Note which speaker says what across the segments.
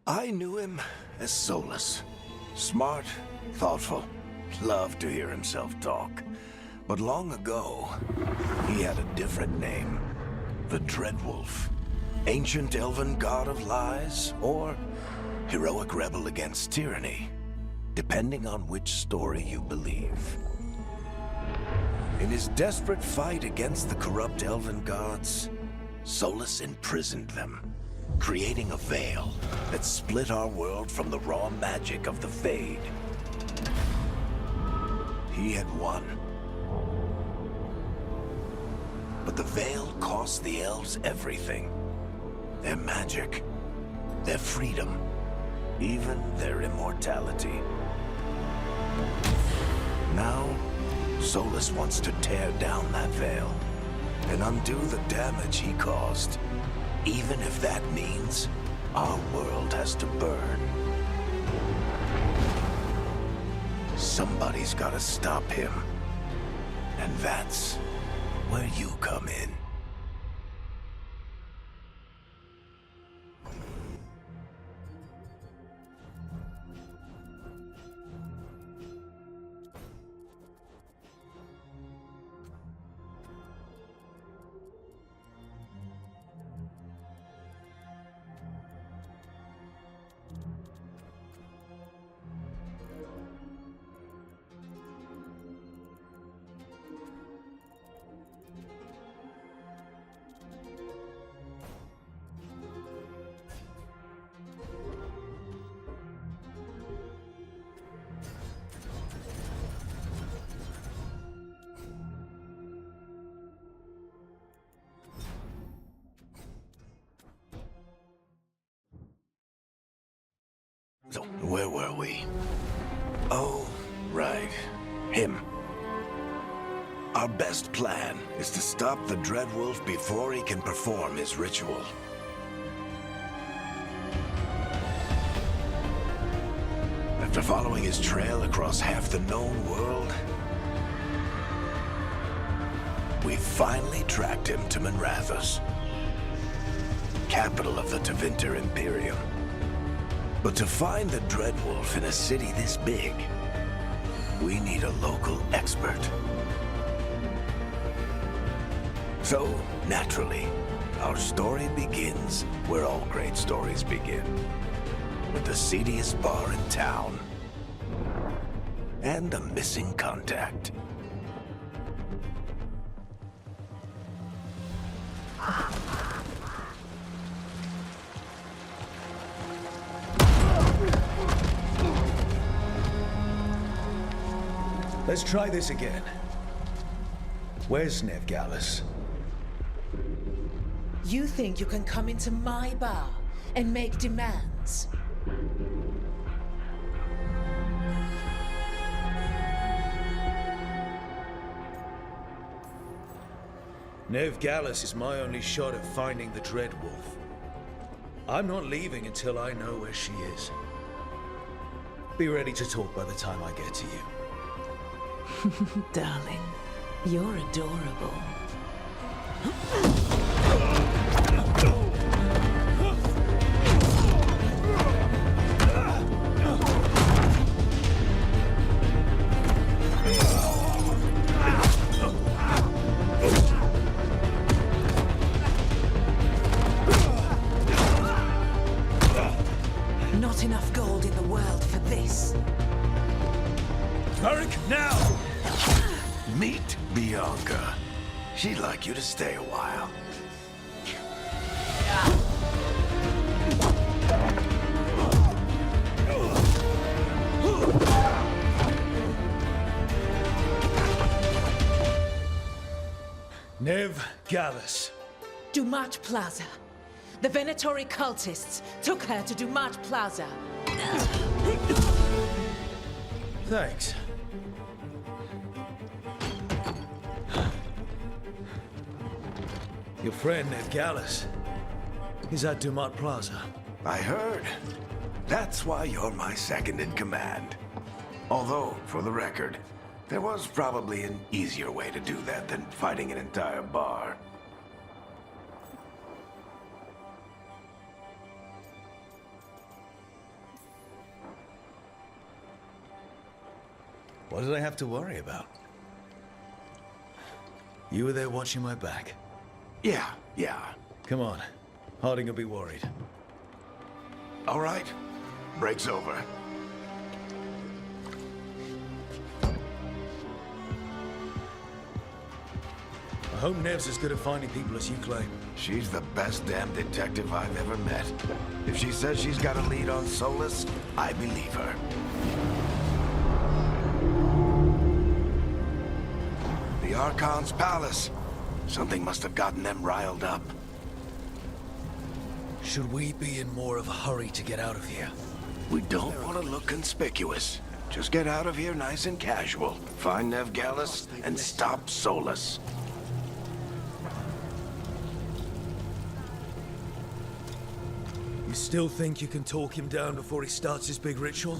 Speaker 1: I knew him as Solas. Smart, thoughtful, loved to hear himself talk. But long ago, he had a different name. The Dreadwolf. Ancient elven god of lies, or heroic rebel against tyranny, depending on which story you believe. In his desperate fight against the corrupt elven gods, Solas imprisoned them, creating a veil that split our world from the raw magic of the Fade. He had won. But the veil cost the elves everything. Their magic, their freedom, even their immortality. Now, Solas wants to tear down that veil and undo the damage he caused, even if that means our world has to burn. Somebody's gotta stop him, and that's where you come in. So, where were we? Oh, right. Him. Our best plan is to stop the Dreadwolf before he can perform his ritual. After following his trail across half the known world, we finally tracked him to Minrathous, capital of the Tevinter Imperium. But to find the Dreadwolf in a city this big, we need a local expert. So, naturally, our story begins where all great stories begin. With the seediest bar in town. And a missing contact.
Speaker 2: Let's try this again. Where's Veilguard?
Speaker 3: You think you can come into my bar and make demands?
Speaker 2: Veilguard is my only shot at finding the Dreadwolf. I'm not leaving until I know where she is. Be ready to talk by the time I get to you.
Speaker 3: Darling, you're adorable. Not enough gold in the world for this.
Speaker 2: Varric, now!
Speaker 1: Meet Bianca. She'd like you to stay a while.
Speaker 2: Veilguard.
Speaker 3: Dumat Plaza. The Venatori cultists took her to Dumat Plaza.
Speaker 2: Thanks. Your friend Veilguard is at Dumat Plaza.
Speaker 1: I heard. That's why you're my second in command. Although, for the record, there was probably an easier way to do that than fighting an entire bar.
Speaker 2: What did I have to worry about? You were there watching my back.
Speaker 1: Yeah.
Speaker 2: Come on. Harding will be worried.
Speaker 1: All right. Break's over.
Speaker 2: I hope Nev's as good at finding people as you claim.
Speaker 1: She's the best damn detective I've ever met. If she says she's got a lead on Solas, I believe her. The Archon's palace. Something must have gotten them riled up.
Speaker 2: Should we be in more of a hurry to get out of here?
Speaker 1: We don't want to look conspicuous. Just get out of here nice and casual. Find Nev Gallus and stop Solas.
Speaker 2: You still think you can talk him down before he starts his big ritual?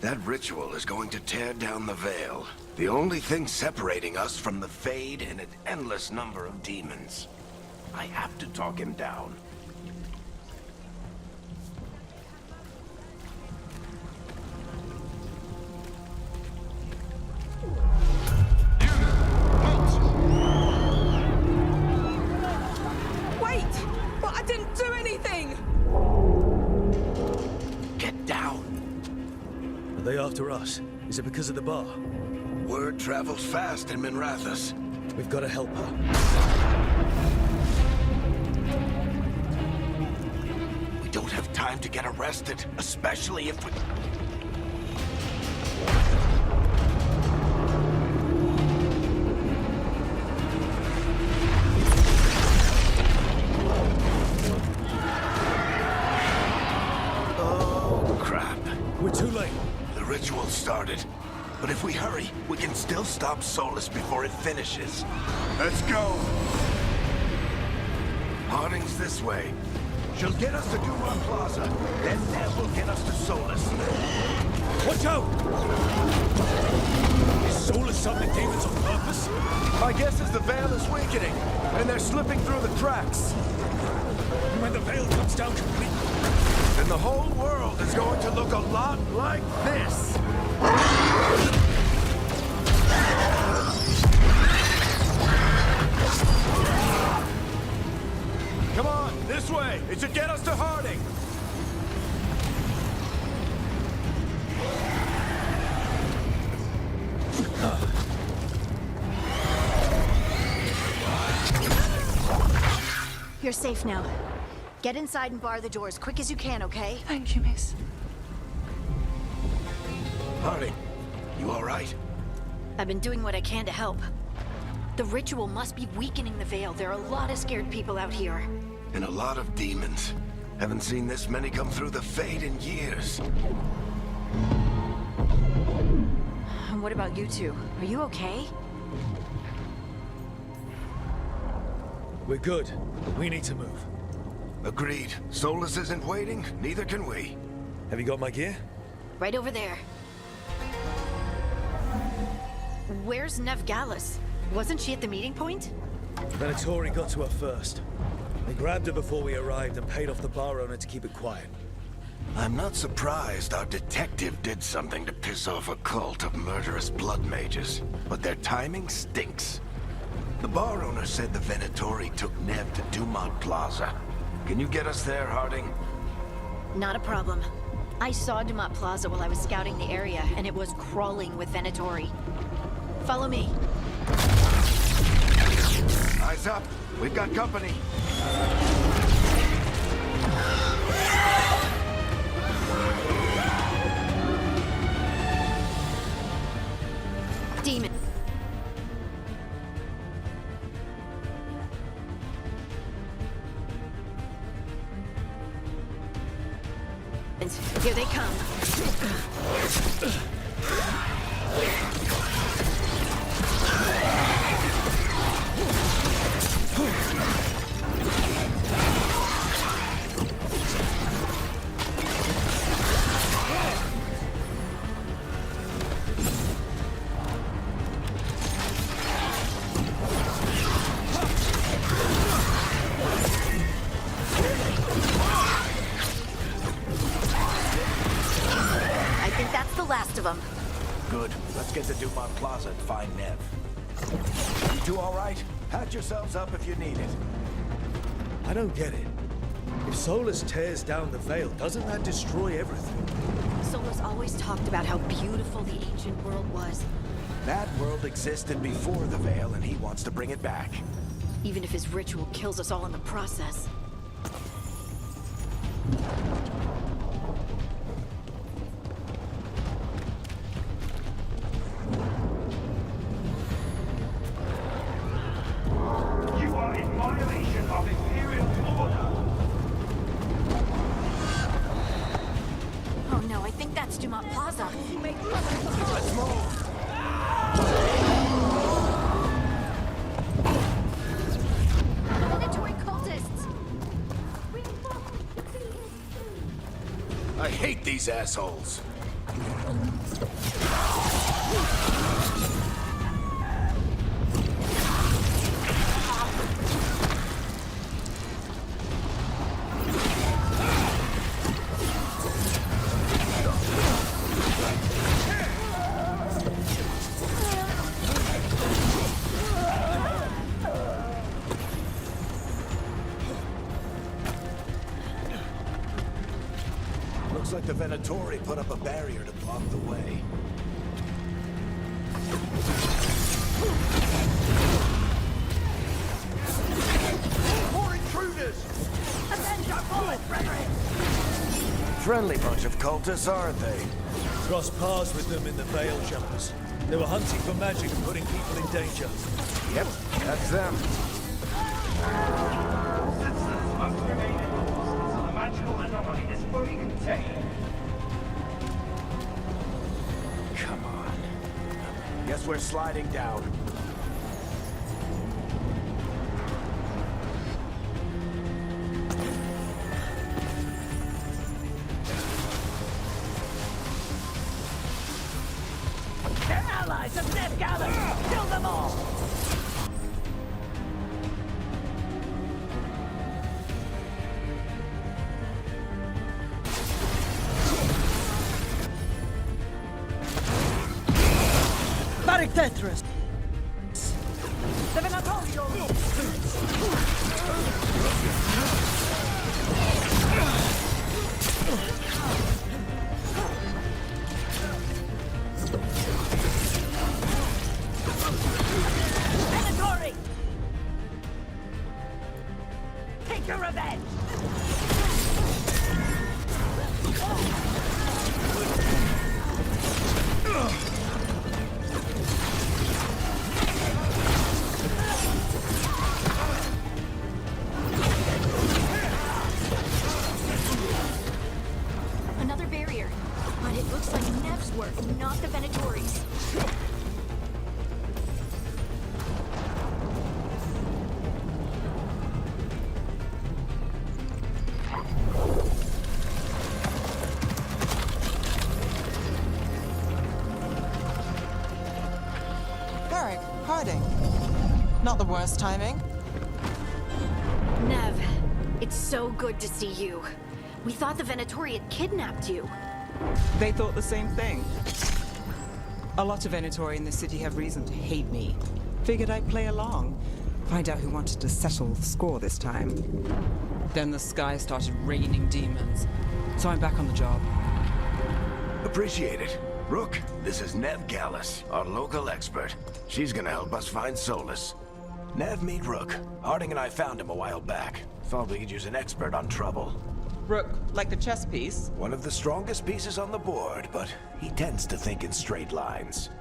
Speaker 1: That ritual is going to tear down the Veil. The only thing separating us from the Fade and an endless number of demons. I have to talk him down.
Speaker 3: Wait! But I didn't do anything!
Speaker 1: Get down.
Speaker 2: Are they after us? Is it because of the bar?
Speaker 1: Word travels fast in Minrathous.
Speaker 2: We've got to help her.
Speaker 1: We don't have time to get arrested, especially if we... Oh, crap.
Speaker 2: We're too late.
Speaker 1: The ritual started. But if we hurry, we can still stop Solas before it finishes. Let's go! Harding's this way. She'll get us to Dumont Plaza. Then Nev will get us to Solas.
Speaker 2: Watch out! Is Solas summoning demons on purpose?
Speaker 4: My guess is the Veil is weakening, and they're slipping through the cracks.
Speaker 2: And when the Veil comes down completely,
Speaker 4: Then the whole world is going to look a lot like this. Come on, this way. It should get us to Harding.
Speaker 5: You're safe now. Get inside and bar the doors quick as you can, okay?
Speaker 3: Thank you, miss.
Speaker 1: Harding, you all right?
Speaker 5: I've been doing what I can to help. The ritual must be weakening the Veil. There are a lot of scared people out here.
Speaker 1: And a lot of demons. Haven't seen this many come through the Fade in years.
Speaker 5: And what about you two? Are you okay?
Speaker 2: we're good. We need to move.
Speaker 1: Agreed. Solas isn't waiting, neither can we.
Speaker 2: Have you got my gear?
Speaker 5: Right over there. Where's Nev Gallus? Wasn't she at the meeting point?
Speaker 2: Venatori got to her first. They grabbed her before we arrived and paid off the bar owner to keep it quiet.
Speaker 1: I'm not surprised our detective did something to piss off a cult of murderous blood mages, but their timing stinks. The bar owner said the Venatori took Nev to Dumont Plaza. Can you get us there, Harding?
Speaker 5: Not a problem. I saw Dumont Plaza while I was scouting the area, and it was crawling with Venatori. Follow me.
Speaker 1: Eyes up. We've got company.
Speaker 5: Demon. Here they come.
Speaker 1: Good. Let's get to Dumont Plaza and find Nev. You two all right? Patch yourselves up if you need it.
Speaker 2: I don't get it. If Solas tears down the Veil, doesn't that destroy everything?
Speaker 5: Solas always talked about how beautiful the ancient world was.
Speaker 1: That world existed before the Veil, and he wants to bring it back.
Speaker 5: Even if his ritual kills us all in the process.
Speaker 6: You are in violation of Imperial order.
Speaker 5: Oh no, I think that's Dumont Plaza.
Speaker 1: Let's move!
Speaker 5: Predatory cultists!
Speaker 1: I hate these assholes. Looks like the Venatori put up a barrier to block the way.
Speaker 4: More intruders!
Speaker 6: Avenge our fallen brethren!
Speaker 1: Friendly bunch of cultists, aren't they?
Speaker 2: Crossed paths with them in the Veil Jumpers. They were hunting for magic and putting people in danger.
Speaker 1: Yep, that's them.
Speaker 6: Citizens must remain indoors until the magical anomaly is fully contained.
Speaker 1: Come on. Guess we're sliding down.
Speaker 6: They're allies of Ned Gallus! Kill them all!
Speaker 7: Tetris.
Speaker 6: The Venatorio! Venatori! Take your revenge!
Speaker 5: Another barrier. But it looks like Nev's work, not the Venatori's.
Speaker 7: Varric, Harding. Not the worst timing.
Speaker 5: Nev, it's so good to see you. We thought the Venatori had kidnapped you.
Speaker 7: They thought the same thing. A lot of Venatori in the city have reason to hate me. Figured I'd play along. Find out who wanted to settle the score this time. Then the sky started raining demons. So I'm back on the job.
Speaker 1: Appreciate it. Rook, this is Nev Gallus, our local expert. She's gonna help us find Solas. Nev, meet Rook. Harding and I found him a while back. Thought we could use an expert on trouble.
Speaker 7: Rook, like the chess piece?
Speaker 1: One of the strongest pieces on the board, but he tends to think in straight lines.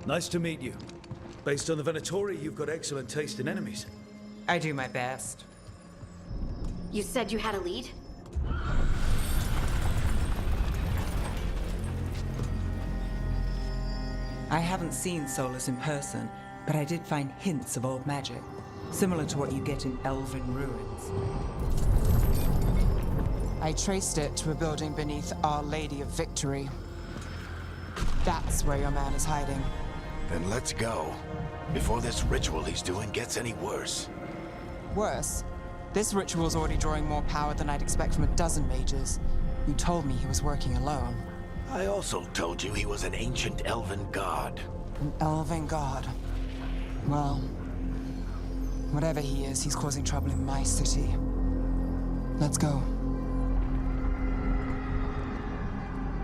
Speaker 2: Nice to meet you. Based on the Venatori, you've got excellent taste in enemies.
Speaker 7: I do my best.
Speaker 5: You said you had a lead?
Speaker 7: I haven't seen Solas in person, but I did find hints of old magic, similar to what you get in elven ruins. I traced it to a building beneath Our Lady of Victory. That's where your man is hiding.
Speaker 1: Then let's go. Before this ritual he's doing gets any worse.
Speaker 7: Worse, This ritual's already drawing more power than I'd expect from a dozen mages. You told me he was working alone.
Speaker 1: I also told you he was an ancient elven god.
Speaker 7: An elven god. Well, whatever he is, he's causing trouble in my city. Let's go.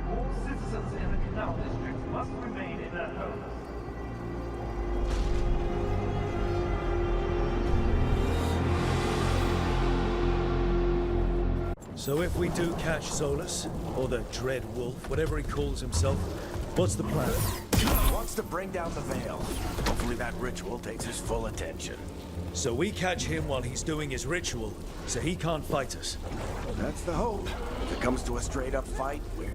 Speaker 6: All citizens in the Canal District must remain in their homes.
Speaker 2: So if we do catch Solas, or the Dread Wolf, whatever he calls himself, what's the plan?
Speaker 1: He wants to bring down the veil. Hopefully that ritual takes his full attention.
Speaker 2: So we catch him while he's doing his ritual, so he can't fight us.
Speaker 1: That's the hope. If it comes to a straight-up fight, we're...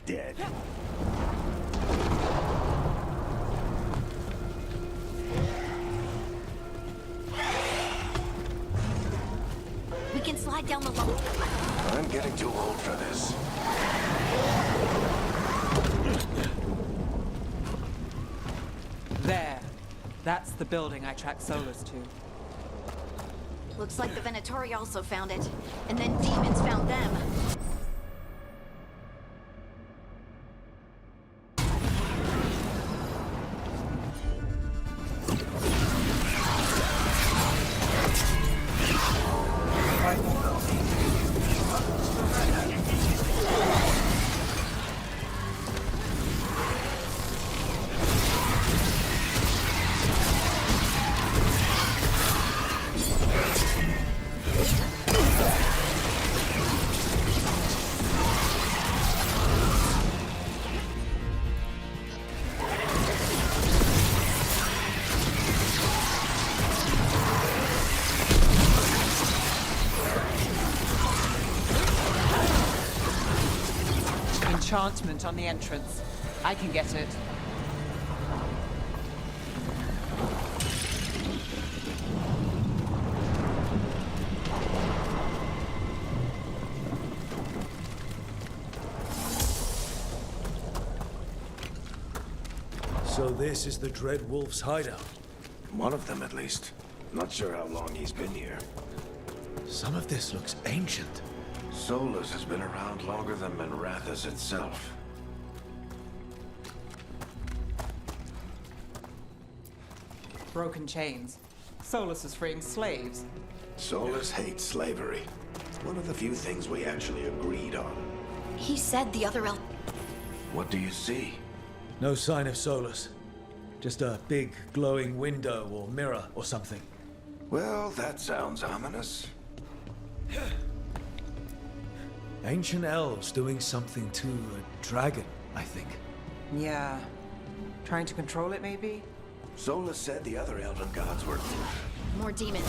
Speaker 1: dead.
Speaker 5: We can slide down the lower.
Speaker 1: I'm getting too old for this.
Speaker 7: There. That's the building I tracked Solas to.
Speaker 5: Looks like the Venatori also found it. And then demons found them.
Speaker 7: Enchantment on the entrance. I can get it.
Speaker 2: So this is the Dread Wolf's hideout.
Speaker 1: One of them, at least. Not sure how long he's been here.
Speaker 2: Some of this looks ancient.
Speaker 1: Solas has been around longer than Manrathas itself.
Speaker 7: Broken chains. Solas is freeing slaves.
Speaker 1: Solas hates slavery. It's one of the few things we actually agreed on.
Speaker 5: He said the other
Speaker 1: What do you see?
Speaker 2: No sign of Solas. Just a big glowing window or mirror or something.
Speaker 1: Well, that sounds ominous.
Speaker 2: Ancient elves doing something to a dragon, I think.
Speaker 7: Yeah. Trying to control it, maybe?
Speaker 1: Solas said the other elven gods were...
Speaker 5: more demons.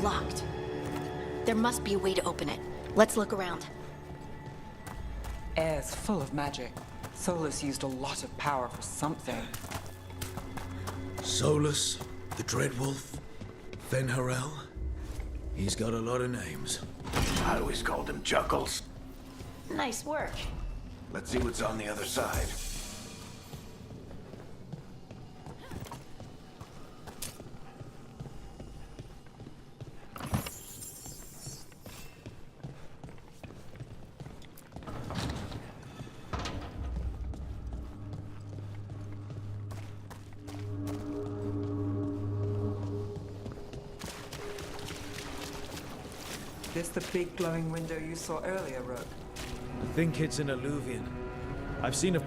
Speaker 5: Locked. There must be a way to open it. Let's look around.
Speaker 7: Air's full of magic. Solas used a lot of power for something.
Speaker 2: Solas, the Dread Wolf, Fenharel. He's got a lot of names.
Speaker 1: I always called him Chuckles.
Speaker 5: Nice work.
Speaker 1: Let's see what's on the other side.
Speaker 7: This the big glowing window you saw earlier, Rook?
Speaker 2: I think it's an alluvian. I've seen a...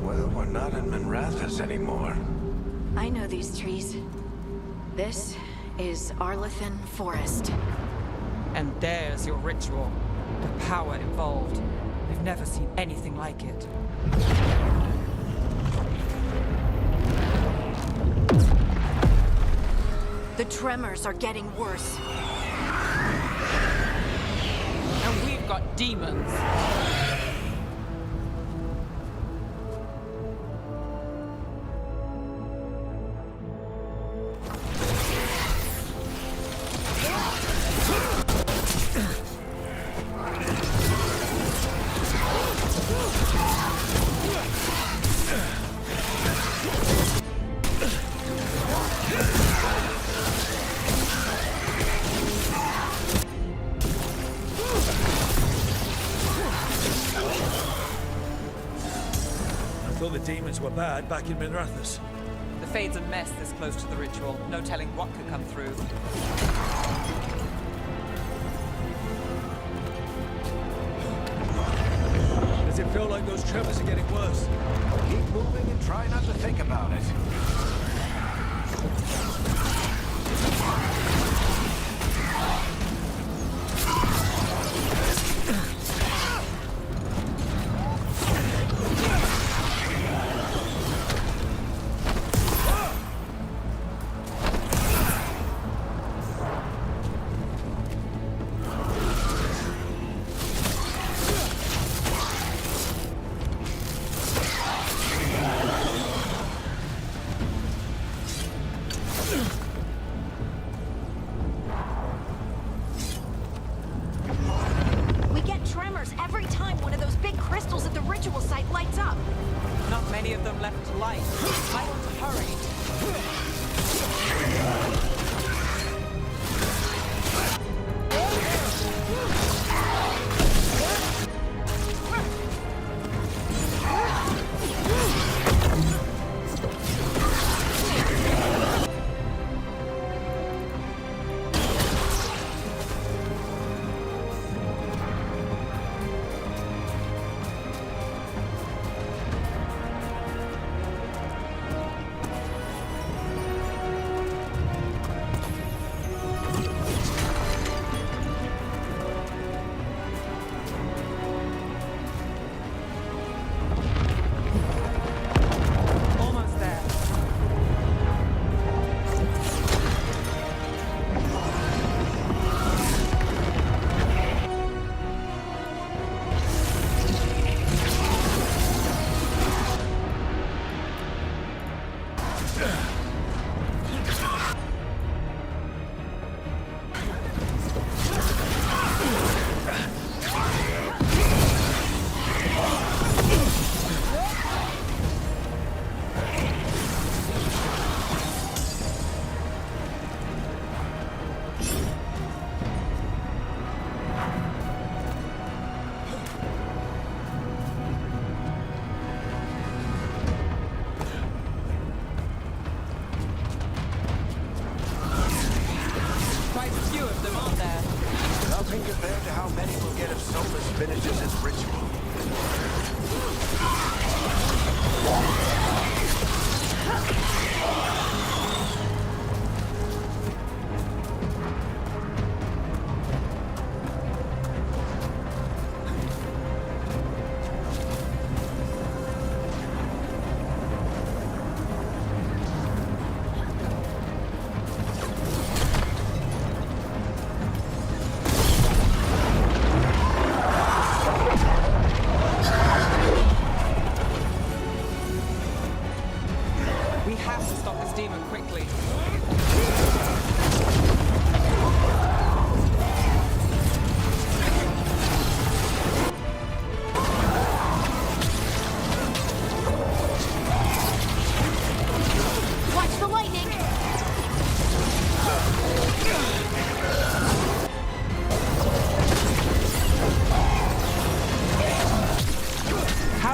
Speaker 1: Well, we're not in Minrathous anymore.
Speaker 5: I know these trees. This is Arlethan Forest.
Speaker 7: And there's your ritual. The power involved. I've never seen anything like it.
Speaker 5: The tremors are getting worse.
Speaker 7: And we've got demons.
Speaker 2: I thought the demons were bad back in Minrathous.
Speaker 7: The Fade's a mess this close to the ritual. No telling what could come through.
Speaker 2: Does it feel like those tremors are getting worse?
Speaker 1: Keep moving and try not to think about it.
Speaker 5: We get tremors every time one of those big crystals at the ritual site lights up.
Speaker 7: Not many of them left to light. I want to hurry.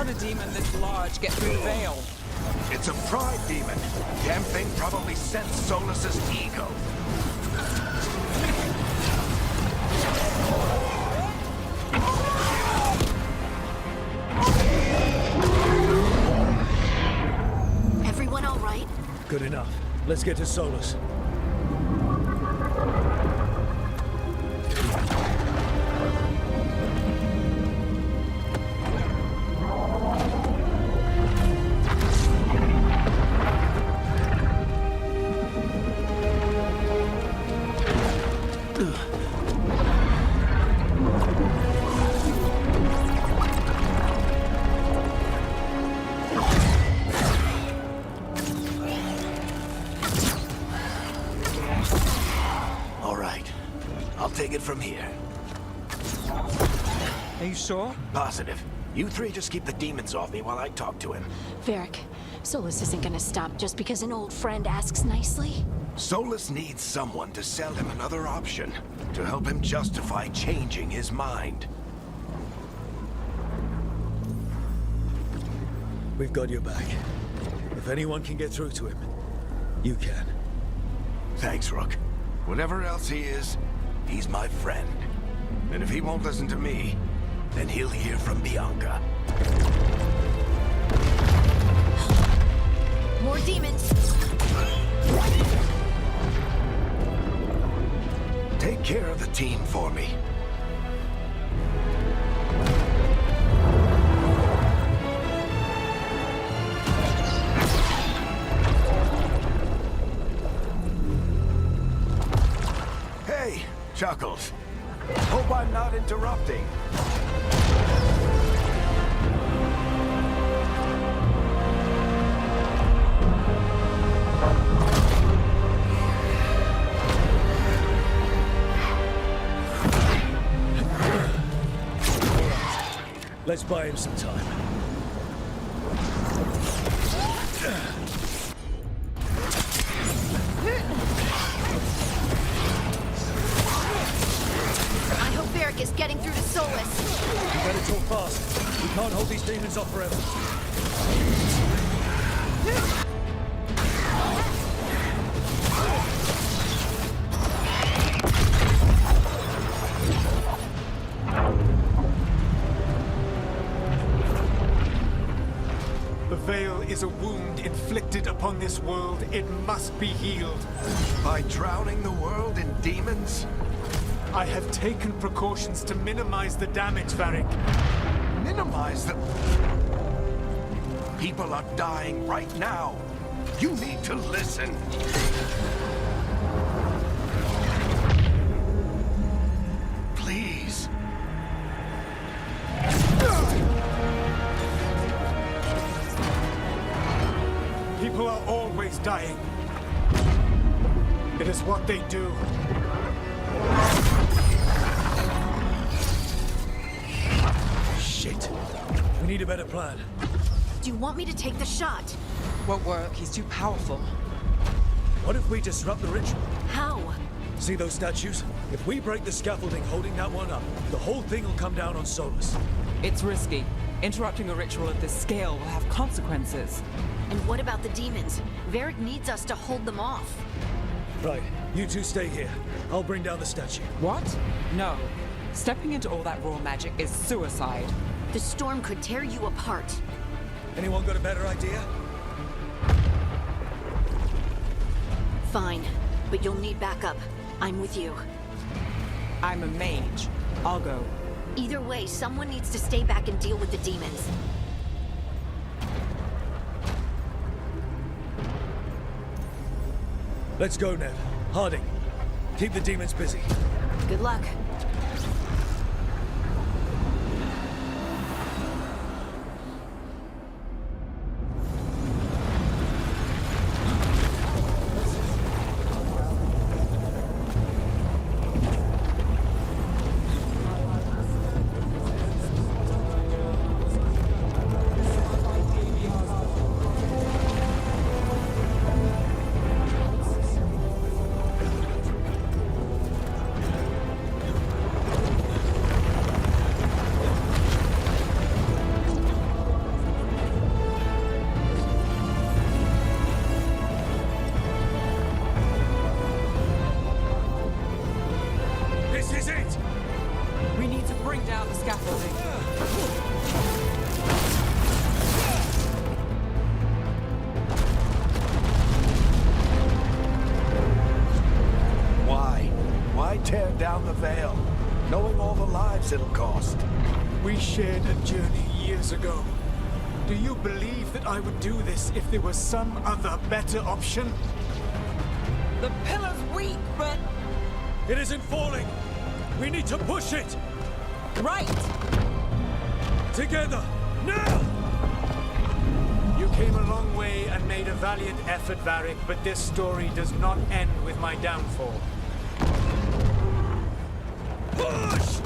Speaker 7: How'd a demon this large get through the veil?
Speaker 4: It's a pride demon. Damn thing probably sensed Solas's ego.
Speaker 5: Everyone all right?
Speaker 2: Good enough. Let's get to Solas.
Speaker 1: Take it from here.
Speaker 7: Are you sure?
Speaker 1: Positive. You three just keep the demons off me while I talk to him.
Speaker 5: Varric, Solas isn't gonna stop just because an old friend asks nicely.
Speaker 1: Solas needs someone to sell him another option, to help him justify changing his mind.
Speaker 2: We've got your back. If anyone can get through to him, you can.
Speaker 1: Thanks, Rook. Whatever else he is, he's my friend. And if he won't listen to me, then he'll hear from Bianca.
Speaker 5: More demons!
Speaker 1: Take care of the team for me. Hey, Chuckles. Hope I'm not interrupting.
Speaker 2: Let's buy him some time.
Speaker 5: I hope Varric is getting through to Solas.
Speaker 2: You better talk fast. We can't hold these demons off forever.
Speaker 8: The veil is a wound inflicted upon this world. It must be healed.
Speaker 1: By drowning the world in demons?
Speaker 8: I have taken precautions to minimize the damage, Varric.
Speaker 1: Minimize the... People are dying right now. You need to listen. Please.
Speaker 8: People are always dying. It is what they do.
Speaker 2: Shit. We need a better plan.
Speaker 5: Do you want me to take the shot?
Speaker 7: Won't work. He's too powerful.
Speaker 2: What if we disrupt the ritual?
Speaker 5: How?
Speaker 2: See those statues? If we break the scaffolding holding that one up, the whole thing will come down on Solas.
Speaker 7: It's risky. Interrupting a ritual of this scale will have consequences.
Speaker 5: And what about the demons? Varric needs us to hold them off.
Speaker 2: Right, you two stay here. I'll bring down the statue.
Speaker 7: What? No. Stepping into all that raw magic is suicide.
Speaker 5: The storm could tear you apart.
Speaker 2: Anyone got a better idea?
Speaker 5: Fine, but you'll need backup. I'm with you.
Speaker 7: I'm a mage. I'll go.
Speaker 5: Either way, someone needs to stay back and deal with the demons.
Speaker 2: Let's go, Ned. Harding, keep the demons busy.
Speaker 5: Good luck.
Speaker 1: lives it'll cost.
Speaker 8: We shared a journey years ago. Do you believe that I would do this if there was some other better option?
Speaker 7: The pillar's weak, but...
Speaker 2: It isn't falling! We need to push it!
Speaker 7: Right!
Speaker 2: Together! Now!
Speaker 8: You came a long way and made a valiant effort, Varric, but this story does not end with my downfall.
Speaker 2: Push!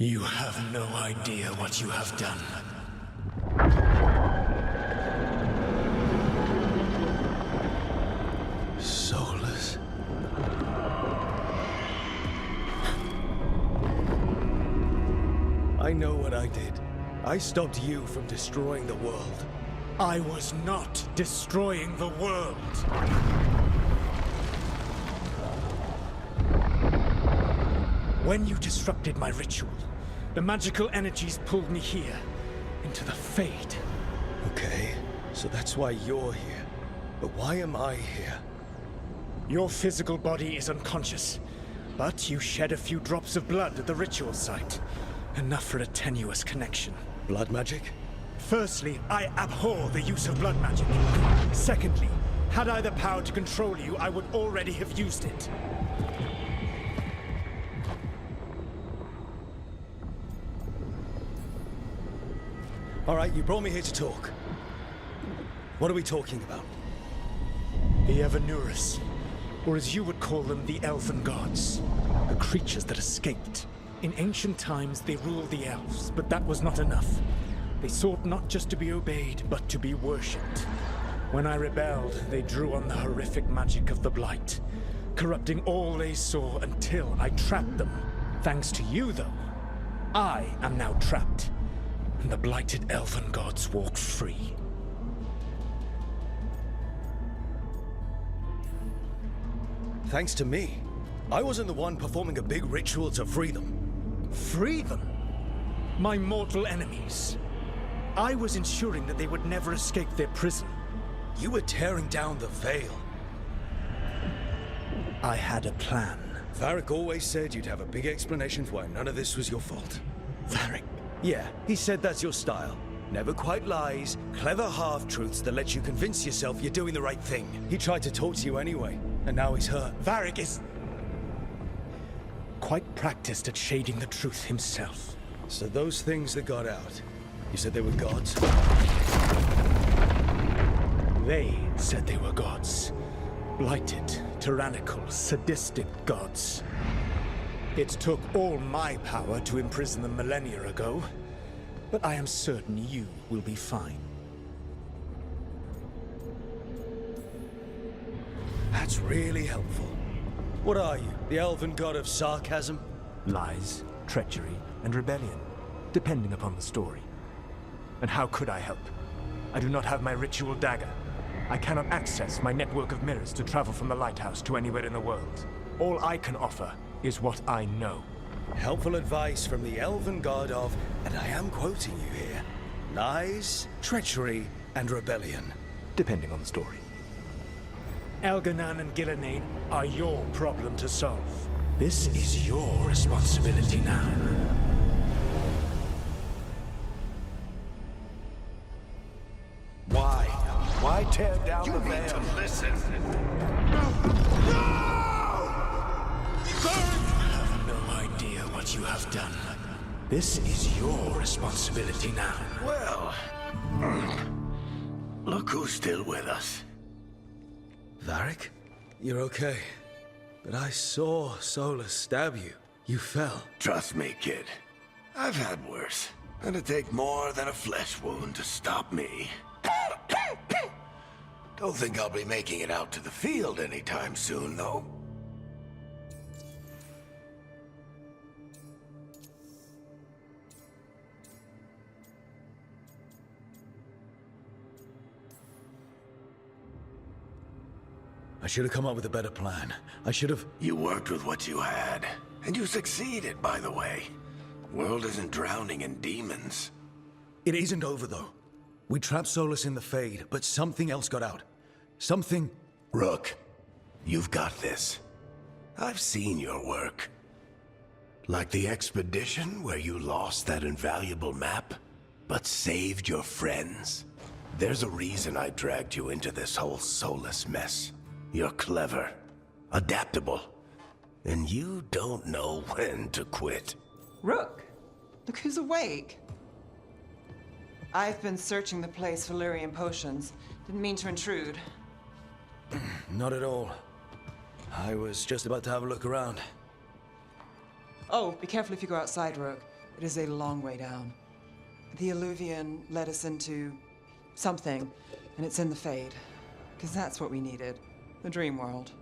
Speaker 8: You have no idea what you have done.
Speaker 2: Solas. I know what I did. I stopped you from destroying the world.
Speaker 8: I was not destroying the world. When you disrupted my ritual, the magical energies pulled me here, into the Fade.
Speaker 2: Okay, so that's why you're here. But why am I here?
Speaker 8: Your physical body is unconscious, but you shed a few drops of blood at the ritual site. Enough for a tenuous connection.
Speaker 2: Blood magic?
Speaker 8: Firstly, I abhor the use of blood magic. Secondly, had I the power to control you, I would already have used it.
Speaker 2: All right, you brought me here to talk. What are we talking about?
Speaker 8: The Evanurus, or as you would call them, the elven gods. The creatures that escaped. In ancient times, they ruled the elves, but that was not enough. They sought not just to be obeyed, but to be worshipped. When I rebelled, they drew on the horrific magic of the Blight, corrupting all they saw until I trapped them. Thanks to you, though, I am now trapped, and the blighted elven gods walk free.
Speaker 2: Thanks to me. I wasn't the one performing a big ritual to free them.
Speaker 8: Free them? My mortal enemies. I was ensuring that they would never escape their prison.
Speaker 2: You were tearing down the Veil.
Speaker 8: I had a plan.
Speaker 2: Varric always said you'd have a big explanation for why none of this was your fault.
Speaker 8: Varric.
Speaker 2: Yeah, he said that's your style. Never quite lies, clever half-truths that let you convince yourself you're doing the right thing. He tried to talk to you anyway, and now he's hurt.
Speaker 8: Varric is quite practiced at shading the truth himself.
Speaker 2: So those things that got out, you said they were gods?
Speaker 8: They said they were gods. Blighted, tyrannical, sadistic gods. It took all my power to imprison them millennia ago, but I am certain you will be fine.
Speaker 2: That's really helpful. What are you, the elven god of sarcasm?
Speaker 9: Lies, treachery, and rebellion, depending upon the story. And how could I help? I do not have my ritual dagger. I cannot access my network of mirrors to travel from the lighthouse to anywhere in the world. All I can offer is what I know.
Speaker 2: Helpful advice from the elven god of, and I am quoting you here, lies, treachery, and rebellion.
Speaker 9: Depending on the story.
Speaker 8: Elganan and Gillenane are your problem to solve. This is your responsibility now.
Speaker 1: Why? Why tear down the veil?
Speaker 4: You need to listen.
Speaker 8: I have no idea what you have done. This is your responsibility now.
Speaker 1: Well, look who's still with us.
Speaker 2: Varric? You're okay. But I saw Solas stab you. You fell.
Speaker 1: Trust me, kid. I've had worse. It'd take more than a flesh wound to stop me. Don't think I'll be making it out to the field anytime soon, though.
Speaker 2: I should have come up with a better plan. I should have...
Speaker 1: You worked with what you had. And you succeeded, by the way. World isn't drowning in demons.
Speaker 2: It isn't over, though. We trapped Solas in the Fade, but something else got out. Something...
Speaker 1: Rook, you've got this. I've seen your work. Like the expedition where you lost that invaluable map, but saved your friends. There's a reason I dragged you into this whole Solas mess. You're clever, adaptable, and you don't know when to quit.
Speaker 7: Rook, look who's awake. I've been searching the place for Lyrian potions. Didn't mean to intrude.
Speaker 2: Not at all. I was just about to have a look around.
Speaker 7: Oh, be careful if you go outside, Rook. It is a long way down. The Alluvian led us into something, and it's in the Fade. Because that's what we needed. The dream world.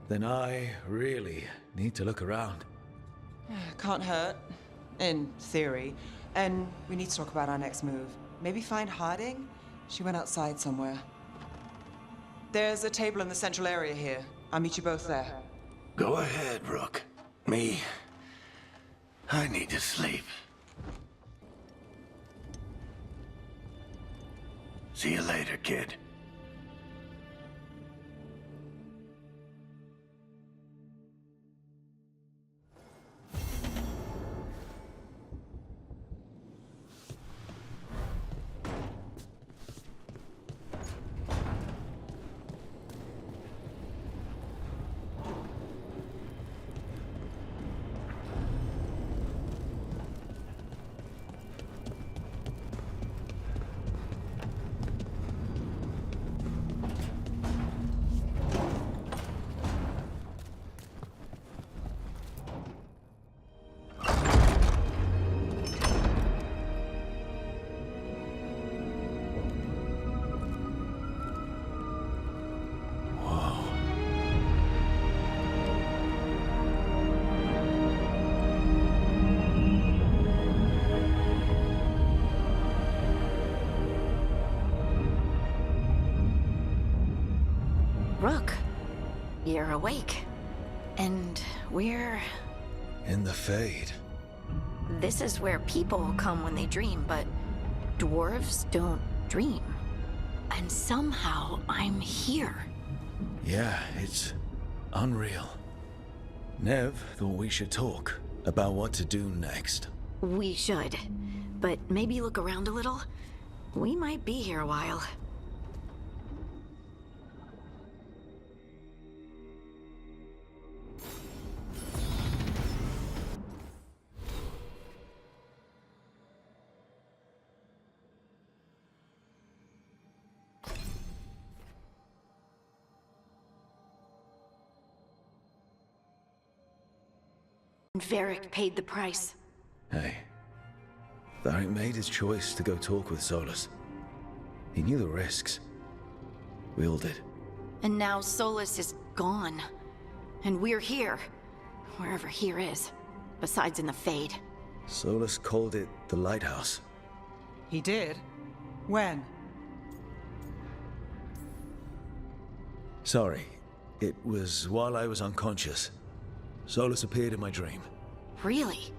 Speaker 2: Then I really need to look around.
Speaker 7: Can't hurt. In theory. And we need to talk about our next move. Maybe find Harding? She went outside somewhere. There's a table in the central area here. I'll meet you both there.
Speaker 1: Go ahead, Rook. Me, I need to sleep. See you later, kid.
Speaker 5: Rook, you're awake. And we're...
Speaker 2: In the Fade.
Speaker 5: This is where people come when they dream, but dwarves don't dream. And somehow I'm here.
Speaker 2: Yeah, it's unreal. Nev thought we should talk about what to do next.
Speaker 5: We should. but maybe look around a little. We might be here a while. Varric paid the price.
Speaker 2: Hey. Varric made his choice to go talk with Solas. He knew the risks. We all did.
Speaker 5: And now Solas is gone. And we're here. Wherever here is. Besides in the Fade.
Speaker 2: Solas called it the Lighthouse.
Speaker 7: He did? When?
Speaker 2: Sorry. It was while I was unconscious. Solas appeared in my dream.
Speaker 5: Really?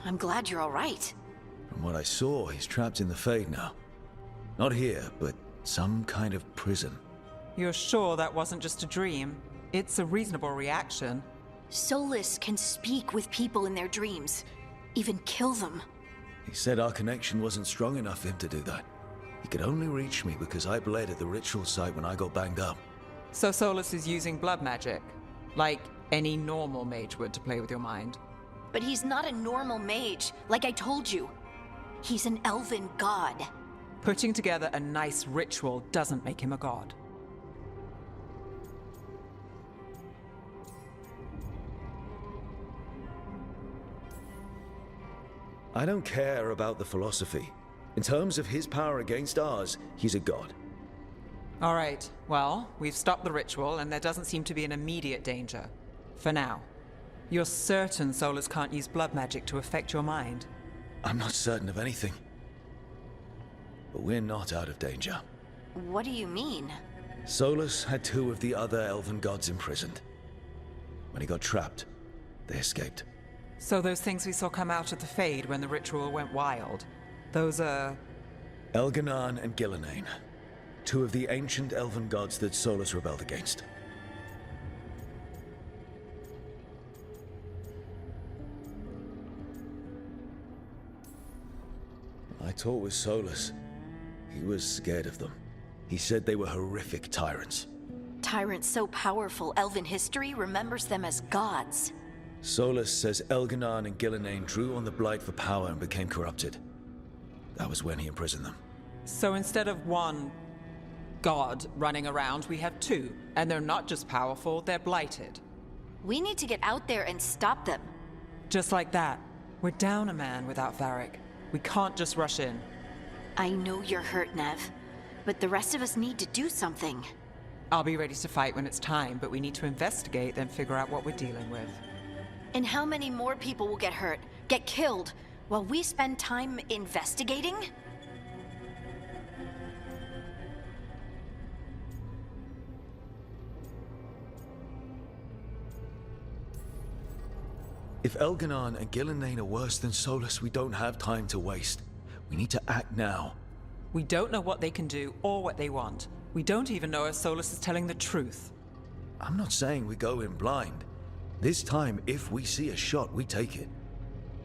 Speaker 5: I'm glad you're all right.
Speaker 2: From what I saw, he's trapped in the Fade now. Not here, but some kind of prison.
Speaker 7: You're sure that wasn't just a dream? It's a reasonable reaction.
Speaker 5: Solas can speak with people in their dreams. Even kill them.
Speaker 2: He said our connection wasn't strong enough for him to do that. He could only reach me because I bled at the ritual site when I got banged up.
Speaker 7: So Solas is using blood magic? Like any normal mage would to play with your mind?
Speaker 5: But he's not a normal mage, like I told you. He's an elven god.
Speaker 7: Putting together a nice ritual doesn't make him a god.
Speaker 2: I don't care about the philosophy. In terms of his power against ours, he's a god.
Speaker 7: All right, well, we've stopped the ritual and there doesn't seem to be an immediate danger. For now. You're certain Solas can't use blood magic to affect your mind?
Speaker 2: I'm not certain of anything. But we're not out of danger.
Speaker 5: What do you mean?
Speaker 2: Solas had 2 of the other elven gods imprisoned. When he got trapped, they escaped.
Speaker 7: So those things we saw come out of the Fade when the ritual went wild, those are...
Speaker 2: Elganan and Gillenane. 2 of the ancient elven gods that Solas rebelled against. I talked with Solas. He was scared of them. He said they were horrific tyrants.
Speaker 5: Tyrants so powerful, elven history remembers them as gods.
Speaker 2: Solas says Elganan and Gillenane drew on the Blight for power and became corrupted. That was when he imprisoned them.
Speaker 7: So instead of one god running around, we have 2. And they're not just powerful, they're blighted.
Speaker 5: We need to get out there and stop them.
Speaker 7: Just like that. We're down a man without Varric. We can't just rush in.
Speaker 5: I know you're hurt, Nev. But the rest of us need to do something.
Speaker 7: I'll be ready to fight when it's time, but we need to investigate, then figure out what we're dealing with.
Speaker 5: And how many more people will get hurt, get killed, while we spend time investigating?
Speaker 2: If Elganan and Gillenane are worse than Solas, we don't have time to waste. We need to act now.
Speaker 7: We don't know what they can do or what they want. We don't even know if Solas is telling the truth.
Speaker 2: I'm not saying we go in blind. This time, if we see a shot, we take it.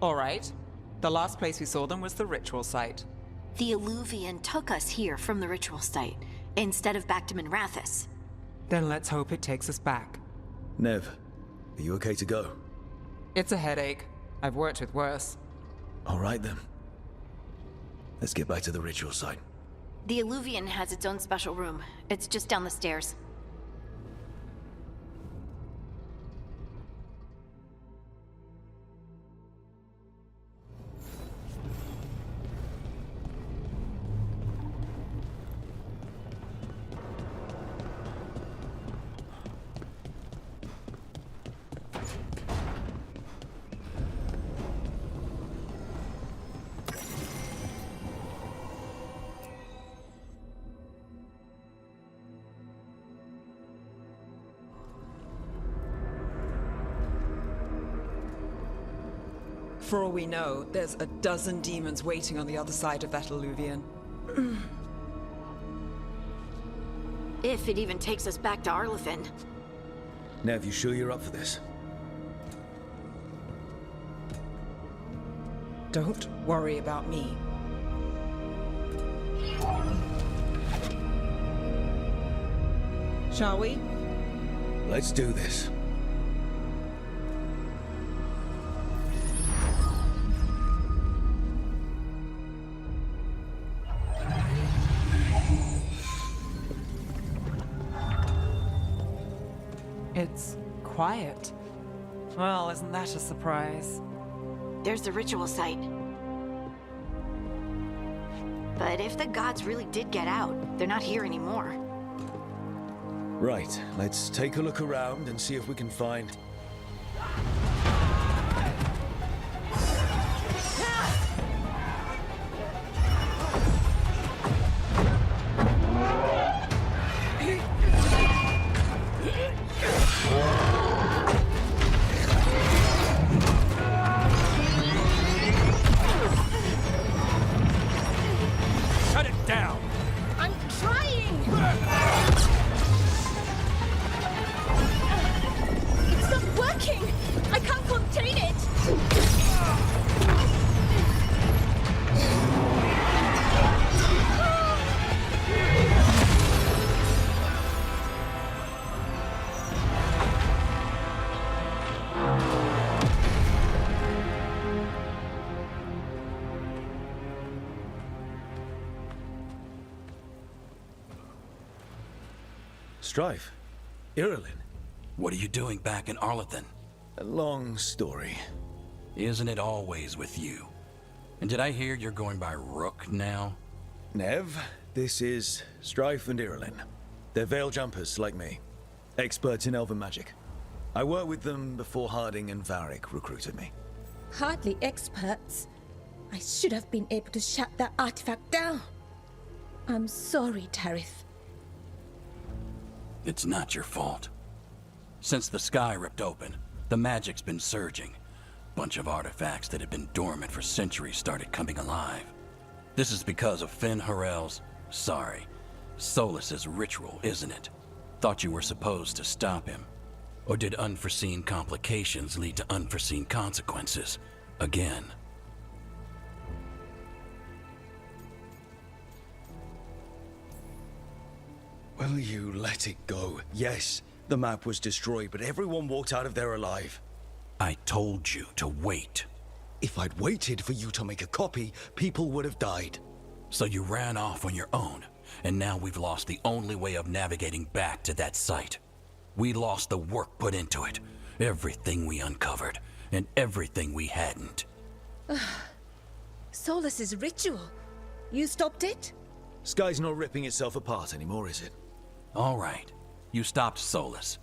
Speaker 7: All right. The last place we saw them was the ritual site.
Speaker 5: The Eluvian took us here from the ritual site, instead of back to Minrathous.
Speaker 7: Then let's hope it takes us back.
Speaker 2: Nev, are you okay to go?
Speaker 7: It's a headache. I've worked with worse.
Speaker 2: All right then. Let's get back to the ritual site.
Speaker 5: The Eluvian has its own special room. It's just down the stairs.
Speaker 7: For all we know, there's a dozen demons waiting on the other side of that Eluvian.
Speaker 5: If it even takes us back to Arlefin.
Speaker 2: Nev, you sure you're up for this?
Speaker 7: Don't worry about me. Shall we?
Speaker 2: Let's do this.
Speaker 7: It's quiet. Well, isn't that a surprise?
Speaker 5: There's the ritual site. But if the gods really did get out, they're not here anymore.
Speaker 2: Right, let's take a look around and see if we can find...
Speaker 4: Shut it down!
Speaker 3: I'm trying! It's not working! I can't contain it!
Speaker 2: Strife? Irulan?
Speaker 10: What are you doing back in Arlethan?
Speaker 2: A long story.
Speaker 10: Isn't it always with you? And did I hear you're going by Rook now?
Speaker 2: Nev, this is Strife and Irulan. They're veil jumpers like me. Experts in elven magic. I worked with them before Harding and Varric recruited me.
Speaker 3: Hardly experts. I should have been able to shut that artifact down. I'm sorry, Tarith.
Speaker 10: It's not your fault. Since the sky ripped open, the magic's been surging. Bunch of artifacts that had been dormant for centuries started coming alive. This is because of Finn Harel's, Solas's ritual, isn't it? Thought you were supposed to stop him. Or did unforeseen complications lead to unforeseen consequences? Again.
Speaker 2: Will you let it go? Yes, the map was destroyed, but everyone walked out of there alive.
Speaker 10: I told you to wait.
Speaker 2: If I'd waited for you to make a copy, people would have died.
Speaker 10: So you ran off on your own, and now we've lost the only way of navigating back to that site. We lost the work put into it, everything we uncovered, and everything we hadn't.
Speaker 3: Solas's ritual. You stopped it?
Speaker 2: Sky's not ripping itself apart anymore, is it?
Speaker 10: All right, you stopped Solas.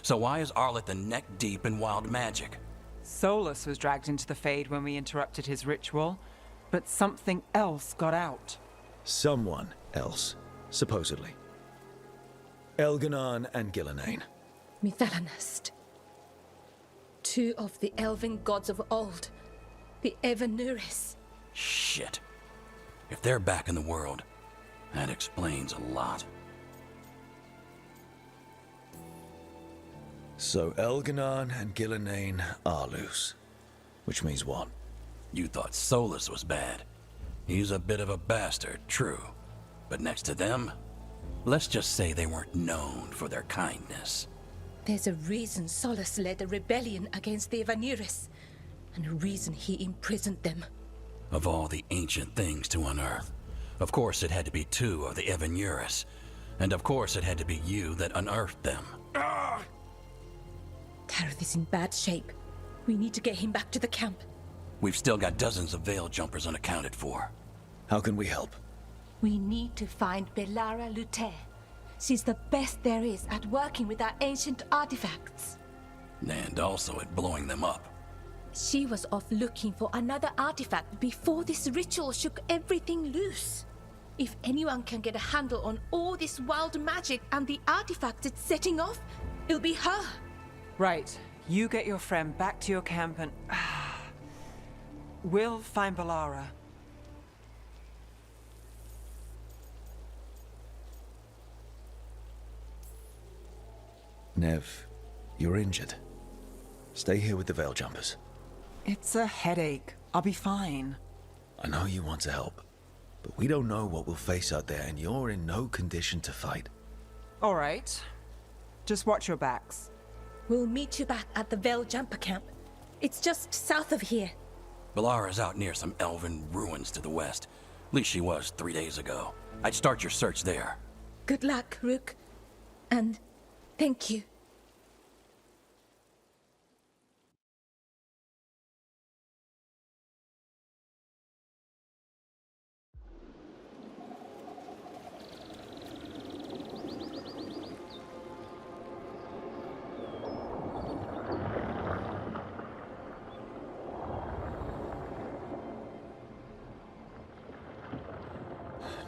Speaker 10: So why is Arlethan neck deep in wild magic?
Speaker 7: Solas was dragged into the Fade when we interrupted his ritual, but something else got out.
Speaker 2: Someone else, supposedly. Elganon and Gillenane.
Speaker 3: Mythalanast. Two of the elven gods of old. The Evanuris.
Speaker 10: Shit. If they're back in the world, that explains a lot.
Speaker 2: So Elganon and Gillenane are loose. Which means what?
Speaker 10: You thought Solas was bad. He's a bit of a bastard, true. But next to them, let's just say they weren't known for their kindness.
Speaker 3: There's a reason Solas led a rebellion against the Evanuris, and a reason he imprisoned them.
Speaker 10: Of all the ancient things to unearth, of course it had to be two of the Evanuris. And of course it had to be you that unearthed them.
Speaker 3: Tarith is in bad shape. We need to get him back to the camp.
Speaker 10: We've still got dozens of veil jumpers unaccounted for.
Speaker 2: How can we help?
Speaker 3: We need to find Belara Luther. She's the best there is at working with our ancient artifacts.
Speaker 10: And also at blowing them up.
Speaker 3: She was off looking for another artifact before this ritual shook everything loose. If anyone can get a handle on all this wild magic and the artifacts it's setting off, it'll be her.
Speaker 7: Right. You get your friend back to your camp and... we'll find Belara.
Speaker 2: Nev, you're injured. Stay here with the veil jumpers.
Speaker 7: It's a headache. I'll be fine.
Speaker 2: I know you want to help, but we don't know what we'll face out there, and you're in no condition to fight.
Speaker 7: All right. Just watch your backs.
Speaker 3: We'll meet you back at the Veil Jumper Camp. It's just south of here.
Speaker 10: Balara's out near some elven ruins to the west. At least she was 3 days ago. I'd start your search there.
Speaker 3: Good luck, Rook. And thank you.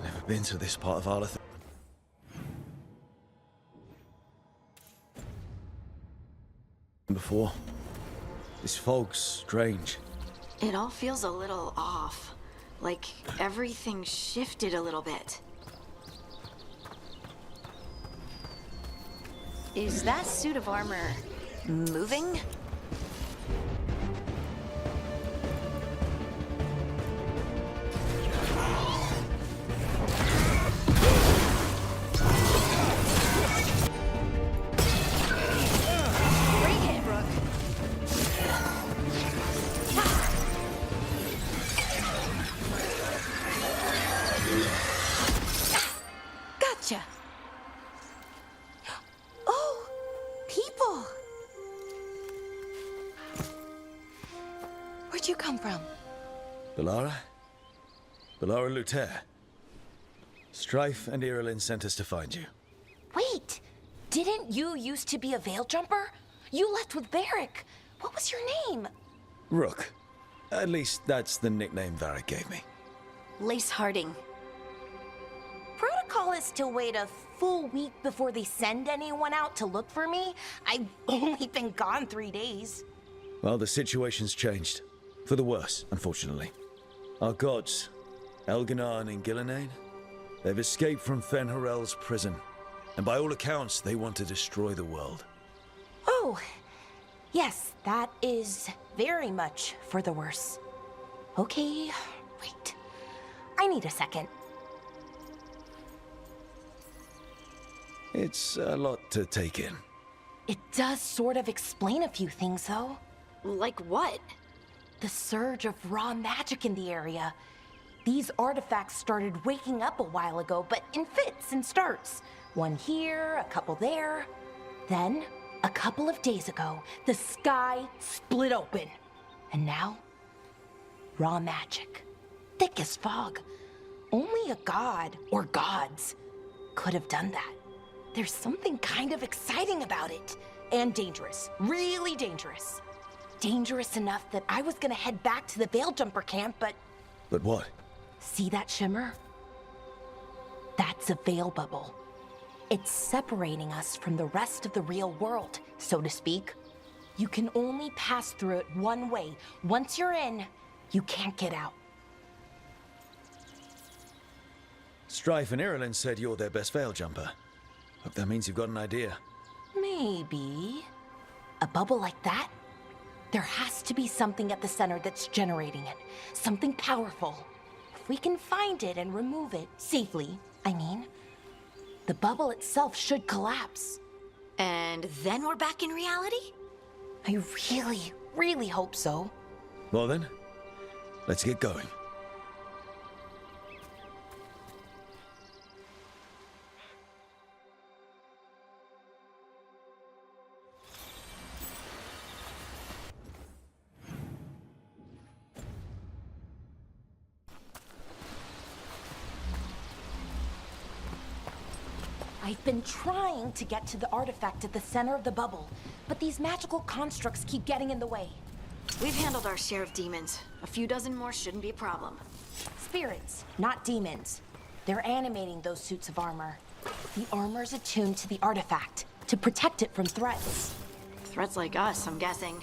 Speaker 2: Never been to this part of Arleth before. This fog's strange.
Speaker 5: It all feels a little off. Like everything shifted a little bit. Is that suit of armor moving?
Speaker 3: Where'd you come from?
Speaker 2: Balara? Balara Luther. Strife and Irilin sent us to find you.
Speaker 11: Wait! Didn't you used to be a Veil Jumper? You left with Varric. What was your name?
Speaker 2: Rook. At least that's the nickname Varric gave me.
Speaker 11: Lace Harding. Protocol is to wait a full week before they send anyone out to look for me. I've only been gone 3 days.
Speaker 2: Well, the situation's changed. For the worse, unfortunately. Our gods, Elginar and Ingilinain, they've escaped from Fen'Harel's prison. And by all accounts, they want to destroy the world.
Speaker 11: Oh, yes, that is very much for the worse. Okay, wait. I need a second.
Speaker 2: It's a lot to take in.
Speaker 11: It does sort of explain a few things, though.
Speaker 5: Like what?
Speaker 11: The surge of raw magic in the area. These artifacts started waking up a while ago, but in fits and starts. One here, a couple there. Then, a couple of days ago, the sky split open. And now, raw magic. Thick as fog. Only a god, or gods, could have done that. There's something kind of exciting about it. And dangerous. Really dangerous. Dangerous enough that I was gonna head back to the Veil Jumper camp, but...
Speaker 2: But what?
Speaker 11: See that shimmer? That's a veil bubble. It's separating us from the rest of the real world, so to speak. You can only pass through it one way. Once you're in, you can't get out.
Speaker 2: Strife and Irilin said you're their best Veil Jumper. Hope that means you've got an idea.
Speaker 11: Maybe. A bubble like that? There has to be something at the center that's generating it. Something powerful. If we can find it and remove it, safely, I mean, the bubble itself should collapse.
Speaker 5: And then we're back in reality?
Speaker 11: I really, really hope so.
Speaker 2: Well then, let's get going.
Speaker 11: I've been trying to get to the artifact at the center of the bubble, but these magical constructs keep getting in the way.
Speaker 5: We've handled our share of demons. A few dozen more shouldn't be a problem.
Speaker 11: Spirits, not demons. They're animating those suits of armor. The armor's attuned to the artifact, to protect it from threats.
Speaker 5: Threats like us, I'm guessing.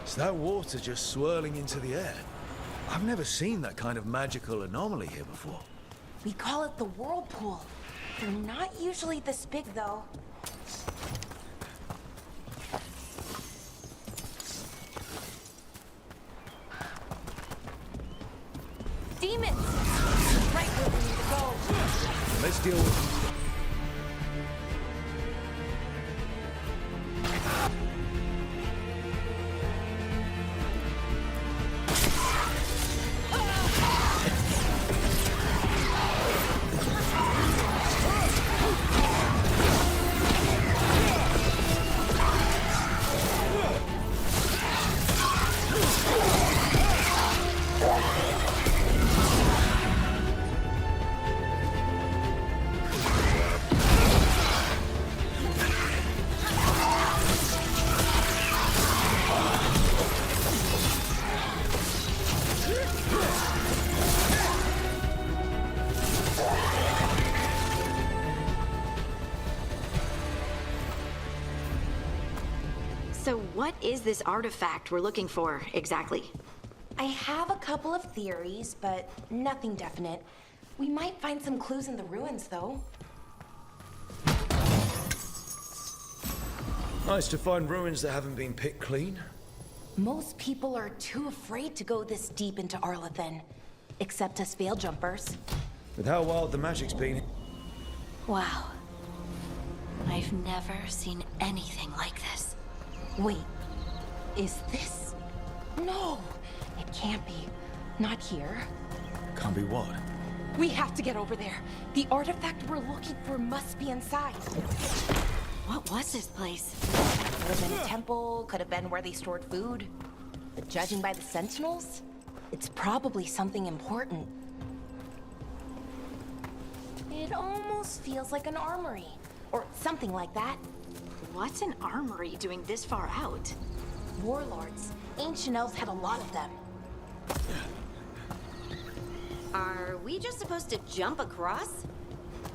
Speaker 2: Is that water just swirling into the air? I've never seen that kind of magical anomaly here before.
Speaker 11: We call it the whirlpool. They're not usually this big, though. Demons! Right where we need to go.
Speaker 2: Let's deal with them.
Speaker 5: So what is this artifact we're looking for, exactly?
Speaker 11: I have a couple of theories, but nothing definite. We might find some clues in the ruins, though.
Speaker 2: Nice to find ruins that haven't been picked clean.
Speaker 11: Most people are too afraid to go this deep into Arlathan. Except us veil jumpers.
Speaker 2: With how wild the magic's been.
Speaker 5: Wow. I've never seen anything like this.
Speaker 11: Wait, is this? No, it can't be. Not here.
Speaker 2: Can't be what?
Speaker 11: We have to get over there. The artifact we're looking for must be inside.
Speaker 5: What was this place?
Speaker 11: Could have been a temple, could have been where they stored food. But judging by the sentinels, it's probably something important. It almost feels like an armory, or something like that.
Speaker 5: What's an armory doing this far out?
Speaker 11: Warlords. Ancient elves had a lot of them.
Speaker 5: Are we just supposed to jump across?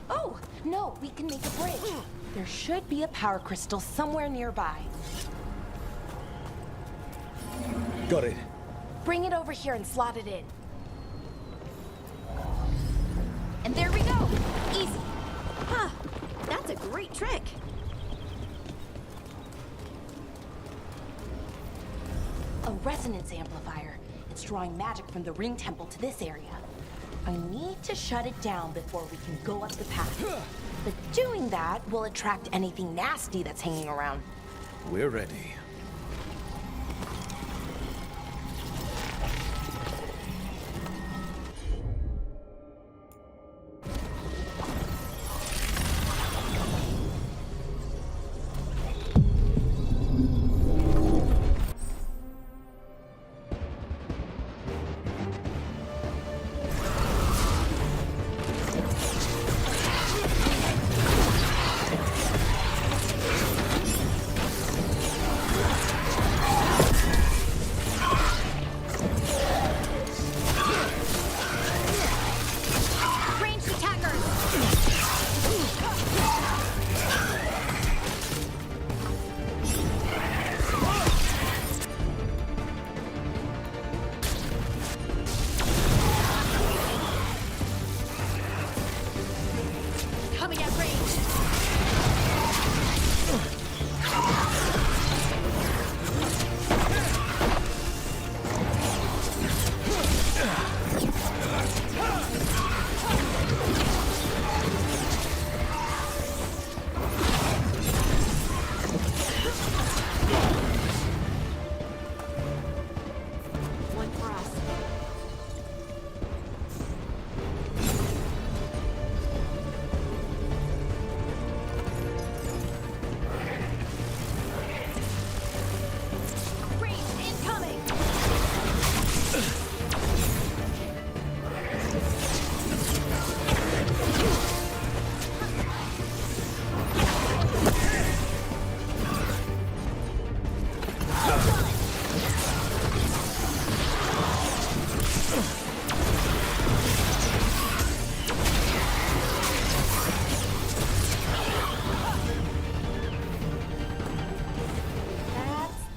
Speaker 11: Oh, no, we can make a bridge. There should be a power crystal somewhere nearby.
Speaker 2: Got it.
Speaker 11: Bring it over here and slot it in. And there we go. Easy.
Speaker 5: Huh. That's a great trick.
Speaker 11: A resonance amplifier. It's drawing magic from the ring temple to this area. I need to shut it down before we can go up the path. But doing that will attract anything nasty that's hanging around.
Speaker 2: We're ready.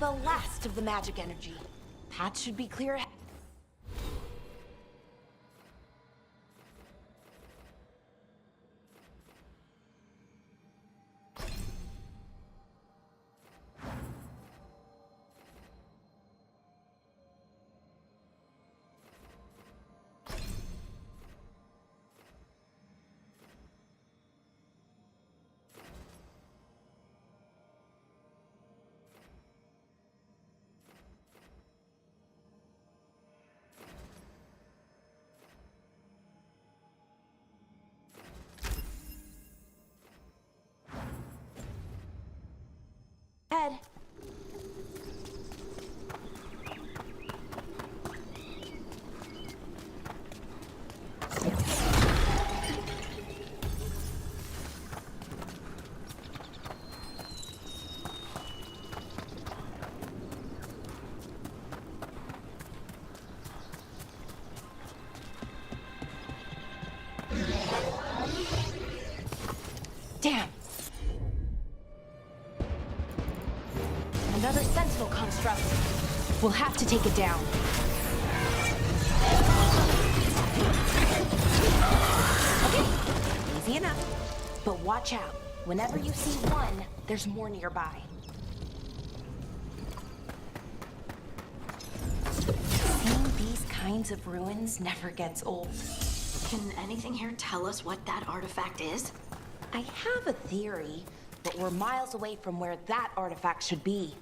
Speaker 11: the last of the magic energy. Path should be clear ahead. Ed. Damn. Another sentinel construct. We'll have to take it down. Okay, easy enough. But watch out. Whenever you see one, there's more nearby. Seeing these kinds of ruins never gets old.
Speaker 5: Can anything here tell us what that artifact is?
Speaker 11: I have a theory, but we're miles away from where that artifact should be.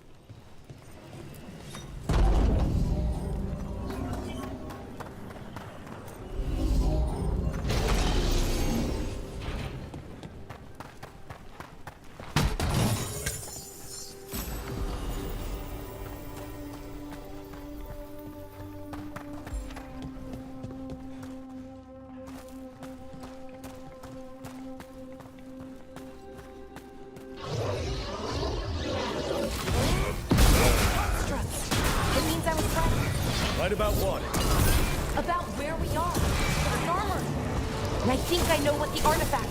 Speaker 2: Right about what?
Speaker 11: About where we are. There's an armor. And I think I know what the artifact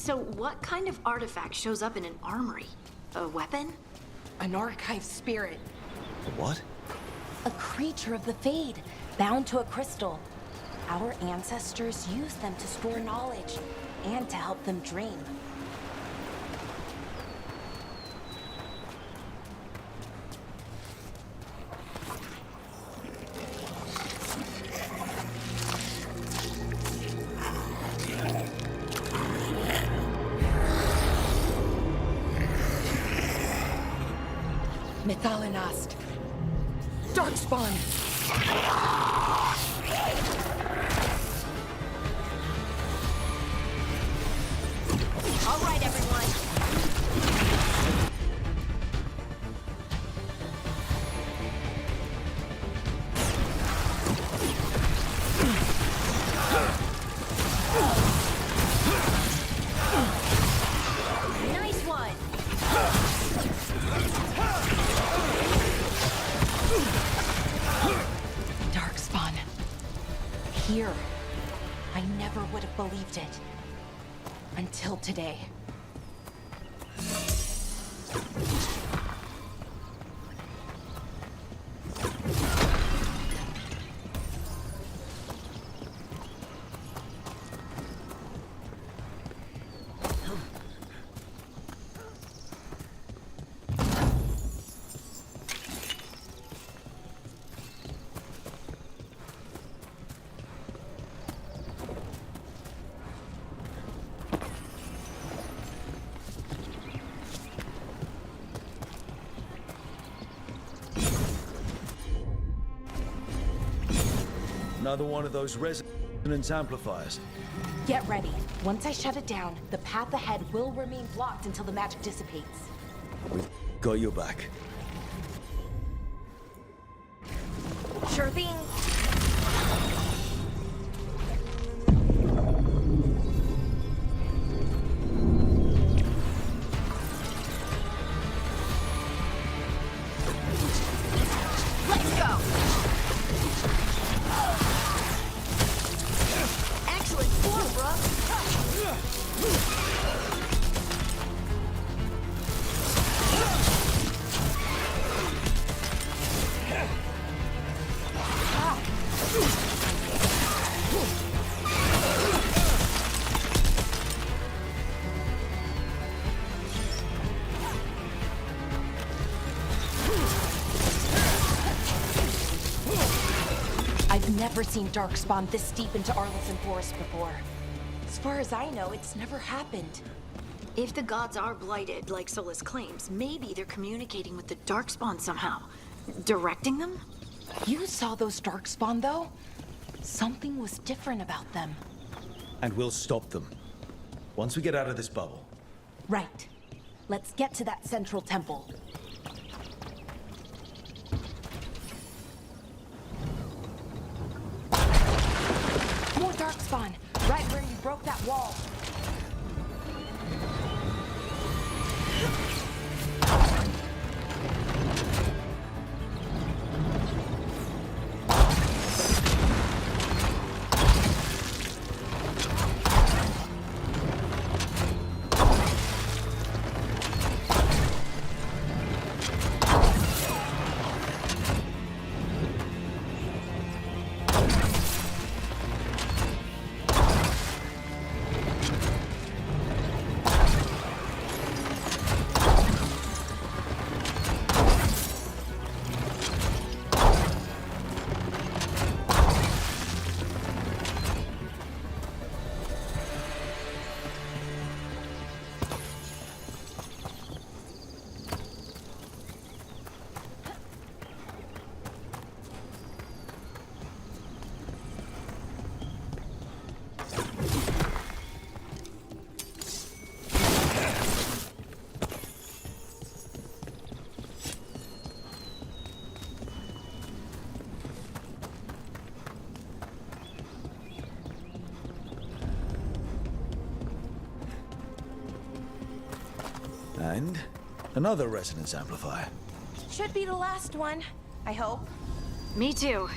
Speaker 5: So what kind of artifact shows up in an armory? A weapon?
Speaker 11: An archive spirit.
Speaker 2: What?
Speaker 11: A creature of the Fade, bound to a crystal. Our ancestors used them to store knowledge and to help them dream. Methalinast. Darkspawn. All right, everyone. Nice one. Darkspawn. Here. I never would have believed it. Until today.
Speaker 2: Another one of those resonance amplifiers.
Speaker 11: Get ready. Once I shut it down, the path ahead will remain blocked until the magic dissipates.
Speaker 2: We've got your back.
Speaker 11: Sure thing. Let's go. Excellent form, Rook. I've never seen Darkspawn this deep into Arlington Forest before. As far as I know, it's never happened.
Speaker 5: If the gods are blighted, like Solas claims, maybe they're communicating with the Darkspawn somehow. Directing them?
Speaker 11: You saw those Darkspawn, though? Something was different about them.
Speaker 2: And we'll stop them. Once we get out of this bubble.
Speaker 11: Right. Let's get to that central temple. More Darkspawn, right where you broke that wall.
Speaker 2: And another resonance amplifier.
Speaker 11: Should be the last one, I hope.
Speaker 5: Me too.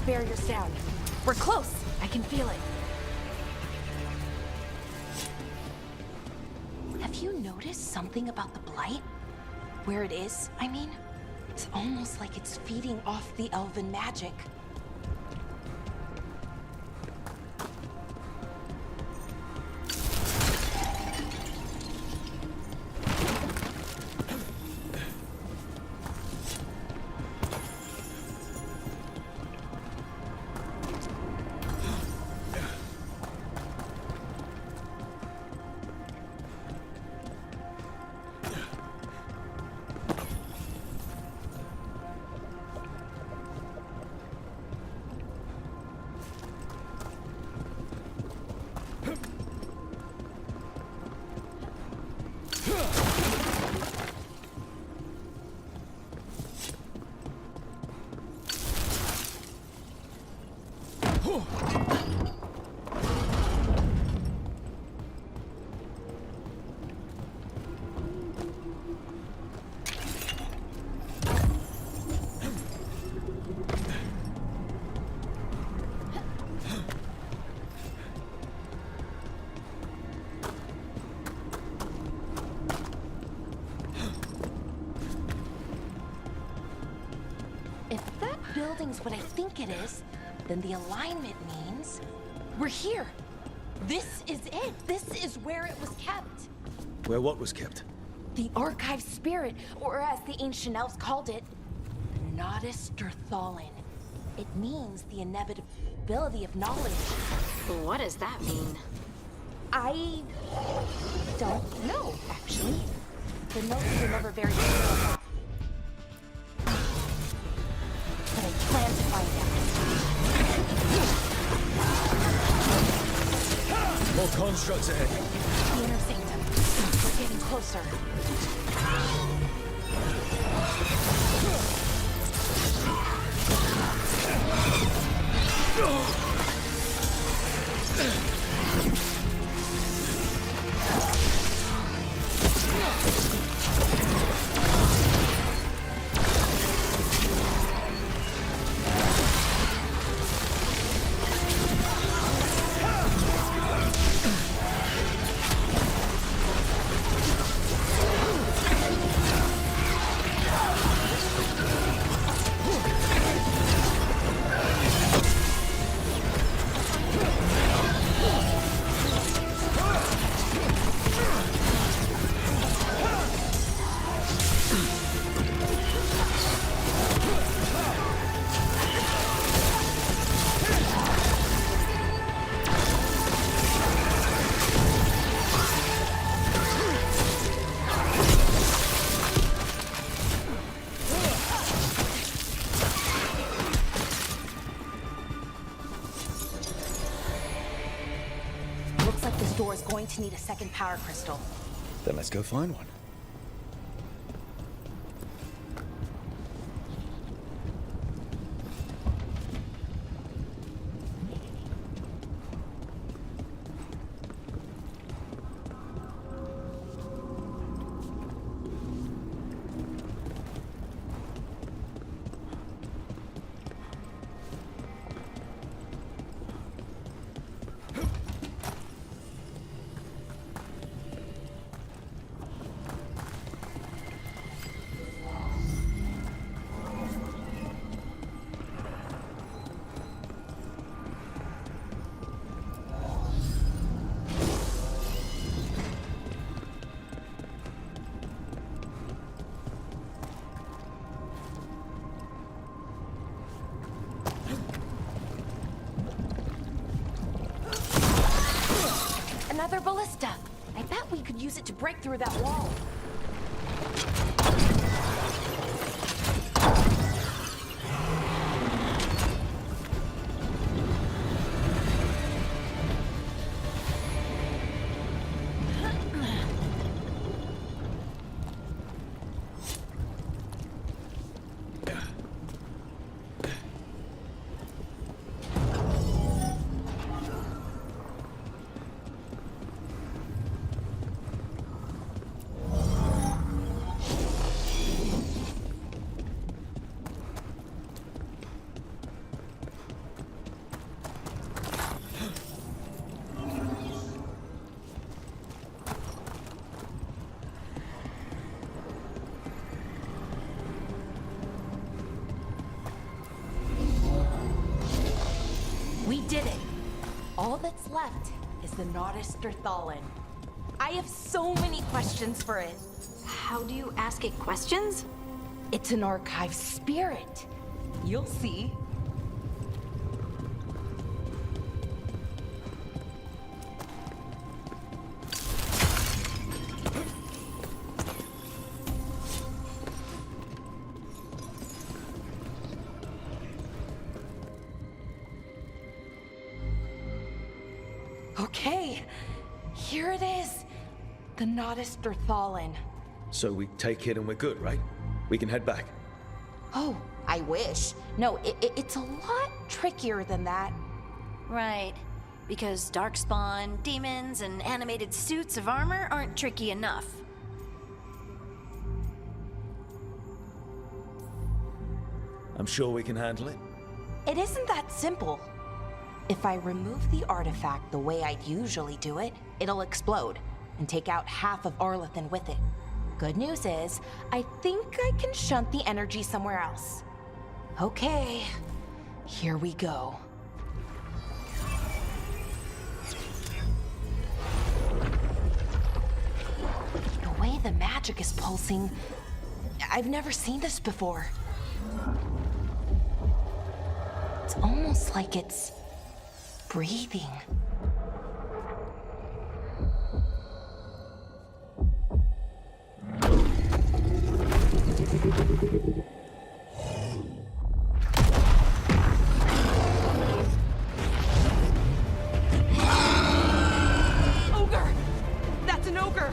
Speaker 11: Barrier's down. We're close. I can feel it. Have you noticed something about the blight? Where it is, I mean? It's almost like it's feeding off the elven magic. building's what I think it is, then the alignment means we're here. This is it. This is where it was kept.
Speaker 2: Where what was kept?
Speaker 11: The archive spirit, or as the ancient elves called it, the Nodus Derthalin. It means the inevitability of knowledge.
Speaker 5: What does that mean?
Speaker 11: I don't know, actually. The notes were never very clear on that. But I plan to find out.
Speaker 2: More constructs ahead.
Speaker 11: The inner sanctum. We're getting closer. Door is going to need a second power crystal.
Speaker 2: Then let's go find one.
Speaker 11: Another ballista. I bet we could use it to break through that wall. We did it. All that's left is the Nodus Derthalin. I have so many questions for it.
Speaker 5: How do you ask it questions?
Speaker 11: It's an archive spirit. You'll see. Okay, here it is. The Nodus Derthalin.
Speaker 2: So we take it and we're good, right? We can head back.
Speaker 11: Oh, I wish. No, it's a lot trickier than that.
Speaker 5: Right. Because darkspawn, demons, and animated suits of armor aren't tricky enough.
Speaker 2: I'm sure we can handle it.
Speaker 11: It isn't that simple. If I remove the artifact the way I'd usually do it, it'll explode and take out half of Arlathan with it. Good news is, I think I can shunt the energy somewhere else. Okay, here we go. The way the magic is pulsing, I've never seen this before. It's almost like it's breathing.
Speaker 7: Ogre! That's an ogre!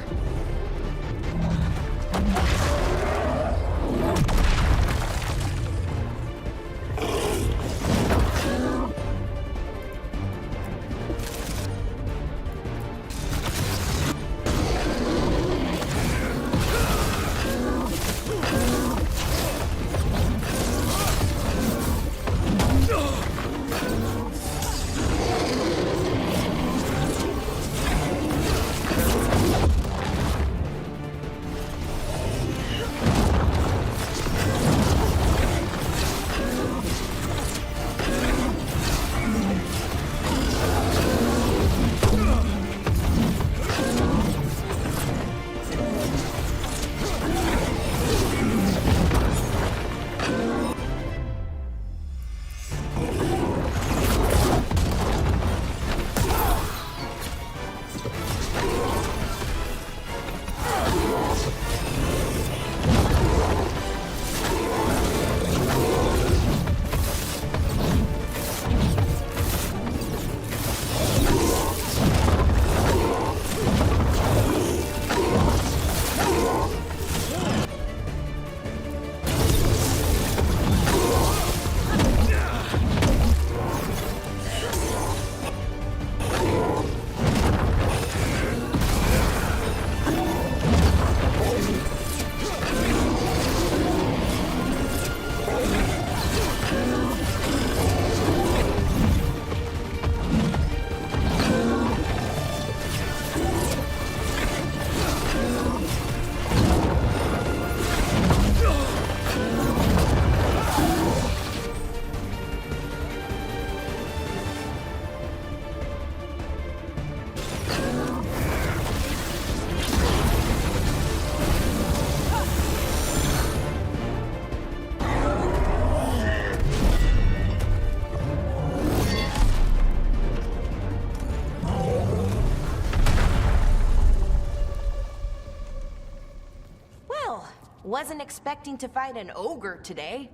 Speaker 11: Wasn't expecting to fight an ogre today.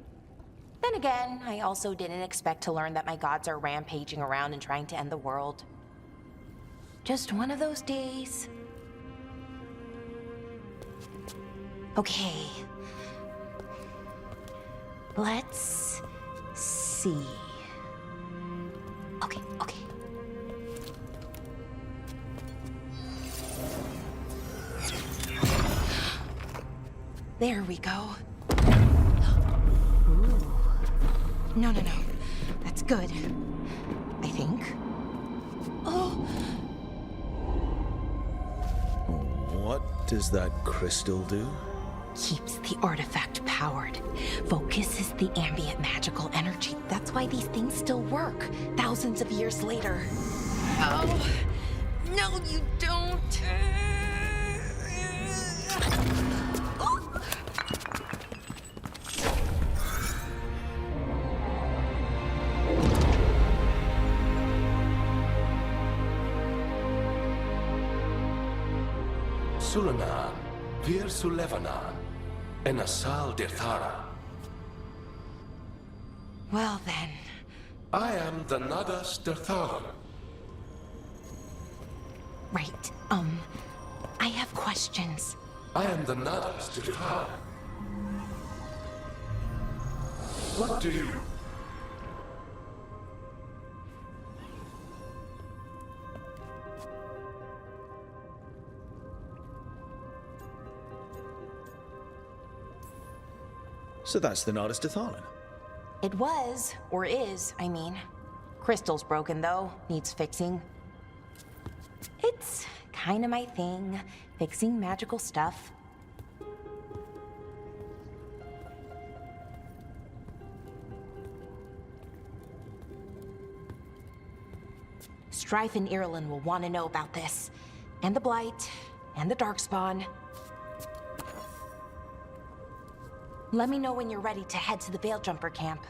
Speaker 11: Then again, I also didn't expect to learn that my gods are rampaging around and trying to end the world. Just one of those days. Okay. Let's see. Okay. There we go. Ooh. No. That's good. I think. Oh!
Speaker 2: What does that crystal do?
Speaker 11: Keeps the artifact powered. Focuses the ambient magical energy. That's why these things still work, thousands of years later. Oh! No, you don't!
Speaker 12: Sulanan, Vir Sulevanan, and Asal Dirthara.
Speaker 11: Well then.
Speaker 12: I am the Nadas Dirtharan.
Speaker 11: Right, I have questions.
Speaker 12: I am the Nadas Dirtharan. What do you...
Speaker 2: So that's the Nardis Dathalan.
Speaker 11: It was, or is, I mean. Crystal's broken though, needs fixing. It's kinda my thing, fixing magical stuff. '" Strife and Irulan will want to know about this. And the Blight, and the Darkspawn. Let me know when you're ready to head to the Veil-Jumper camp.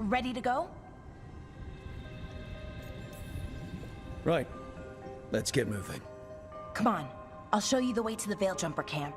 Speaker 11: Ready to go?
Speaker 2: Right. Let's get moving.
Speaker 11: Come on. I'll show you the way to the Veil-Jumper camp.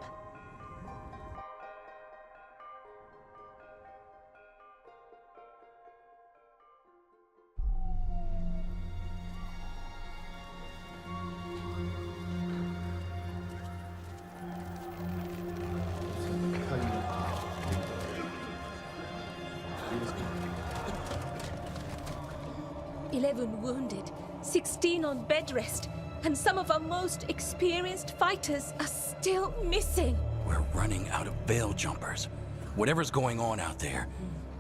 Speaker 3: Wounded, 16 on bed rest, and some of our most experienced fighters are still missing.
Speaker 10: We're running out of veil jumpers. Whatever's going on out there,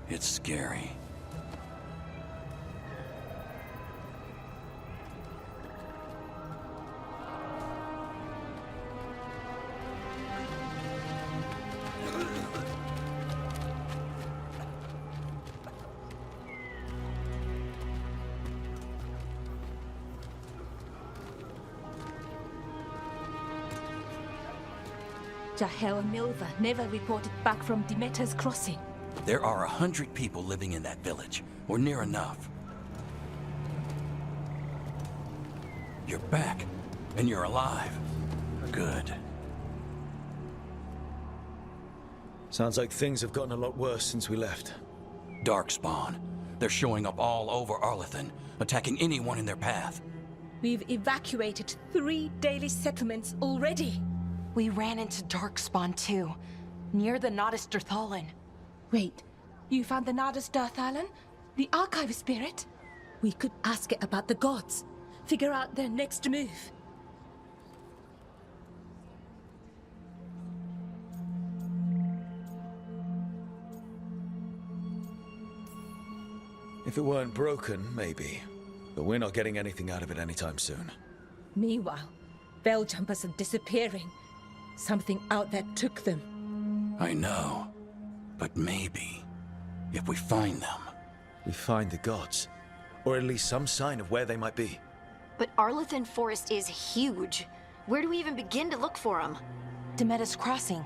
Speaker 10: it's scary.
Speaker 3: Jahel and Milva never reported back from Demeter's crossing.
Speaker 10: There are 100 people living in that village, or near enough. You're back, and you're alive. Good.
Speaker 2: Sounds like things have gotten a lot worse since we left.
Speaker 10: Darkspawn. They're showing up all over Arlathan, attacking anyone in their path.
Speaker 3: We've evacuated 3 daily settlements already.
Speaker 11: We ran into Darkspawn too, near the Nodus Dirthalan.
Speaker 3: Wait, you found the Nodus Dirthalan? The archive spirit? We could ask it about the gods. Figure out their next move.
Speaker 2: If it weren't broken, maybe. But we're not getting anything out of it anytime soon.
Speaker 3: Meanwhile, Veil Jumpers are disappearing. Something out there took them.
Speaker 10: I know. But maybe, if we find them...
Speaker 2: We find the gods. Or at least some sign of where they might be.
Speaker 5: But Arlathan Forest is huge. Where do we even begin to look for them?
Speaker 11: Demeter's Crossing.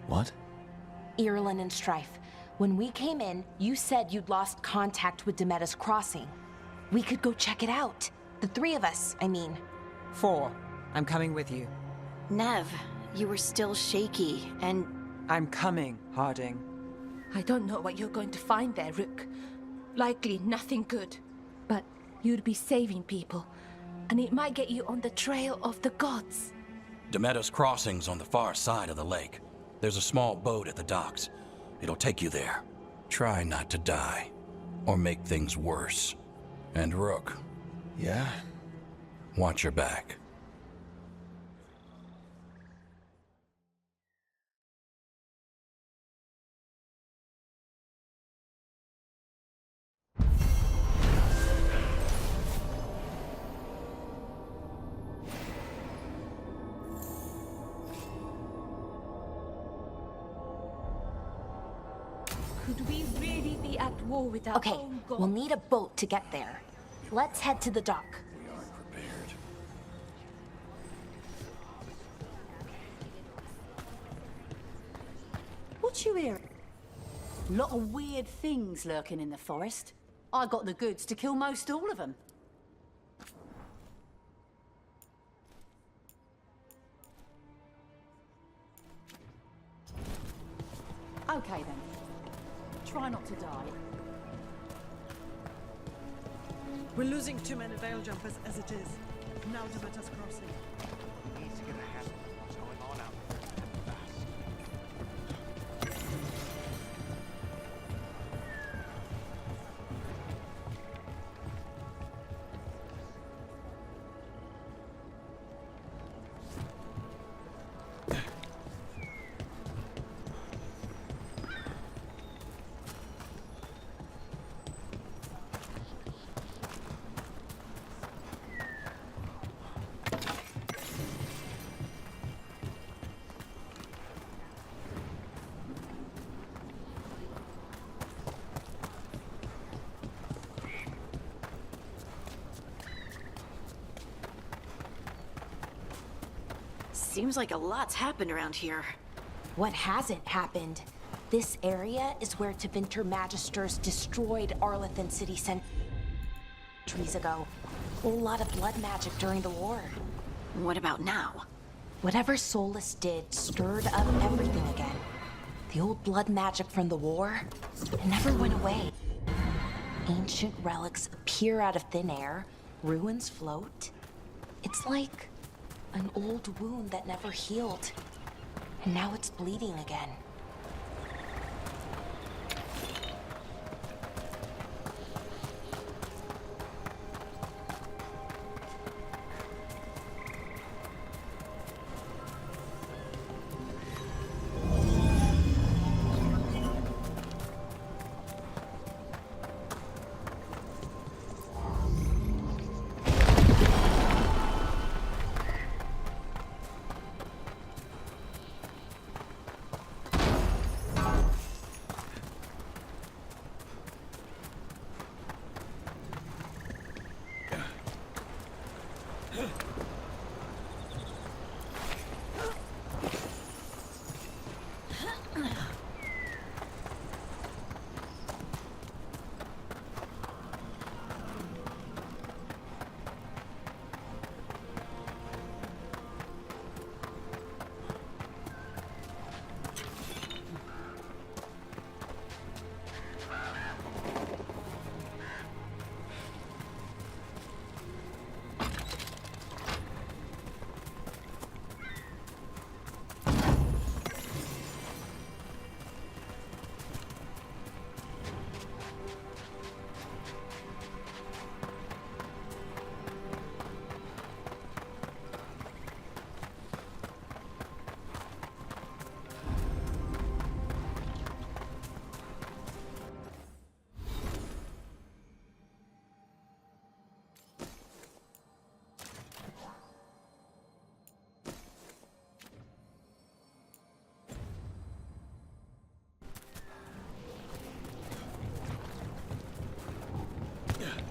Speaker 2: What?
Speaker 11: Irulan and Strife. When we came in, you said you'd lost contact with Demeter's Crossing. We could go check it out. The 3 of us, I mean.
Speaker 7: 4. I'm coming with you.
Speaker 5: Nev, you were still shaky, and...
Speaker 7: I'm coming, Harding.
Speaker 3: I don't know what you're going to find there, Rook. Likely nothing good. But you'd be saving people, and it might get you on the trail of the gods.
Speaker 10: Demeter's Crossing's on the far side of the lake. There's a small boat at the docks. It'll take you there. Try not to die, or make things worse. And Rook.
Speaker 2: Yeah?
Speaker 10: Watch your back.
Speaker 3: Could we really be at war with our own god?
Speaker 11: We'll need a boat to get there. Let's head to the dock.
Speaker 10: We are prepared.
Speaker 13: What you hearing? Lot of weird things lurking in the forest. I got the goods to kill most all of them. Okay then. Try not to die.
Speaker 14: We're losing too many veil jumpers as it is. Now Demeter's Crossing.
Speaker 15: We need to get a handle on what's going on out there. Fast.
Speaker 5: Seems like a lot's happened around here.
Speaker 11: What hasn't happened? This area is where Tevinter Magisters destroyed Arlethan City centuries ago. A lot of blood magic during the war.
Speaker 5: What about now?
Speaker 11: Whatever Solas did stirred up everything again. The old blood magic from the war, it never went away. Ancient relics appear out of thin air, ruins float. It's like an old wound that never healed, and now it's bleeding again.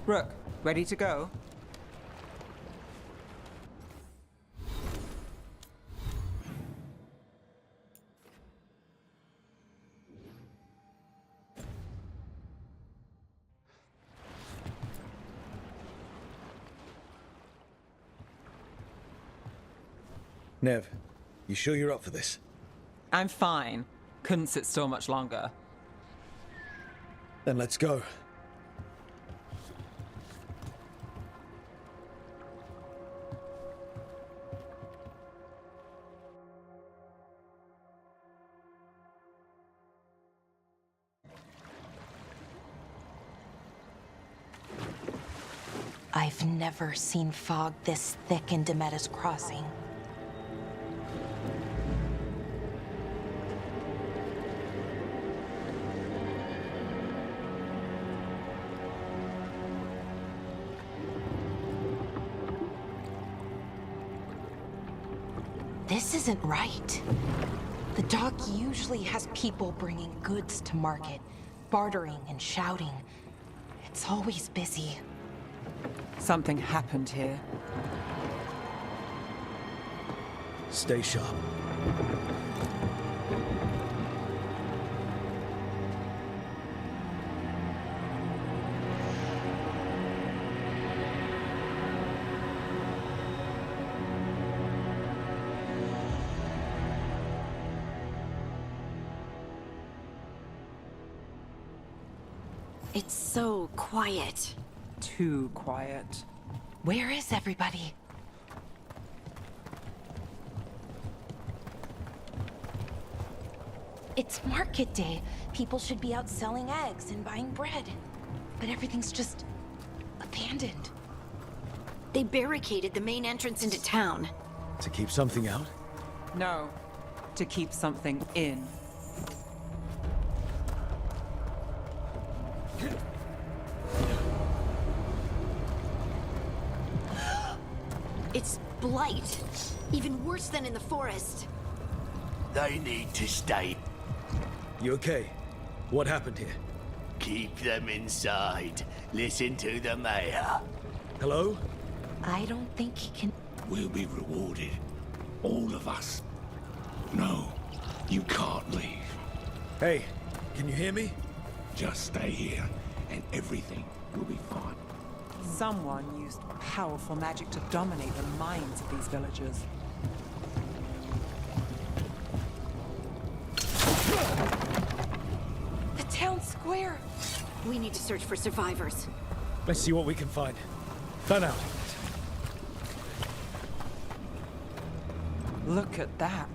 Speaker 7: Rook, ready to go?
Speaker 2: Nev, you sure you're up for this?
Speaker 7: I'm fine. Couldn't sit still much longer.
Speaker 2: Then let's go.
Speaker 11: I've never seen fog this thick in Demetta's Crossing. This isn't right. The dock usually has people bringing goods to market, bartering and shouting. It's always busy.
Speaker 7: Something happened here.
Speaker 2: Stay sharp.
Speaker 5: It's so quiet.
Speaker 7: Too quiet.
Speaker 11: Where is everybody? It's market day. People should be out selling eggs and buying bread. But everything's just abandoned.
Speaker 5: They barricaded the main entrance into town.
Speaker 2: To keep something out?
Speaker 7: No, to keep something in.
Speaker 5: It's blight. Even worse than in the forest.
Speaker 16: They need to stay.
Speaker 2: You okay? What happened here?
Speaker 16: Keep them inside. Listen to the mayor.
Speaker 2: Hello?
Speaker 11: I don't think he can...
Speaker 16: We'll be rewarded.
Speaker 4: All of us. No, you can't leave.
Speaker 2: Hey, can you hear me?
Speaker 4: Just stay here, and everything will be fine.
Speaker 7: Someone used powerful magic to dominate the minds of these villagers.
Speaker 11: The town square!
Speaker 5: We need to search for survivors.
Speaker 2: Let's see what we can find. Fan out.
Speaker 7: Look at that.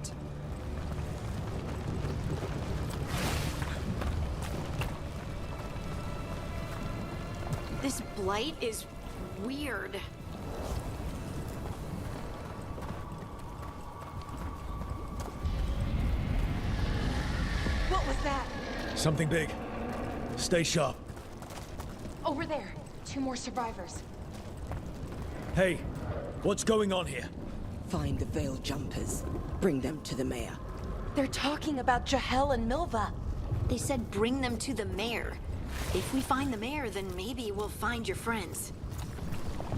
Speaker 5: This blight is weird.
Speaker 11: What was that?
Speaker 2: Something big. Stay sharp.
Speaker 11: Over there. 2 more survivors.
Speaker 2: Hey, what's going on here?
Speaker 17: Find the veil jumpers. Bring them to the mayor.
Speaker 11: They're talking about Jahel and Milva.
Speaker 5: They said bring them to the mayor. If we find the mayor, then maybe we'll find your friends.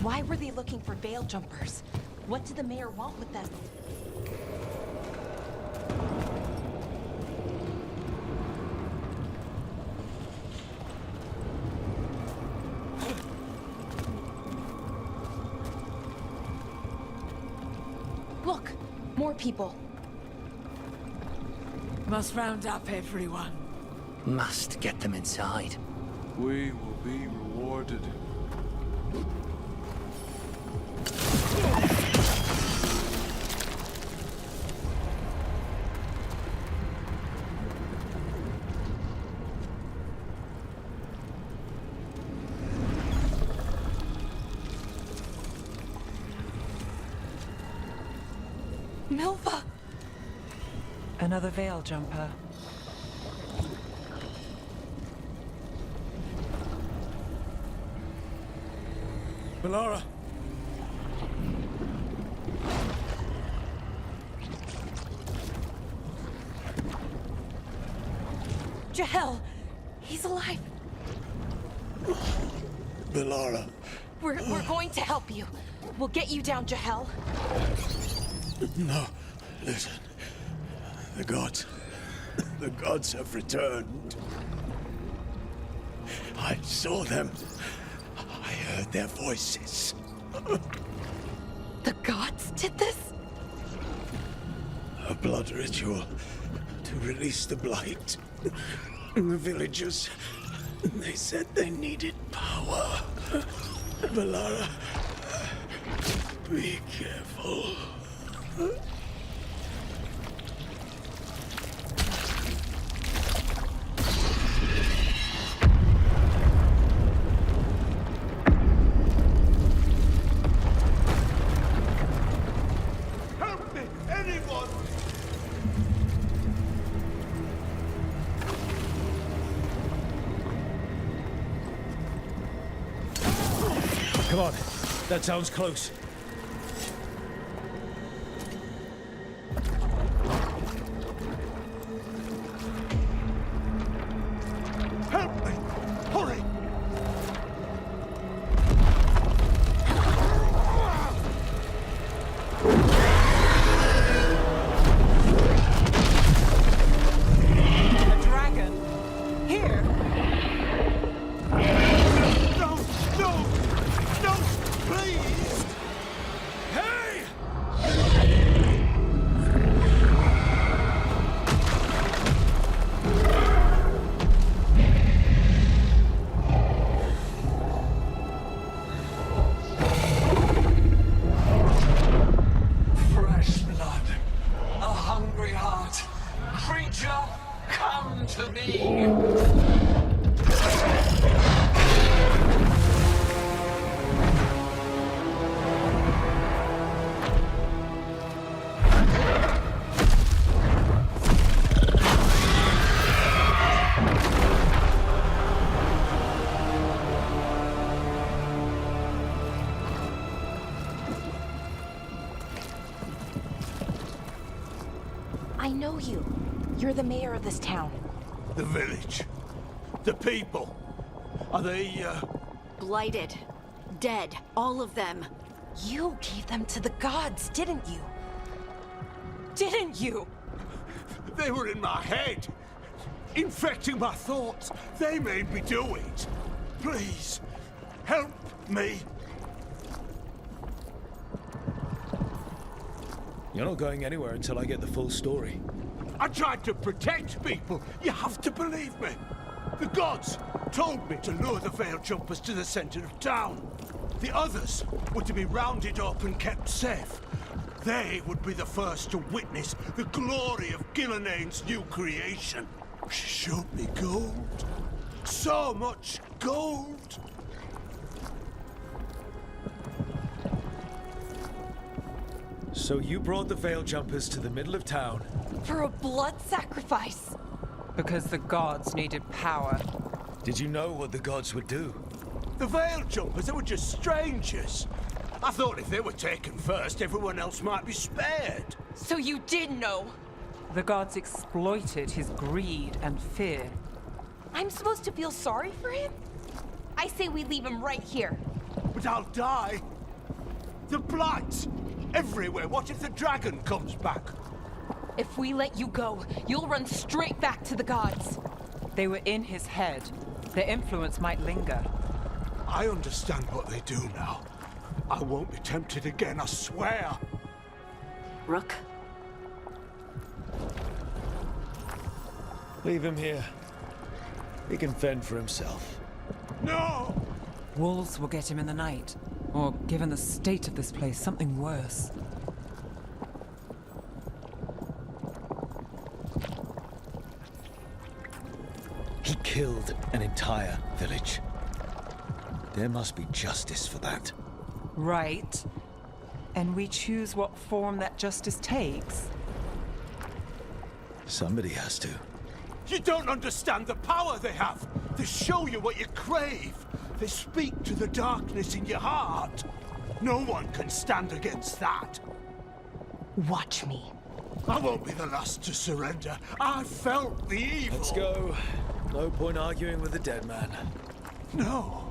Speaker 11: Why were they looking for veil jumpers? What did the mayor want with them? Look, more people.
Speaker 17: Must round up everyone.
Speaker 18: Must get them inside.
Speaker 12: We will be rewarded.
Speaker 11: Milva!
Speaker 7: Another veil jumper.
Speaker 2: Melara!
Speaker 11: Jahel! He's alive!
Speaker 1: Melara.
Speaker 11: We're going to help you. We'll get you down, Jahel.
Speaker 1: No, listen. The gods have returned. I saw them. I heard their voices.
Speaker 11: The gods did this?
Speaker 1: A blood ritual to release the blight. The villagers, they said they needed power. Melara, be careful.
Speaker 4: Help me! Anyone!
Speaker 2: Come on, that sounds close.
Speaker 4: Help me! Hurry!
Speaker 7: A dragon. Here.
Speaker 4: No! No! No! Please!
Speaker 2: Hey!
Speaker 12: Fresh blood, a hungry heart. Creature, come to me.
Speaker 11: I know you. You're the mayor of this town.
Speaker 4: The village. The people. Are they,
Speaker 5: Blighted. Dead. All of them.
Speaker 11: You gave them to the gods, didn't you?
Speaker 13: didn't you?
Speaker 4: They were in my head, infecting my thoughts. They made me do it. Please, help me.
Speaker 2: You're not going anywhere until I get the full story.
Speaker 4: I tried to protect people. You have to believe me. The gods told me to lure the Veil Jumpers to the center of town. The others were to be rounded up and kept safe. They would be the first to witness the glory of Gillenane's new creation. She showed me gold. So much gold.
Speaker 2: So you brought the Veil Jumpers to the middle of town?
Speaker 13: For a blood sacrifice.
Speaker 7: Because the gods needed power.
Speaker 2: Did you know what the gods would do?
Speaker 4: The Veil Jumpers, they were just strangers. I thought if they were taken first, everyone else might be spared.
Speaker 13: So you did know?
Speaker 7: The gods exploited his greed and fear.
Speaker 11: I'm supposed to feel sorry for him? I say we leave him right here.
Speaker 4: But I'll die. The blight! Everywhere. What if the dragon comes back?
Speaker 13: If we let you go, you'll run straight back to the gods.
Speaker 7: They were in his head. Their influence might linger.
Speaker 4: I understand what they do now. I won't be tempted again, I swear.
Speaker 5: Rook?
Speaker 2: Leave him here. He can fend for himself.
Speaker 4: No!
Speaker 7: Wolves will get him in the night. Or, given the state of this place, something worse.
Speaker 2: He killed an entire village. There must be justice for that.
Speaker 7: Right. And we choose what form that justice takes.
Speaker 2: Somebody has to.
Speaker 4: You don't understand the power they have. They show you what you crave. They speak to the darkness in your heart. No one can stand against that.
Speaker 11: Watch me.
Speaker 4: I won't be the last to surrender. I felt the evil.
Speaker 2: Let's go. No point arguing with the dead man.
Speaker 4: No.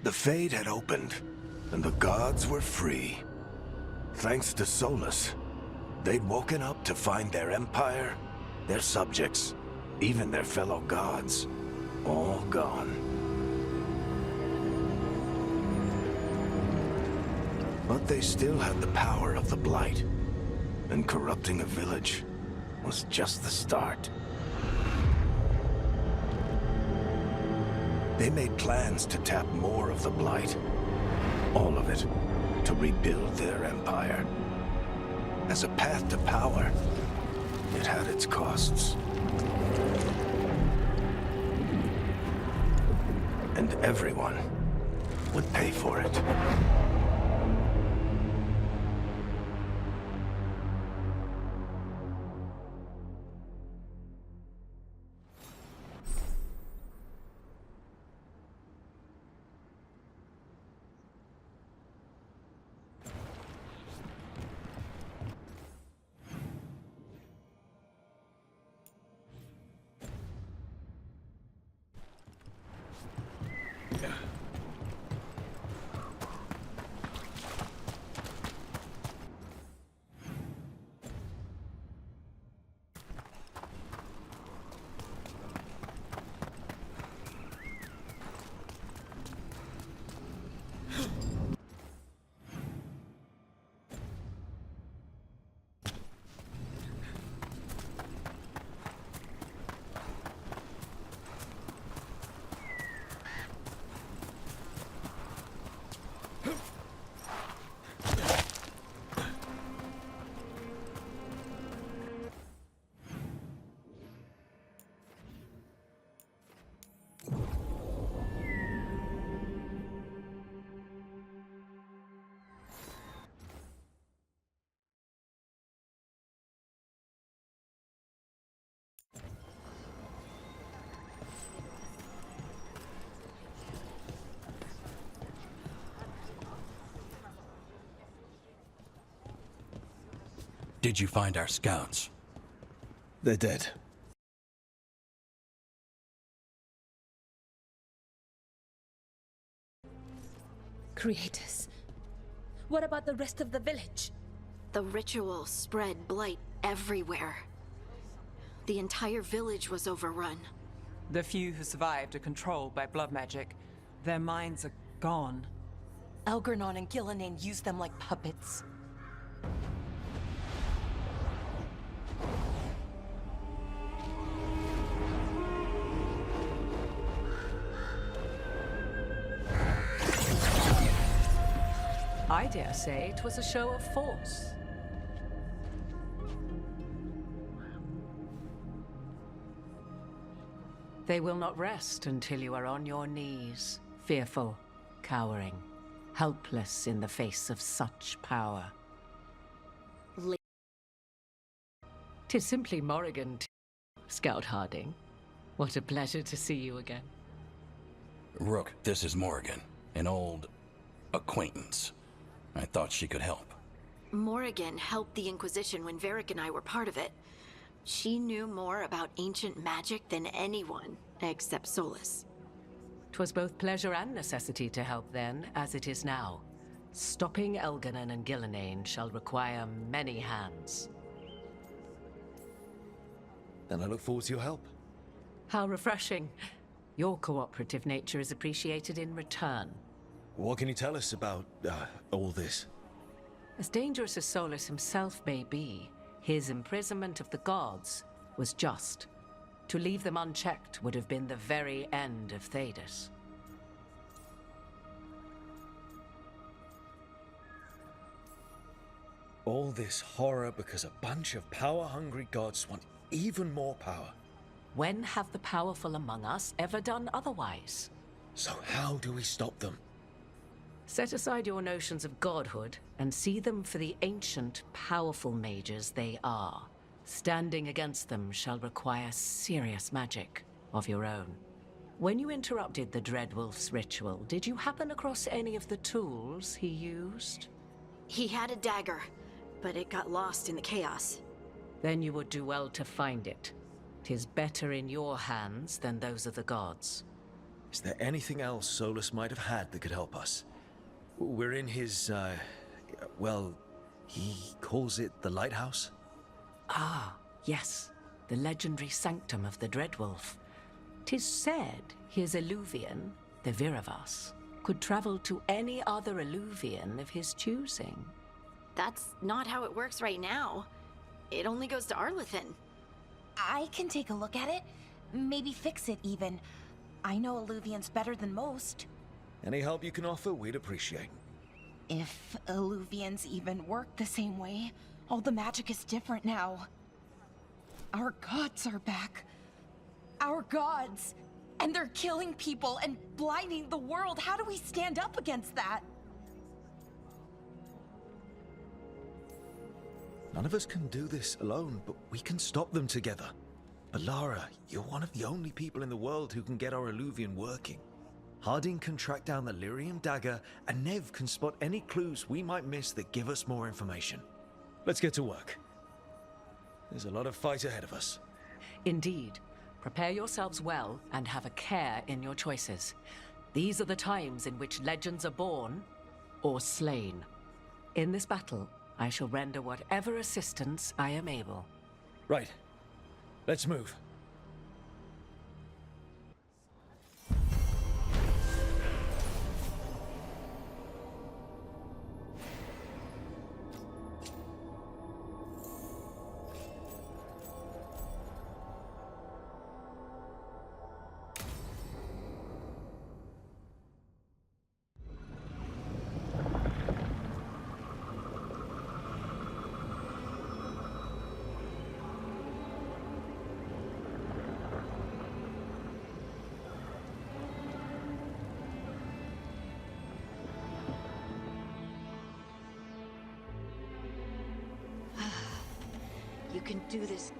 Speaker 1: The Fade had opened, and the gods were free. Thanks to Solas, they'd woken up to find their empire, their subjects, even their fellow gods, all gone. But they still had the power of the Blight, and corrupting a village was just the start. They made plans to tap more of the Blight, all of it, to rebuild their empire. As a path to power, it had its costs. And everyone would pay for it.
Speaker 10: Did you find our scouts?
Speaker 2: They're dead.
Speaker 3: Creators. What about the rest of the village?
Speaker 5: The ritual spread blight everywhere. The entire village was overrun.
Speaker 7: The few who survived are controlled by blood magic. Their minds are gone.
Speaker 11: Algernon and Gillinan used them like puppets.
Speaker 19: I dare say it was a show of force. They will not rest until you are on your knees, fearful, cowering, helpless in the face of such power. 'Tis simply Morrigan, Scout Harding. What a pleasure to see you again.
Speaker 10: Rook, this is Morrigan, an old acquaintance. I thought she could help.
Speaker 5: Morrigan helped the Inquisition when Varric and I were part of it. She knew more about ancient magic than anyone, except Solas.
Speaker 19: 'Twas both pleasure and necessity to help then, as it is now. Stopping Elganon and Gillinan shall require many hands.
Speaker 2: Then I look forward to your help.
Speaker 19: How refreshing. Your cooperative nature is appreciated in return.
Speaker 2: What can you tell us about all this?
Speaker 19: As dangerous as Solas himself may be, his imprisonment of the gods was just. To leave them unchecked would have been the very end of Thedas.
Speaker 2: All this horror because a bunch of power-hungry gods want even more power.
Speaker 19: When have the powerful among us ever done otherwise?
Speaker 2: So how do we stop them?
Speaker 19: Set aside your notions of godhood and see them for the ancient, powerful mages they are. Standing against them shall require serious magic of your own. When you interrupted the Dreadwolf's ritual, did you happen across any of the tools he used?
Speaker 5: He had a dagger, but it got lost in the chaos.
Speaker 19: Then you would do well to find it. 'Tis better in your hands than those of the gods.
Speaker 2: Is there anything else Solas might have had that could help us? We're in his, well, he calls it the lighthouse?
Speaker 19: Ah, yes. The legendary sanctum of the Dreadwolf. 'Tis said his Eluvian, the Viravas, could travel to any other Eluvian of his choosing.
Speaker 5: That's not how it works right now. It only goes to Arlethan.
Speaker 11: I can take a look at it. Maybe fix it, even. I know Eluvians better than most.
Speaker 2: Any help you can offer, we'd appreciate.
Speaker 11: If Eluvians even work the same way, all the magic is different now. Our gods are back. Our gods! And they're killing people and blinding the world. How do we stand up against that?
Speaker 2: None of us can do this alone, but we can stop them together. Alara, you're one of the only people in the world who can get our Eluvian working. Harding can track down the Lyrium dagger, and Nev can spot any clues we might miss that give us more information. Let's get to work. There's a lot of fight ahead of us.
Speaker 19: Indeed. Prepare yourselves well and have a care in your choices. These are the times in which legends are born or slain. In this battle, I shall render whatever assistance I am able.
Speaker 2: Right. Let's move.
Speaker 5: You can do this.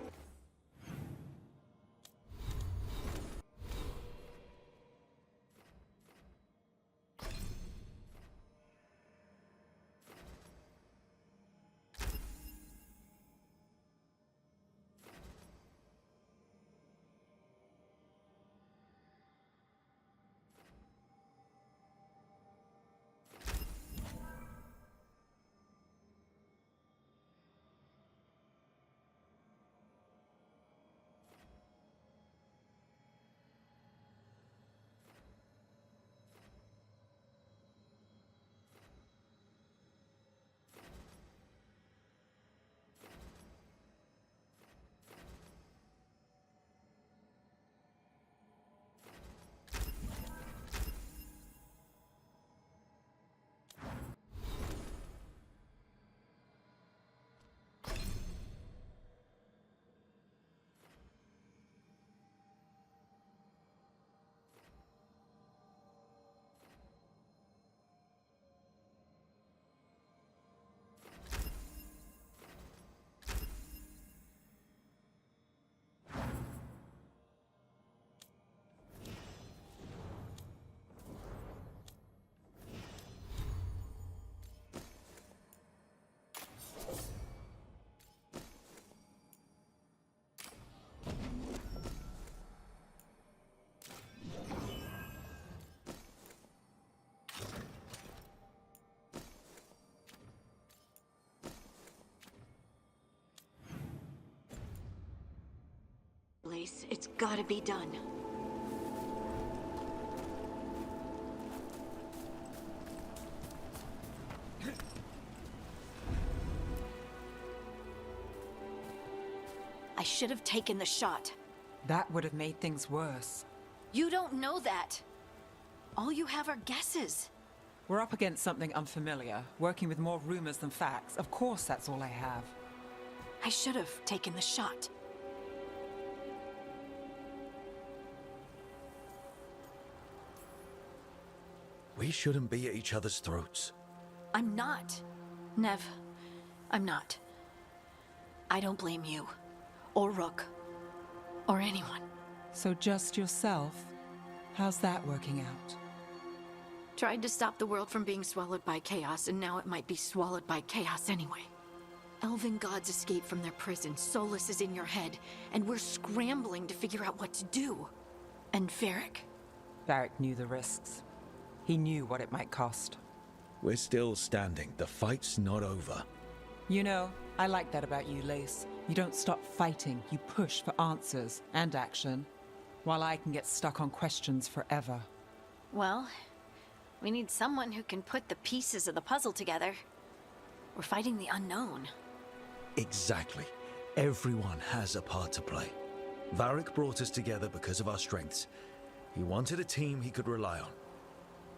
Speaker 5: Lace, it's gotta be done. I should have taken the shot.
Speaker 7: That would have made things worse.
Speaker 5: You don't know that. All you have are guesses.
Speaker 7: We're up against something unfamiliar, working with more rumors than facts. Of course, that's all I have.
Speaker 5: I should have taken the shot.
Speaker 2: We shouldn't be at each other's throats.
Speaker 5: I'm not. Nev, I'm not. I don't blame you. Or Rook. Or anyone.
Speaker 7: So just yourself? How's that working out?
Speaker 5: Tried to stop the world from being swallowed by chaos, and now it might be swallowed by chaos anyway. Elven gods escaped from their prison, Solas is in your head, and we're scrambling to figure out what to do. And Varric?
Speaker 7: Varric knew the risks. He knew what it might cost.
Speaker 2: We're still standing. The fight's not over.
Speaker 7: You know, I like that about you, Lace. You don't stop fighting. You push for answers and action, while I can get stuck on questions forever.
Speaker 5: Well, we need someone who can put the pieces of the puzzle together. We're fighting the unknown.
Speaker 2: Exactly. Everyone has a part to play. Varric brought us together because of our strengths. He wanted a team he could rely on.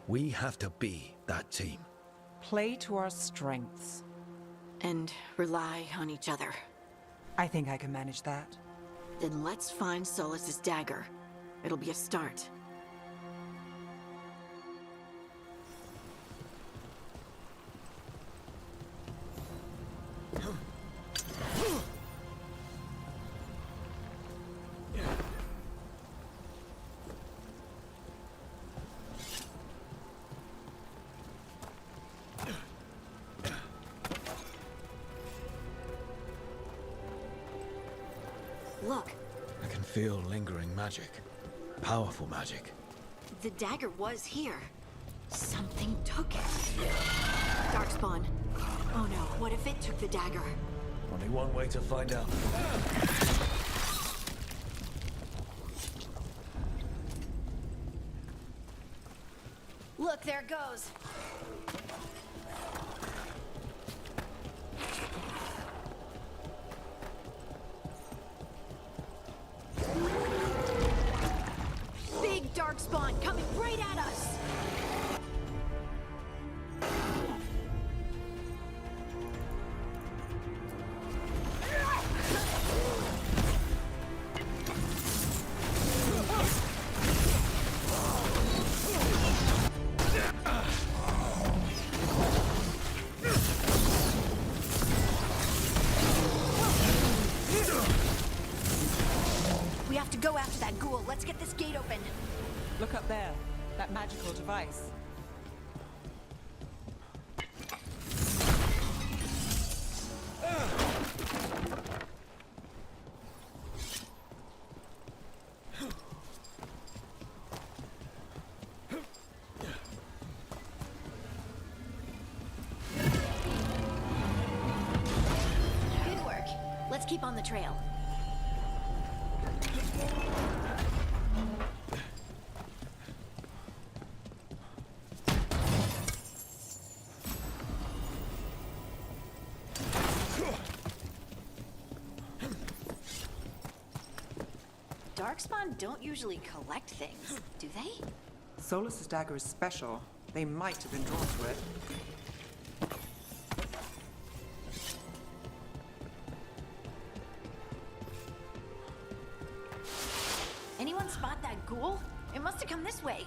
Speaker 2: We have to be that team.
Speaker 7: Play to our strengths.
Speaker 5: And rely on each other.
Speaker 7: I think I can manage that.
Speaker 5: Then let's find Solas' dagger. It'll be a start. Look.
Speaker 2: I can feel lingering magic. Powerful magic.
Speaker 5: The dagger was here. Something took it. Darkspawn. Oh no, what if it took the dagger?
Speaker 2: Only one way to find out.
Speaker 5: Look, there it goes. Big Darkspawn coming right at us! We have to go after that ghoul. Let's get this gate open.
Speaker 7: Look up there. That magical device.
Speaker 5: Good work. Let's keep on the trail. Darkspawn don't usually collect things, do they?
Speaker 7: Solas' dagger is special. They might have been drawn to it.
Speaker 5: Anyone spot that ghoul? It must have come this way.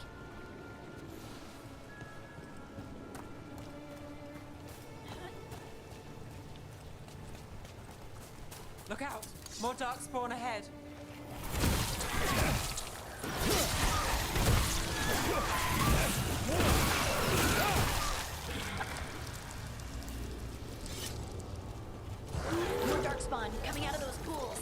Speaker 7: Look out! More darkspawn ahead.
Speaker 5: More darkspawn coming out of those pools.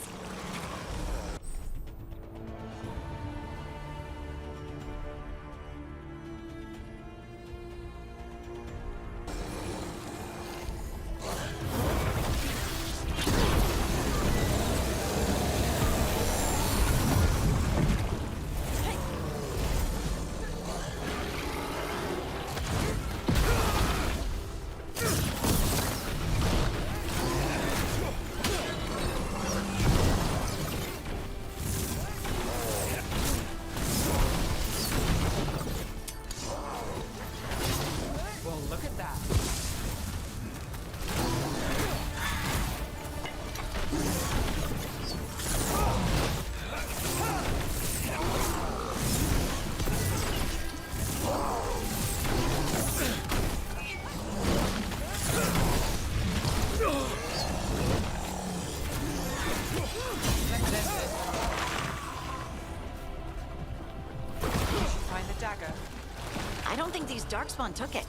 Speaker 5: I don't think these darkspawn took it.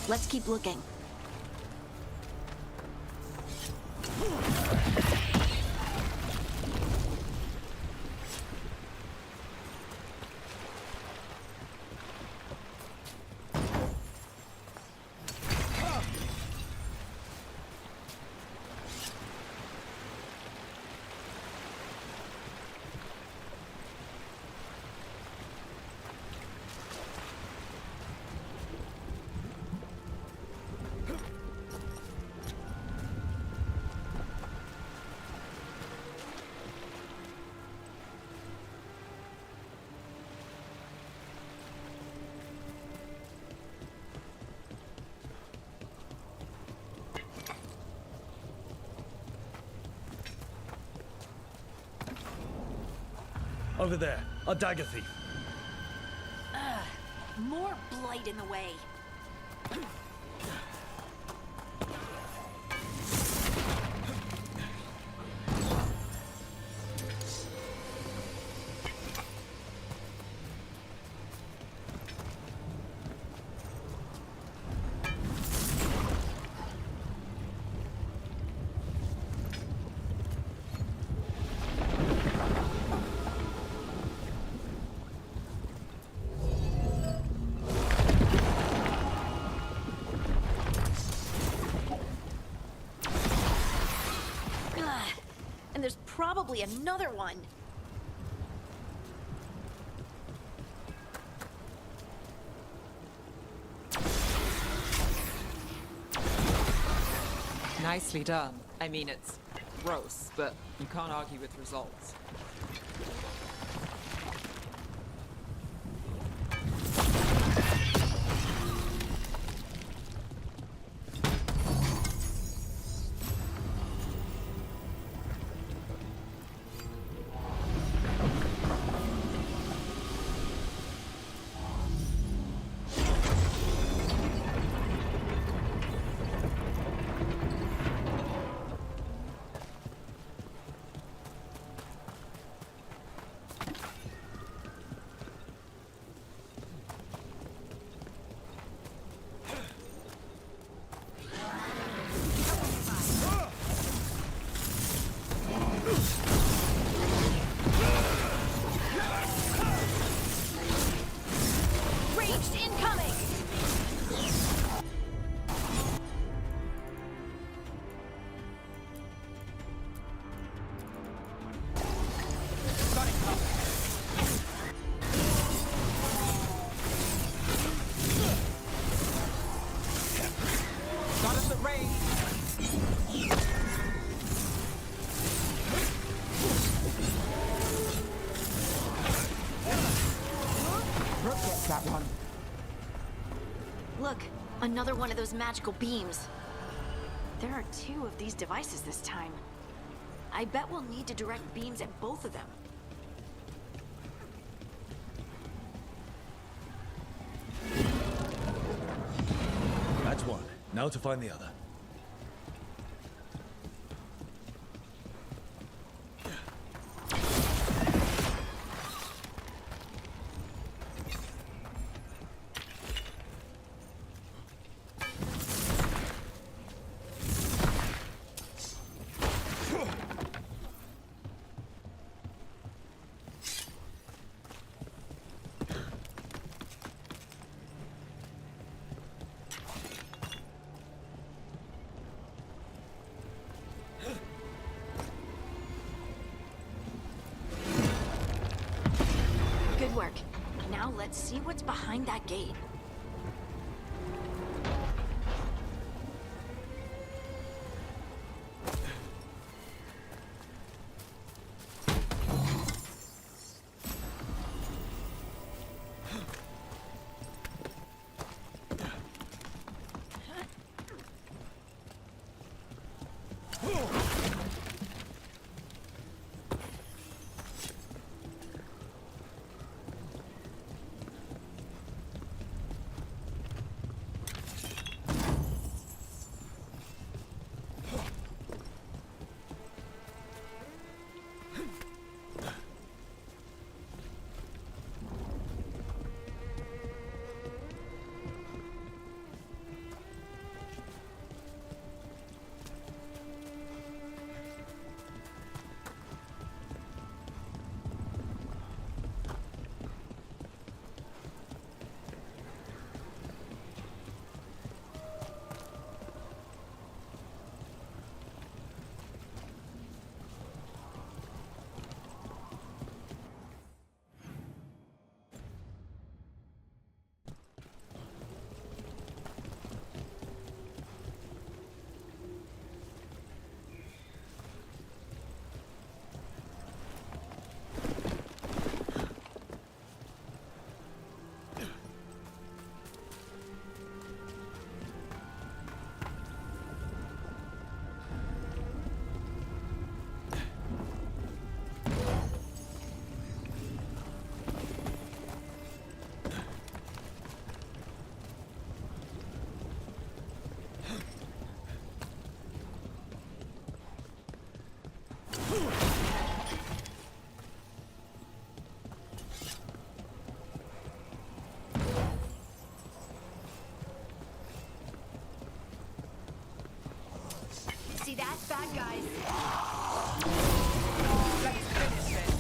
Speaker 5: Let's keep looking.
Speaker 2: Over there, a dagger thief.
Speaker 5: More blight in the way. And there's probably another one.
Speaker 7: Nicely done. I mean, it's gross, but you can't argue with results.
Speaker 5: Rook gets that one. Look, another one of those magical beams. There are 2 of these devices this time. I bet we'll need to direct beams at both of them.
Speaker 2: That's one. Now to find the other.
Speaker 5: Good work. Now let's see what's behind that gate. That's bad, guys.
Speaker 7: Let's finish this.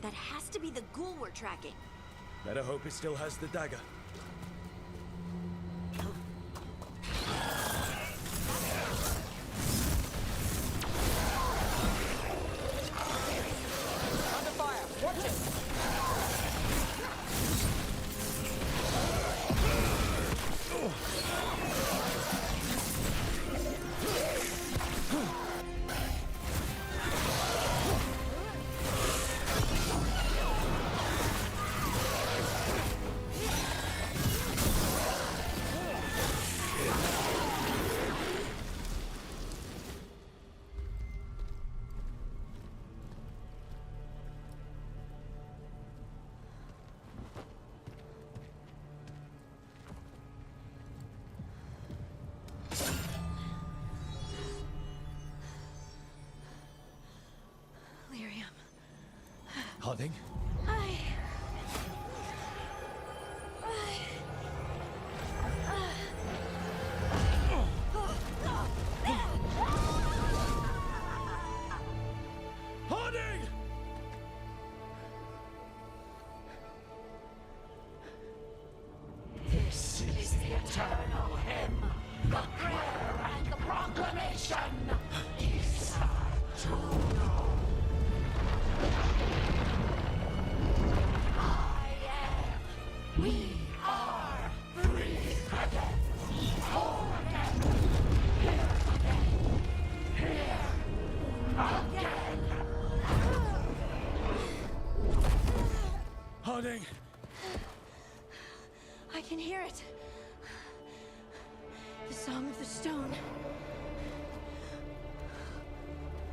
Speaker 5: That has to be the ghoul we're tracking.
Speaker 2: Better hope it still has the dagger.
Speaker 7: Under fire! Watch it!
Speaker 2: Harding? Harding!
Speaker 12: This is the eternal hymn, the prayer and the proclamation. It's time to know. We are free again. Whole again. Here again. Here again.
Speaker 2: Harding!
Speaker 5: I can hear it. The Song of the Stone.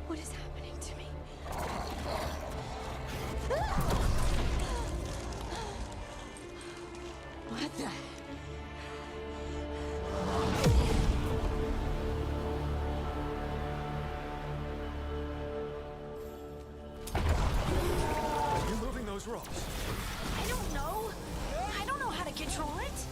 Speaker 5: What is happening to me? What the?
Speaker 2: You're moving those rocks.
Speaker 5: I don't know. I don't know how to control it.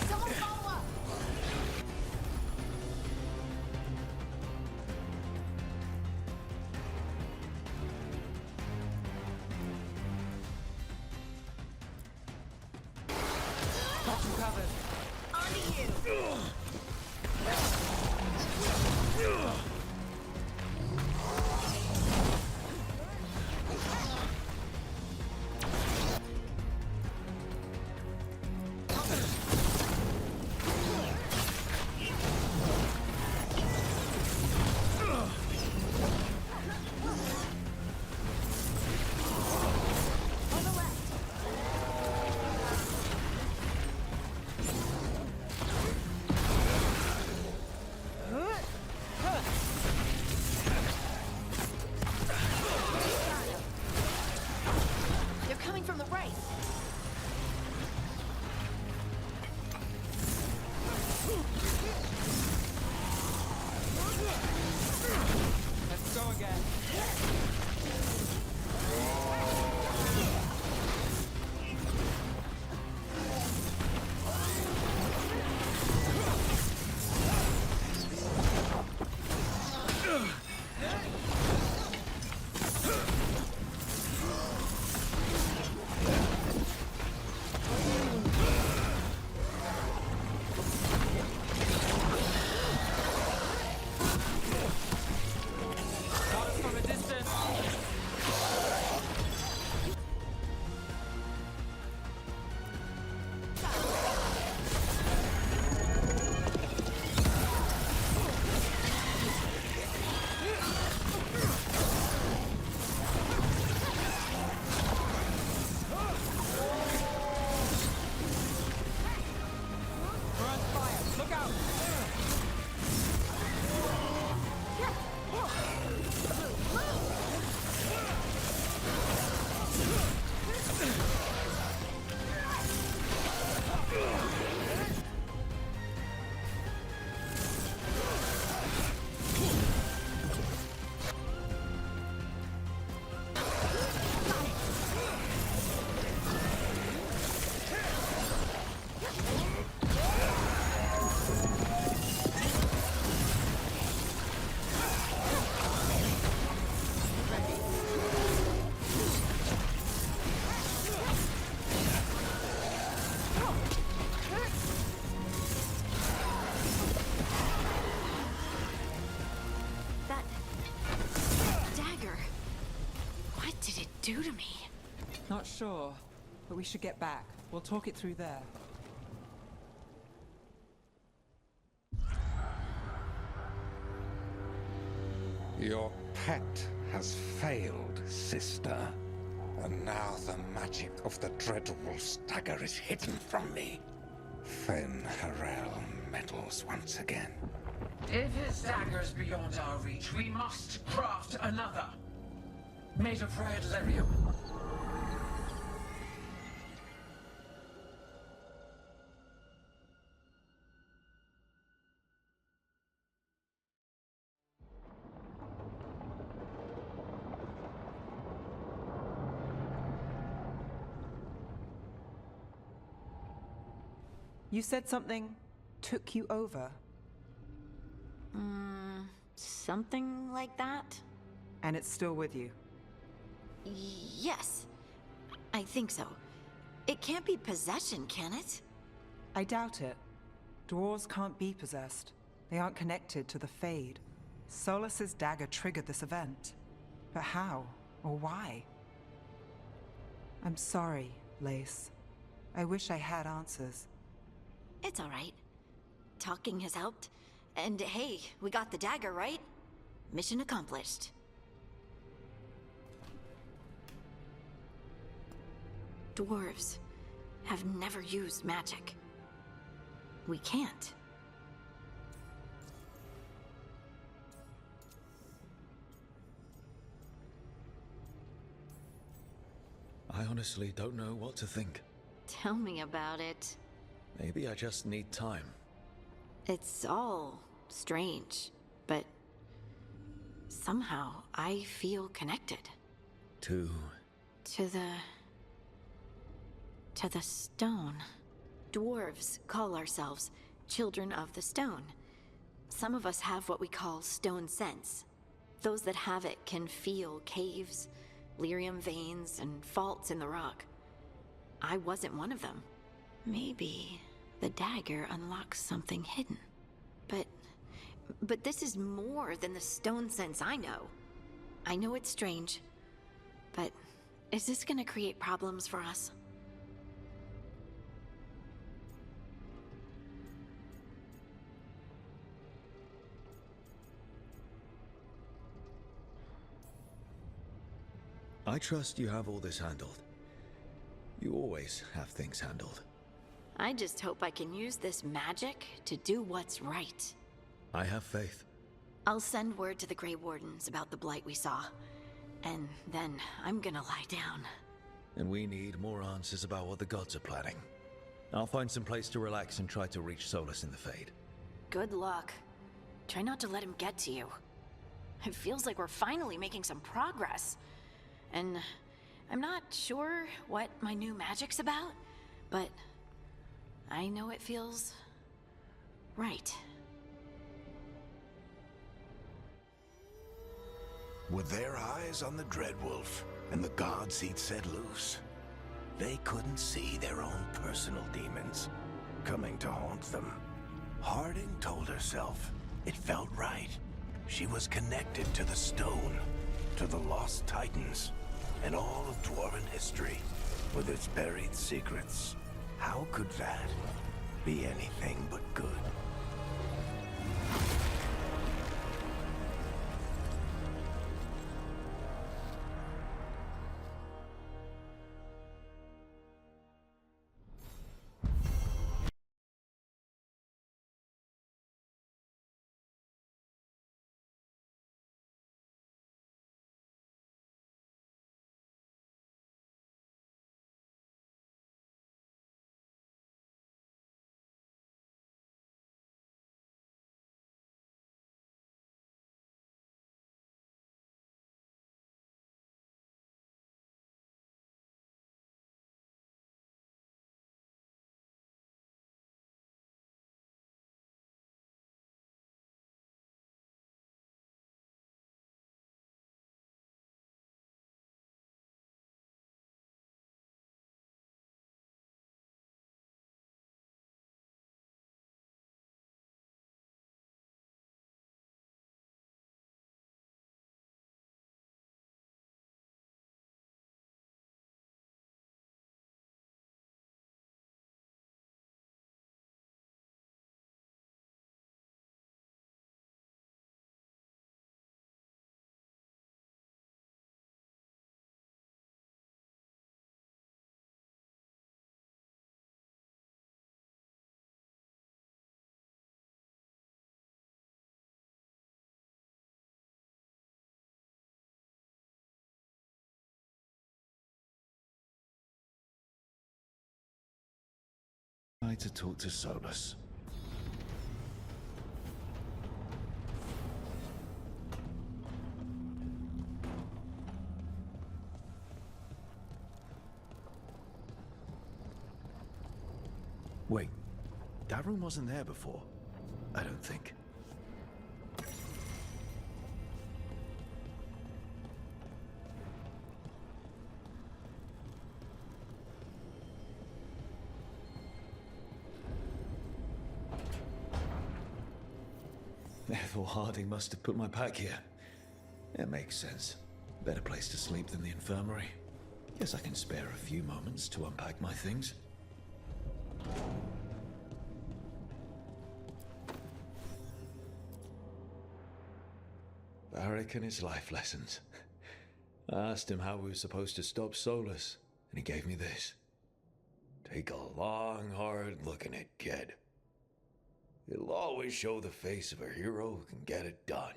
Speaker 5: Someone follow up.
Speaker 7: Got you covered.
Speaker 5: On to you.
Speaker 7: again.
Speaker 5: Do to me?
Speaker 7: Not sure, but we should get back. We'll talk it through there.
Speaker 20: Your pet has failed, sister. And now the magic of the Dreadwolf's dagger is hidden from me. Fen Harel meddles once again.
Speaker 12: If his dagger's beyond our reach, we must craft another. Made of red lyrium.
Speaker 7: You said something took you over.
Speaker 5: Something like that?
Speaker 7: And it's still with you?
Speaker 5: Yes. I think so. It can't be possession, can it?
Speaker 7: I doubt it. Dwarves can't be possessed. They aren't connected to the Fade. Solas's dagger triggered this event. But how? Or why? I'm sorry, Lace. I wish I had answers.
Speaker 5: It's all right. Talking has helped. And hey, we got the dagger, right? Mission accomplished. Dwarves have never used magic. We can't.
Speaker 2: I honestly don't know what to think.
Speaker 5: Tell me about it.
Speaker 2: Maybe I just need time.
Speaker 5: It's all strange, but somehow I feel connected.
Speaker 2: To
Speaker 5: the stone. Dwarves call ourselves children of the stone. Some of us have what we call stone sense. Those that have it can feel caves, lyrium veins, and faults in the rock. I wasn't one of them. Maybe the dagger unlocks something hidden. But this is more than the stone sense I know. I know it's strange, but is this gonna create problems for us?
Speaker 2: I trust you have all this handled. You always have things handled.
Speaker 5: I just hope I can use this magic to do what's right.
Speaker 2: I have faith.
Speaker 5: I'll send word to the Grey Wardens about the blight we saw. And then I'm gonna lie down.
Speaker 2: And we need more answers about what the gods are planning. I'll find some place to relax and try to reach Solas in the Fade.
Speaker 5: Good luck. Try not to let him get to you. It feels like we're finally making some progress. And I'm not sure what my new magic's about, but I know it feels right.
Speaker 1: With their eyes on the Dreadwolf and the gods he'd set loose, they couldn't see their own personal demons coming to haunt them. Harding told herself it felt right. She was connected to the stone, to the lost titans, and all of dwarven history with its buried secrets. How could that be anything but good? I to talk to Solas. Wait, that room wasn't there before. I don't think. Therefore, Harding must have put my pack here. It makes sense. Better place to sleep than the infirmary. Guess I can spare a few moments to unpack my things. Varric and his life lessons. I asked him how we were supposed to stop Solas, and he gave me this. Take a long, hard look at it, kid. It'll always show the face of a hero who can get it done.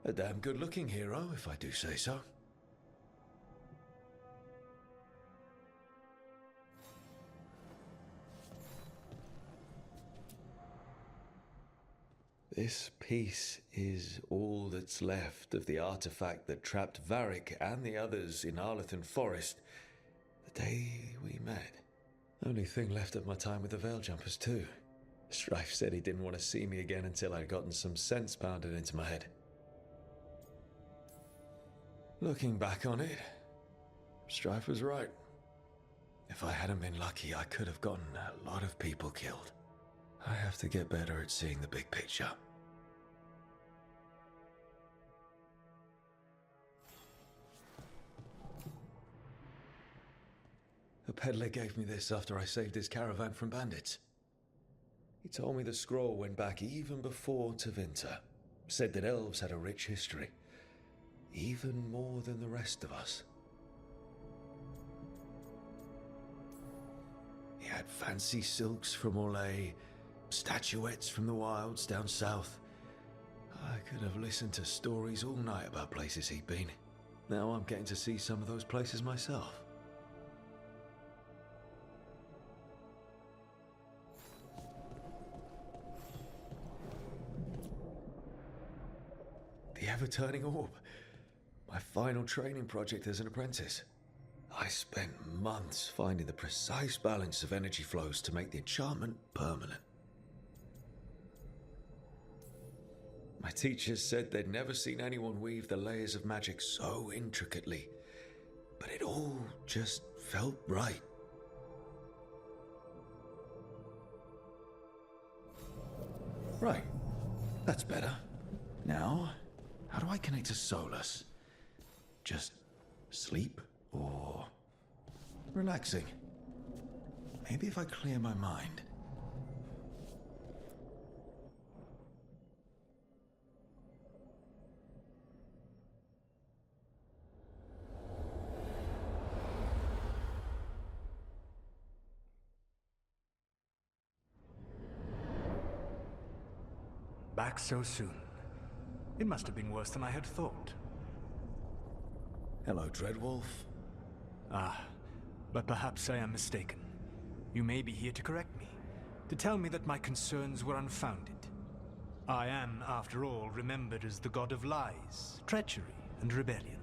Speaker 1: A damn good-looking hero, if I do say so. This piece is all that's left of the artifact that trapped Varric and the others in Arlethan Forest the day we met. Only thing left of my time with the Veiljumpers too. Strife said he didn't want to see me again until I'd gotten some sense pounded into my head. Looking back on it, Strife was right. If I hadn't been lucky, I could have gotten a lot of people killed. I have to get better at seeing the big picture. A peddler gave me this after I saved his caravan from bandits. He told me the scroll went back even before Tevinter. Said that elves had a rich history. Even more than the rest of us.
Speaker 2: had fancy silks from Orlais, statuettes from the wilds down south. I could have listened to stories all night about places he'd been. Now I'm getting to see some of those places myself. The ever-turning orb. My final training project as an apprentice. I spent months finding the precise balance of energy flows to make the enchantment permanent. My teachers said they'd never seen anyone weave the layers of magic so intricately, but it all just felt right. Right, that's better. Now, how do I connect to Solas? Just sleep or relaxing? Maybe if I clear my mind.
Speaker 9: Back so soon. It must have been worse than I had thought.
Speaker 2: Hello, Dreadwolf.
Speaker 9: Ah, but perhaps I am mistaken. You may be here to correct me, to tell me that my concerns were unfounded. I am, after all, remembered as the god of lies, treachery, and rebellion.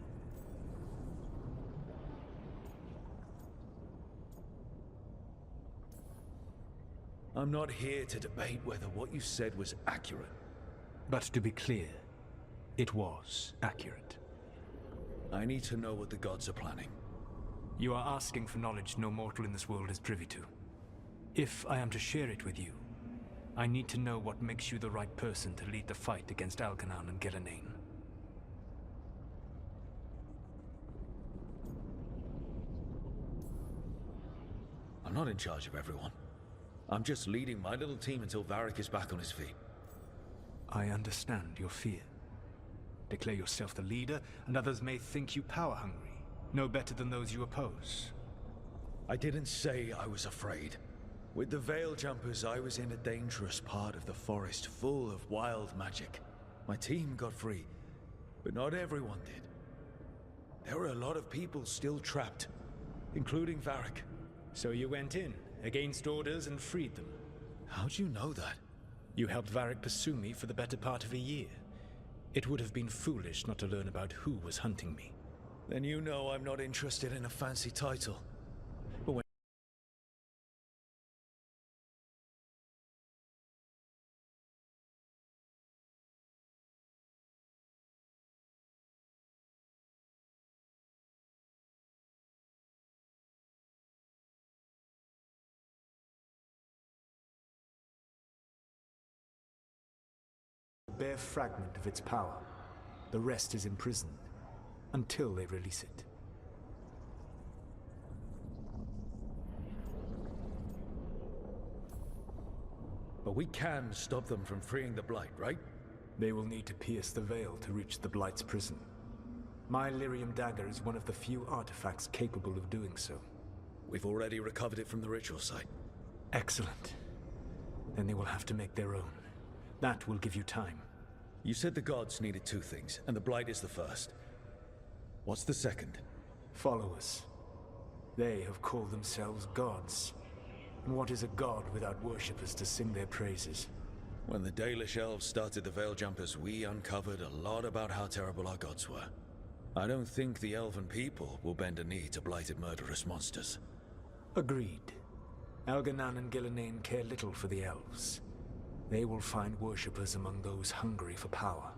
Speaker 2: I'm not here to debate whether what you said was accurate.
Speaker 9: But to be clear, it was accurate.
Speaker 2: I need to know what the gods are planning.
Speaker 9: You are asking for knowledge no mortal in this world is privy to. If I am to share it with you, I need to know what makes you the right person to lead the fight against Algernon and Gillenane.
Speaker 2: I'm not in charge of everyone. I'm just leading my little team until Varric is back on his feet.
Speaker 9: I understand your fear. Declare yourself the leader, and others may think you power-hungry, no better than those you oppose.
Speaker 2: I didn't say I was afraid. With the Veil Jumpers, I was in a dangerous part of the forest full of wild magic. My team got free, but not everyone did. There were a lot of people still trapped, including Varric.
Speaker 9: So you went in, against orders, and freed them.
Speaker 2: How'd you know that?
Speaker 9: You helped Varric pursue me for the better part of a year. It would have been foolish not to learn about who was hunting me.
Speaker 2: Then you know I'm not interested in a fancy title. But when
Speaker 9: a bare fragment of its power. The rest is imprisoned, until they release it.
Speaker 2: But we can stop them from freeing the Blight, right?
Speaker 9: They will need to pierce the veil to reach the Blight's prison. My Lyrium dagger is one of the few artifacts capable of doing so.
Speaker 2: We've already recovered it from the ritual site.
Speaker 9: Excellent. Then they will have to make their own. That will give you time.
Speaker 2: You said the gods needed two things, and the Blight is the first. What's the second?
Speaker 9: Followers. They have called themselves gods. And what is a god without worshippers to sing their praises?
Speaker 2: When the Dalish elves started the Veil Jumpers, we uncovered a lot about how terrible our gods were. I don't think the elven people will bend a knee to blighted murderous monsters.
Speaker 9: Agreed. Algernon and Gillenane care little for the elves. They will find worshippers among those hungry for power.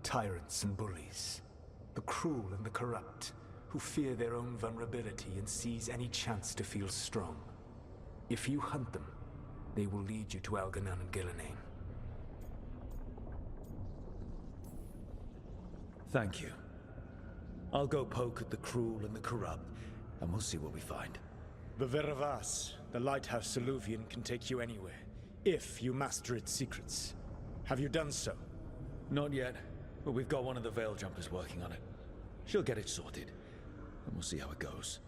Speaker 9: Tyrants and bullies. The cruel and the corrupt, who fear their own vulnerability and seize any chance to feel strong. If you hunt them, they will lead you to Algernon and Gillenane.
Speaker 2: Thank you. I'll go poke at the cruel and the corrupt, and we'll see what we find.
Speaker 8: The Veravas, the lighthouse Soluvian, can take you anywhere, if you master its secrets. Have you done so?
Speaker 2: Not yet, but we've got one of the Veil Jumpers working on it. She'll get it sorted, and we'll see how it goes.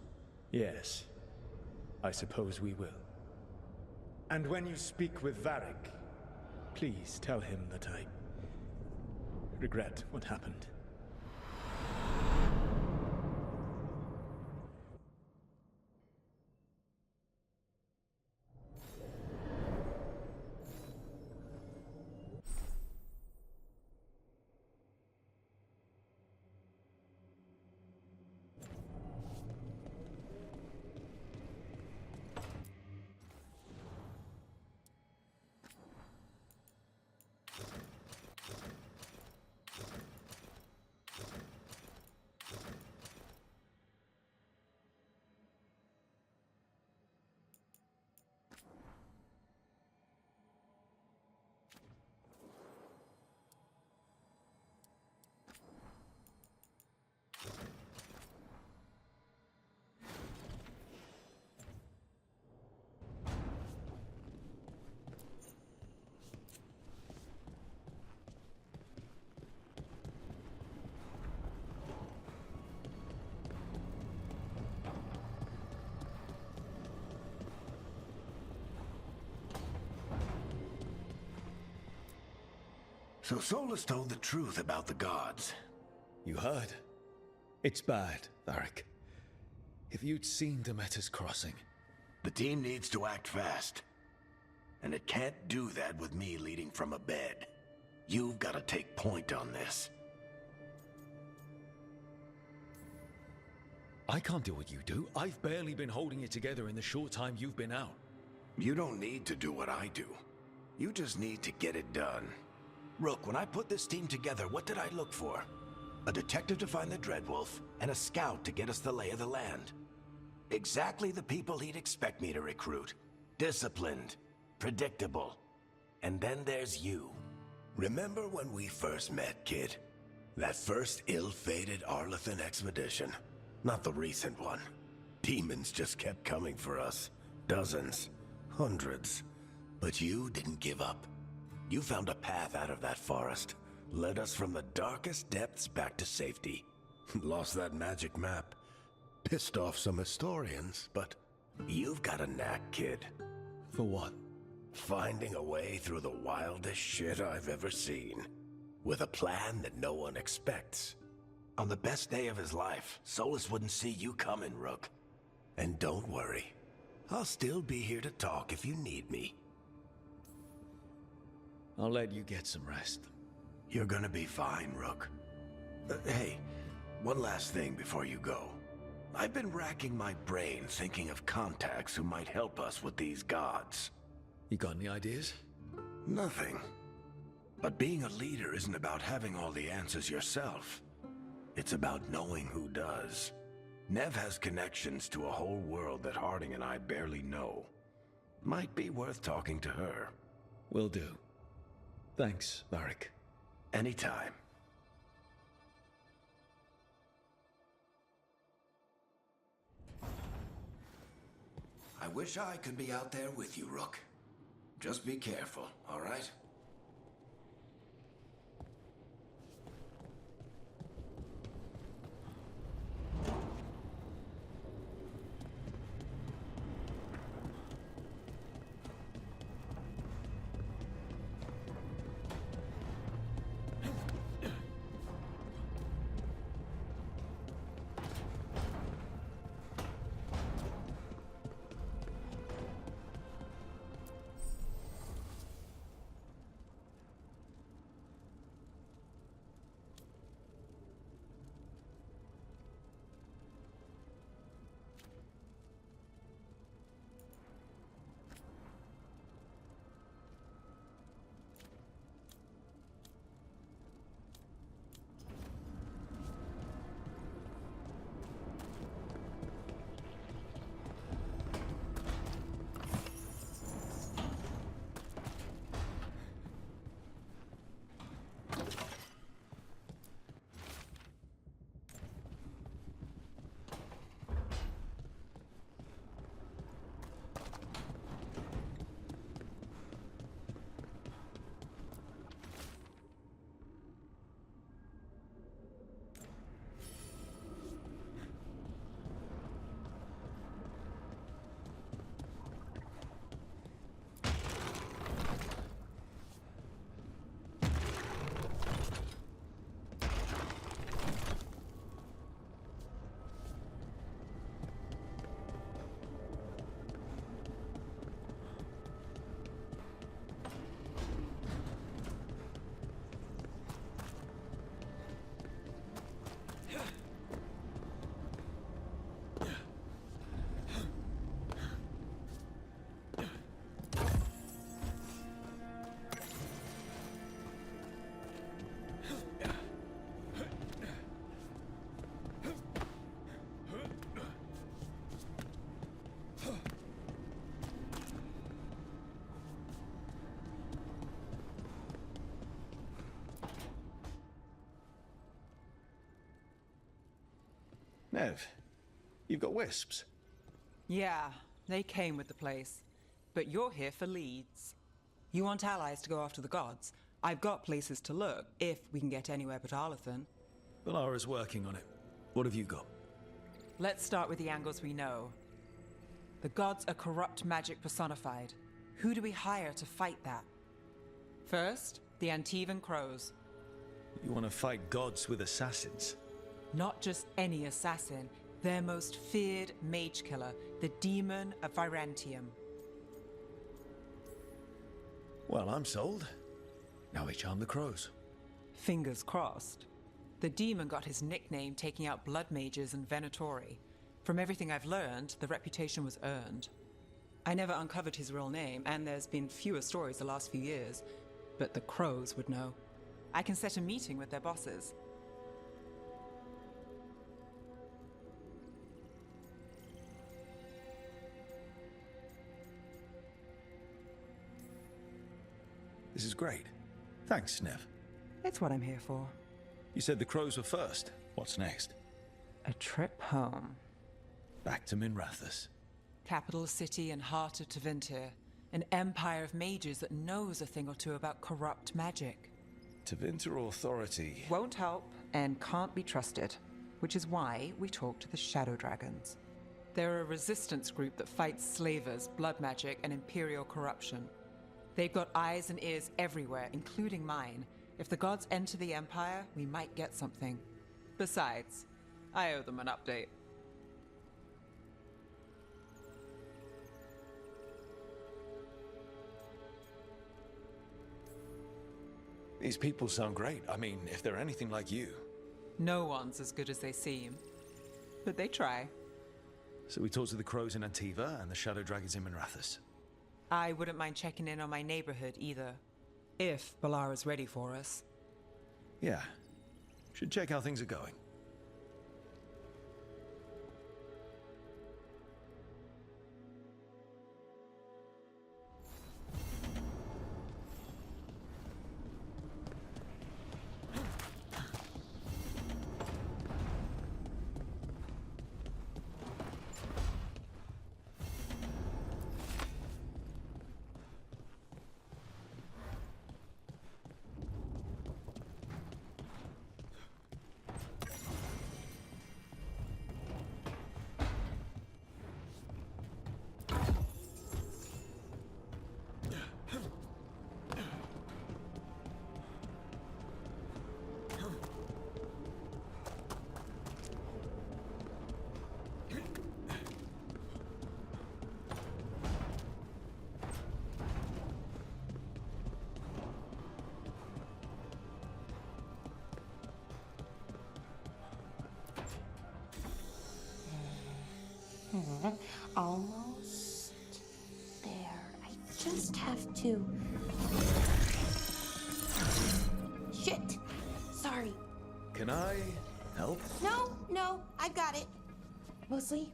Speaker 8: Yes. I suppose we will. And when you speak with Varric, please tell him that I regret what happened.
Speaker 1: So Solas told the truth about the gods.
Speaker 2: You heard? It's bad, Varric. If you'd seen Demeter's crossing...
Speaker 1: The team needs to act fast. And it can't do that with me leading from a bed. You've got to take point on this.
Speaker 2: I can't do what you do. I've barely been holding it together in the short time you've been out.
Speaker 1: You don't need to do what I do. You just need to get it done. Rook, when I put this team together, what did I look for? A detective to find the Dreadwolf, and a scout to get us the lay of the land. Exactly the people he'd expect me to recruit. Disciplined, predictable. And then there's you. Remember when we first met, kid? That first ill-fated Arlathan expedition. Not the recent one. Demons just kept coming for us. Dozens. Hundreds. But you didn't give up. You found a path out of that forest. Led us from the darkest depths back to safety. Lost that magic map. Pissed off some historians, but you've got a knack, kid.
Speaker 2: For what?
Speaker 1: Finding a way through the wildest shit I've ever seen. With a plan that no one expects. On the best day of his life, Solas wouldn't see you coming, Rook. And don't worry. I'll still be here to talk if you need me.
Speaker 2: I'll let you get some rest.
Speaker 1: You're gonna be fine, Rook. Hey, one last thing before you go. I've been racking my brain thinking of contacts who might help us with these gods.
Speaker 2: You got any ideas?
Speaker 1: Nothing. But being a leader isn't about having all the answers yourself. It's about knowing who does. Nev has connections to a whole world that Harding and I barely know. Might be worth talking to her.
Speaker 2: Will do. Thanks, Varric.
Speaker 1: Anytime. I wish I could be out there with you, Rook. Just be careful, all right?
Speaker 2: Nev, you've got wisps.
Speaker 7: Yeah, they came with the place. But you're here for leads. You want allies to go after the gods? I've got places to look, if we can get anywhere but Arlathan.
Speaker 2: Valara's working on it. What have you got?
Speaker 7: Let's start with the angles we know. The gods are corrupt magic personified. Who do we hire to fight that? First, the Antivan Crows.
Speaker 2: You want to fight gods with assassins?
Speaker 7: Not just any assassin, their most feared mage killer, the Demon of Virantium.
Speaker 2: Well, I'm sold. Now we charm the crows.
Speaker 7: Fingers crossed. The demon got his nickname taking out blood mages and Venatori. From everything I've learned, the reputation was earned. I never uncovered his real name, and there's been fewer stories the last few years, but the crows would know. I can set a meeting with their bosses.
Speaker 2: This is great. Thanks, Nev.
Speaker 7: It's what I'm here for.
Speaker 2: You said the crows were first. What's next?
Speaker 7: A trip home.
Speaker 2: Back to Minrathous.
Speaker 7: Capital city and heart of Tevinter. An empire of mages that knows a thing or two about corrupt magic.
Speaker 2: Tevinter authority
Speaker 7: Won't help and can't be trusted, which is why we talk to the Shadow Dragons. They're a resistance group that fights slavers, blood magic, and imperial corruption. They've got eyes and ears everywhere, including mine. If the gods enter the Empire, we might get something. Besides, I owe them an update.
Speaker 2: These people sound great. I mean, if they're anything like you.
Speaker 7: No one's as good as they seem. But they try.
Speaker 2: So we talk to the crows in Antiva and the Shadow Dragons in Minrathous.
Speaker 7: I wouldn't mind checking in on my neighborhood either. If Balara's ready for us.
Speaker 2: Yeah. Should check how things are going.
Speaker 11: Almost there. I just have to... Shit! Sorry.
Speaker 2: Can I help?
Speaker 11: No, I've got it. Mostly.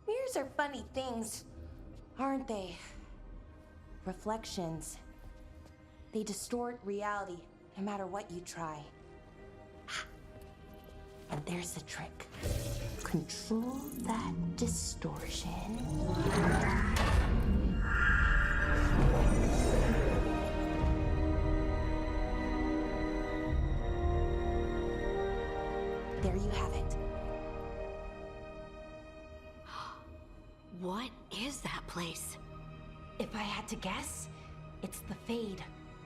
Speaker 11: Mirrors are funny things, aren't they? Reflections. They distort reality, no matter what you try. And there's the trick. Control that distortion. There you have it.
Speaker 5: What is that place?
Speaker 11: If I had to guess, it's the Fade.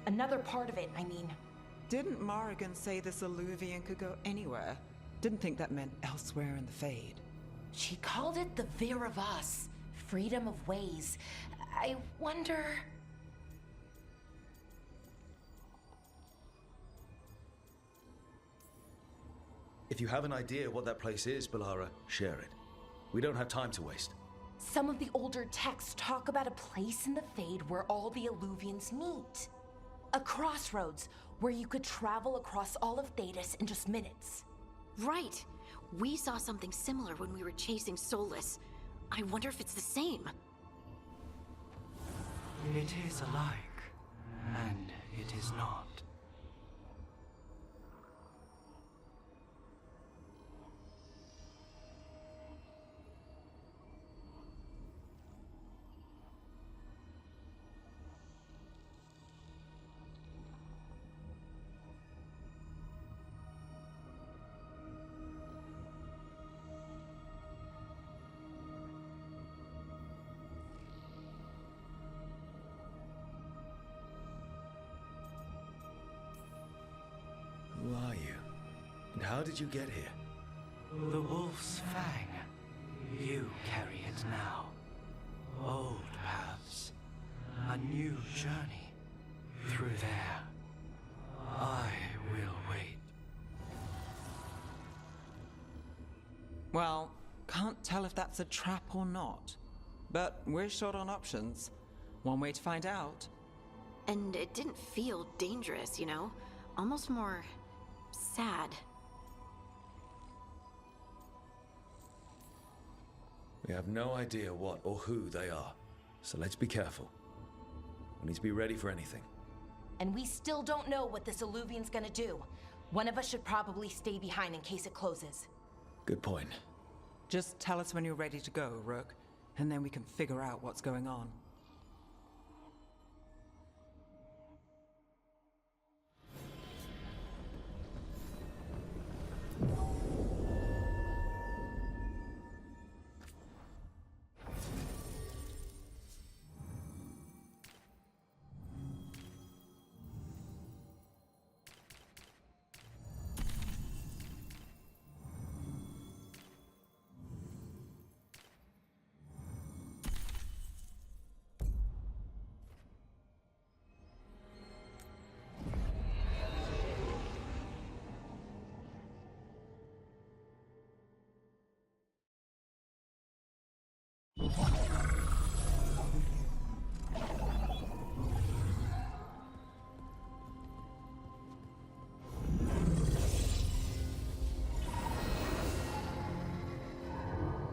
Speaker 11: Another part of it, I mean.
Speaker 7: Didn't Morrigan say this Alluvian could go anywhere? Didn't think that meant elsewhere in the Fade.
Speaker 11: She called it the Vir of Us, freedom of ways. I wonder...
Speaker 2: If you have an idea what that place is, Balara, share it. We don't have time to waste.
Speaker 11: Some of the older texts talk about a place in the Fade where all the Alluvians meet. A crossroads where you could travel across all of Thedas in just minutes.
Speaker 5: Right. We saw something similar when we were chasing Solas. I wonder if it's the same.
Speaker 18: It is alike, and it is not.
Speaker 2: how did you get here?
Speaker 18: The wolf's fang. You carry it now. Old paths. A new journey. Through there. I will wait.
Speaker 7: Well, can't tell if that's a trap or not. But we're short on options. One way to find out.
Speaker 5: And it didn't feel dangerous, you know? Almost more sad.
Speaker 2: We have no idea what or who they are, so let's be careful. We need to be ready for anything.
Speaker 11: And we still don't know what this Alluvian's gonna do. One of us should probably stay behind in case it closes.
Speaker 2: Good point.
Speaker 7: Just tell us when you're ready to go, Rook, and then we can figure out what's going on.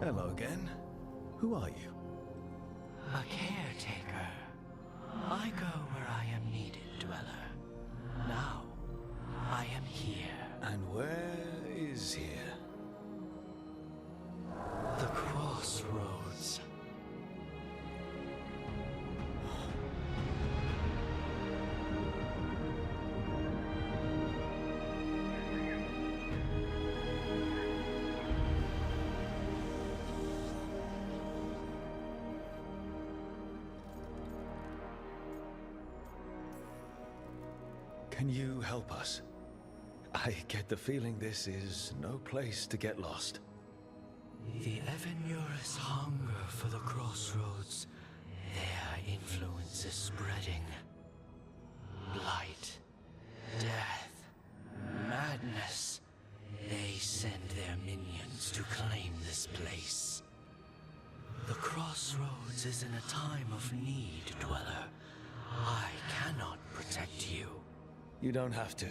Speaker 2: Hello again. Who are you?
Speaker 18: A caretaker. I go where I am needed, dweller. Now, I am here.
Speaker 2: And where is here?
Speaker 18: The crossroads.
Speaker 2: Can you help us? I get the feeling this is no place to get lost.
Speaker 18: The Evanurus hunger for the crossroads. Their influence is spreading. Blight, death, madness. They send their minions to claim this place. The crossroads is in a time of need, dweller. I cannot protect you.
Speaker 2: You don't have to.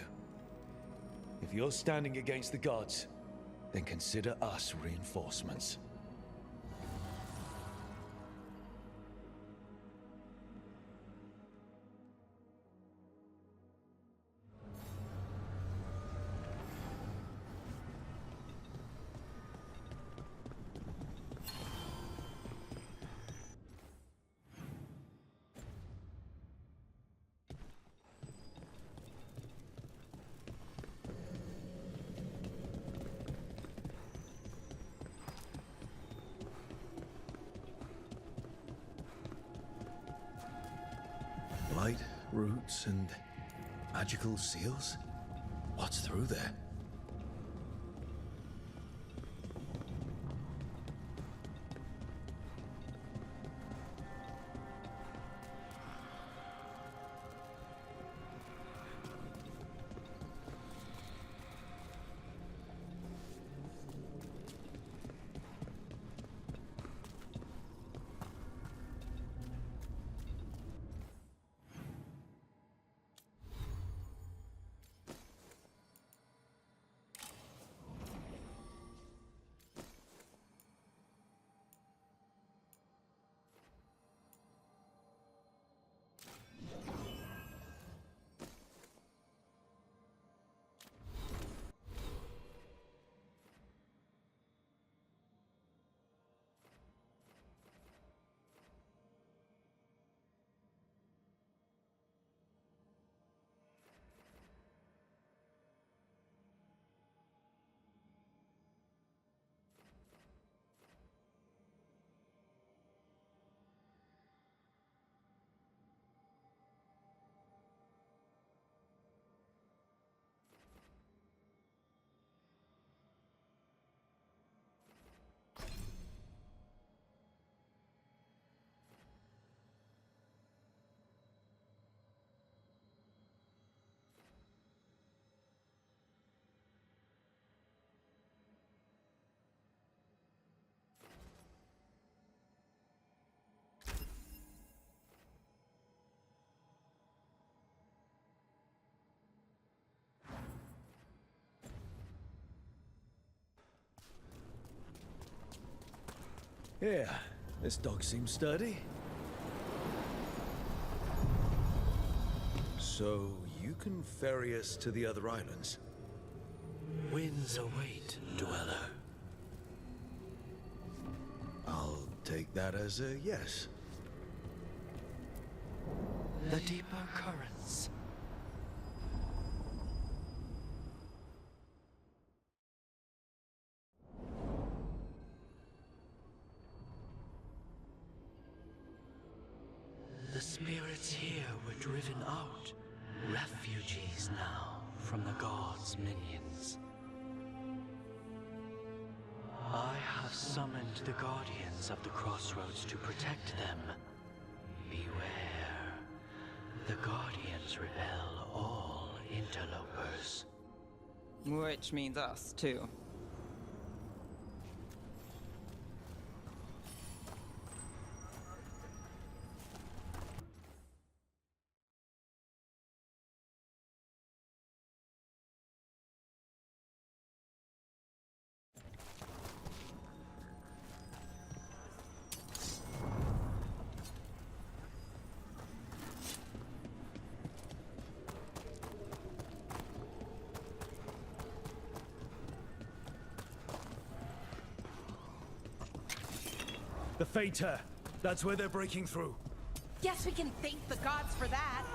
Speaker 2: If you're standing against the gods, then consider us reinforcements. Light, roots, and magical seals? What's through there? Yeah, this dog seems sturdy. So, you can ferry us to the other islands?
Speaker 18: Winds await, dweller.
Speaker 2: I'll take that as a yes.
Speaker 18: The deeper currents. The spirits here were driven out, refugees now from the gods' minions. I have summoned the guardians of the crossroads to protect them. Beware. The guardians repel all interlopers.
Speaker 7: Which means us, too.
Speaker 2: The Fater! That's where they're breaking through.
Speaker 11: Guess we can thank the gods for that.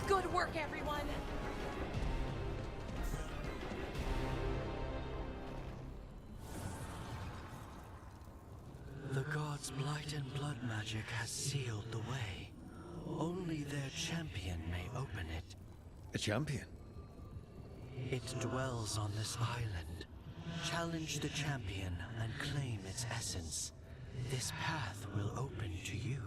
Speaker 11: Good work, everyone!
Speaker 18: The gods' blight and blood magic has sealed the way. Only their champion may open it.
Speaker 2: A champion?
Speaker 18: It dwells on this island. Challenge the champion and claim its essence. This path will open to you.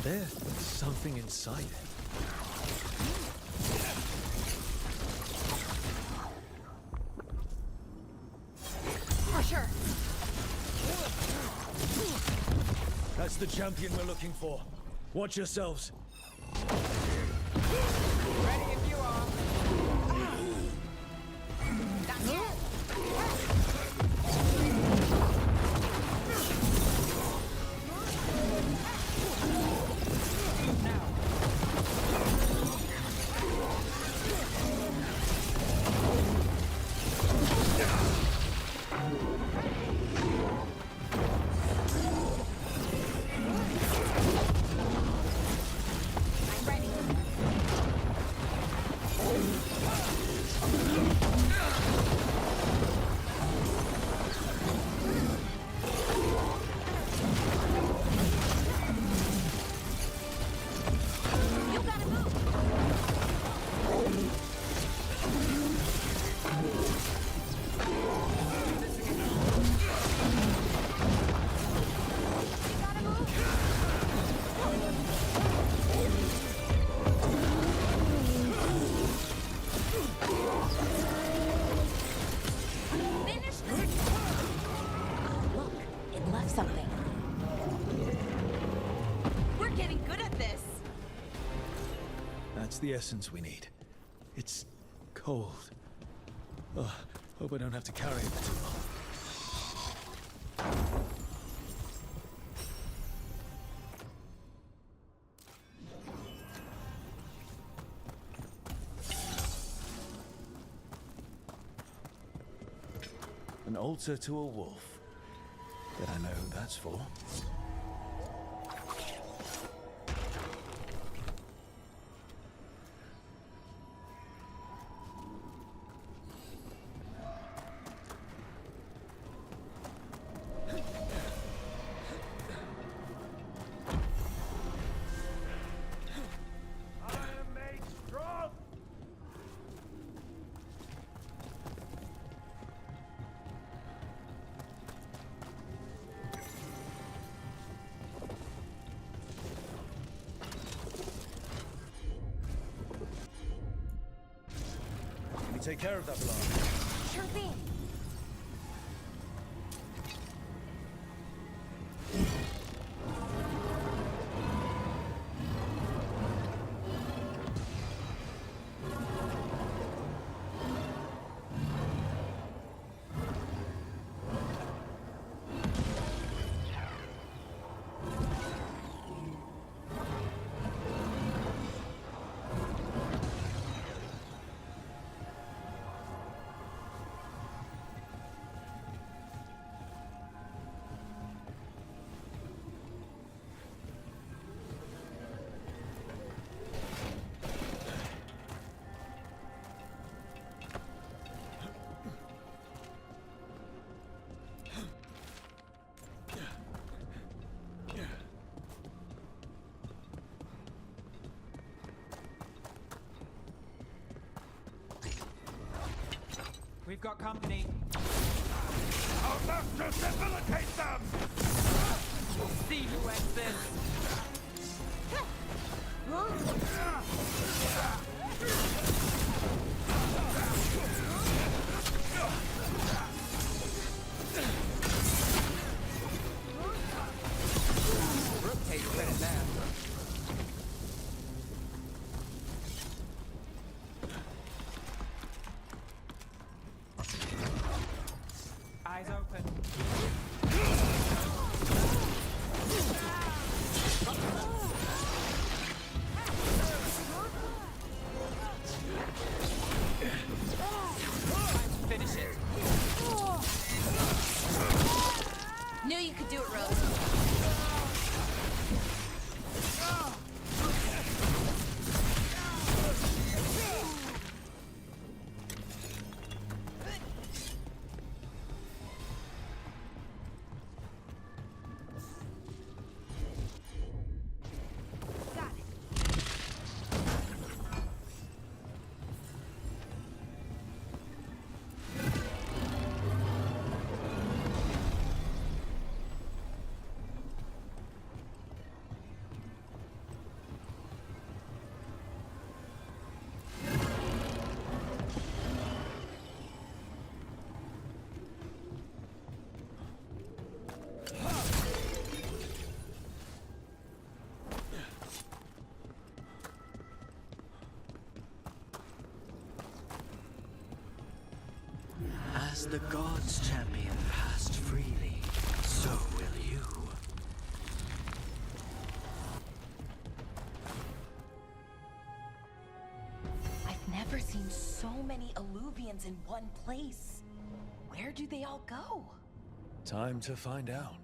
Speaker 2: There's something inside it.
Speaker 11: For sure.
Speaker 2: That's the champion we're looking for. Watch yourselves.
Speaker 7: Ready if you are.
Speaker 11: That's it.
Speaker 2: That's the essence we need. It's cold. Oh, hope I don't have to carry it for too long. An altar to a wolf. Bet I know who that's for. Take care of that block.
Speaker 11: Sure thing.
Speaker 7: We've got company.
Speaker 12: I'll have to debilitate them!
Speaker 7: We'll see who ends this. Rook takes credit now. Eyes open. Finish it.
Speaker 3: Knew you could do it, Rook.
Speaker 18: As the gods champion passed freely, so will you.
Speaker 11: I've never seen so many Alluvians in one place. Where do they all go?
Speaker 2: Time to find out.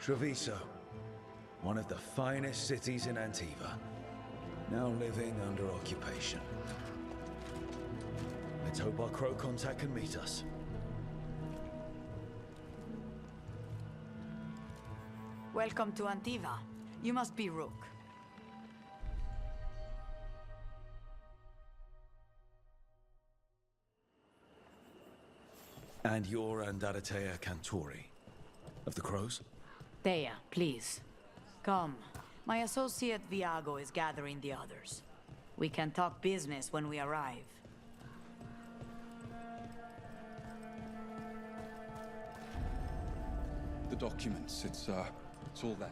Speaker 2: Treviso, one of the finest cities in Antiva, now living under occupation. Let's hope our crow contact can meet us.
Speaker 13: Welcome to Antiva. You must be Rook.
Speaker 2: And you're Andaratea Cantori, of the Crows?
Speaker 13: Thea, please. Come. My associate Viago is gathering the others. We can talk business when we arrive.
Speaker 21: The documents, it's all there.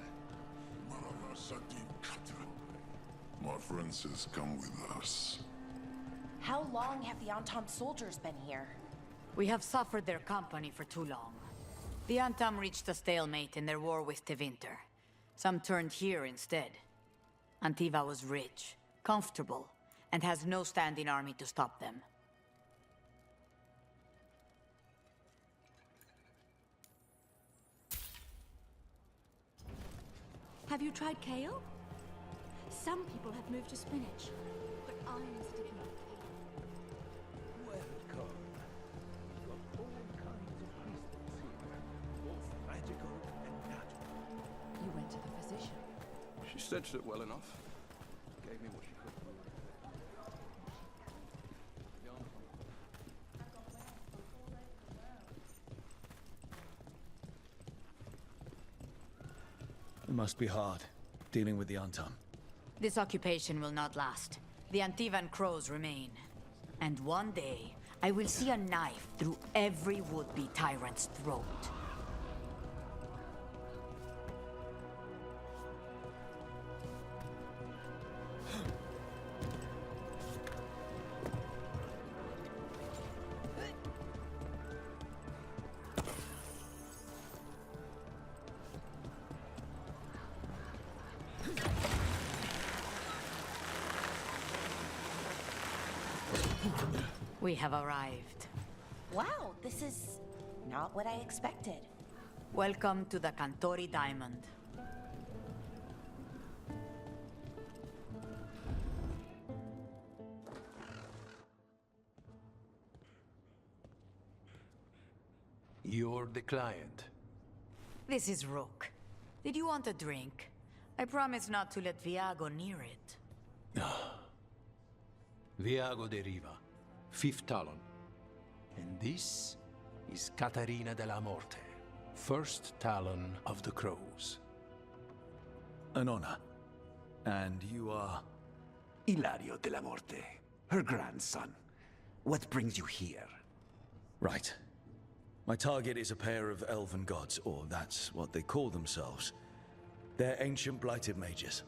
Speaker 22: My friend says come with us.
Speaker 11: How long have the Antam soldiers been here?
Speaker 13: We have suffered their company for too long. The Antam reached a stalemate in their war with Tevinter. Some turned here instead. Antiva was rich, comfortable, and has no standing army to stop them.
Speaker 23: Have you tried kale? Some people have moved to spinach, but I'm sticking with kale.
Speaker 1: Welcome. We've got all kinds of crystals here, both magical and natural.
Speaker 23: You went to the physician.
Speaker 21: She stitched it well enough. Gave me what she could.
Speaker 2: It must be hard, dealing with the Antam.
Speaker 13: This occupation will not last. The Antivan crows remain. And one day, I will see a knife through every would-be tyrant's throat. We have arrived.
Speaker 11: Wow, this is not what I expected.
Speaker 13: Welcome to the Cantori Diamond.
Speaker 24: You're the client.
Speaker 13: This is Rook. Did you want a drink? I promise not to let Viago near it.
Speaker 24: Viago de Riva, 5th Talon. And this is Catarina della Morte, 1st Talon of the Crows.
Speaker 2: An honor. And you are?
Speaker 25: Ilario della Morte, her grandson. What brings you here?
Speaker 2: Right. My target is a pair of elven gods, or that's what they call themselves. They're ancient blighted mages.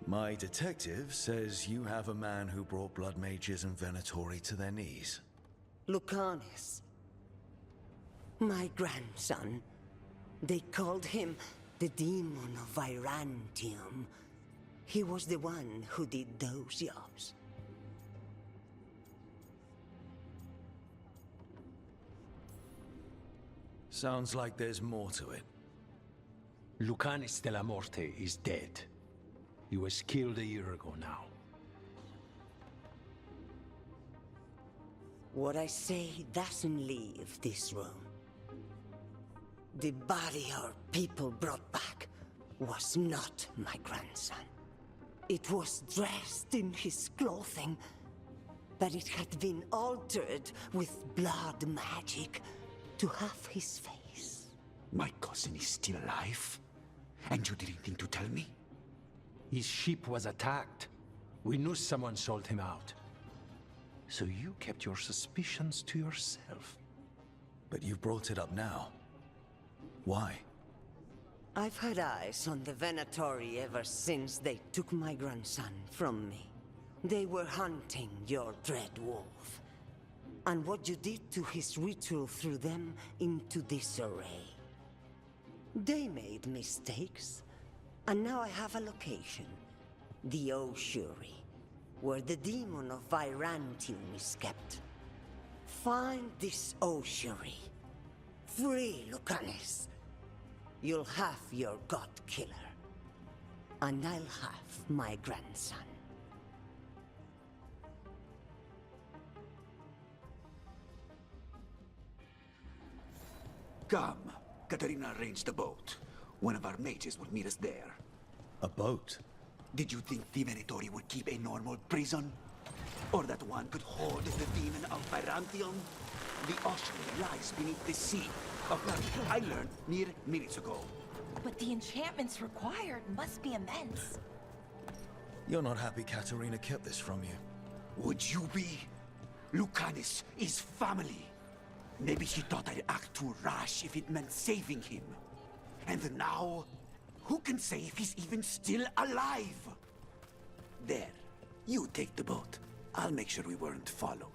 Speaker 2: My detective says you have a man who brought blood mages and Venatori to their knees.
Speaker 17: Lucanis. My grandson. They called him the Demon of Virantium. He was the one who did those jobs.
Speaker 2: Sounds like there's more to it.
Speaker 24: Lucanis della Morte is dead. He was killed a year ago now.
Speaker 17: What I say doesn't leave this room. The body our people brought back was not my grandson. It was dressed in his clothing, but it had been altered with blood magic to have his face.
Speaker 25: My cousin is still alive? And you didn't think to tell me?
Speaker 24: His ship was attacked. We knew someone sold him out.
Speaker 25: So you kept your suspicions to yourself.
Speaker 2: But you've brought it up now. Why?
Speaker 17: I've had eyes on the Venatori ever since they took my grandson from me. They were hunting your dread wolf. And what you did to his ritual threw them into disarray. They made mistakes, and now I have a location. The Ossuary, where the demon of Virantium is kept. Find this Ossuary. Free Lucanis. You'll have your god killer. And I'll have my grandson.
Speaker 25: Come. Katarina arranged a boat. One of our mages will meet us there.
Speaker 2: A boat?
Speaker 25: Did you think the Venatori would keep a normal prison? Or that one could hold the demon of Byrantium? The ossuary lies beneath the sea. I learned mere minutes ago.
Speaker 11: But the enchantments required must be immense.
Speaker 2: You're not happy Katarina kept this from you.
Speaker 25: Would you be? Lucanus is family. Maybe she thought I'd act too rash if it meant saving him. And now, who can say if he's even still alive? There, you take the boat. I'll make sure we weren't followed.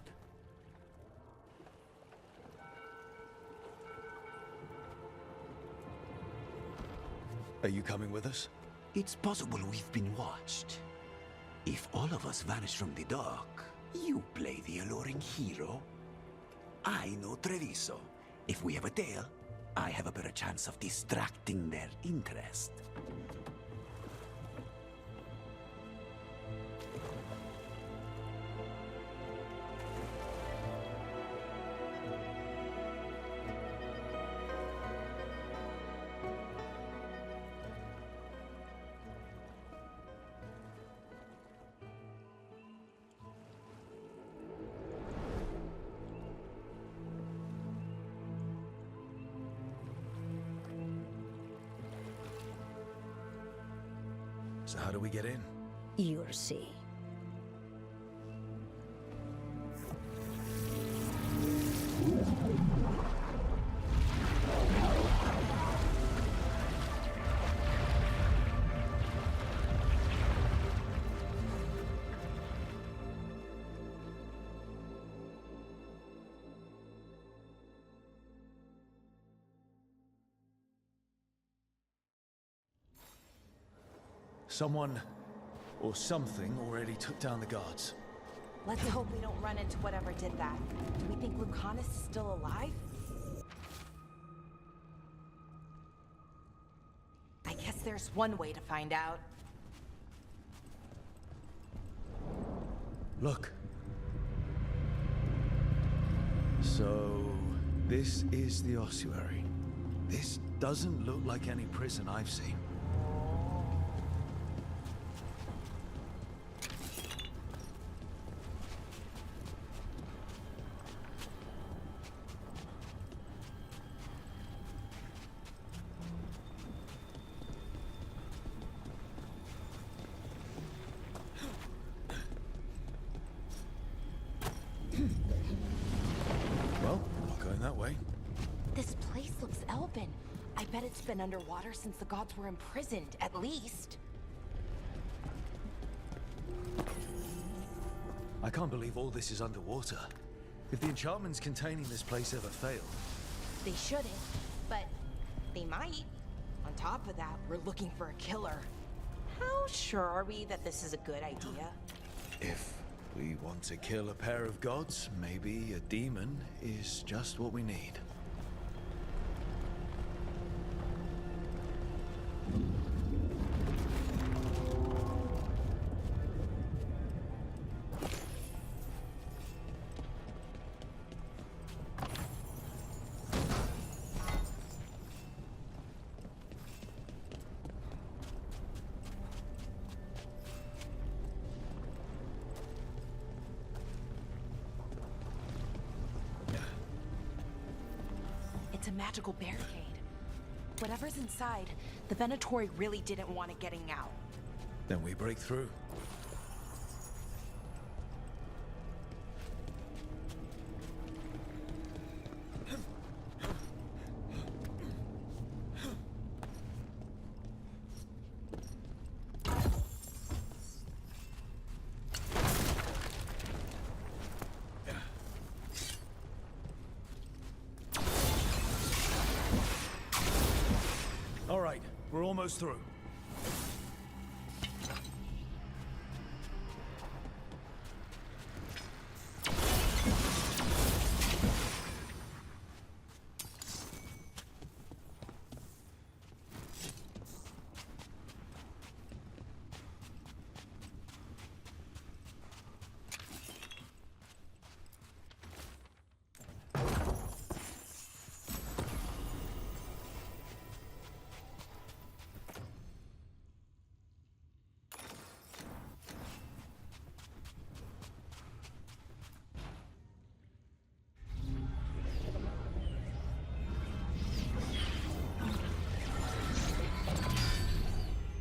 Speaker 2: Are you coming with us?
Speaker 25: It's possible we've been watched. If all of us vanish from the dock, you play the alluring hero. I know Treviso. If we have a tail, I have a better chance of distracting their interest.
Speaker 2: So how do we get in?
Speaker 11: You'll see.
Speaker 2: Someone or something already took down the guards.
Speaker 11: Let's hope we don't run into whatever did that. Do we think Lucanus is still alive? I guess there's one way to find out.
Speaker 2: Look. So, this is the ossuary. This doesn't look like any prison I've seen. Well, not going that way.
Speaker 11: This place looks elven. I bet it's been underwater since the gods were imprisoned, at least.
Speaker 2: I can't believe all this is underwater. If the enchantments containing this place ever fail...
Speaker 11: They shouldn't, but they might. On top of that, we're looking for a killer. How sure are we that this is a good idea?
Speaker 2: If we want to kill a pair of gods, maybe a demon is just what we need.
Speaker 11: It's a magical barricade. Whatever's inside, the Venatori really didn't want it getting out.
Speaker 2: Then we break through. All right, we're almost through.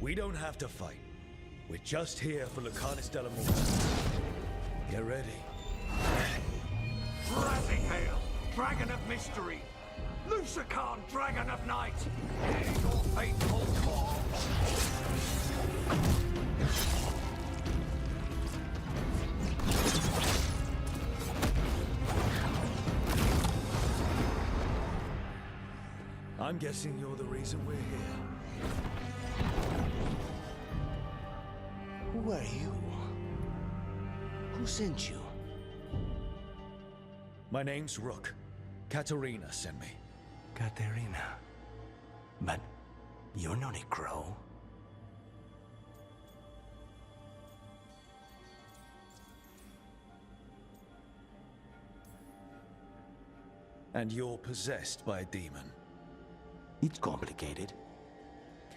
Speaker 2: We don't have to fight. We're just here for Lucanus de la Morte. Get ready.
Speaker 12: Rising Hail, Dragon of Mystery! Lucican, Dragon of Night! Here's your fateful call!
Speaker 2: I'm guessing you're the reason we're here.
Speaker 18: Who are you? Who sent you?
Speaker 2: My name's Rook. Katerina sent me.
Speaker 18: Katerina. But you're not a crow.
Speaker 2: And you're possessed by a demon.
Speaker 18: It's complicated.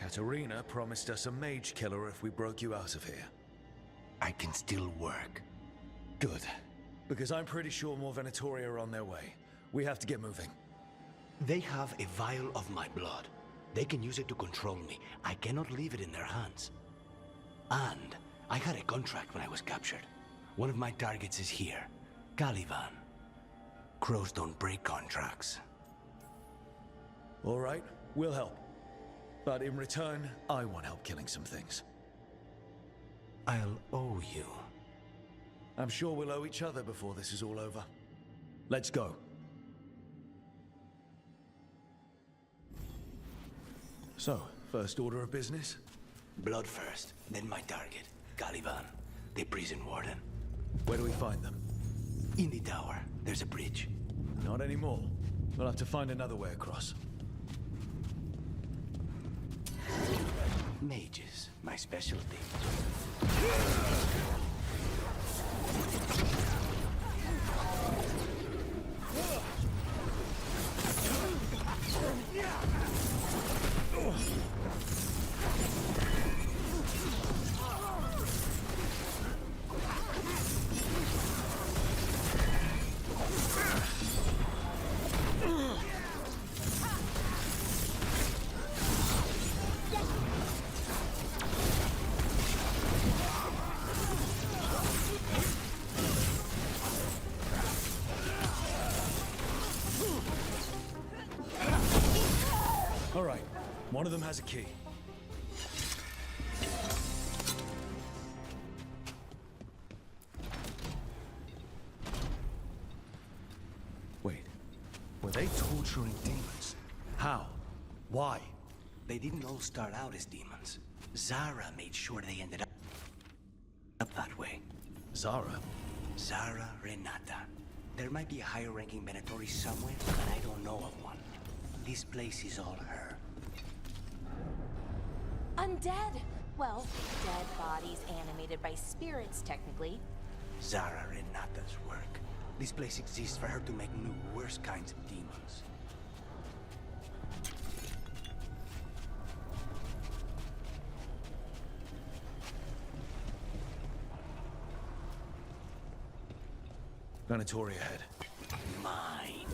Speaker 2: Katerina promised us a mage killer if we broke you out of here.
Speaker 18: I can still work.
Speaker 2: Good. Because I'm pretty sure more Venatori are on their way. We have to get moving.
Speaker 18: They have a vial of my blood. They can use it to control me. I cannot leave it in their hands. And I had a contract when I was captured. One of my targets is here. Caliban. Crows don't break contracts.
Speaker 2: All right, we'll help. But in return, I want help killing some things.
Speaker 18: I'll owe you.
Speaker 2: I'm sure we'll owe each other before this is all over. Let's go. So, first order of business?
Speaker 18: Blood first, then my target. Caliban, the prison warden.
Speaker 2: Where do we find them?
Speaker 18: In the tower. There's a bridge.
Speaker 2: Not anymore. We'll have to find another way across.
Speaker 18: Mages, my specialty.
Speaker 2: All right, one of them has a key. Wait, were they torturing demons? How? Why?
Speaker 18: They didn't all start out as demons. Zara made sure they ended up that way.
Speaker 2: Zara?
Speaker 18: Zara Renata. There might be a higher-ranking Venatori somewhere, but I don't know of one. This place is all her.
Speaker 11: Undead! Well, dead bodies animated by spirits, technically.
Speaker 18: Zara Renata's work. This place exists for her to make new, worse kinds of demons.
Speaker 2: Venatori ahead.
Speaker 18: Mine.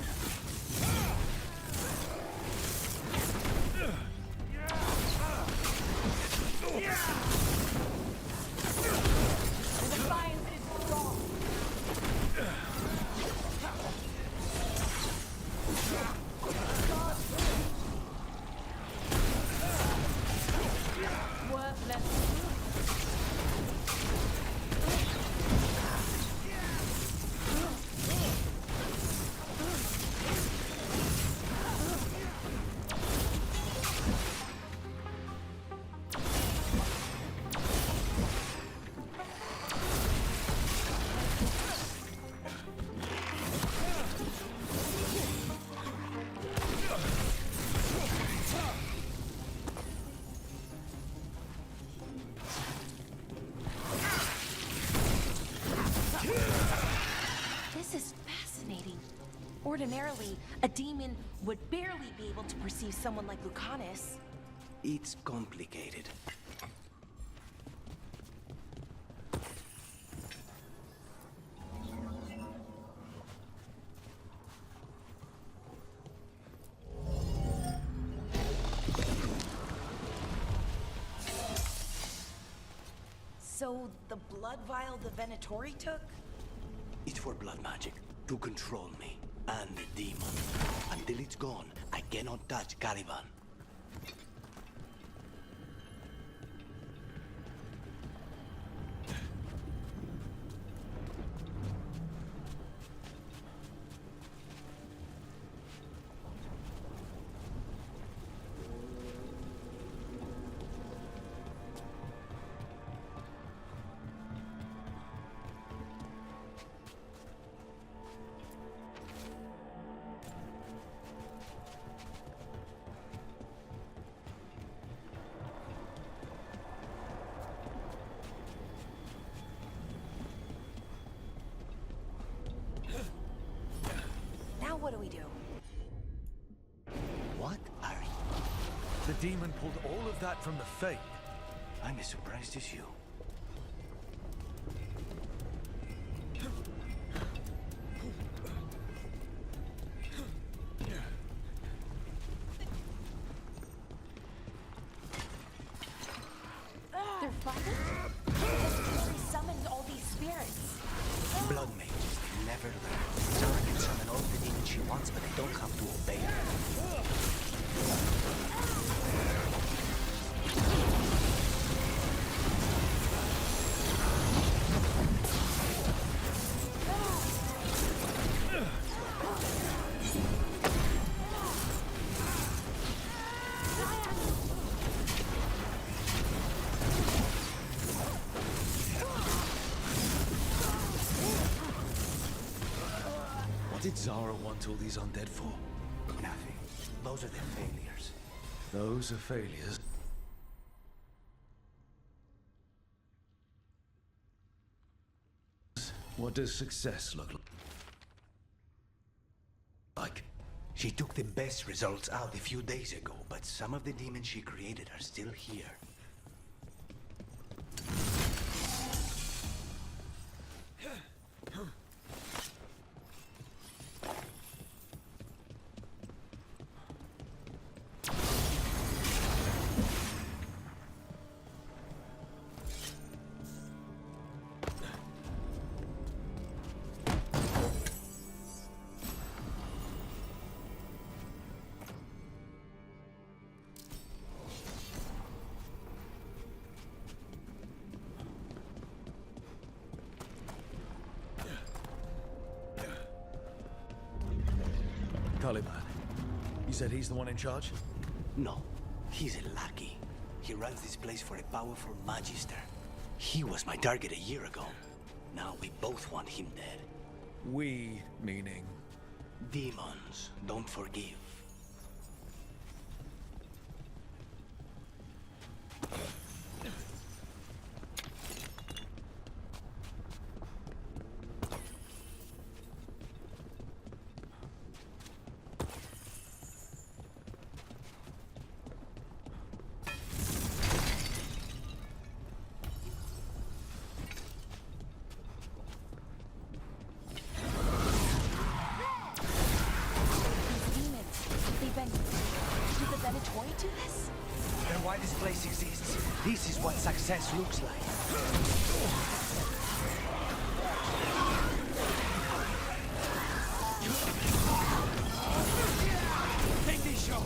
Speaker 11: The defiance is strong. Ordinarily, a demon would barely be able to perceive someone like Lucanus.
Speaker 18: It's complicated.
Speaker 11: So, the blood vial the Venatori took?
Speaker 4: It's for blood magic, to control me, and the demon. Until it's gone, I cannot touch Caliban.
Speaker 11: What do we do?
Speaker 4: What are you?
Speaker 2: The demon pulled all of that from the Fade.
Speaker 4: I'm as surprised as you.
Speaker 11: They're fighting? They summoned all these spirits.
Speaker 4: Blood mages, they never learn. Zara can summon all the demons she wants, but they don't have to obey her.
Speaker 2: What did Zara want all these undead for?
Speaker 4: Nothing. Those are the failures.
Speaker 2: Those are failures. What does success look like?
Speaker 4: She took the best results out a few days ago, but some of the demons she created are still here.
Speaker 2: Caliban. You said he's the one in charge?
Speaker 4: No, he's a lackey. He runs this place for a powerful magister. He was my target a year ago. Now we both want him dead.
Speaker 2: We, meaning?
Speaker 4: Demons don't forgive. This is what success looks like. Take this show.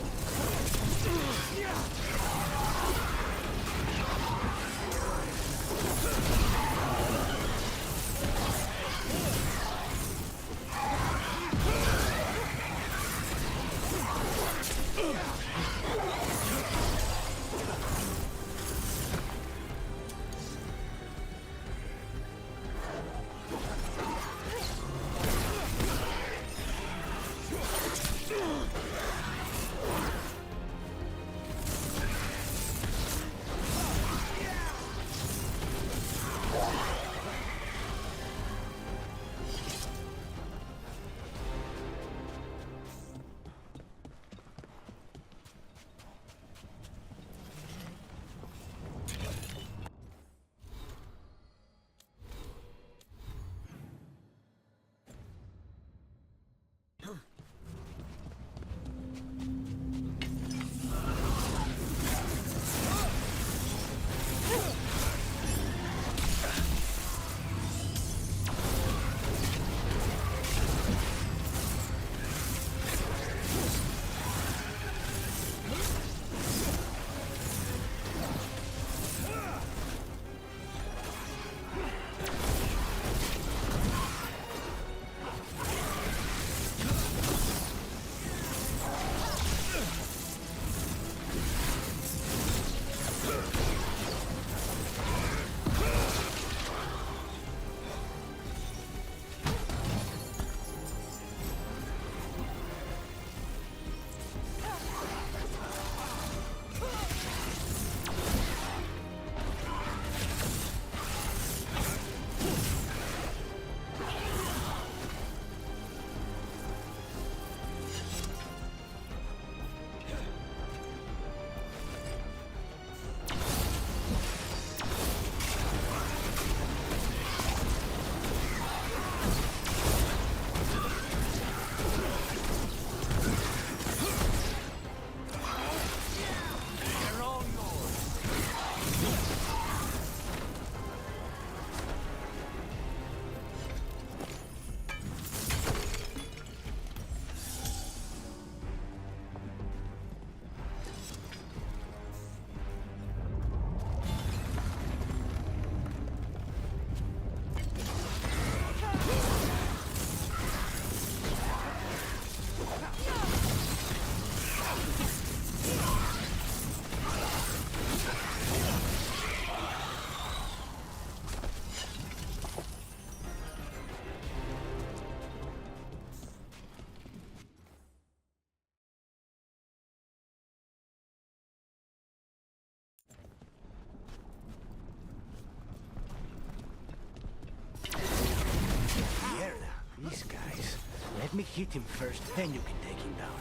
Speaker 4: guys. Let me hit him first, then you can take him down.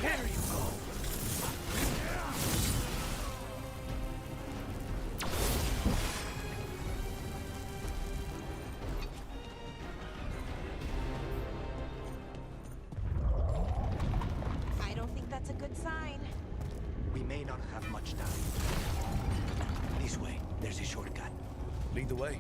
Speaker 4: There you go.
Speaker 11: I don't think that's a good sign.
Speaker 4: We may not have much time. This way, there's a shortcut.
Speaker 2: Lead the way.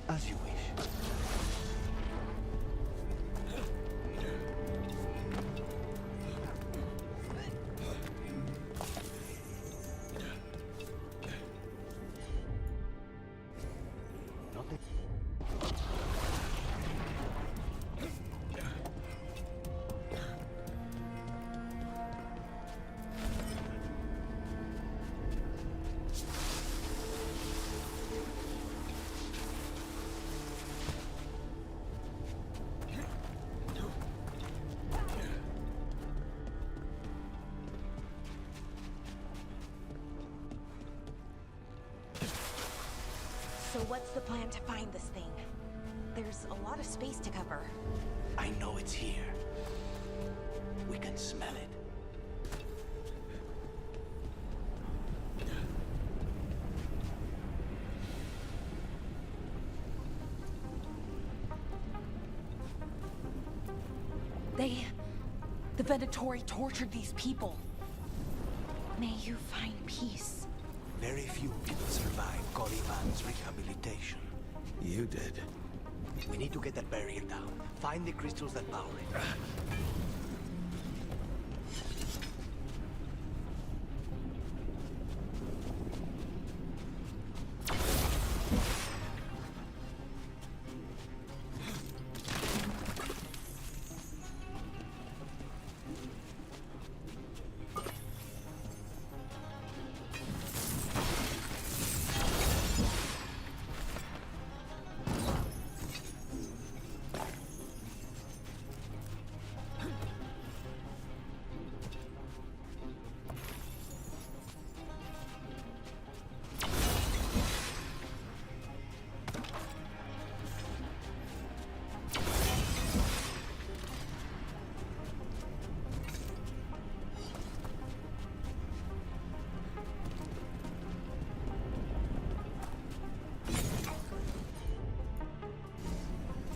Speaker 4: As you wish. Nothing.
Speaker 11: So what's the plan to find this thing? There's a lot of space to cover.
Speaker 4: I know it's here. We can smell it.
Speaker 11: The Venatori tortured these people. May you find peace.
Speaker 4: Very few people survive Caliban's rehabilitation.
Speaker 2: You did.
Speaker 4: We need to get that barrier down. Find the crystals that power it.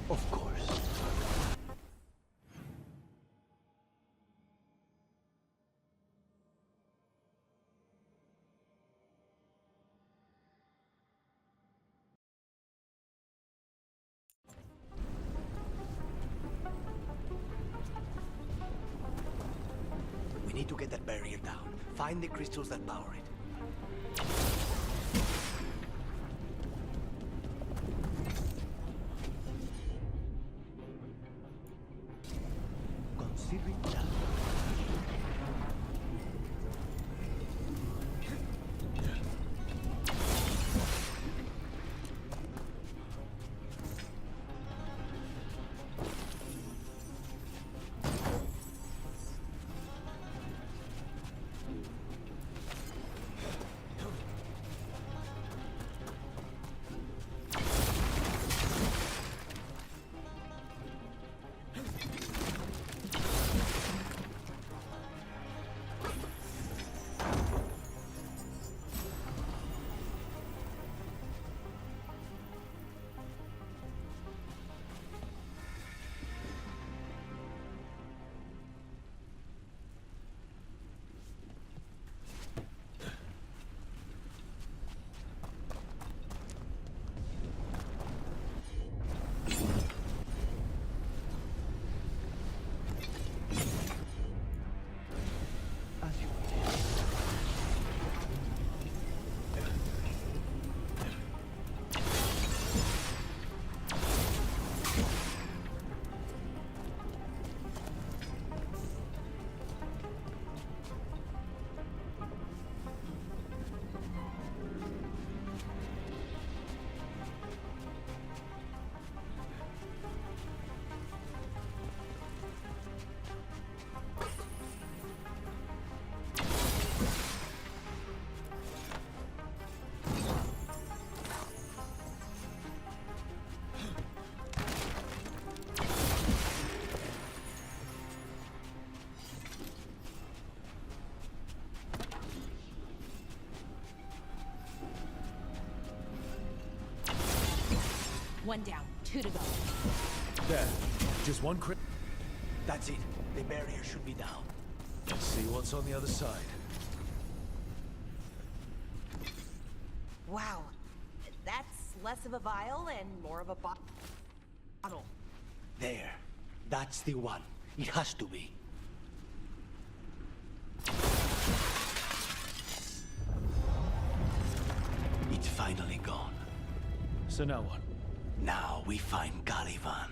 Speaker 4: Of course. We need to get that barrier down. Find the crystals that power it. Consider it done.
Speaker 23: One down, 2 to go.
Speaker 2: There. Just one crit.
Speaker 4: That's it. The barrier should be down.
Speaker 2: Let's see what's on the other side.
Speaker 11: Wow. That's less of a vial and more of a bottle.
Speaker 4: There. That's the one. It has to be. It's finally gone.
Speaker 2: So now what?
Speaker 4: Now we find Caliban.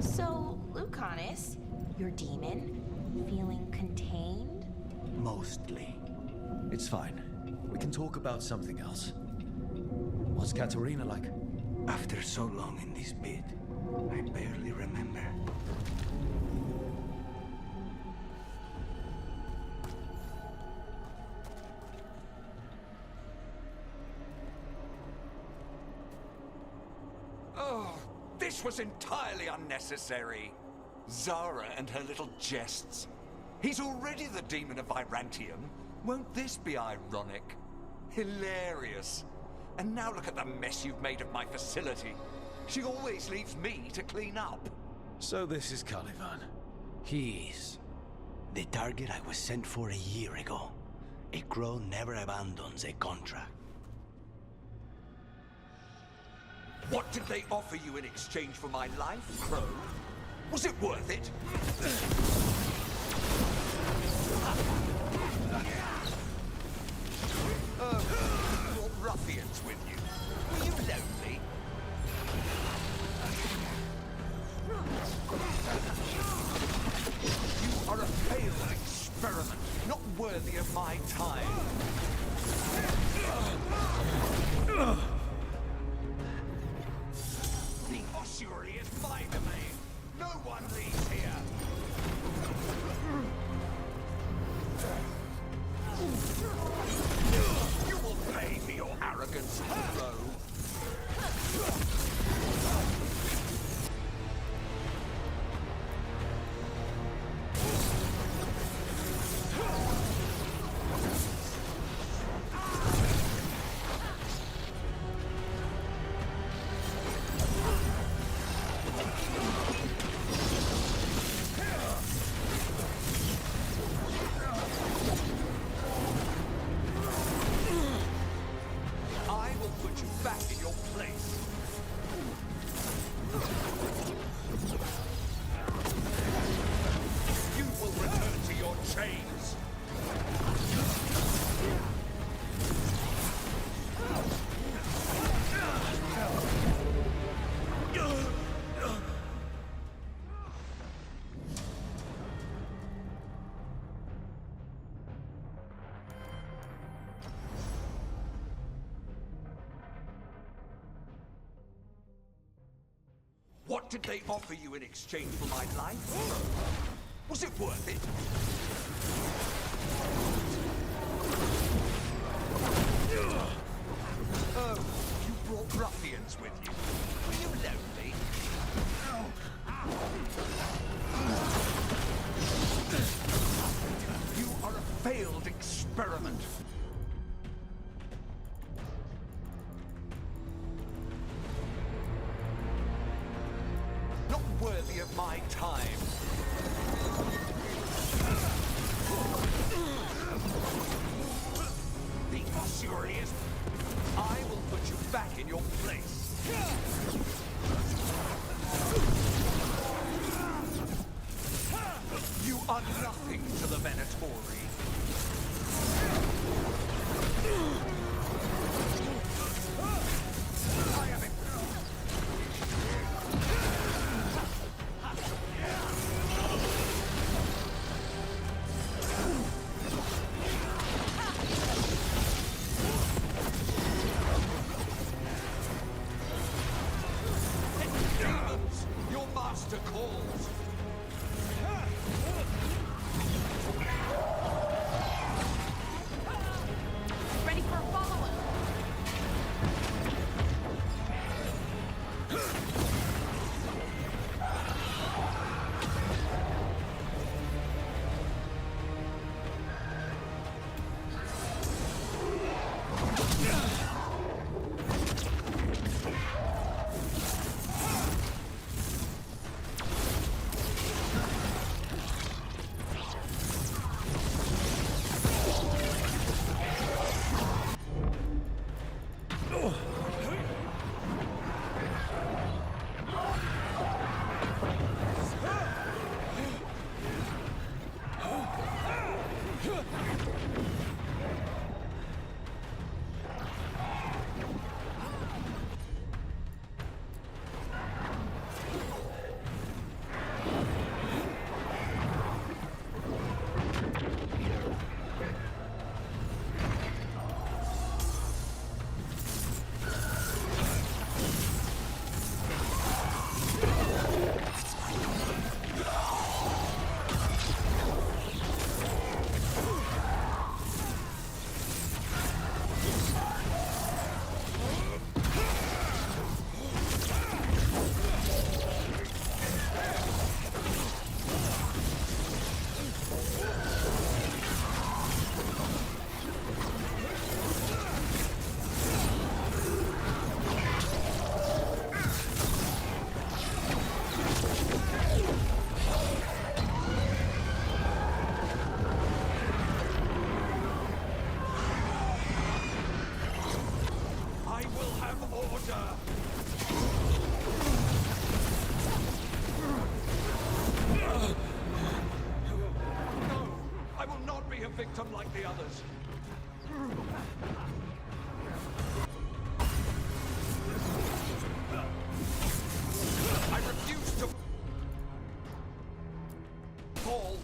Speaker 11: So, Lucanus, your demon, feeling contained?
Speaker 4: Mostly.
Speaker 2: It's fine. We can talk about something else. What's Katerina like?
Speaker 4: After so long in this pit, I barely remember.
Speaker 6: Oh, this was entirely unnecessary. Zara and her little jests. He's already the demon of Virantium. Won't this be ironic? Hilarious. And now look at the mess you've made of my facility. She always leaves me to clean up.
Speaker 2: So this is Caliban.
Speaker 4: He is. The target I was sent for a year ago. A crow never abandons a contract.
Speaker 6: What did they offer you in exchange for my life, Crow? Was it worth it? Your ruffians with you. Were you lonely? You are a failed experiment, not worthy of my time. The ossuary is my domain. No one leaves here. You will pay for your arrogance, Crow. I will put you back in your place. You will return to your chains. What did they offer you in exchange for my life? Was it worth it? Oh, you brought ruffians with you. Were you lonely? You are a failed experiment. Not worthy of my time. The ossuary is... I will put you back in your place. You are nothing to the Venatori. I am it. No! I will not be a victim like the others! I refuse to fall!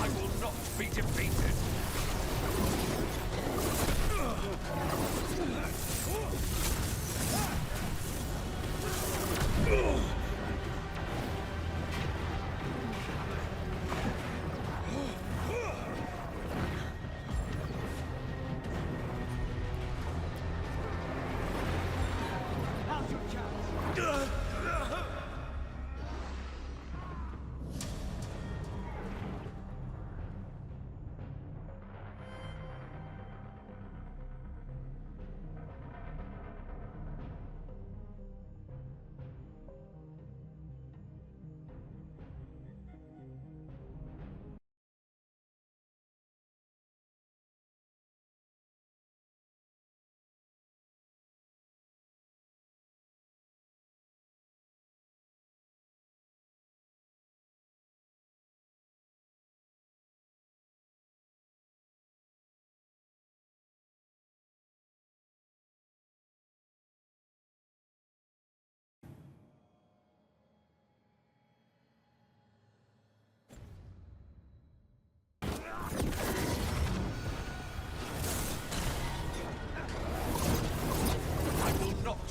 Speaker 6: I will not be defeated!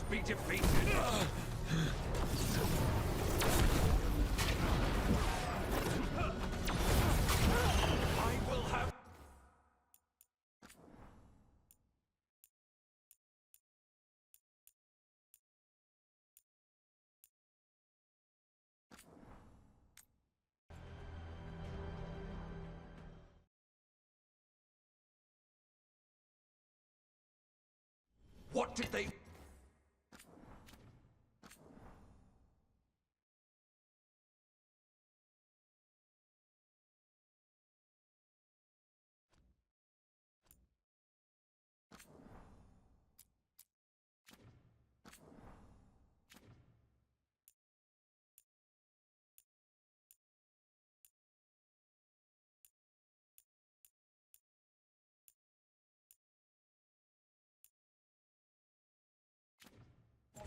Speaker 6: Be defeated. I will have. What did they?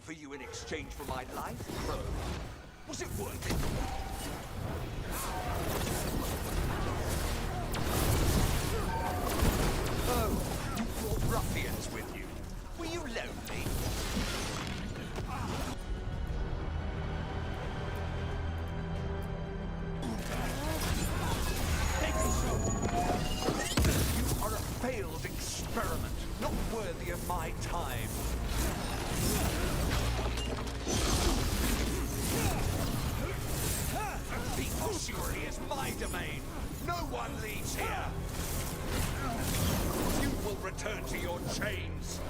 Speaker 6: For you in exchange for my life, Rook? Was it worth it? Oh, you brought ruffians with you. Were you lonely? You are a failed experiment, not worthy of my time. The ossuary is my domain. No one leaves here. You will return to your chains.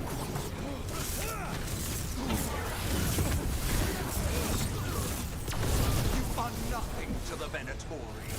Speaker 6: You are nothing to the Venatori.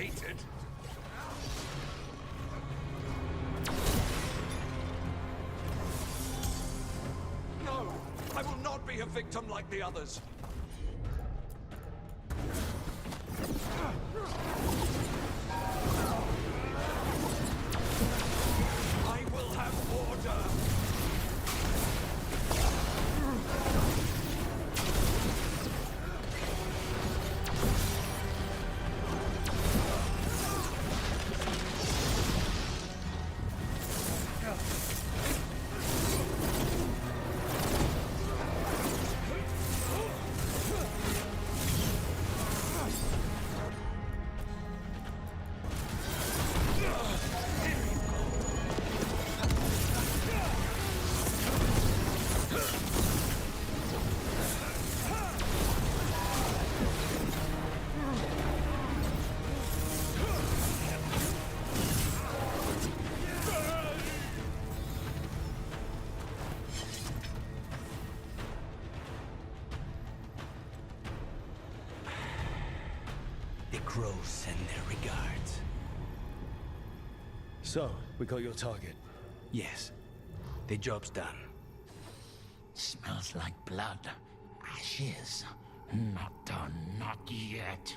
Speaker 6: defeated. No! I will not be a victim like the others! I will have order!
Speaker 4: The crows send their regards.
Speaker 2: So, we got your target?
Speaker 4: Yes. The job's done.
Speaker 12: Smells like blood. Ashes. Not done, not yet.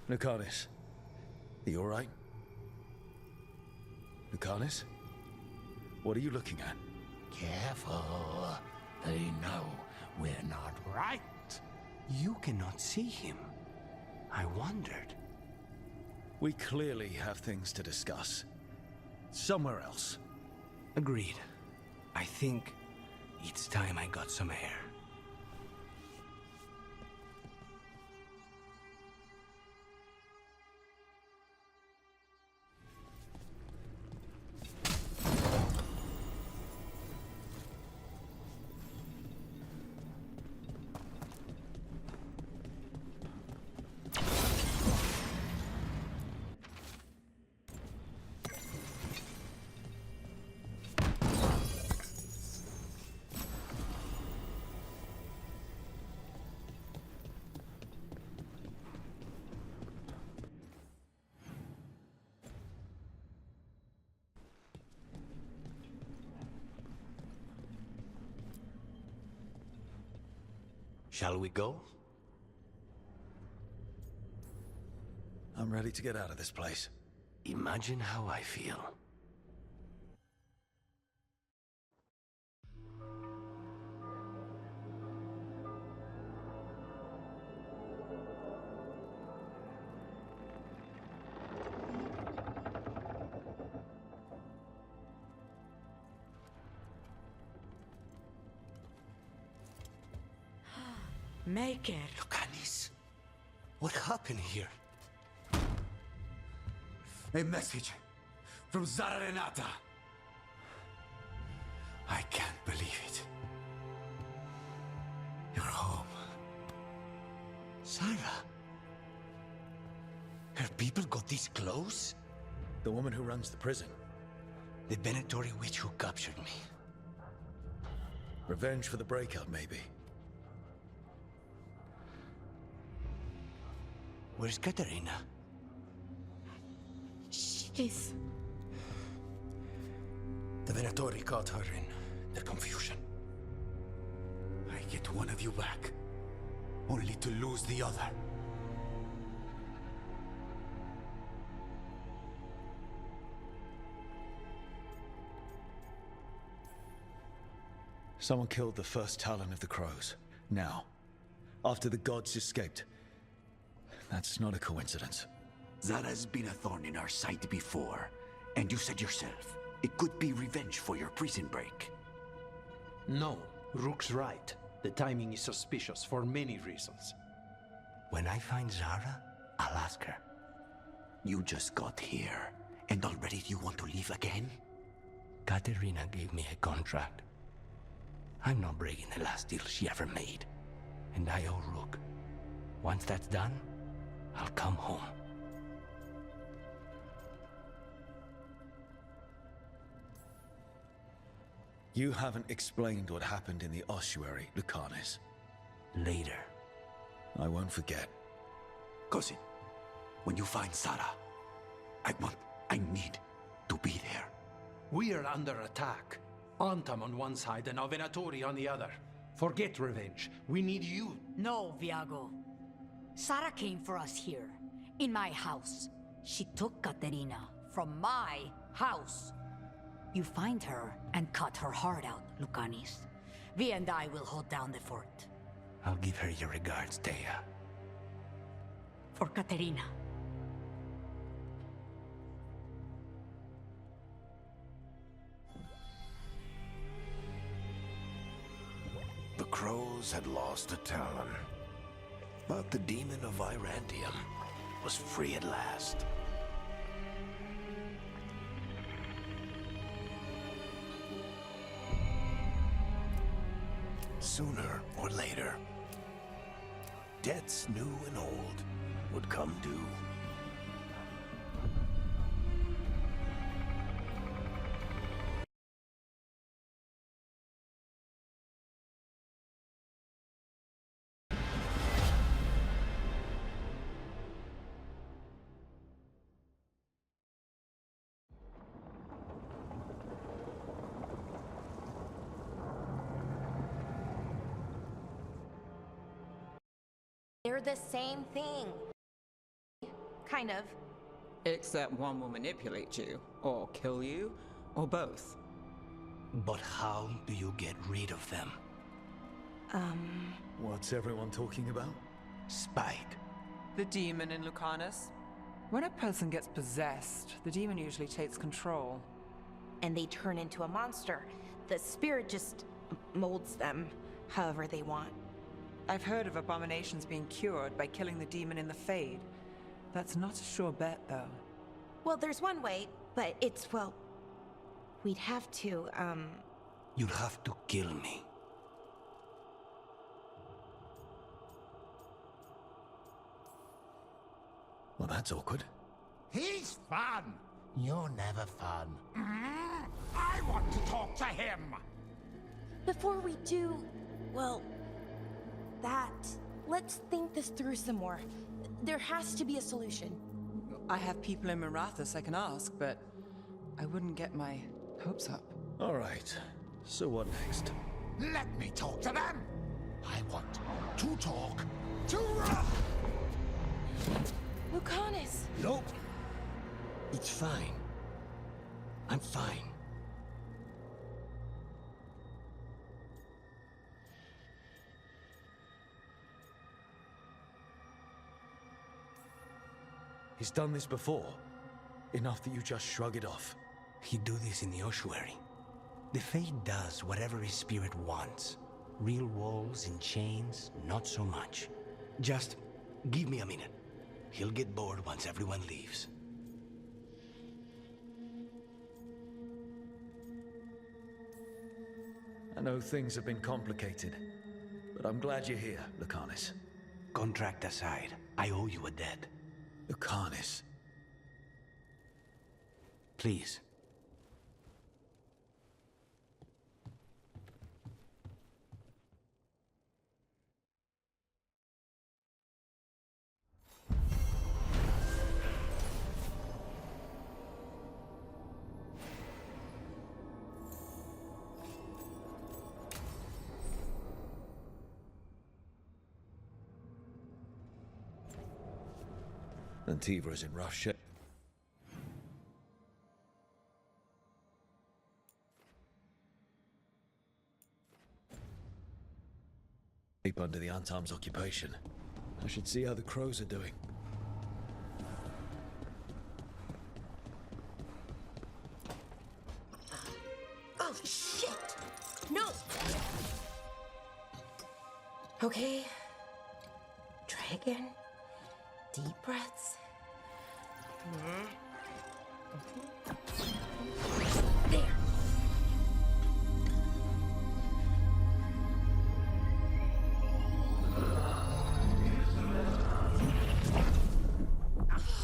Speaker 2: Lucanus, are you alright? Lucanus? What are you looking at?
Speaker 12: Careful. They know we're not right.
Speaker 4: You cannot see him. I wondered.
Speaker 2: We clearly have things to discuss. Somewhere else.
Speaker 4: Agreed. I think it's time I got some air. Shall we go?
Speaker 2: I'm ready to get out of this place.
Speaker 4: Imagine how I feel.
Speaker 7: Make it.
Speaker 4: Lucanus, what happened here?
Speaker 25: A message from Zara Renata. I can't believe it. You're home.
Speaker 4: Sarah? Her people got this close?
Speaker 2: The woman who runs the prison.
Speaker 4: The Venatori witch who captured me.
Speaker 2: Revenge for the breakup, maybe.
Speaker 4: Where's Katerina?
Speaker 3: She's...
Speaker 4: The Venatori caught her in their confusion.
Speaker 25: I get one of you back, only to lose the other.
Speaker 2: Someone killed the first Talon of the Crows. Now. After the gods escaped. That's not a coincidence.
Speaker 25: Zara's been a thorn in our side before, and you said yourself, it could be revenge for your prison break.
Speaker 24: No, Rook's right. The timing is suspicious for many reasons.
Speaker 4: When I find Zara, I'll ask her.
Speaker 25: You just got here, and already you want to leave again?
Speaker 4: Katerina gave me a contract. I'm not breaking the last deal she ever made. And I owe Rook. Once that's done, I'll come home.
Speaker 2: You haven't explained what happened in the ossuary, Lucanus.
Speaker 4: Later.
Speaker 2: I won't forget.
Speaker 25: Cousin, when you find Sarah, I need to be there.
Speaker 24: We are under attack. Antam on one side and Venatori on the other. Forget revenge. We need you.
Speaker 13: No, Viago. Sara came for us here, in my house. She took Katerina from my house. You find her and cut her heart out, Lucanis. Vi and I will hold down the fort.
Speaker 4: I'll give her your regards, Thea.
Speaker 13: For Katerina.
Speaker 1: The crows had lost a talon, but the demon of Virantium was free at last. Sooner or later, debts new and old would come due.
Speaker 11: They're the same thing. Kind of.
Speaker 7: Except one will manipulate you, or kill you, or both.
Speaker 4: But how do you get rid of them?
Speaker 2: What's everyone talking about?
Speaker 4: Spite.
Speaker 7: The demon in Lucanus. When a person gets possessed, the demon usually takes control.
Speaker 11: And they turn into a monster. The spirit just molds them however they want.
Speaker 7: I've heard of abominations being cured by killing the demon in the Fade. That's not a sure bet, though.
Speaker 11: Well, there's one way, but it's, well... We'd have to,
Speaker 4: You'd have to kill me.
Speaker 2: Well, that's awkward.
Speaker 12: He's fun!
Speaker 18: You're never fun.
Speaker 12: I want to talk to him!
Speaker 11: Before we do, well... Let's think this through some more. There has to be a solution.
Speaker 7: I have people in Marathas I can ask, but I wouldn't get my hopes up.
Speaker 2: All right. So what next?
Speaker 12: Let me talk to them! I want to talk to Rook!
Speaker 11: Lucanus!
Speaker 4: Nope. It's fine. I'm fine.
Speaker 2: He's done this before. Enough that you just shrug it off.
Speaker 4: He'd do this in the ossuary. The Fate does whatever his spirit wants. Real walls and chains, not so much. Just give me a minute. He'll get bored once everyone leaves.
Speaker 2: I know things have been complicated, but I'm glad you're here, Lucanis.
Speaker 4: Contract aside, I owe you a debt.
Speaker 2: Lucanis.
Speaker 4: Please.
Speaker 2: Antiva's in rough shape. Under the Antam's occupation. I should see how the crows are doing.
Speaker 11: Oh, shit! No! Okay. Try again. Deep breaths. There.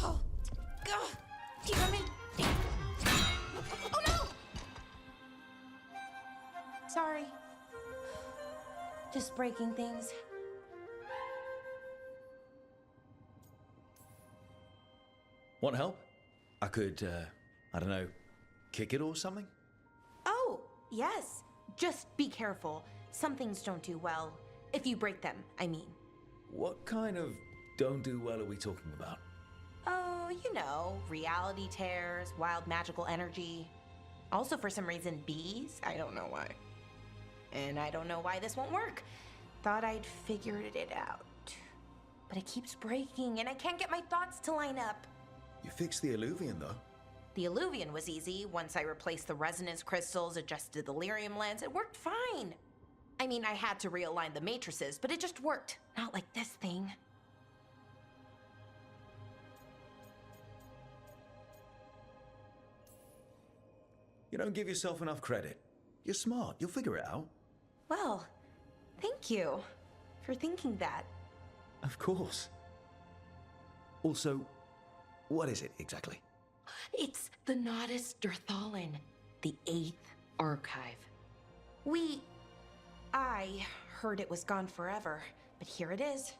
Speaker 11: Oh, God. Damn it. Oh, no! Sorry. Just breaking things.
Speaker 2: Want help? I could, I don't know, kick it or something?
Speaker 11: Oh, yes. Just be careful. Some things don't do well. If you break them, I mean.
Speaker 2: What kind of don't do well are we talking about?
Speaker 11: Oh, you know, reality tears, wild magical energy. Also, for some reason, bees. I don't know why. And I don't know why this won't work. Thought I'd figured it out. But it keeps breaking, and I can't get my thoughts to line up.
Speaker 2: You fixed the Illuvian, though.
Speaker 11: The Illuvian was easy. Once I replaced the resonance crystals, adjusted the lyrium lens, it worked fine. I mean, I had to realign the matrices, but it just worked. Not like this thing.
Speaker 2: You don't give yourself enough credit. You're smart. You'll figure it out.
Speaker 11: Well, thank you for thinking that.
Speaker 2: Of course. Also, what is it exactly?
Speaker 11: It's the Nodus Derthalin, the 8th archive. I heard it was gone forever, but here it is.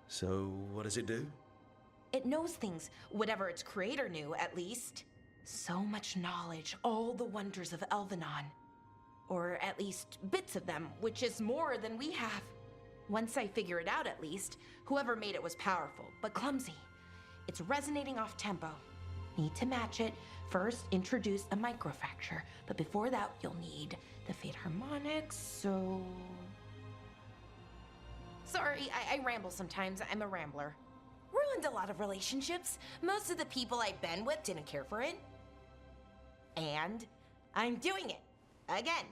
Speaker 2: So, what does it do?
Speaker 11: It knows things, whatever its creator knew, at least. So much knowledge, all the wonders of Elvenon. Or at least bits of them, which is more than we have. Once I figure it out, at least, whoever made it was powerful, but clumsy. It's resonating off tempo. Need to match it. First, introduce a microfracture, but before that, you'll need the Fate harmonics, so... Sorry, I ramble sometimes. I'm a rambler. Ruined a lot of relationships. Most of the people I've been with didn't care for it. And I'm doing it. Again.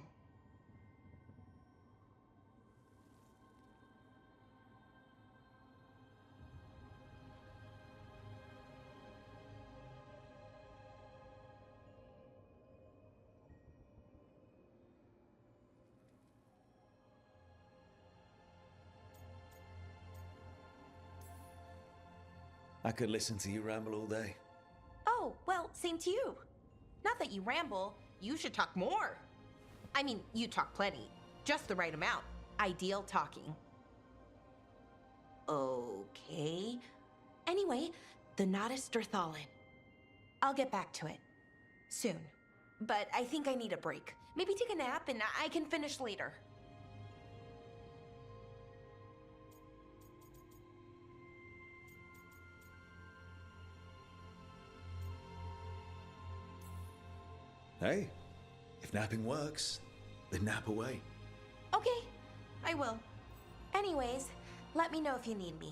Speaker 2: I could listen to you ramble all day.
Speaker 11: Oh, well, same to you. Not that you ramble, you should talk more. I mean, you talk plenty. Just the right amount. Ideal talking. Okay. Anyway, the Nodus Derthalin. I'll get back to it. Soon. But I think I need a break. Maybe take a nap and I can finish later.
Speaker 2: Hey, if napping works, then nap away.
Speaker 11: Okay, I will. Anyways, let me know if you need me.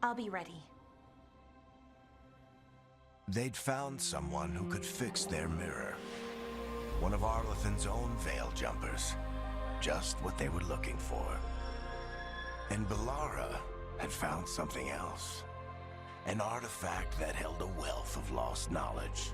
Speaker 11: I'll be ready.
Speaker 1: They'd found someone who could fix their mirror. One of Arlethan's own veil jumpers. Just what they were looking for. And Bellara had found something else. An artifact that held a wealth of lost knowledge.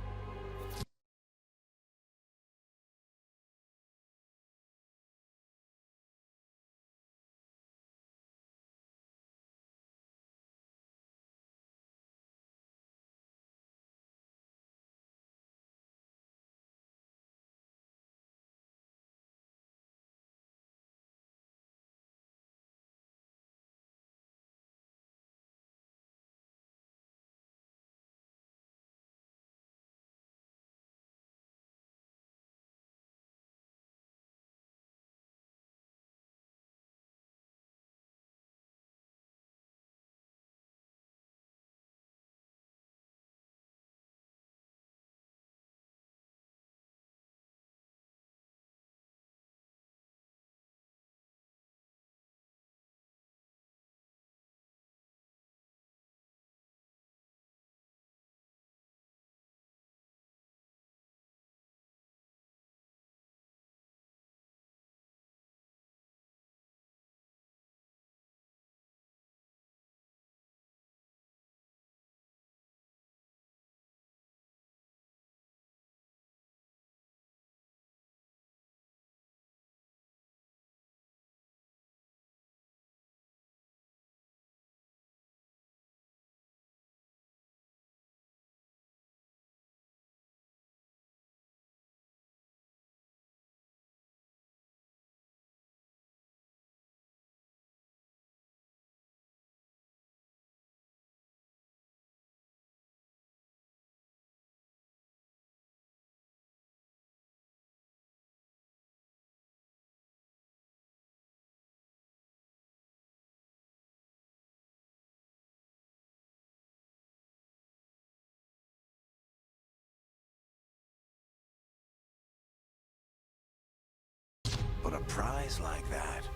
Speaker 1: But a prize like that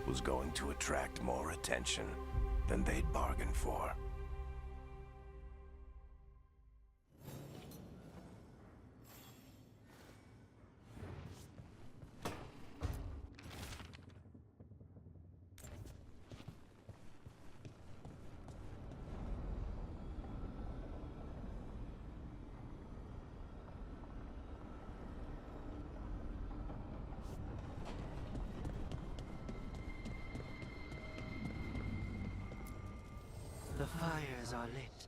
Speaker 1: was going to attract more attention than they'd bargained for.
Speaker 18: The fires are lit.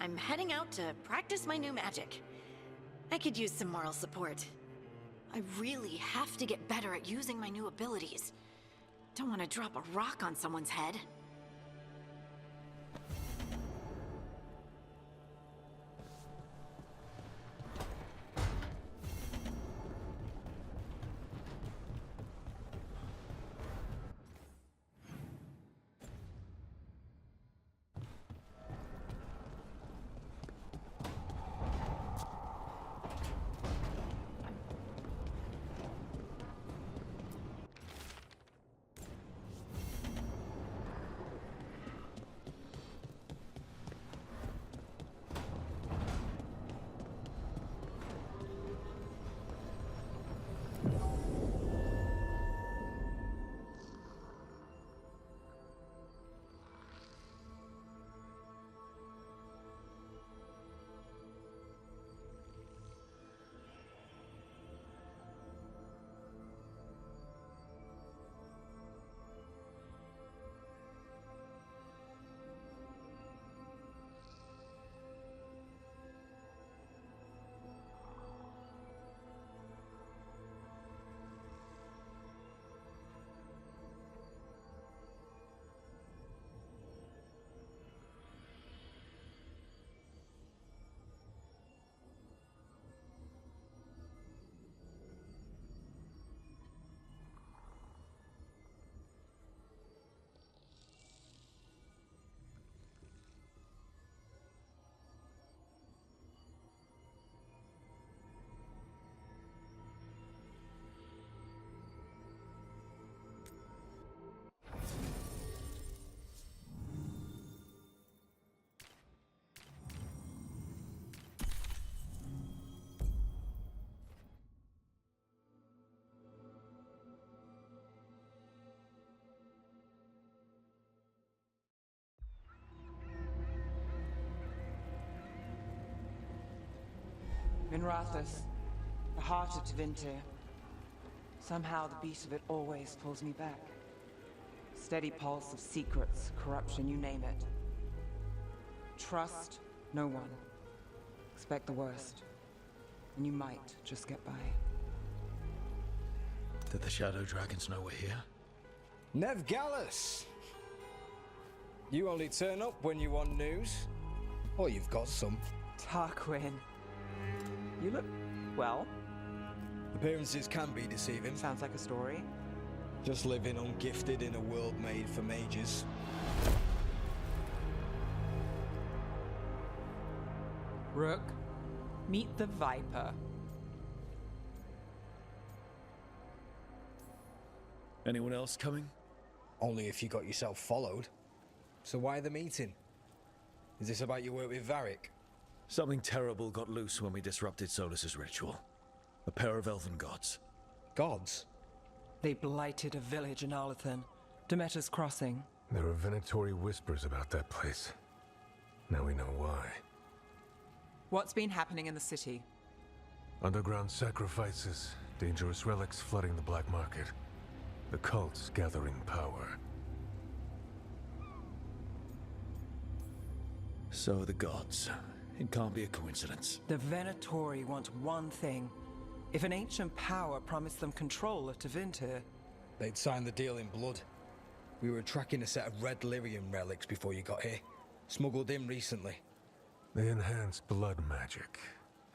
Speaker 5: I'm heading out to practice my new magic. I could use some moral support. I really have to get better at using my new abilities. Don't want to drop a rock on someone's head.
Speaker 7: Minrathous, the heart of Tevinter. Somehow the beat of it always pulls me back. Steady pulse of secrets, corruption, you name it. Trust no one. Expect the worst. And you might just get by.
Speaker 2: Did the Shadow Dragons know we're here?
Speaker 10: Nev Gallus! You only turn up when you want news. Or you've got some.
Speaker 7: Tarquin. You look, well.
Speaker 10: Appearances can be deceiving.
Speaker 7: Sounds like a story.
Speaker 10: Just living ungifted in a world made for mages.
Speaker 7: Rook, meet the Viper.
Speaker 2: Anyone else coming?
Speaker 10: Only if you got yourself followed. So why the meeting? Is this about your work with Varric?
Speaker 2: Something terrible got loose when we disrupted Solas's ritual. A pair of elven gods.
Speaker 10: Gods?
Speaker 7: They blighted a village in Arlathan, Demeter's Crossing.
Speaker 14: There are venatory whispers about that place. Now we know why.
Speaker 7: What's been happening in the city?
Speaker 14: Underground sacrifices, dangerous relics flooding the black market. The cults gathering power.
Speaker 2: So are the gods. It can't be a coincidence.
Speaker 7: The Venatori want one thing. If an ancient power promised them control of Tevinter,
Speaker 10: they'd sign the deal in blood. We were tracking a set of red lyrium relics before you got here. Smuggled in recently.
Speaker 14: They enhance blood magic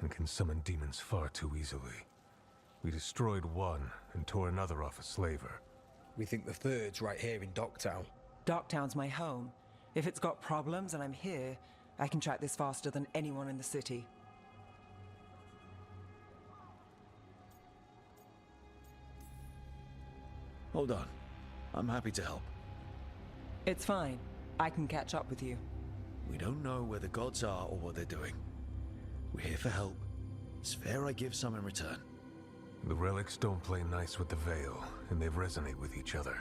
Speaker 14: and can summon demons far too easily. We destroyed one and tore another off a slaver.
Speaker 10: We think the third's right here in Docktown.
Speaker 7: Docktown's my home. If it's got problems and I'm here, I can track this faster than anyone in the city.
Speaker 2: Hold on. I'm happy to help.
Speaker 7: It's fine. I can catch up with you.
Speaker 2: We don't know where the gods are or what they're doing. We're here for help. It's fair I give some in return.
Speaker 14: The relics don't play nice with the Veil, and they resonate with each other.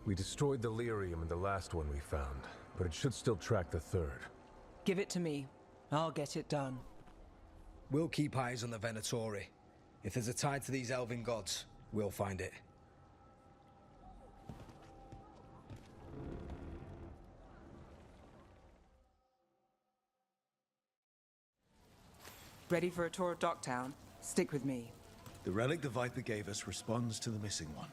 Speaker 14: We destroyed the lyrium in the last one we found, but it should still track the third.
Speaker 7: Give it to me. I'll get it done.
Speaker 10: We'll keep eyes on the Venatori. If there's a tie to these elven gods, we'll find it.
Speaker 7: Ready for a tour of Docktown? Stick with me.
Speaker 2: The relic the Viper gave us responds to the missing one.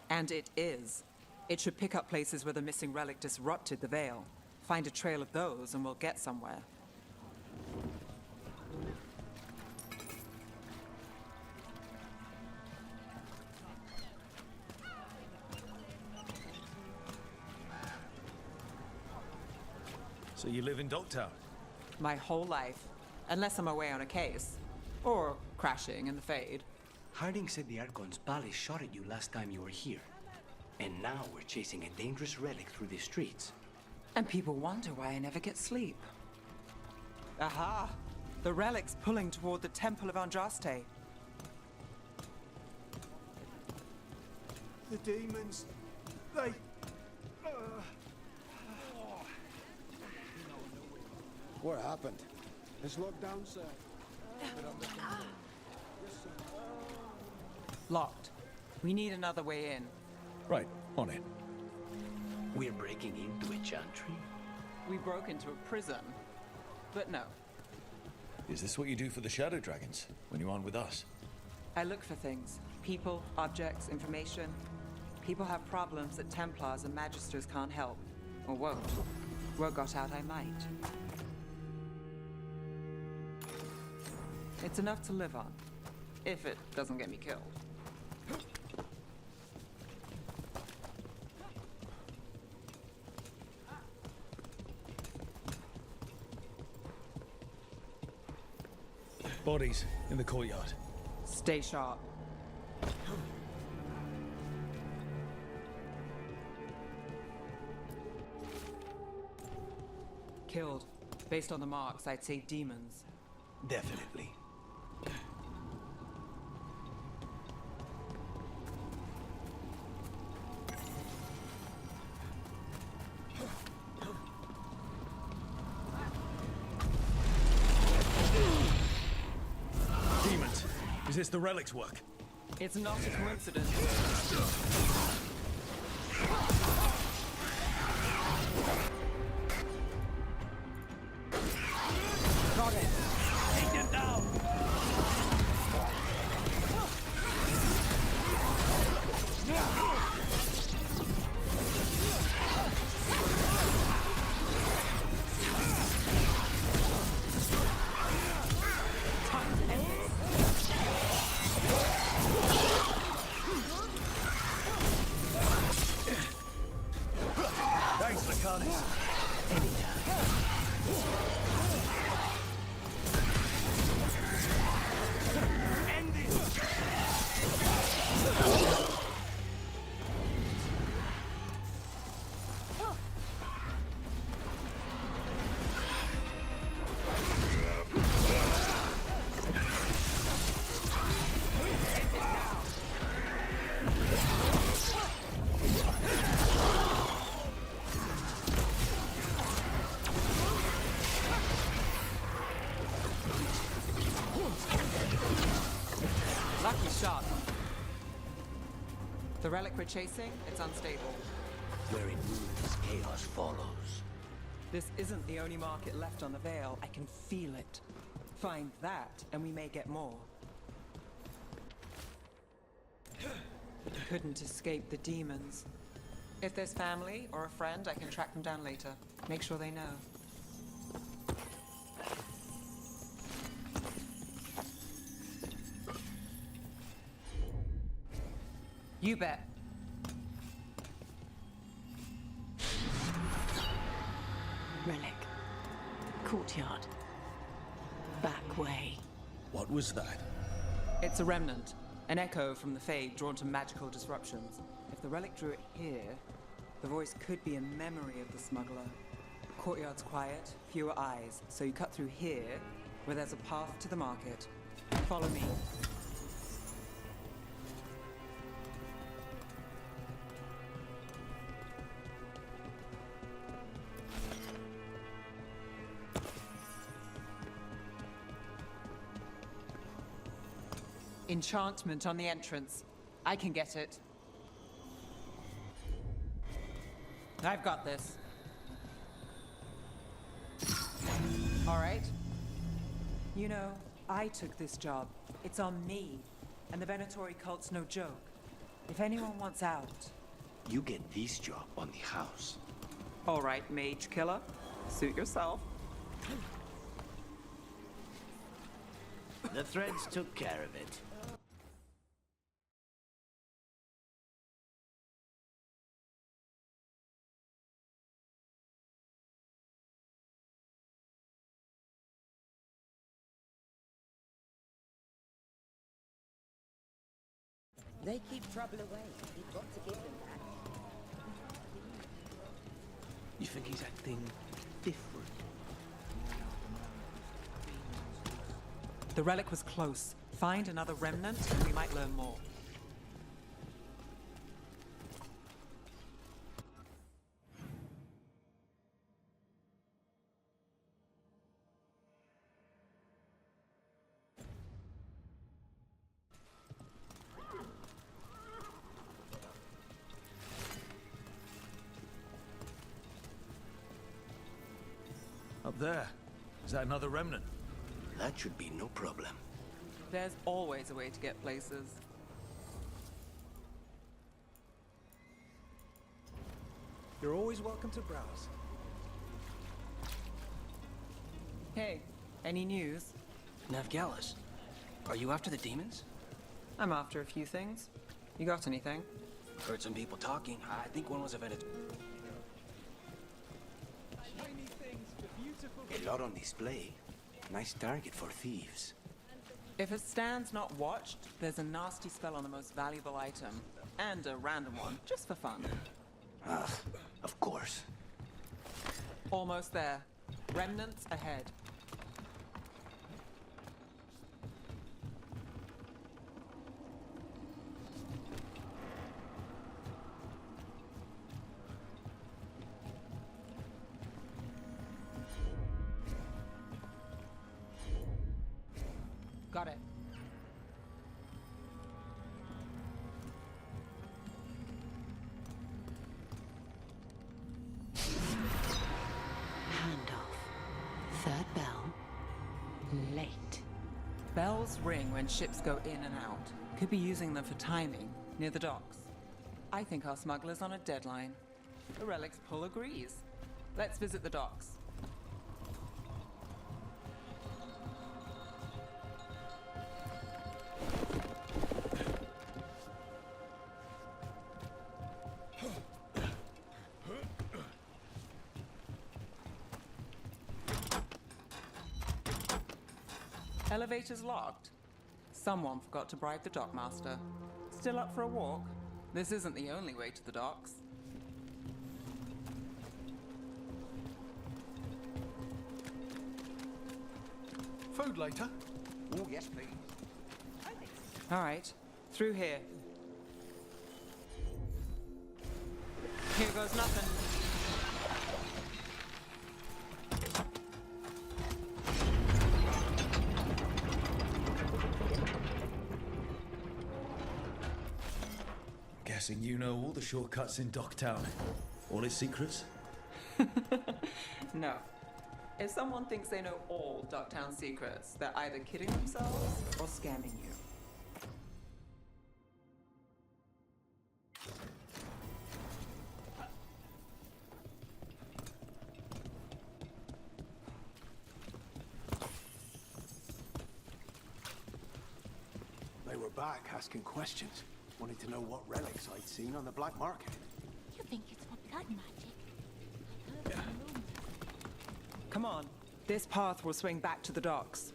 Speaker 7: And it is. It should pick up places where the missing relic disrupted the Veil. Find a trail of those and we'll get somewhere.
Speaker 2: So you live in Docktown?
Speaker 7: My whole life. Unless I'm away on a case. Or crashing in the Fade.
Speaker 4: Harding said the Archon's ballet shot at you last time you were here. And now we're chasing a dangerous relic through the streets.
Speaker 7: And people wonder why I never get sleep. Aha! The relic's pulling toward the Temple of Andraste.
Speaker 15: The demons, they...
Speaker 16: What happened? It's locked down, sir.
Speaker 7: Locked. We need another way in.
Speaker 2: Right, on it.
Speaker 4: We're breaking into a chantry?
Speaker 7: We broke into a prison. But no.
Speaker 2: Is this what you do for the Shadow Dragons, when you aren't with us?
Speaker 7: I look for things. People, objects, information. People have problems that Templars and Magisters can't help. Or won't. Word got out I might. It's enough to live on. If it doesn't get me killed.
Speaker 2: Bodies in the courtyard.
Speaker 7: Stay sharp. Killed. Based on the marks, I'd say demons.
Speaker 4: Definitely.
Speaker 2: Is this the relic's work?
Speaker 7: It's not a coincidence. Got it. Take him down.
Speaker 2: Thanks, Lucanus.
Speaker 7: Lucky shot. The relic we're chasing, it's unstable.
Speaker 18: Where it moves, chaos follows.
Speaker 7: This isn't the only market left on the Veil. I can feel it. Find that, and we may get more. Couldn't escape the demons. If there's family or a friend, I can track them down later. Make sure they know. You bet.
Speaker 5: Relic. Courtyard. Back way.
Speaker 2: What was that?
Speaker 7: It's a remnant. An echo from the Fade drawn to magical disruptions. If the relic drew it here, the voice could be a memory of the smuggler. Courtyard's quiet, fewer eyes, so you cut through here, where there's a path to the market. Follow me. Enchantment on the entrance. I can get it. I've got this. All right. You know, I took this job. It's on me. And the Venatori cult's no joke. If anyone wants out...
Speaker 18: You get this job on the house.
Speaker 7: All right, mage killer. Suit yourself.
Speaker 18: The threads took care of it.
Speaker 8: They keep trouble away. You've got to give them that.
Speaker 18: You think he's acting different?
Speaker 7: The relic was close. Find another remnant, and we might learn more.
Speaker 2: Up there. Is that another remnant?
Speaker 18: That should be no problem.
Speaker 7: There's always a way to get places.
Speaker 10: You're always welcome to browse.
Speaker 7: Hey, any news?
Speaker 9: Navgalis, are you after the demons?
Speaker 7: I'm after a few things. You got anything?
Speaker 9: Heard some people talking. I think one was a Venator.
Speaker 4: A lot on display. Nice target for thieves.
Speaker 7: If it stands not watched, there's a nasty spell on the most valuable item. And a random one, just for fun.
Speaker 4: Ah, of course.
Speaker 7: Almost there. Remnants ahead. Got it.
Speaker 5: Third bell. Late.
Speaker 7: Bells ring when ships go in and out. Could be using them for timing, near the docks. I think our smuggler's on a deadline. The Relic's pull agrees. Let's visit the docks. Elevator's locked. Someone forgot to bribe the dockmaster. Still up for a walk? This isn't the only way to the docks.
Speaker 15: Food later?
Speaker 6: Oh, yes, please.
Speaker 7: All right, through here. Here goes nothing.
Speaker 2: Guessing you know all the shortcuts in Docktown. All its secrets?
Speaker 7: No. If someone thinks they know all Docktown secrets, they're either kidding themselves or scamming you.
Speaker 15: They were back asking questions. Wanted to know what relics I'd seen on the black market.
Speaker 23: You think it's for blood magic?
Speaker 7: Come on. This path will swing back to the docks.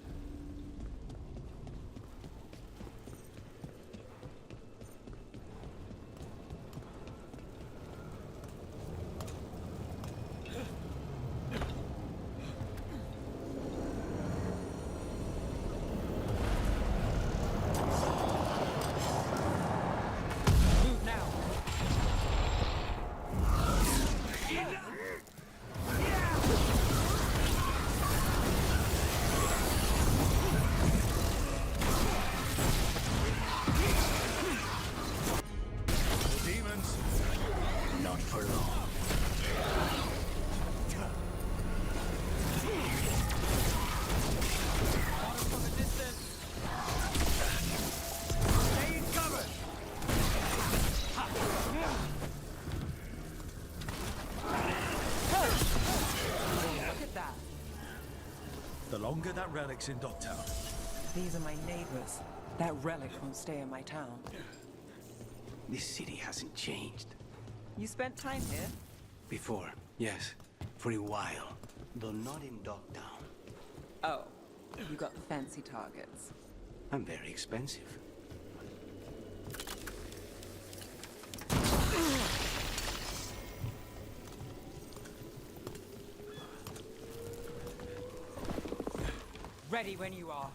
Speaker 2: Longer that relic's in Docktown.
Speaker 7: These are my neighbors. That relic won't stay in my town.
Speaker 4: This city hasn't changed.
Speaker 7: You spent time here?
Speaker 4: Before, yes. For a while. Though not in Docktown.
Speaker 7: Oh, you got the fancy targets.
Speaker 4: I'm very expensive.
Speaker 7: Ready when you are.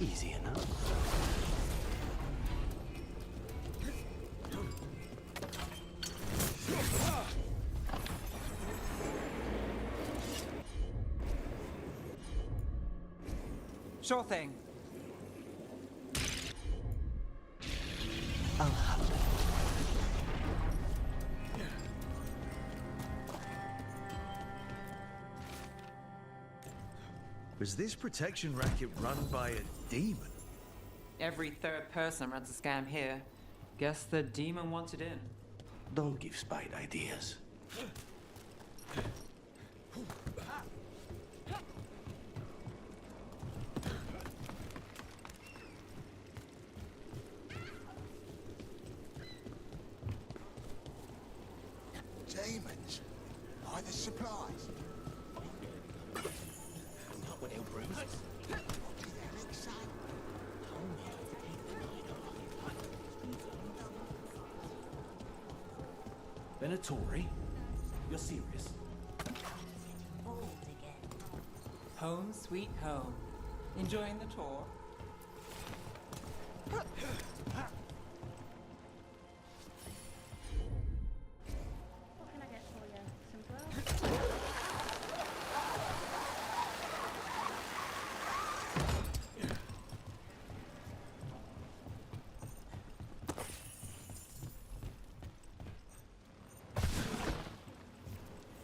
Speaker 4: Easy enough.
Speaker 7: Sure thing.
Speaker 4: I'll have it.
Speaker 2: Was this protection racket run by a demon?
Speaker 7: Every third person runs a scam here. Guess the demon wanted in.
Speaker 4: Don't give Spite ideas.
Speaker 15: Demons? Buy the supplies. Not what he'll bring us. What did Alex say?
Speaker 2: Venatori? You're serious?
Speaker 7: Home sweet home. Enjoying the tour?
Speaker 23: What can I get for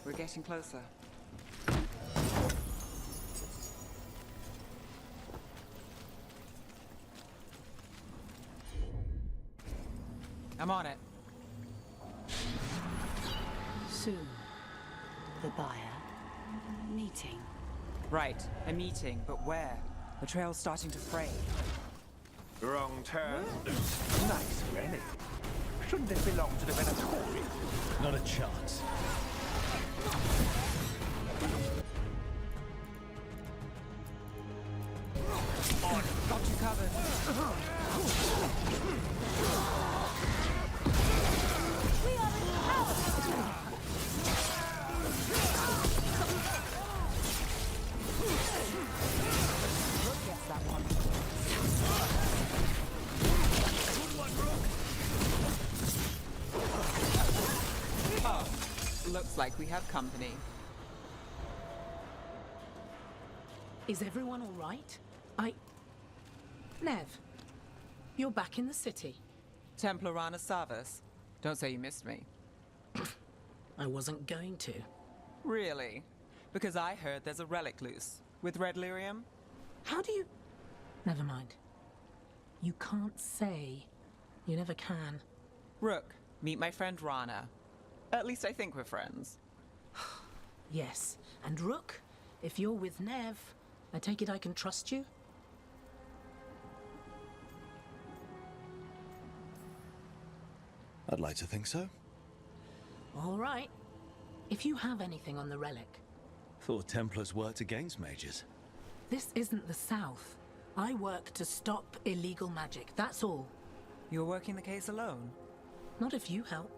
Speaker 7: We're getting closer. I'm on it.
Speaker 13: Soon. The buyer. Meeting.
Speaker 7: Right, a meeting, but where? The trail's starting to fray.
Speaker 15: Wrong turn. Nice relic. Shouldn't this belong to the Venatori?
Speaker 2: Not a chance.
Speaker 7: Got you covered.
Speaker 12: We are in power!
Speaker 7: Rook gets that one.
Speaker 12: Good one, Rook!
Speaker 7: Oh, looks like we have company.
Speaker 17: Is everyone all right? Nev, you're back in the city.
Speaker 7: Templar Rana Savas. Don't say you missed me.
Speaker 17: I wasn't going to.
Speaker 7: Really? Because I heard there's a relic loose. With red lyrium?
Speaker 17: How do you... Never mind. You can't say. You never can.
Speaker 7: Rook, meet my friend Rana. At least I think we're friends.
Speaker 17: Yes. And Rook, if you're with Nev, I take it I can trust you?
Speaker 2: I'd like to think so.
Speaker 17: All right. If you have anything on the relic.
Speaker 2: Thought Templars worked against mages.
Speaker 17: This isn't the South. I work to stop illegal magic, that's all.
Speaker 7: You're working the case alone?
Speaker 17: Not if you help.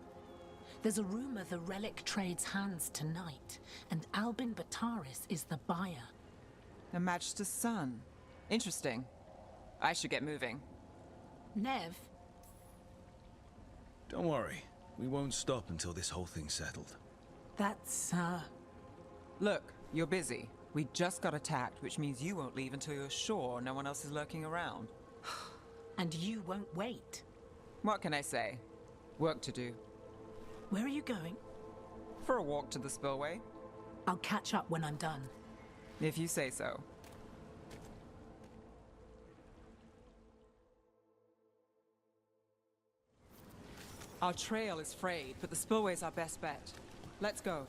Speaker 17: There's a rumor the relic trades hands tonight, and Albin Bataris is the buyer.
Speaker 7: A Magister's son. Interesting. I should get moving.
Speaker 17: Nev?
Speaker 2: Don't worry. We won't stop until this whole thing's settled.
Speaker 17: That's,
Speaker 7: Look, you're busy. We just got attacked, which means you won't leave until you're sure no one else is lurking around.
Speaker 17: And you won't wait.
Speaker 7: What can I say? Work to do.
Speaker 17: Where are you going?
Speaker 7: For a walk to the spillway.
Speaker 17: I'll catch up when I'm done.
Speaker 7: If you say so. Our trail is frayed, but the spillway's our best bet. Let's go.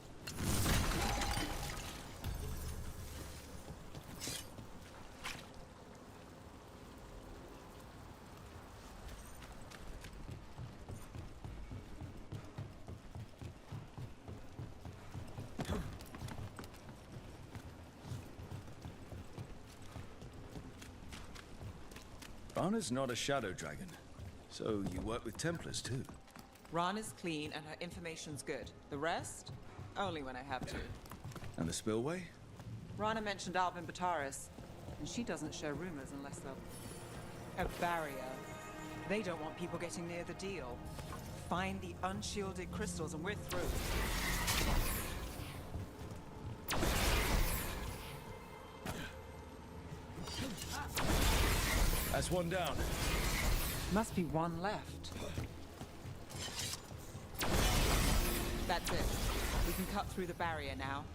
Speaker 2: Rana's not a shadow dragon, so you work with Templars too.
Speaker 7: Rana's clean and her information's good. The rest? Only when I have to.
Speaker 2: And the spillway?
Speaker 7: Rana mentioned Albin Bataris, and she doesn't share rumors unless they're... A barrier. They don't want people getting near the deal. Find the unshielded crystals and we're through.
Speaker 2: That's one down.
Speaker 7: Must be one left. That's it. We can cut through the barrier now.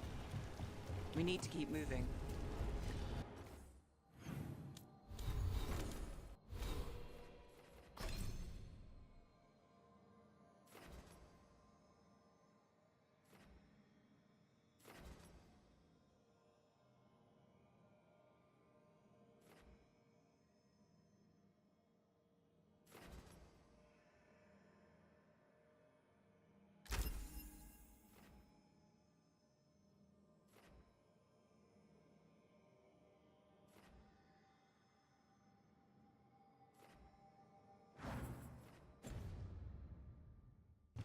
Speaker 7: We need to keep moving.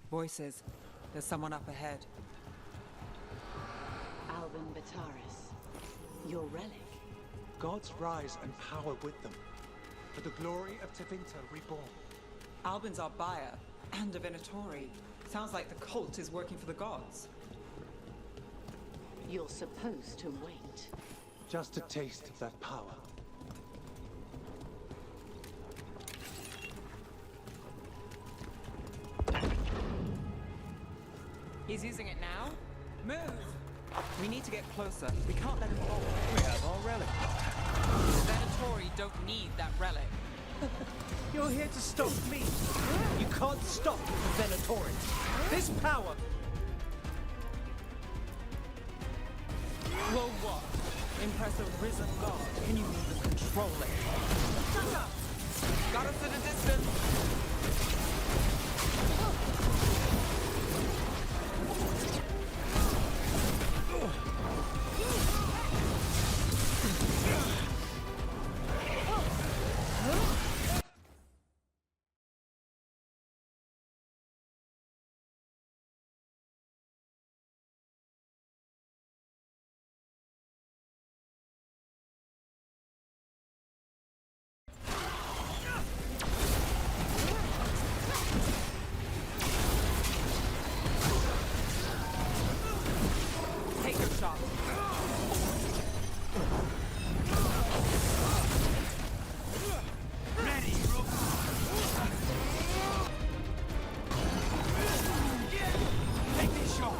Speaker 7: Voices. There's someone up ahead.
Speaker 13: Albin Bataris. Your relic.
Speaker 15: Gods rise and power with them. For the glory of Tevinter reborn.
Speaker 7: Albin's our buyer, and a Venatori. Sounds like the cult is working for the gods.
Speaker 13: You're supposed to wait.
Speaker 15: Just a taste of that power.
Speaker 7: He's using it now? Move! We need to get closer. We can't let him fall.
Speaker 2: We have our relic.
Speaker 7: The Venatori don't need that relic.
Speaker 2: You're here to stop me. You can't stop the Venatori. This power.
Speaker 7: Well, what? Impress a risen god. Can you even control it? Shut up! Got us at a distance. Take your shot.
Speaker 25: Ready, Rook. Take this shot.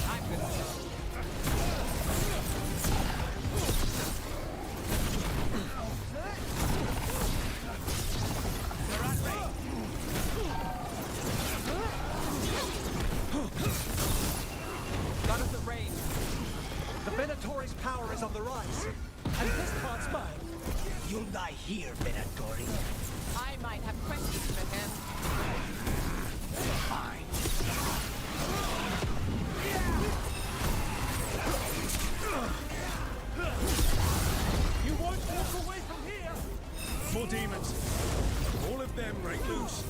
Speaker 7: I'm good.
Speaker 25: They're at range.
Speaker 7: Got us at range.
Speaker 2: The Venatori's power is on the rise. And this part's mine.
Speaker 25: You'll die here, Venatori.
Speaker 7: I might have questions for him.
Speaker 25: Fine.
Speaker 2: You won't walk away from here. More demons. All of them break loose.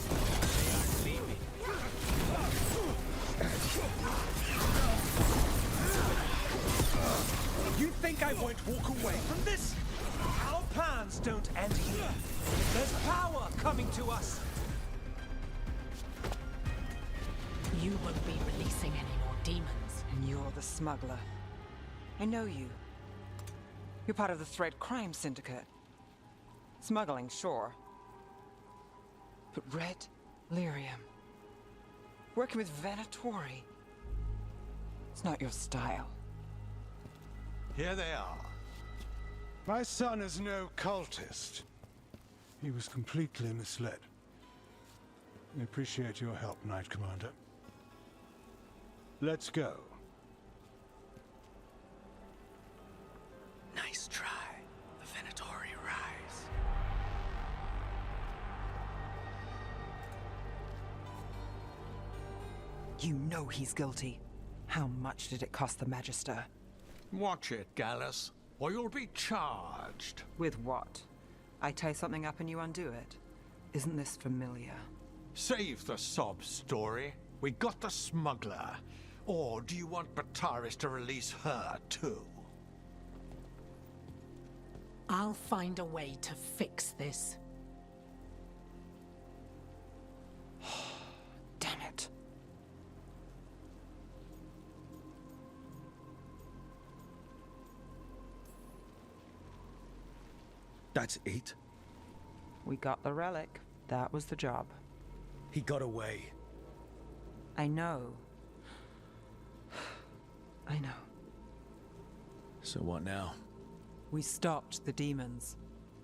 Speaker 2: You think I won't walk away from this? Our plans don't end here. There's power coming to us.
Speaker 17: You won't be releasing any more demons.
Speaker 7: And you're the smuggler. I know you. You're part of the Thread Crime Syndicate. Smuggling, sure. But Red Lyrium. Working with Venatori. It's not your style.
Speaker 16: Here they are. My son is no cultist. He was completely misled. We appreciate your help, Knight Commander. Let's go.
Speaker 18: Nice try. The Venatori rise.
Speaker 7: You know he's guilty. How much did it cost the Magister?
Speaker 15: Watch it, Gallus, or you'll be charged.
Speaker 7: With what? I tie something up and you undo it. Isn't this familiar?
Speaker 15: Save the sob story. We got the smuggler. Or do you want Bataris to release her, too?
Speaker 17: I'll find a way to fix this.
Speaker 7: Damn it.
Speaker 2: That's it?
Speaker 7: We got the relic. That was the job.
Speaker 2: He got away.
Speaker 7: I know. I know.
Speaker 2: So what now?
Speaker 7: We stopped the demons.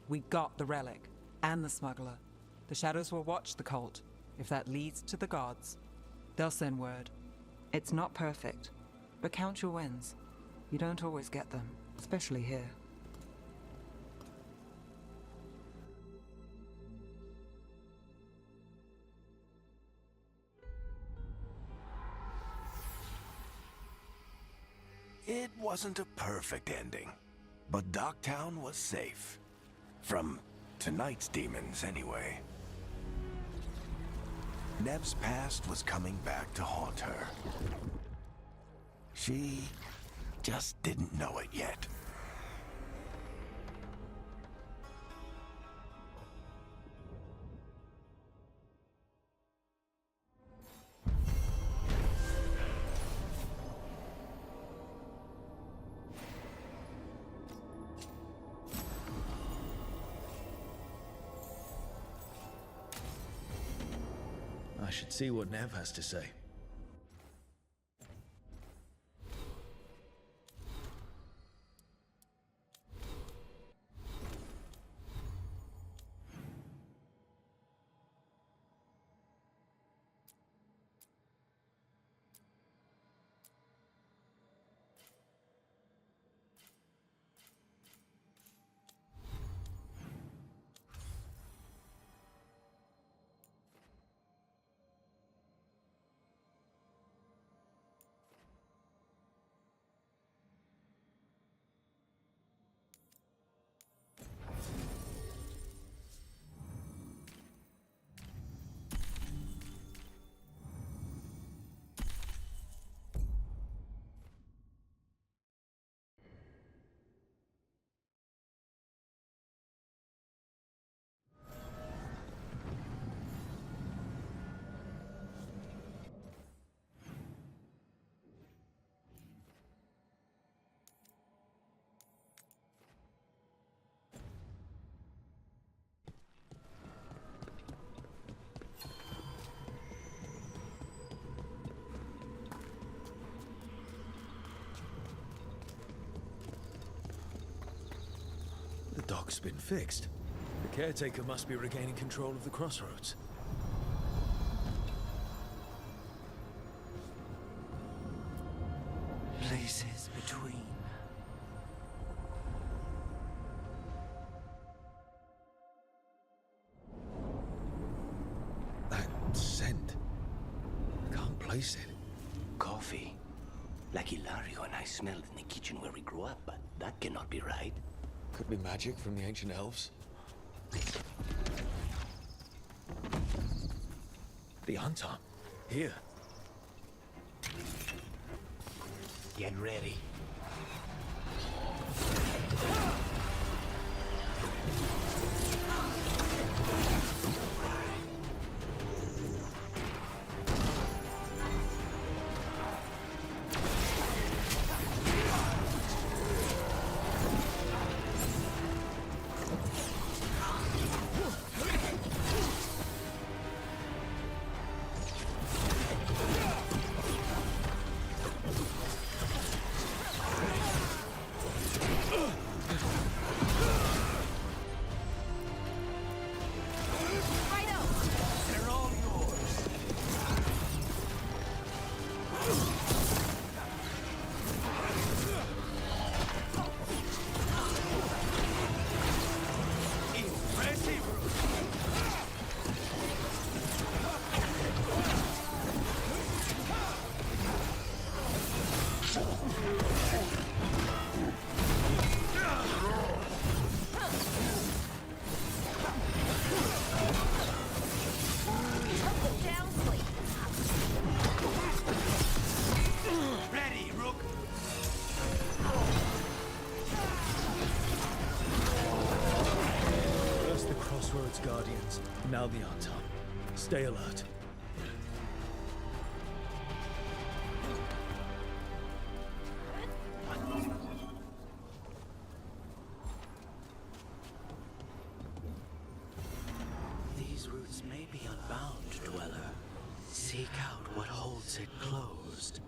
Speaker 7: We got the relic. And the smuggler. The shadows will watch the cult. If that leads to the gods, they'll send word. It's not perfect, but count your wins. You don't always get them, especially here.
Speaker 1: It wasn't a perfect ending, but Docktown was safe. From tonight's demons, anyway. Nev's past was coming back to haunt her. She just didn't know it yet.
Speaker 2: I should see what Nev has to say. The dock's been fixed. The caretaker must be regaining control of the crossroads.
Speaker 18: Places between.
Speaker 2: That scent. Can't place it.
Speaker 4: Coffee. Like Hilario and I smelled in the kitchen where we grew up, but that cannot be right.
Speaker 2: Could be magic from the ancient elves. The Anton. Here.
Speaker 4: Get ready.
Speaker 2: Guardians, now the Anton. Stay alert.
Speaker 18: These routes may be unbound, Dweller. Seek out what holds it closed.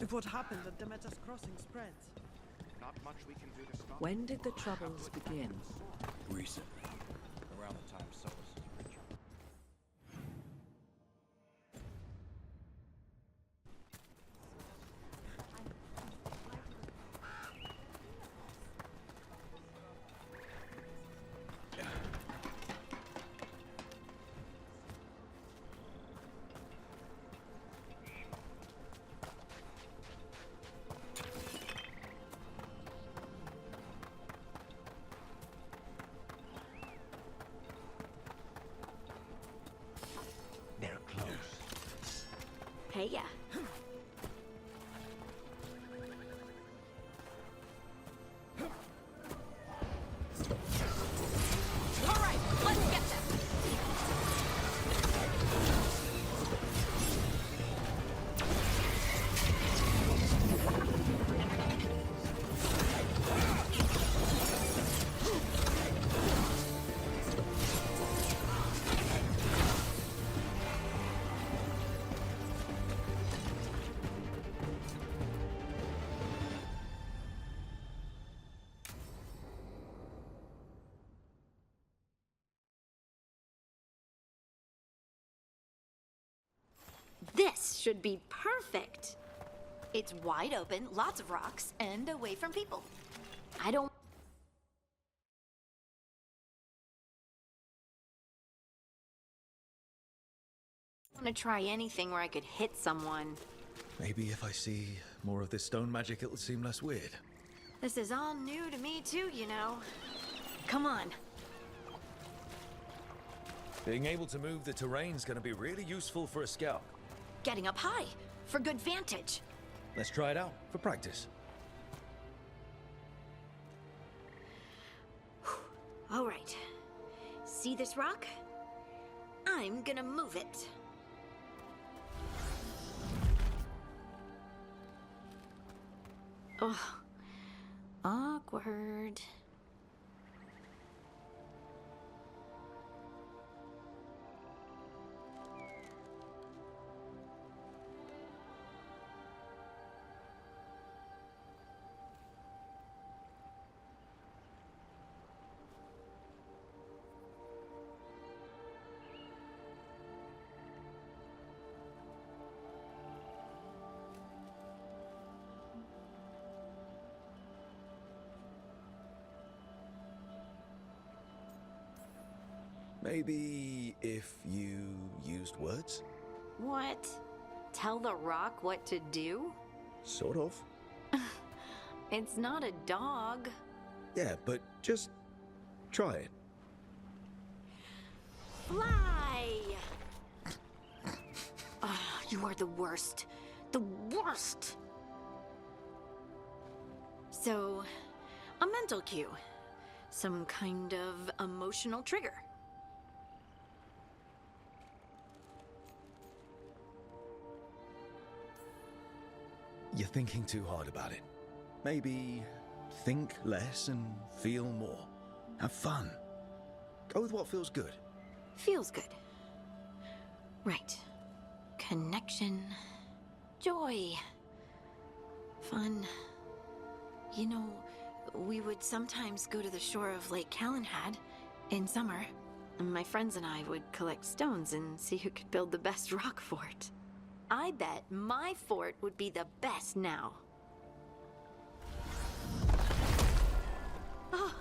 Speaker 3: if what happened at Demeter's Crossing spreads.
Speaker 19: Not much we can do to stop.
Speaker 20: When did the Troubles begin?
Speaker 19: Recently. Around the time Solas was richer.
Speaker 5: Hey, yeah.
Speaker 11: All right, let's get them.
Speaker 5: This should be perfect. It's wide open, lots of rocks, and away from people. I don't want to try anything where I could hit someone.
Speaker 2: Maybe if I see more of this stone magic, it'll seem less weird.
Speaker 5: This is all new to me too, you know. Come on.
Speaker 2: Being able to move the terrain's gonna be really useful for a scout.
Speaker 5: Getting up high for good vantage.
Speaker 2: Let's try it out for practice.
Speaker 5: All right. See this rock? I'm gonna move it. Oh, awkward.
Speaker 2: Maybe if you used words?
Speaker 5: What? Tell the rock what to do?
Speaker 2: Sort of.
Speaker 5: It's not a dog.
Speaker 2: Yeah, but just try it.
Speaker 5: Fly! Oh, you are the worst. The worst! So, a mental cue. Some kind of emotional trigger.
Speaker 2: You're thinking too hard about it. Maybe think less and feel more. Have fun. Go with what feels good.
Speaker 5: Feels good. Right. Connection. Joy. Fun. You know, we would sometimes go to the shore of Lake Calenhad in summer. And my friends and I would collect stones and see who could build the best rock fort. I bet my fort would be the best now. Oh.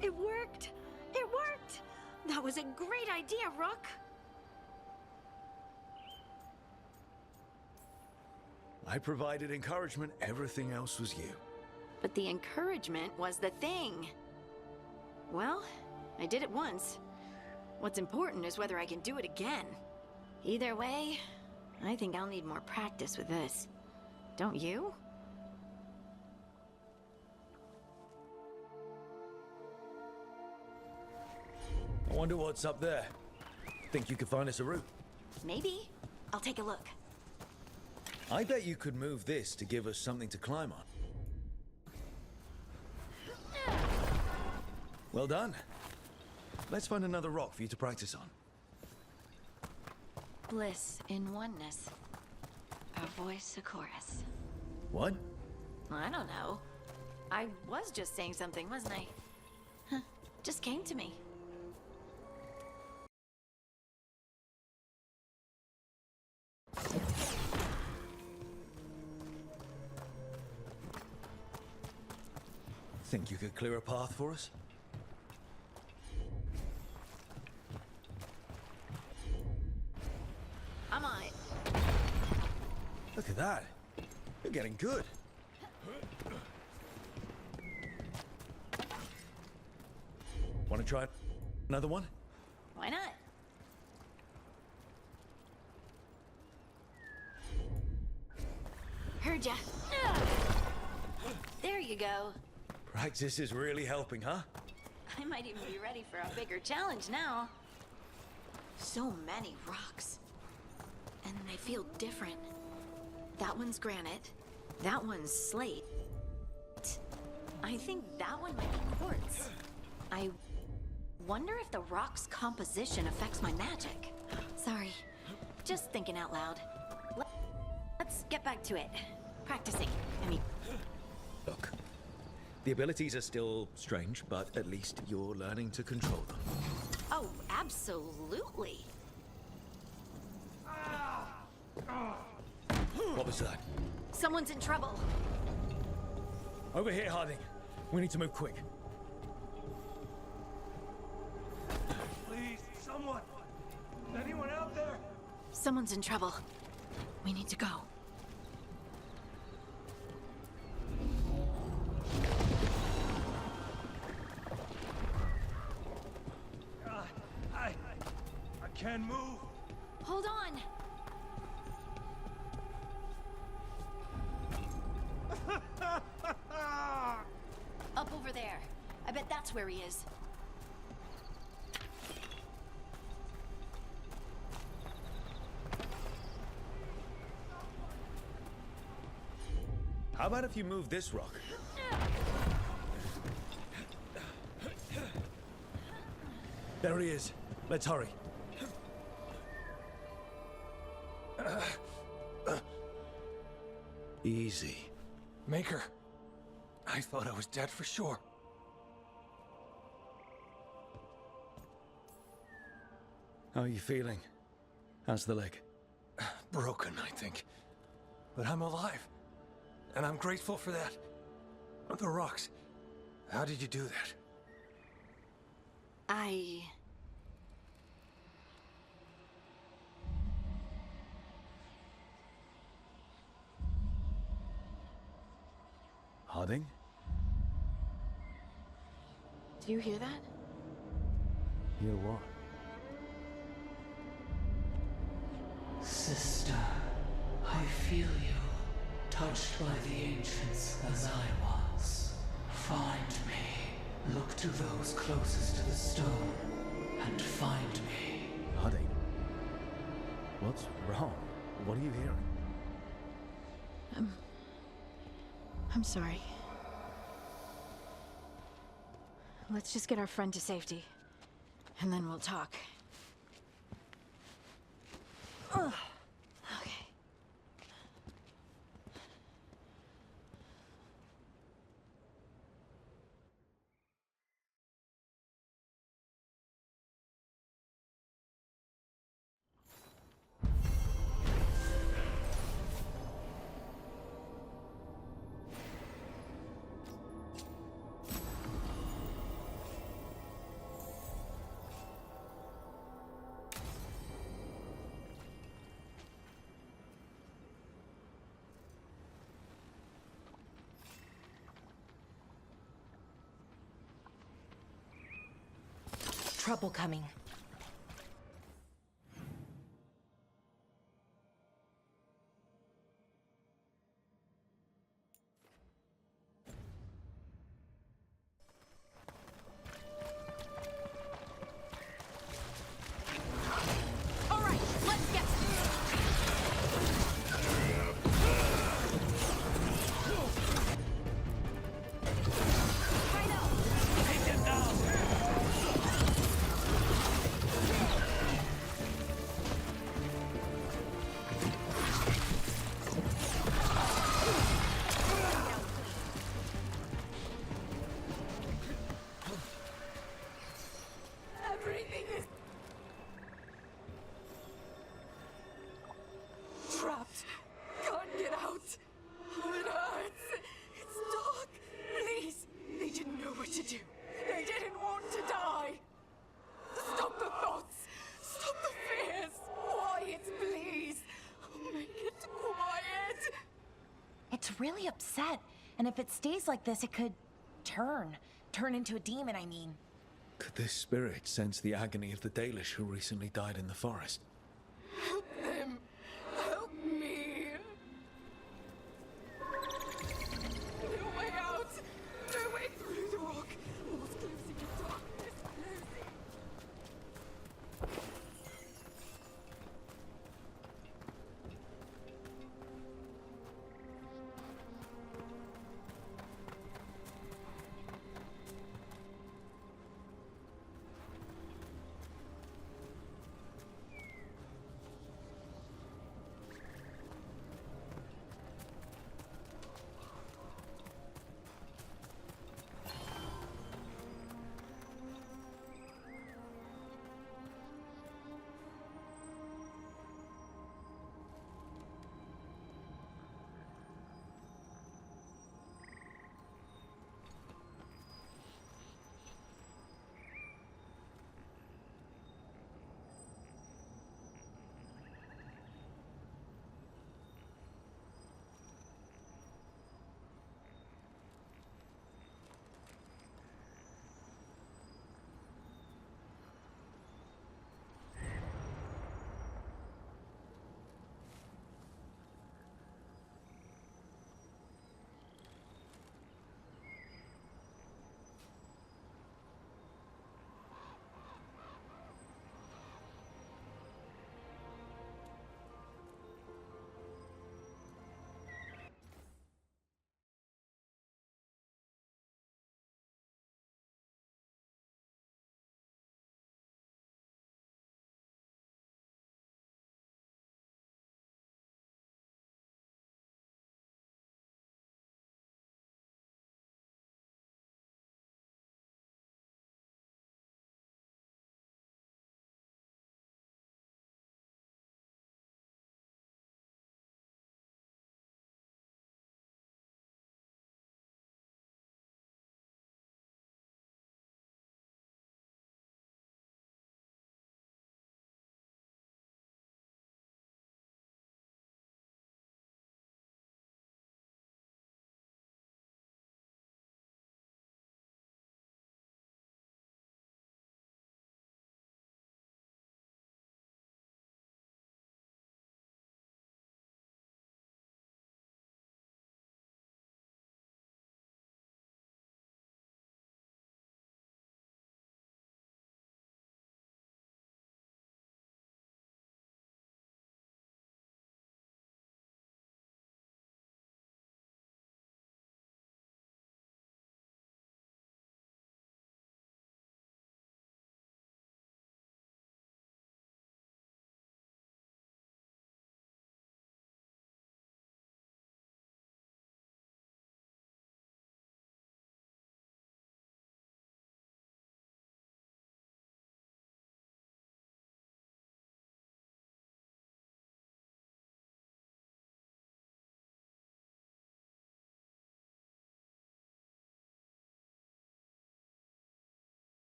Speaker 5: It worked! It worked! That was a great idea, Rook!
Speaker 2: I provided encouragement, everything else was you.
Speaker 5: But the encouragement was the thing. Well, I did it once. What's important is whether I can do it again. Either way, I think I'll need more practice with this. Don't you?
Speaker 2: I wonder what's up there. Think you could find us a route?
Speaker 5: Maybe. I'll take a look.
Speaker 2: I bet you could move this to give us something to climb on. Well done. Let's find another rock for you to practice on.
Speaker 5: Bliss in oneness. A voice, a chorus.
Speaker 2: What?
Speaker 5: I don't know. I was just saying something, wasn't I? Huh. Just came to me.
Speaker 2: Think you could clear a path for us?
Speaker 5: I'm on it.
Speaker 2: Look at that. You're getting good. Want to try another one?
Speaker 5: Why not? Heard ya. There you go.
Speaker 2: Practice is really helping, huh?
Speaker 5: I might even be ready for a bigger challenge now. So many rocks. And they feel different. That one's granite. That one's slate. I think that one might be quartz. I wonder if the rock's composition affects my magic. Sorry. Just thinking out loud. Let's get back to it. Practicing. I mean...
Speaker 2: Look. The abilities are still strange, but at least you're learning to control them.
Speaker 5: Oh, absolutely.
Speaker 2: What was that?
Speaker 5: Someone's in trouble.
Speaker 2: Over here, Harding. We need to move quick.
Speaker 12: Please, someone! Is anyone out there?
Speaker 5: Someone's in trouble. We need to go.
Speaker 12: I can't move.
Speaker 5: Hold on. Up over there. I bet that's where he is.
Speaker 2: How about if you move this rock? There he is. Let's hurry. Easy.
Speaker 12: Maker, I thought I was dead for sure.
Speaker 2: How are you feeling? How's the leg?
Speaker 12: Broken, I think. But I'm alive. And I'm grateful for that. The rocks. How did you do that?
Speaker 2: Harding?
Speaker 5: Do you hear that?
Speaker 2: Hear what?
Speaker 18: Sister, I feel you, touched by the ancients as I was. Find me. Look to those closest to the stone, and find me.
Speaker 2: Harding? What's wrong? What are you hearing?
Speaker 5: I'm sorry. Let's just get our friend to safety, and then we'll talk. Ugh. Okay.
Speaker 11: Trouble coming.
Speaker 5: All right, let's get... Take them down!
Speaker 11: really upset. And if it stays like this, it could turn into a demon, I mean.
Speaker 2: Could this spirit sense the agony of the Dalish who recently died in the forest?
Speaker 12: Help them! Help me! No way out! No way through the rock! Lost closing in darkness, closing!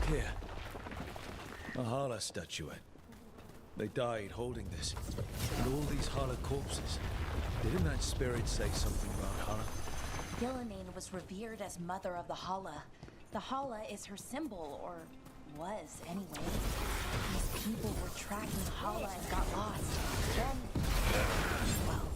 Speaker 2: here. A Hala statuette. They died holding this. And all these Hala corpses. Didn't that spirit say something about Hala?
Speaker 11: Gillenane was revered as mother of the Hala. The Hala is her symbol, or was anyway. These people were tracking Hala and got lost. Then, well...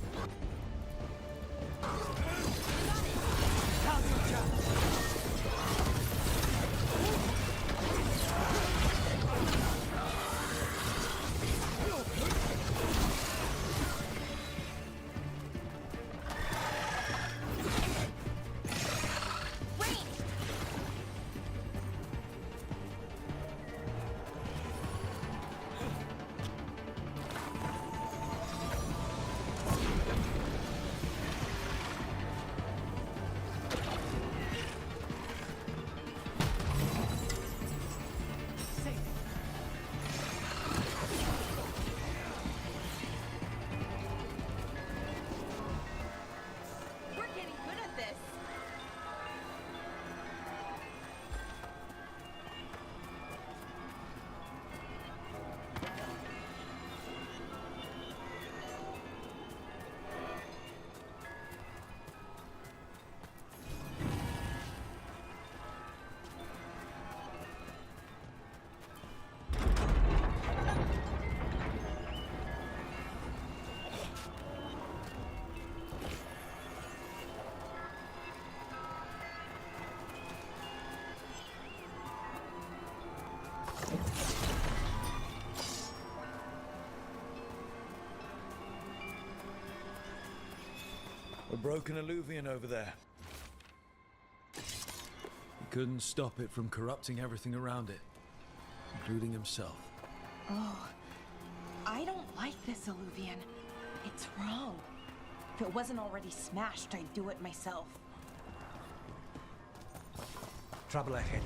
Speaker 2: A broken alluvian over there. He couldn't stop it from corrupting everything around it, including himself.
Speaker 11: Oh, I don't like this alluvian. It's wrong. If it wasn't already smashed, I'd do it myself.
Speaker 4: Trouble ahead.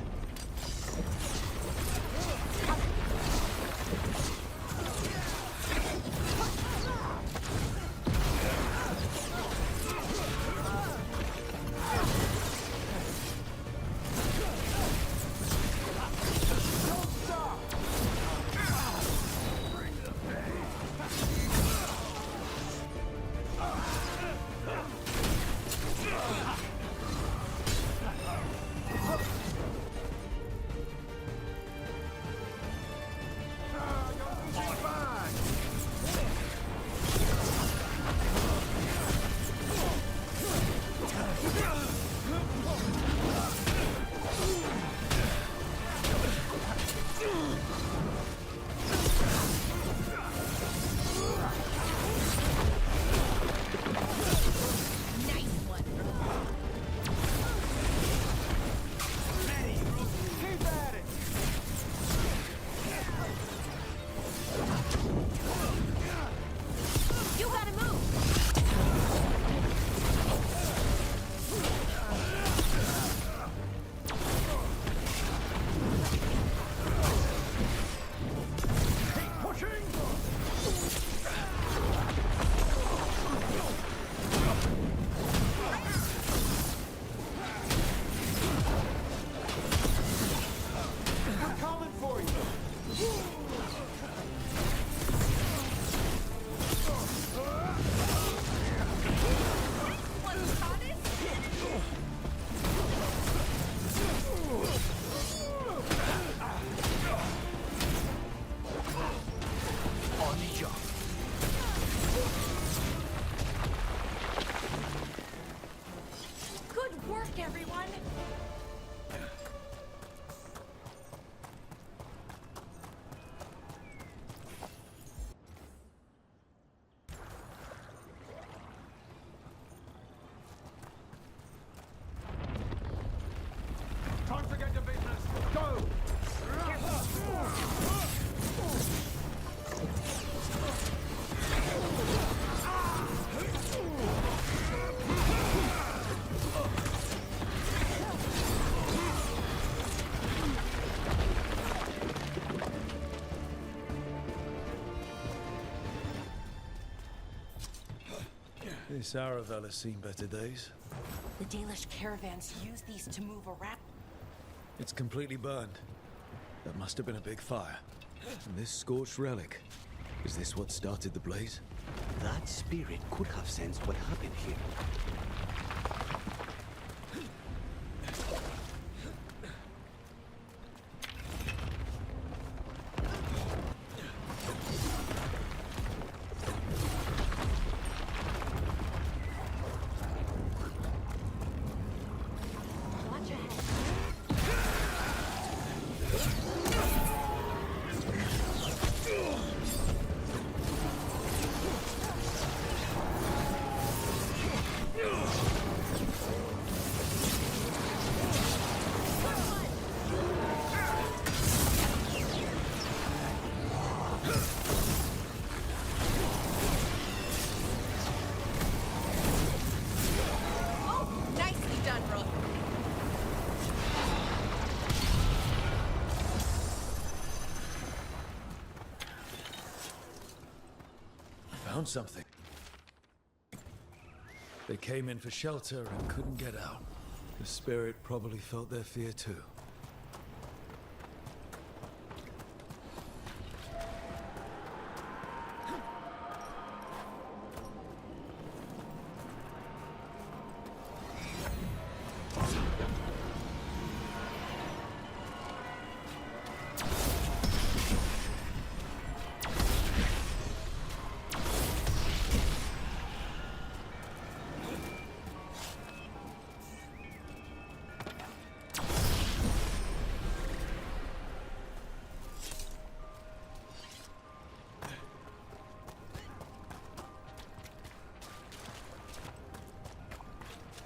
Speaker 2: This Aravel has seen better days.
Speaker 11: The Dalish caravans use these to move around.
Speaker 2: It's completely burned. That must have been a big fire. And this scorched relic, is this what started the blaze?
Speaker 4: That spirit could have sensed what happened here.
Speaker 8: Nicely done, Rook.
Speaker 2: Found something. They came in for shelter and couldn't get out. The spirit probably felt their fear too.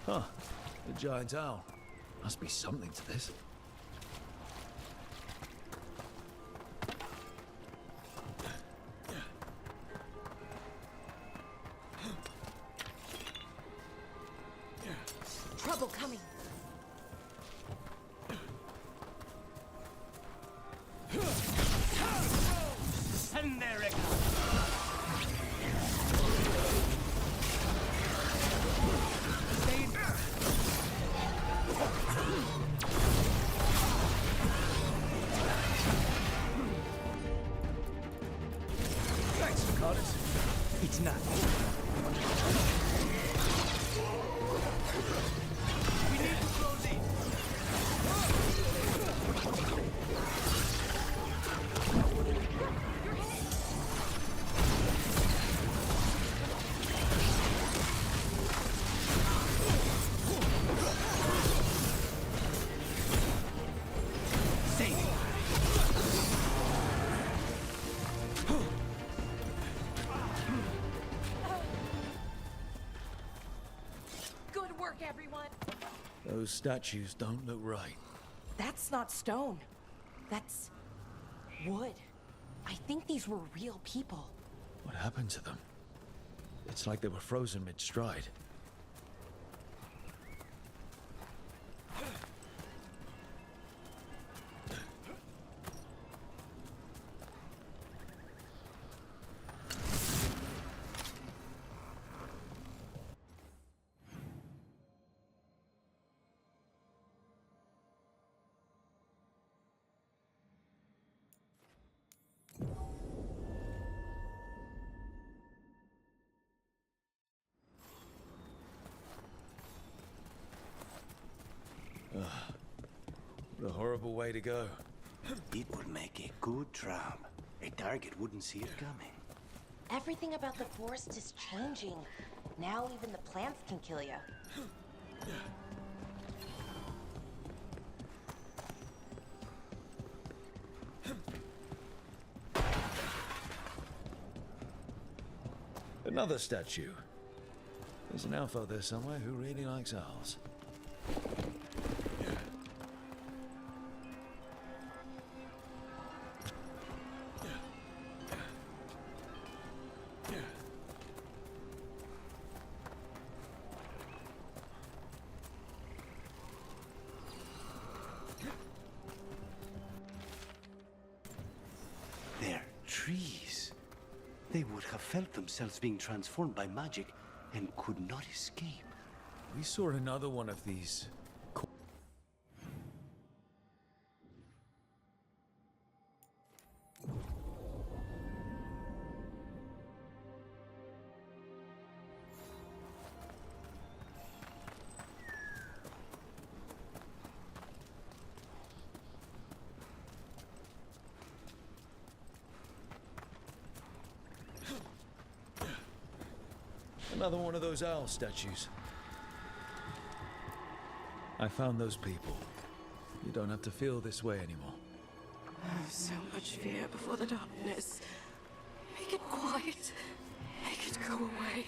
Speaker 2: Huh. The giant owl. Must be something to this.
Speaker 11: Trouble coming.
Speaker 4: It's not.
Speaker 12: We need to close in.
Speaker 11: Good work, everyone.
Speaker 2: Those statues don't look right.
Speaker 11: That's not stone. That's wood. I think these were real people.
Speaker 2: What happened to them? It's like they were frozen mid-stride. What a horrible way to go.
Speaker 4: It would make a good trap. A target wouldn't see it coming.
Speaker 11: Everything about the forest is changing. Now even the plants can kill you.
Speaker 2: Another statue. There's an elf out there somewhere who really likes owls.
Speaker 4: They're trees. They would have felt themselves being transformed by magic and could not escape.
Speaker 2: We saw another one of these. Another one of those owl statues. I found those people. You don't have to feel this way anymore.
Speaker 23: So much fear before the darkness. Make it quiet. Make it go away.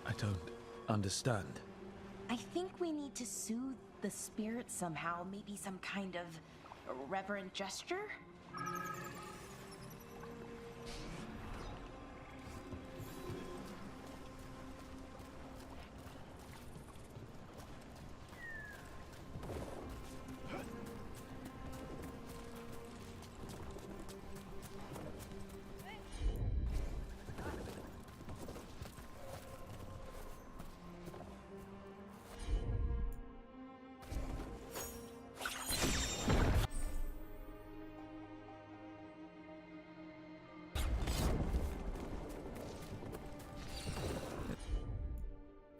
Speaker 2: I don't understand.
Speaker 11: I think we need to soothe the spirit somehow. Maybe some kind of reverent gesture?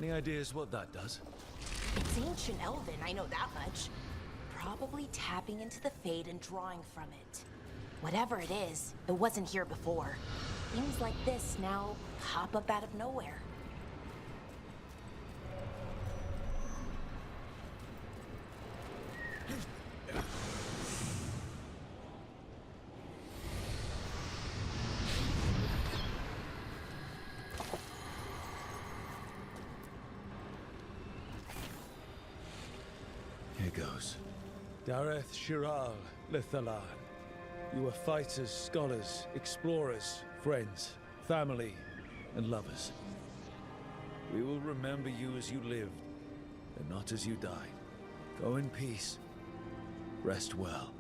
Speaker 2: Any ideas what that does?
Speaker 11: It's ancient elven, I know that much. Probably tapping into the fade and drawing from it. Whatever it is, it wasn't here before. Things like this now pop up out of nowhere.
Speaker 2: Here goes. Dareth Shiral Lithalan. You were fighters, scholars, explorers, friends, family, and lovers. We will remember you as you lived, and not as you died. Go in peace. Rest well.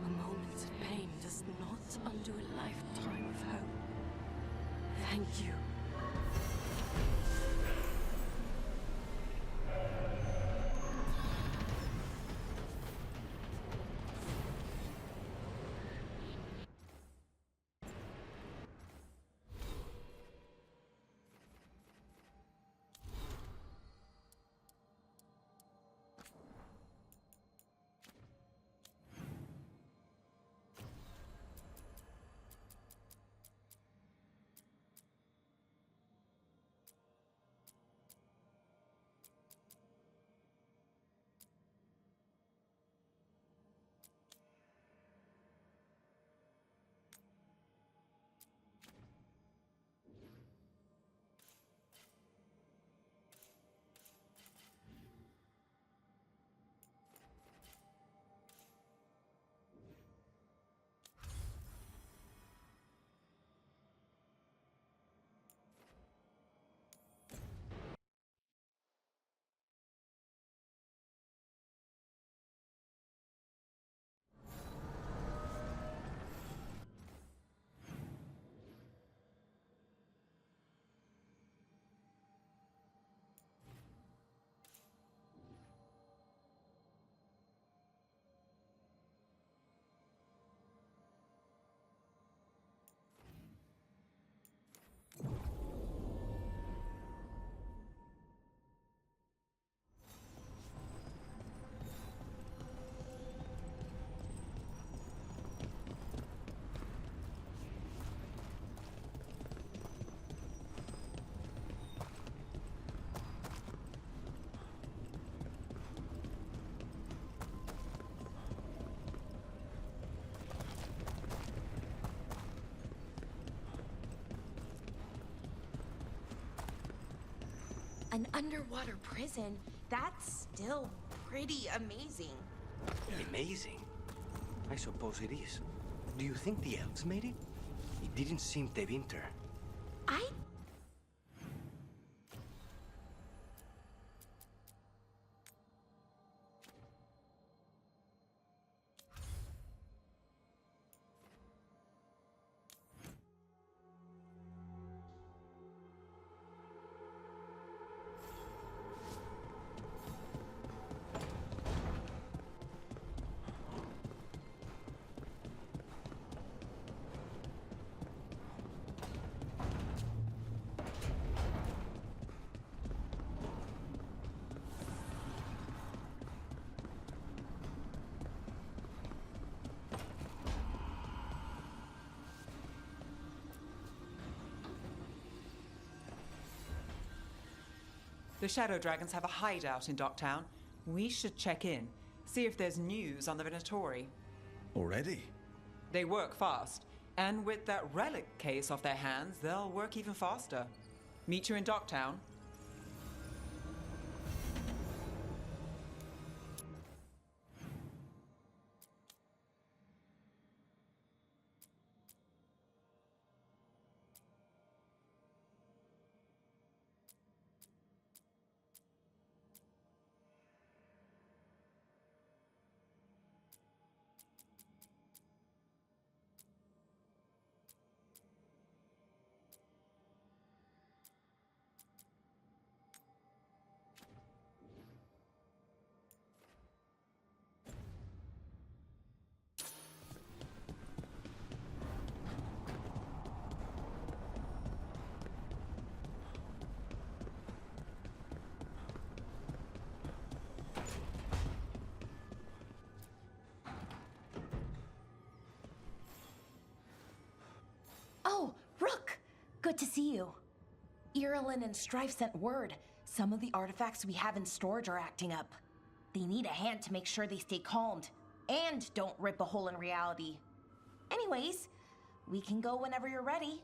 Speaker 23: A moment of pain does not undo a lifetime of hope. Thank you.
Speaker 11: An underwater prison? That's still pretty amazing.
Speaker 4: Amazing? I suppose it is. Do you think the elves made it? It didn't seem Tevinter.
Speaker 11: I...
Speaker 7: The Shadow Dragons have a hideout in Docktown. We should check in, see if there's news on the Venatori.
Speaker 2: Already?
Speaker 7: They work fast, and with that relic case off their hands, they'll work even faster. Meet you in Docktown.
Speaker 11: Oh, Rook! Good to see you. Irilyn and Strife sent word. Some of the artifacts we have in storage are acting up. They need a hand to make sure they stay calmed, and don't rip a hole in reality. Anyways, we can go whenever you're ready.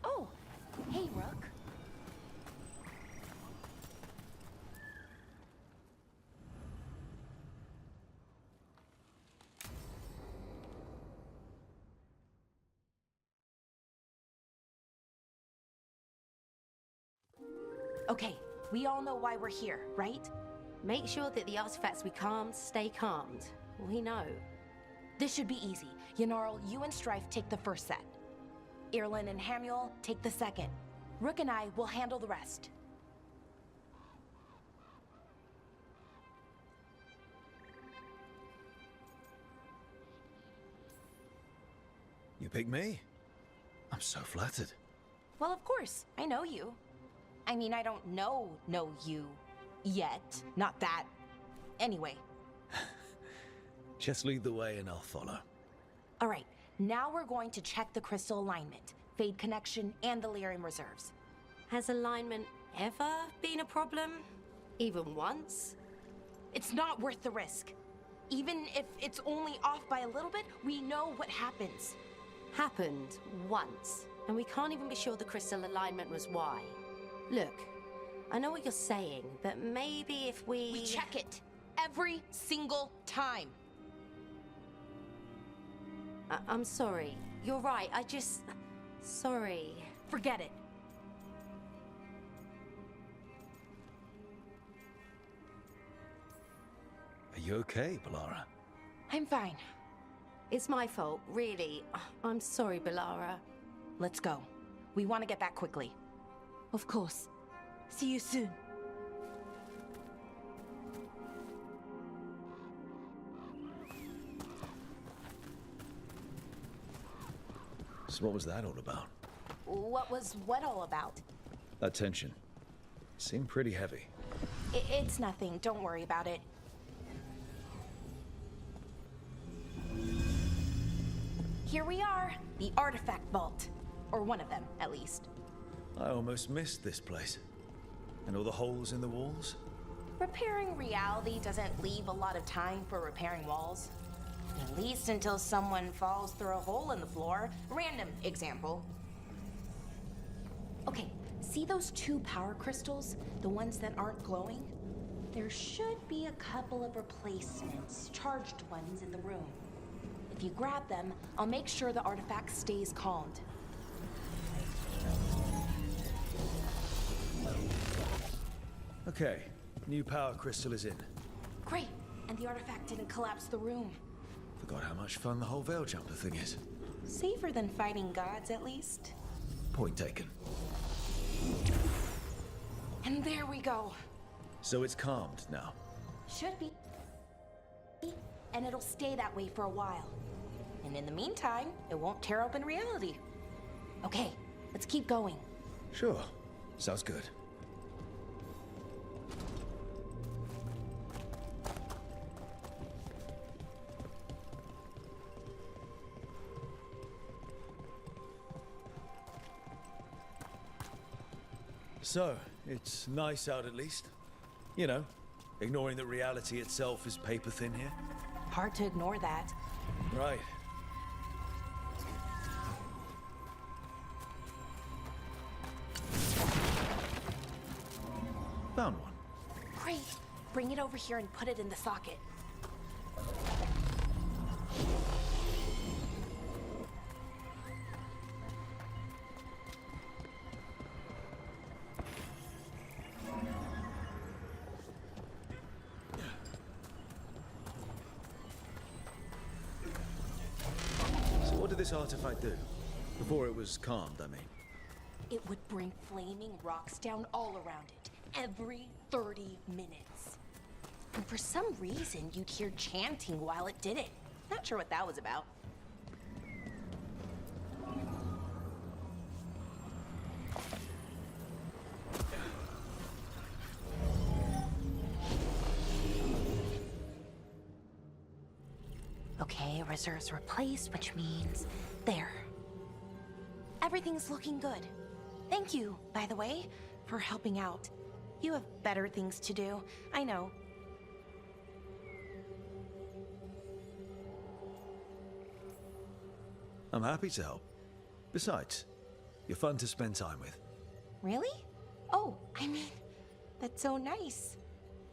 Speaker 11: Oh, hey, Rook. Okay, we all know why we're here, right?
Speaker 14: Make sure that the artifacts we calmed stay calmed. We know.
Speaker 11: This should be easy. Yanarl, you and Strife take the first set. Irilyn and Hamuel take the second. Rook and I will handle the rest.
Speaker 2: You pick me? I'm so flattered.
Speaker 11: Well, of course. I know you. I mean, I don't know you yet. Not that. Anyway.
Speaker 2: Just lead the way and I'll follow.
Speaker 11: All right. Now we're going to check the crystal alignment, Fade connection, and the lyrium reserves.
Speaker 14: Has alignment ever been a problem? Even once?
Speaker 11: It's not worth the risk. Even if it's only off by a little bit, we know what happens.
Speaker 14: Happened once, and we can't even be sure the crystal alignment was why. Look, I know what you're saying, but maybe if we
Speaker 11: check it every single time.
Speaker 14: I'm sorry. You're right. Sorry.
Speaker 11: Forget it.
Speaker 2: Are you okay, Balara?
Speaker 11: I'm fine.
Speaker 14: It's my fault, really. I'm sorry, Balara.
Speaker 11: Let's go. We want to get back quickly.
Speaker 23: Of course. See you soon.
Speaker 2: So what was that all about?
Speaker 11: What was what all about?
Speaker 2: That tension. Seemed pretty heavy.
Speaker 11: It's nothing. Don't worry about it. here we are, the artifact vault. Or one of them, at least.
Speaker 2: I almost missed this place. And all the holes in the walls?
Speaker 11: Repairing reality doesn't leave a lot of time for repairing walls. At least until someone falls through a hole in the floor. Random example. Okay, see those 2 power crystals? The ones that aren't glowing? There should be a couple of replacements, charged ones in the room. If you grab them, I'll make sure the artifact stays calmed.
Speaker 2: Okay, new power crystal is in.
Speaker 11: Great, and the artifact didn't collapse the room.
Speaker 2: Forgot how much fun the whole veil jumper thing is.
Speaker 11: Safer than fighting gods, at least.
Speaker 2: Point taken.
Speaker 11: And there we go.
Speaker 2: So it's calmed now.
Speaker 11: Should be. And it'll stay that way for a while. And in the meantime, it won't tear open reality. Okay, let's keep going.
Speaker 2: Sure. Sounds good. So, it's nice out at least. You know, ignoring that reality itself is paper thin here.
Speaker 11: Hard to ignore that.
Speaker 2: Right. Found one.
Speaker 11: Great. Bring it over here and put it in the socket.
Speaker 2: What did this artifact do? Before it was calmed, I mean.
Speaker 11: It would bring flaming rocks down all around it, every 30 minutes. And for some reason, you'd hear chanting while it did it. Not sure what that was about. Okay, reserves replaced, which means there. Everything's looking good. Thank you, by the way, for helping out. You have better things to do, I know.
Speaker 2: I'm happy to help. Besides, you're fun to spend time with.
Speaker 11: Really? Oh, I mean, that's so nice.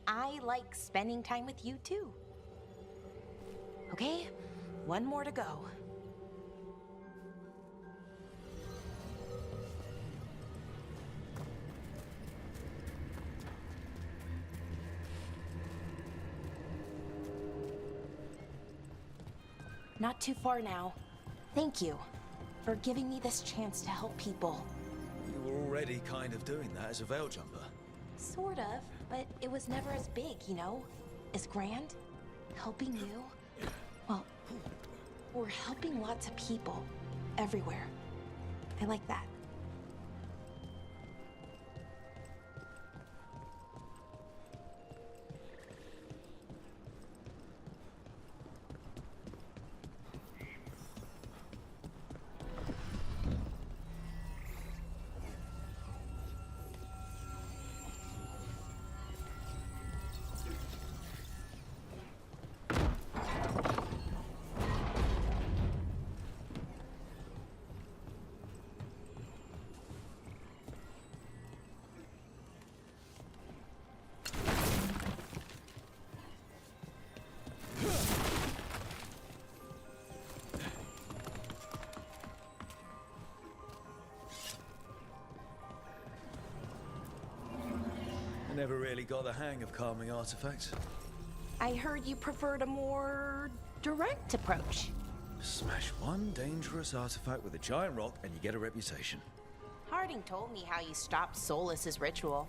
Speaker 11: I like spending time with you too. Okay, one more to go. Not too far now. Thank you for giving me this chance to help people.
Speaker 2: You were already kind of doing that as a veil jumper.
Speaker 11: Sort of, but it was never as big, you know? As grand. Helping you. Well, we're helping lots of people. Everywhere. I like that.
Speaker 2: I never really got the hang of calming artifacts.
Speaker 11: I heard you preferred a more direct approach.
Speaker 2: Smash one dangerous artifact with a giant rock and you get a reputation.
Speaker 11: Harding told me how you stopped Solas' ritual.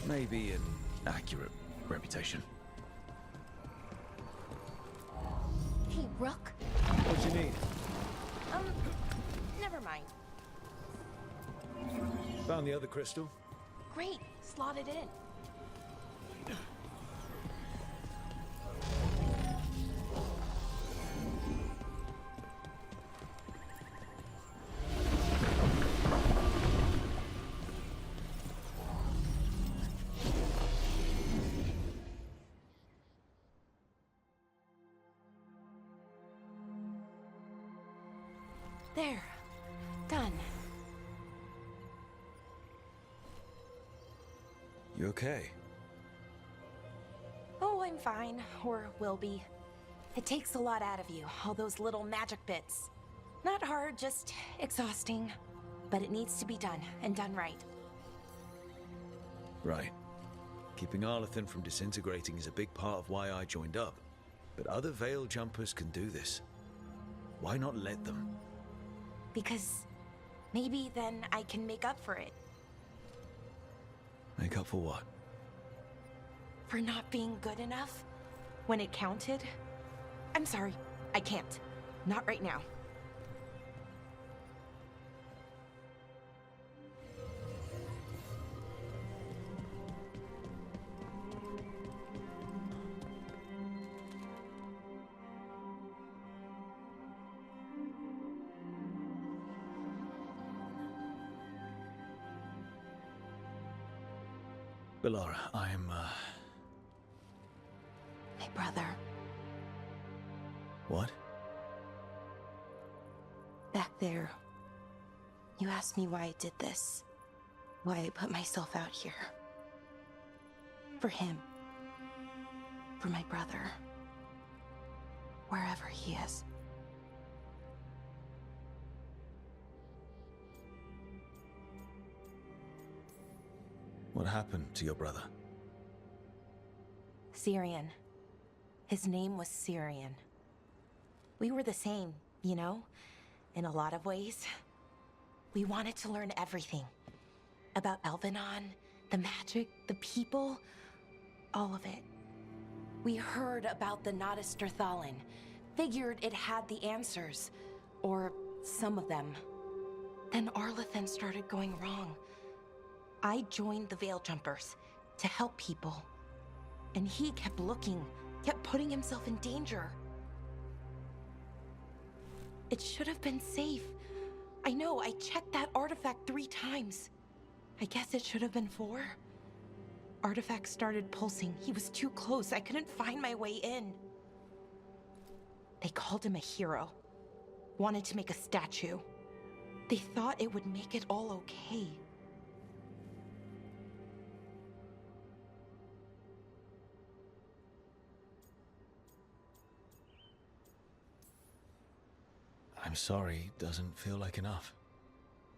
Speaker 2: Maybe an accurate reputation.
Speaker 11: Hey, Rook.
Speaker 2: What do you need?
Speaker 11: Never mind.
Speaker 2: Found the other crystal.
Speaker 11: Great, slot it in. There. Done.
Speaker 2: You okay?
Speaker 11: Oh, I'm fine. Or will be. It takes a lot out of you, all those little magic bits. Not hard, just exhausting. But it needs to be done, and done right.
Speaker 2: Right. Keeping Arlathan from disintegrating is a big part of why I joined up. But other Veil Jumpers can do this. Why not let them?
Speaker 11: Because maybe then I can make up for it.
Speaker 2: Make up for what?
Speaker 11: For not being good enough when it counted. I'm sorry, I can't. Not right now.
Speaker 2: Bellara, I'm,
Speaker 11: My brother.
Speaker 2: What?
Speaker 11: Back there. You asked me why I did this. Why I put myself out here. For him. For my brother. Wherever he is.
Speaker 2: What happened to your brother?
Speaker 11: Syrian. His name was Syrian. We were the same, you know? In a lot of ways. We wanted to learn everything. About Elvenon, the magic, the people, all of it. We heard about the Notister Thalin, figured it had the answers, or some of them. Then Arlathan started going wrong. I joined the Veil Jumpers to help people. And he kept looking, kept putting himself in danger. It should have been safe. I know, I checked that artifact 3 times. I guess it should have been 4. Artifact started pulsing. He was too close. I couldn't find my way in. They called him a hero. Wanted to make a statue. They thought it would make it all okay.
Speaker 2: I'm sorry, doesn't feel like enough.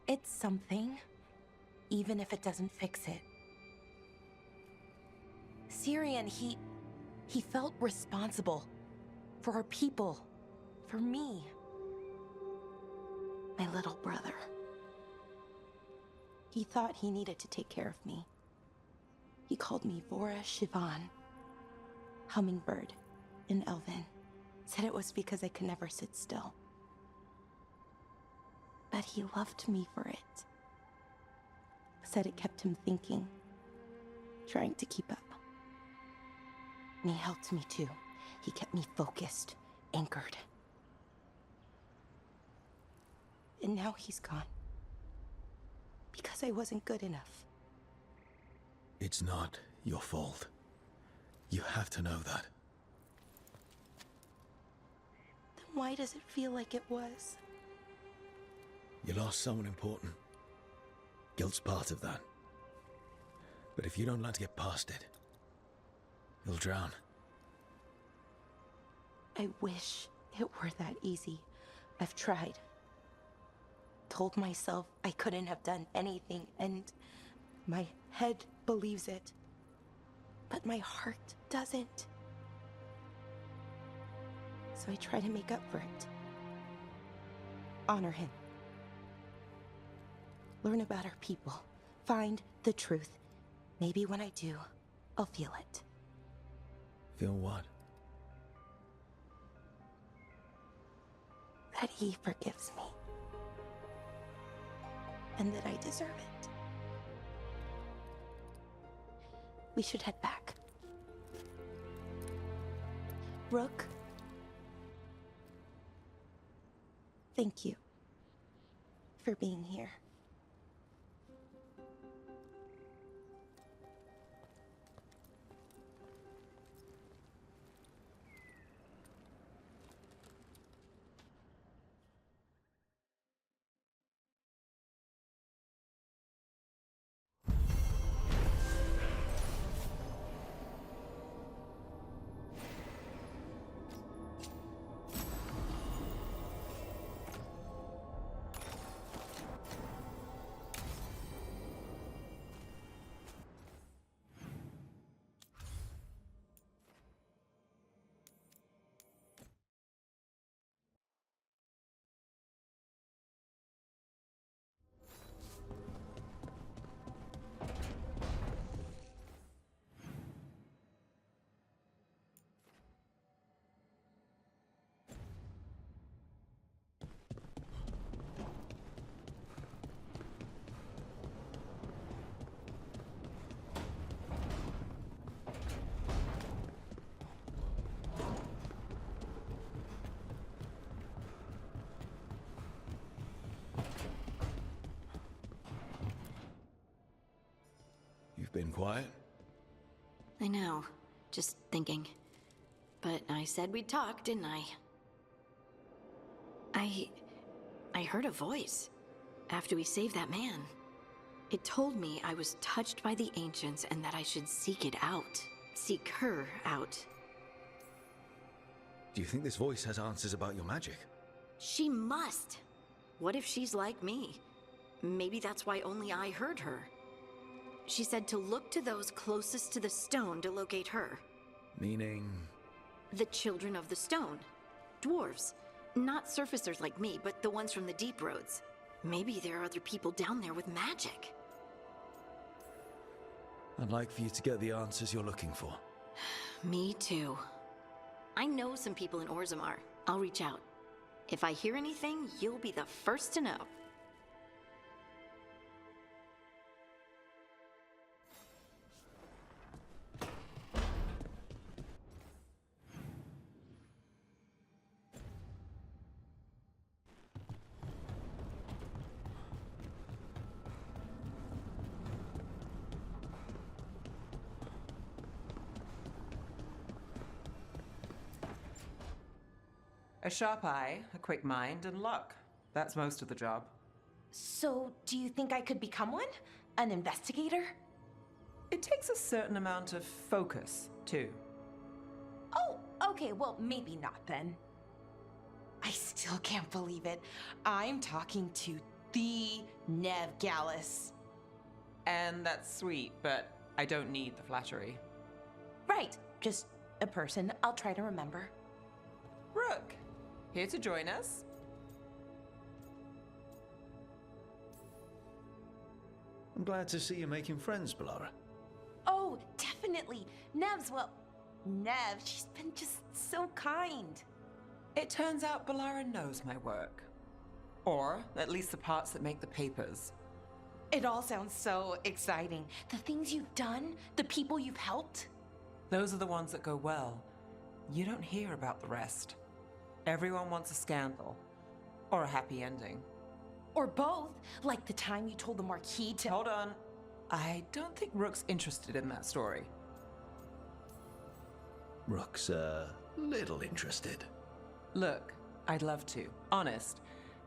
Speaker 11: It's something, even if it doesn't fix it. Syrian, he felt responsible for our people, for me, my little brother. He thought he needed to take care of me. He called me Vora Shivan, hummingbird in Elven. Said it was because I could never sit still. But he loved me for it. Said it kept him thinking, trying to keep up. And he helped me too. He kept me focused, anchored. And now he's gone. Because I wasn't good enough.
Speaker 2: It's not your fault. You have to know that.
Speaker 11: Then why does it feel like it was?
Speaker 2: You lost someone important. Guilt's part of that. But if you don't learn to get past it, you'll drown.
Speaker 11: I wish it were that easy. I've tried. Told myself I couldn't have done anything, and my head believes it. But my heart doesn't. So I try to make up for it. Honor him. Learn about our people. Find the truth. Maybe when I do, I'll feel it.
Speaker 2: Feel what?
Speaker 11: That he forgives me. And that I deserve it. We should head back. Rook. Thank you for being here.
Speaker 2: quiet?
Speaker 5: I know. Just thinking. But I said we'd talk, didn't I? I heard a voice after we saved that man. It told me I was touched by the ancients and that I should seek it out. Seek her out.
Speaker 2: Do you think this voice has answers about your magic?
Speaker 5: She must. What if she's like me? Maybe that's why only I heard her. She said to look to those closest to the stone to locate her.
Speaker 2: Meaning?
Speaker 5: The children of the stone. Dwarves. Not surfacers like me, but the ones from the deep roads. Maybe there are other people down there with magic.
Speaker 2: I'd like for you to get the answers you're looking for.
Speaker 5: Me too. I know some people in Orzammar. I'll reach out. If I hear anything, you'll be the first to know.
Speaker 7: A sharp eye, a quick mind, and luck. That's most of the job.
Speaker 11: So, do you think I could become one? An investigator?
Speaker 7: It takes a certain amount of focus, too.
Speaker 11: Oh, okay, well, maybe not then. I still can't believe it. I'm talking to the Nev Gallus.
Speaker 7: And that's sweet, but I don't need the flattery.
Speaker 11: Right, just a person I'll try to remember.
Speaker 7: Rook, here to join us.
Speaker 2: I'm glad to see you making friends, Bellara.
Speaker 11: Oh, definitely. Nev's, well, Nev, she's been just so kind.
Speaker 7: It turns out Bellara knows my work. Or at least the parts that make the papers.
Speaker 11: It all sounds so exciting. The things you've done, the people you've helped.
Speaker 7: Those are the ones that go well. You don't hear about the rest. Everyone wants a scandal. Or a happy ending.
Speaker 11: Or both, like the time you told the Marquis to—
Speaker 7: Hold on. I don't think Rook's interested in that story.
Speaker 2: Rook's a little interested.
Speaker 7: Look, I'd love to, honest.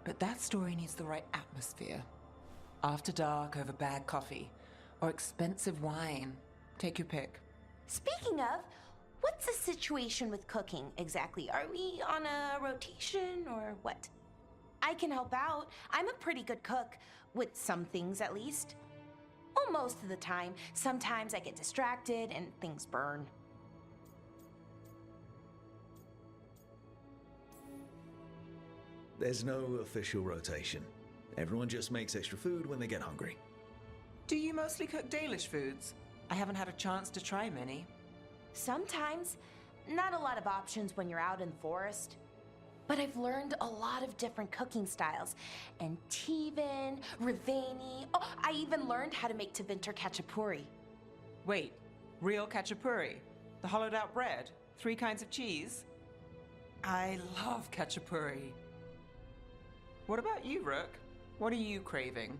Speaker 7: But that story needs the right atmosphere. After dark over bad coffee. Or expensive wine. Take your pick.
Speaker 11: Speaking of, what's the situation with cooking exactly? Are we on a rotation or what? I can help out. I'm a pretty good cook, with some things at least. Well, most of the time. Sometimes I get distracted and things burn.
Speaker 2: There's no official rotation. Everyone just makes extra food when they get hungry.
Speaker 7: Do you mostly cook Dalish foods? I haven't had a chance to try many.
Speaker 11: Sometimes. Not a lot of options when you're out in the forest. But I've learned a lot of different cooking styles. Antivan, Rivani. Oh, I even learned how to make Tevinter Khachapuri.
Speaker 7: Wait, real Khachapuri? The hollowed out bread? 3 kinds of cheese? I love Khachapuri. What about you, Rook? What are you craving?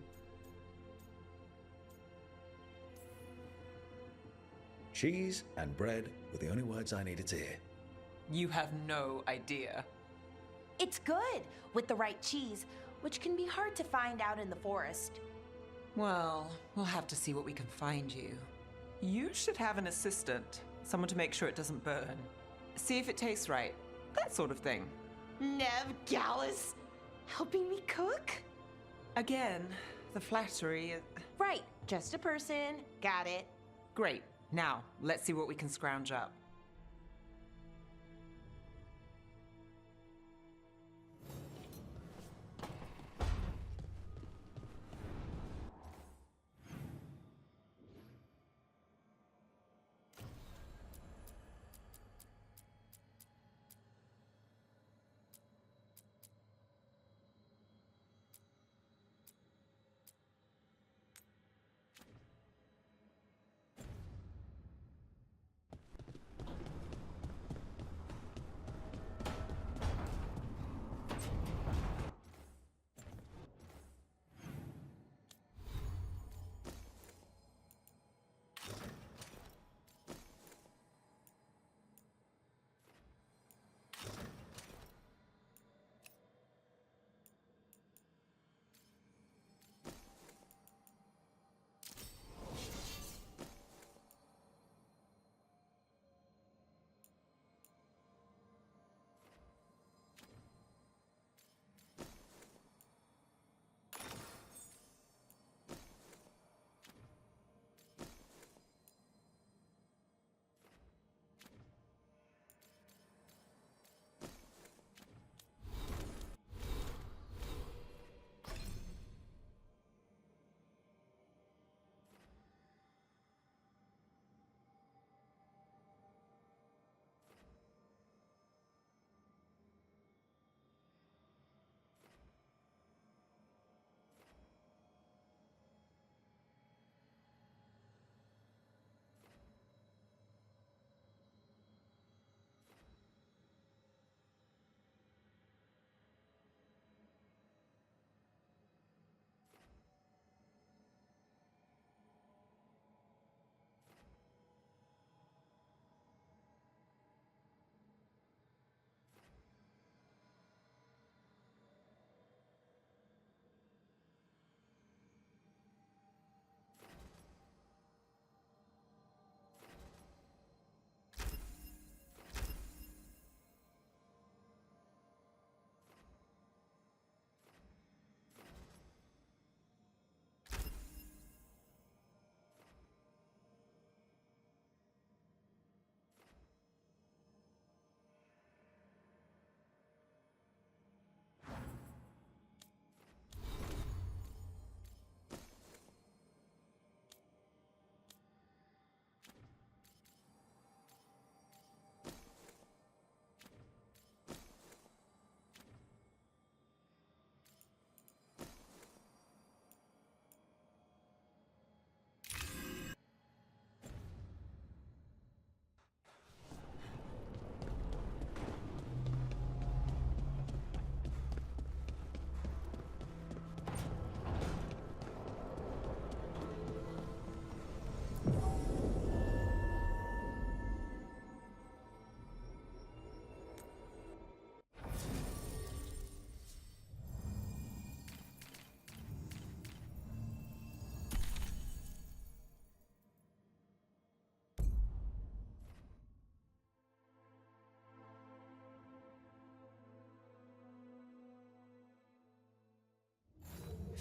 Speaker 2: Cheese and bread were the only words I needed to hear.
Speaker 7: You have no idea.
Speaker 11: It's good, with the right cheese, which can be hard to find out in the forest.
Speaker 7: Well, we'll have to see what we can find you. You should have an assistant, someone to make sure it doesn't burn. See if it tastes right, that sort of thing.
Speaker 11: Nev Gallus, helping me cook?
Speaker 7: Again, the flattery.
Speaker 11: Right, just a person, got it.
Speaker 7: Great, now let's see what we can scrounge up.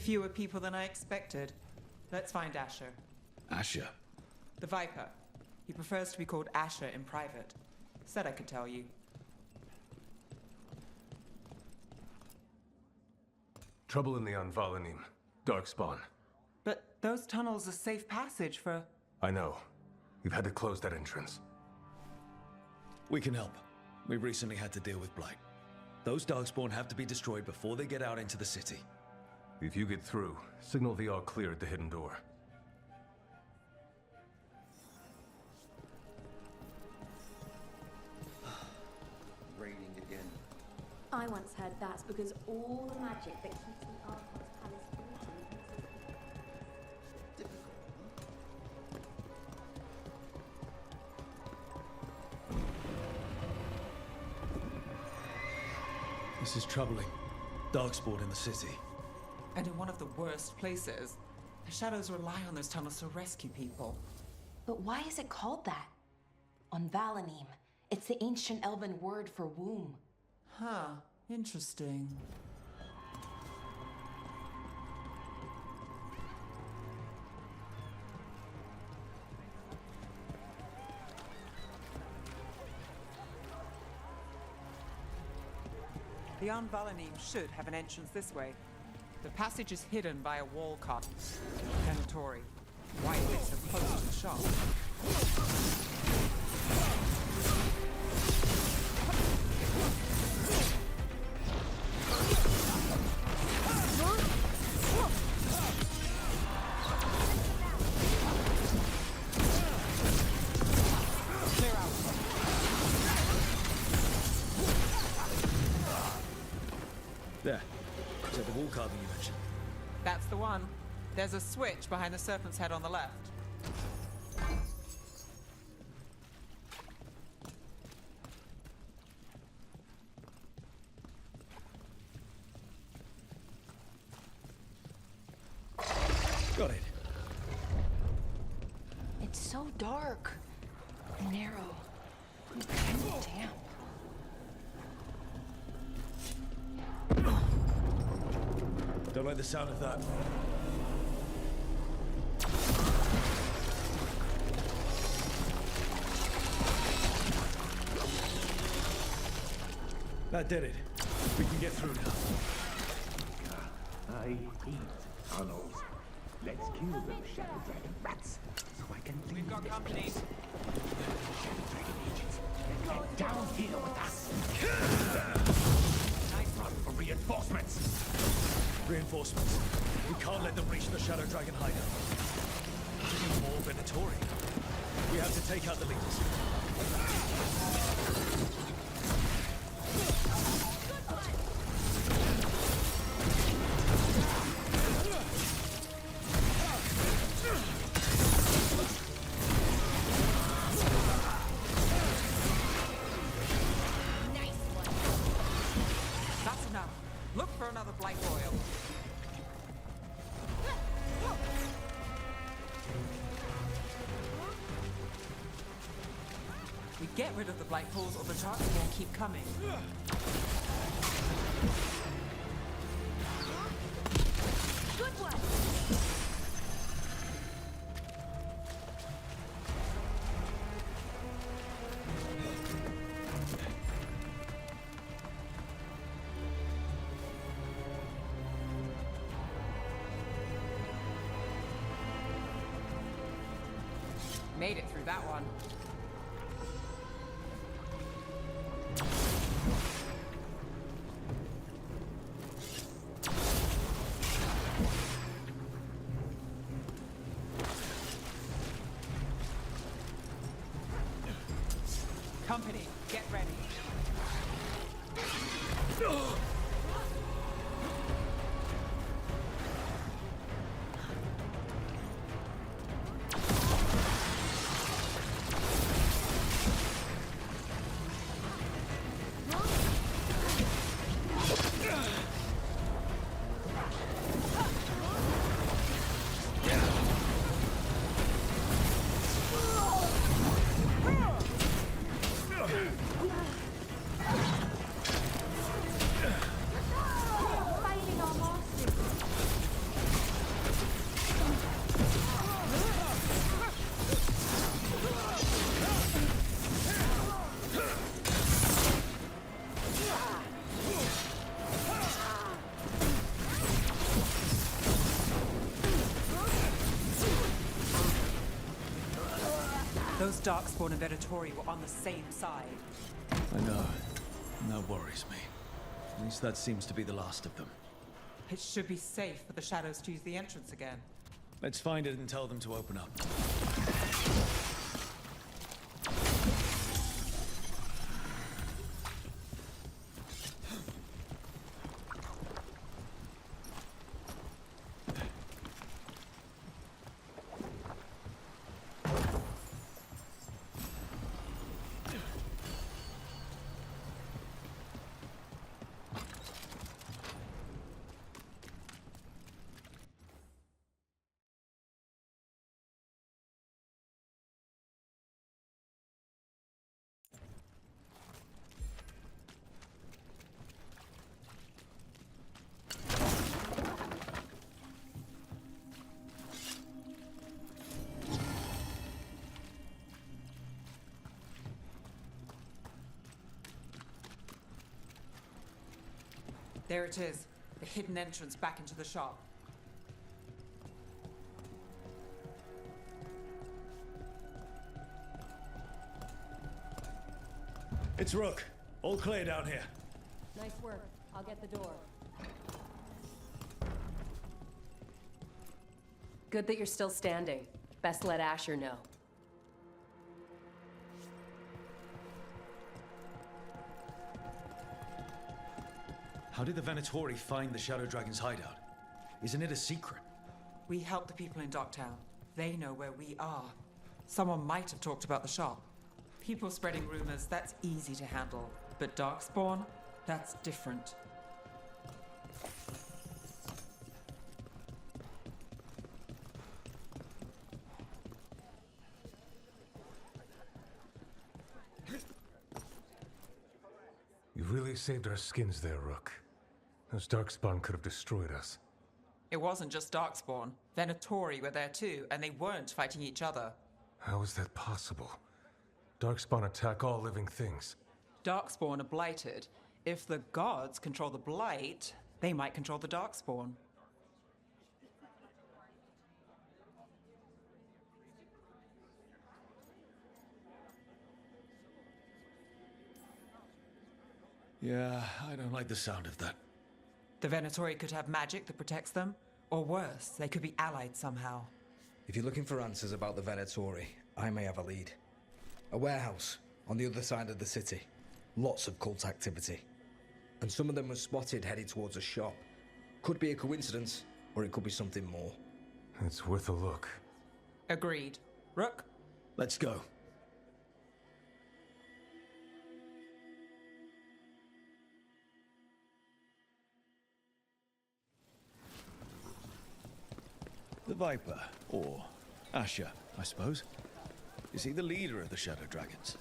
Speaker 7: Fewer people than I expected. Let's find Asher.
Speaker 2: Asher?
Speaker 7: The Viper. He prefers to be called Asher in private. Said I could tell you.
Speaker 10: Trouble in the Anvalanim. Darkspawn.
Speaker 7: But those tunnels are safe passage for...
Speaker 10: I know. We've had to close that entrance.
Speaker 2: We can help. We recently had to deal with Blight. Those Darkspawn have to be destroyed before they get out into the city.
Speaker 10: If you get through, signal the all clear at the hidden door.
Speaker 19: Raining again.
Speaker 23: I once heard that's because all the magic that keeps the Archon's palace floating is
Speaker 2: This is troubling. Darkspawn in the city.
Speaker 7: And in one of the worst places. The Shadows rely on those tunnels to rescue people.
Speaker 11: But why is it called that? On Valanim, it's the ancient elven word for womb.
Speaker 7: Huh. Interesting. The Anvalanim should have an entrance this way. The passage is hidden by a wall cut. Mandatory. Why is it so close to the shop?
Speaker 2: There. Is that the wall carving you mentioned?
Speaker 7: That's the one. There's a switch behind the serpent's head on the left.
Speaker 2: Got it.
Speaker 11: It's so dark, narrow, and damp.
Speaker 2: Don't like the sound of that. That did it. We can get through now.
Speaker 12: I hate tunnels. Let's kill those shadow dragon rats so I can leave.
Speaker 9: We've got company.
Speaker 12: Shadow dragon agents. Get down here with us.
Speaker 2: Nice run for reinforcements. Reinforcements. We can't let them reach the Shadow Dragon hideout. More Venatori. We have to take out the leaders.
Speaker 7: That's enough. Look for another Blight Royal. We get rid of the Blight Pools or the Darks won't keep coming.
Speaker 23: Good one.
Speaker 7: Made it through that one. Company, get ready. Those Darkspawn and Venatori were on the same side.
Speaker 2: I know. And that worries me. At least that seems to be the last of them.
Speaker 7: It should be safe for the shadows to use the entrance again.
Speaker 2: Let's find it and tell them to open up.
Speaker 7: There it is, the hidden entrance back into the shop.
Speaker 2: It's Rook. All clear down here.
Speaker 6: Nice work. I'll get the door. Good that you're still standing. Best let Asher know.
Speaker 2: How did the Venatori find the Shadow Dragon's hideout? Isn't it a secret?
Speaker 7: We help the people in Docktown. They know where we are. Someone might have talked about the shop. People spreading rumors, that's easy to handle. But Darkspawn, that's different.
Speaker 10: You really saved our skins there, Rook. Those Darkspawn could have destroyed us.
Speaker 7: It wasn't just Darkspawn. Venatori were there too, and they weren't fighting each other.
Speaker 10: How is that possible? Darkspawn attack all living things.
Speaker 7: Darkspawn are blighted. If the gods control the blight, they might control the Darkspawn.
Speaker 2: Yeah, I don't like the sound of that.
Speaker 7: The Venatori could have magic that protects them, or worse, they could be allied somehow.
Speaker 19: If you're looking for answers about the Venatori, I may have a lead. A warehouse on the other side of the city. Lots of cult activity. And some of them were spotted headed towards a shop. Could be a coincidence, or it could be something more.
Speaker 10: It's worth a look.
Speaker 7: Agreed. Rook?
Speaker 2: Let's go. The Viper, or Asher, I suppose. Is he the leader of the Shadow Dragons?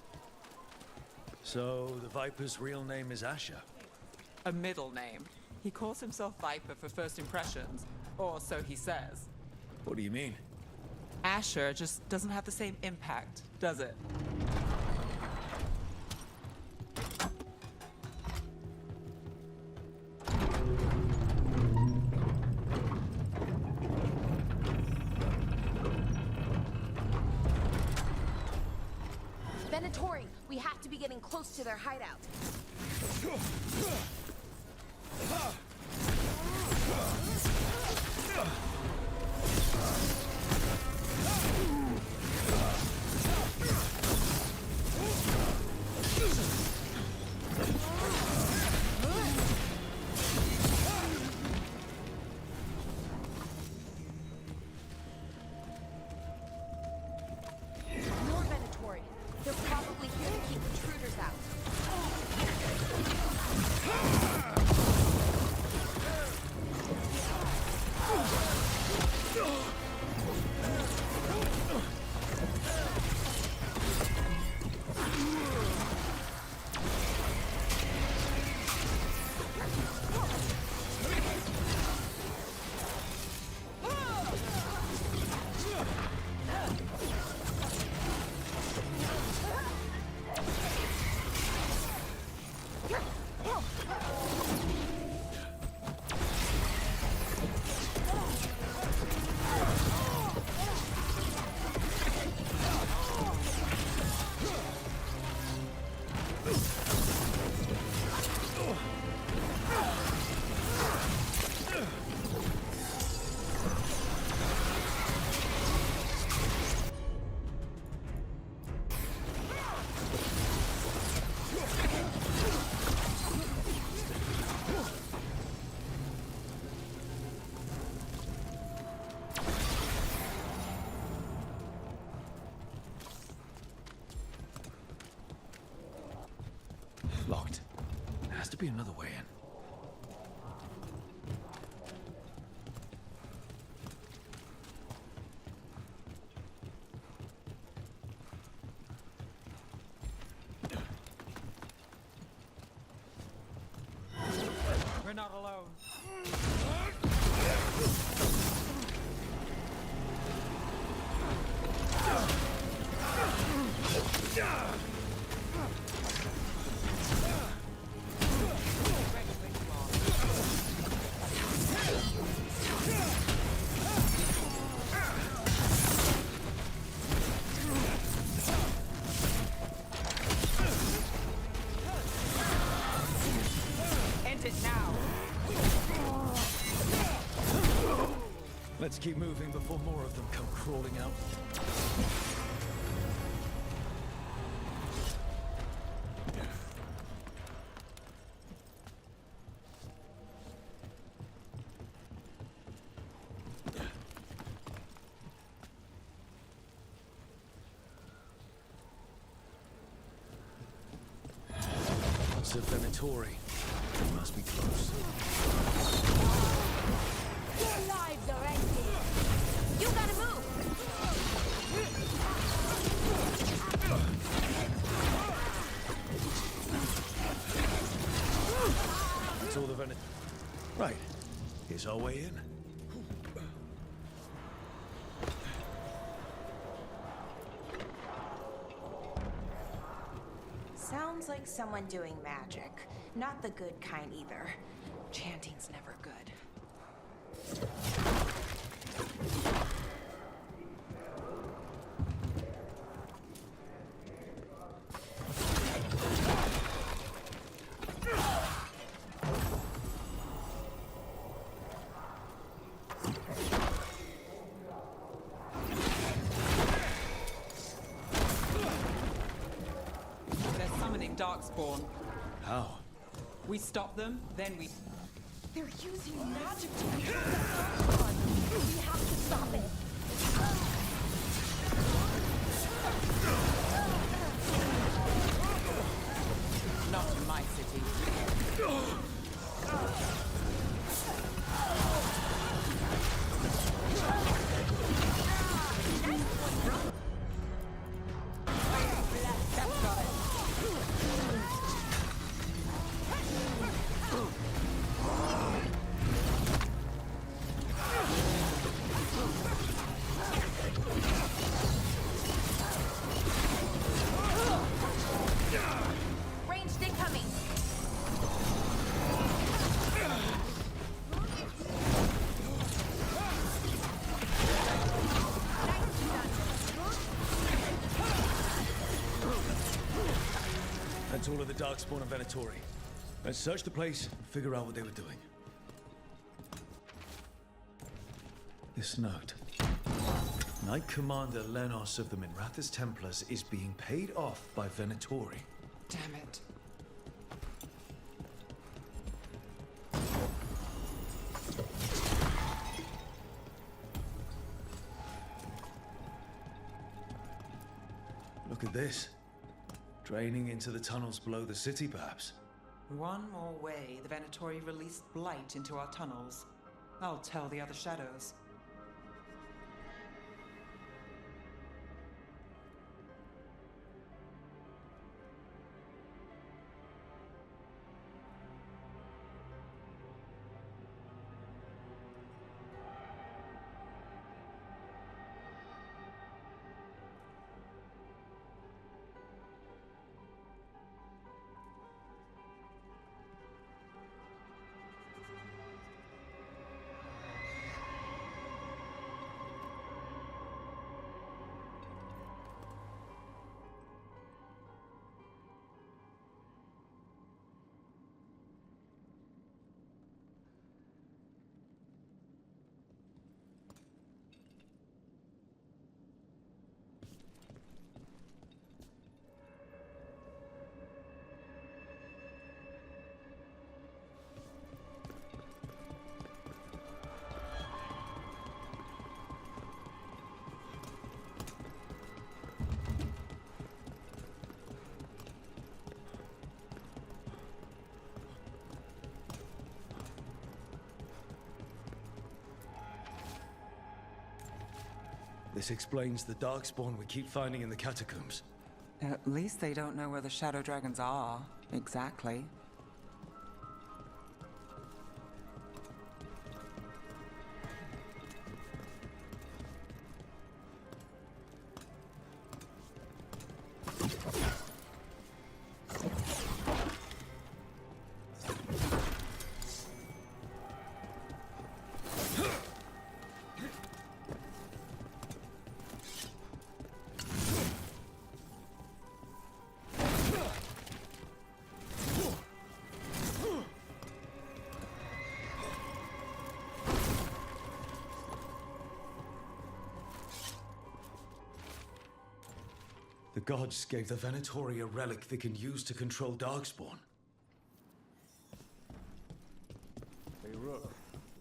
Speaker 2: So, the Viper's real name is Asher?
Speaker 7: A middle name. He calls himself Viper for first impressions, or so he says.
Speaker 2: What do you mean?
Speaker 7: Asher just doesn't have the same impact, does it?
Speaker 11: Venatori, we have to be getting close to their hideout. They're probably here to keep intruders out.
Speaker 2: be another way in.
Speaker 7: We're not alone. End it now.
Speaker 2: Let's keep moving before more of them come crawling out. It's a Venatori. It must be close.
Speaker 23: Their lives are ending. You gotta move.
Speaker 2: That's all the Venatori. Right. Here's our way in.
Speaker 11: Sounds like someone doing magic. Not the good kind either. Chanting's never good.
Speaker 7: They're summoning Darkspawn.
Speaker 2: How?
Speaker 7: We stop them, then we...
Speaker 11: They're using magic to control the Darkspawn. We have to stop it.
Speaker 7: Not in my city.
Speaker 11: Ranged incoming.
Speaker 2: That's all of the Darkspawn and Venatori. Let's search the place and figure out what they were doing. This note. Knight Commander Lenos of the Minrathous Templars is being paid off by Venatori.
Speaker 7: Damn it.
Speaker 2: Look at this. Draining into the tunnels below the city, perhaps.
Speaker 7: One more way the Venatori released blight into our tunnels. I'll tell the other shadows.
Speaker 2: This explains the darkspawn we keep finding in the catacombs.
Speaker 7: At least they don't know where the shadow dragons are, exactly.
Speaker 2: The gods gave the Venatori a relic they can use to control darkspawn.
Speaker 10: Hey, Rook.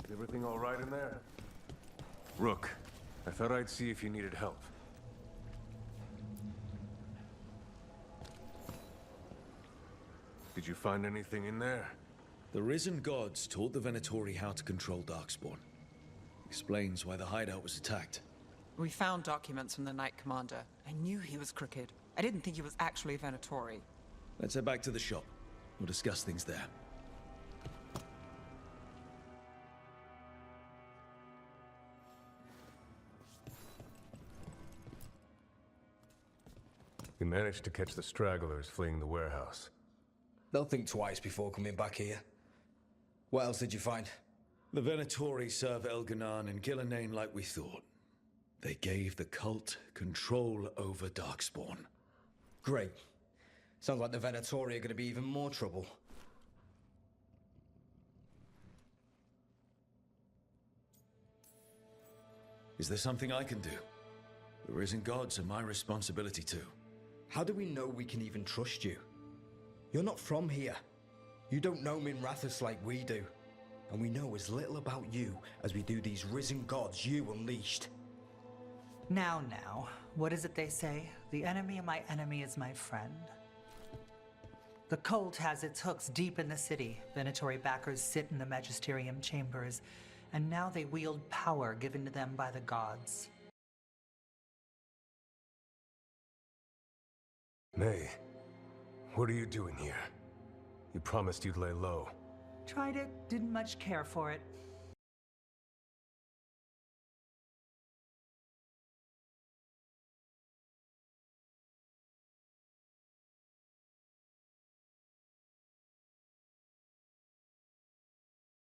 Speaker 10: Is everything all right in there? Rook, I thought I'd see if you needed help. Did you find anything in there?
Speaker 2: The risen gods taught the Venatori how to control darkspawn. Explains why the hideout was attacked.
Speaker 7: We found documents from the Knight Commander. I knew he was crooked. I didn't think he was actually Venatori.
Speaker 2: Let's head back to the shop. We'll discuss things there.
Speaker 10: We managed to catch the stragglers fleeing the warehouse.
Speaker 19: They'll think twice before coming back here. What else did you find?
Speaker 2: The Venatori serve Elganan and Gillenane like we thought. They gave the cult control over darkspawn.
Speaker 19: Great. Sounds like the Venatori are going to be even more trouble.
Speaker 2: Is there something I can do? The risen gods are my responsibility too.
Speaker 19: How do we know we can even trust you? You're not from here. You don't know Minrathous like we do. And we know as little about you as we do these risen gods you unleashed.
Speaker 13: Now, what is it they say? The enemy of my enemy is my friend. The cult has its hooks deep in the city. Venatori backers sit in the magisterium chambers, and now they wield power given to them by the gods.
Speaker 10: May, what are you doing here? You promised you'd lay low.
Speaker 13: Tried it, didn't much care for it.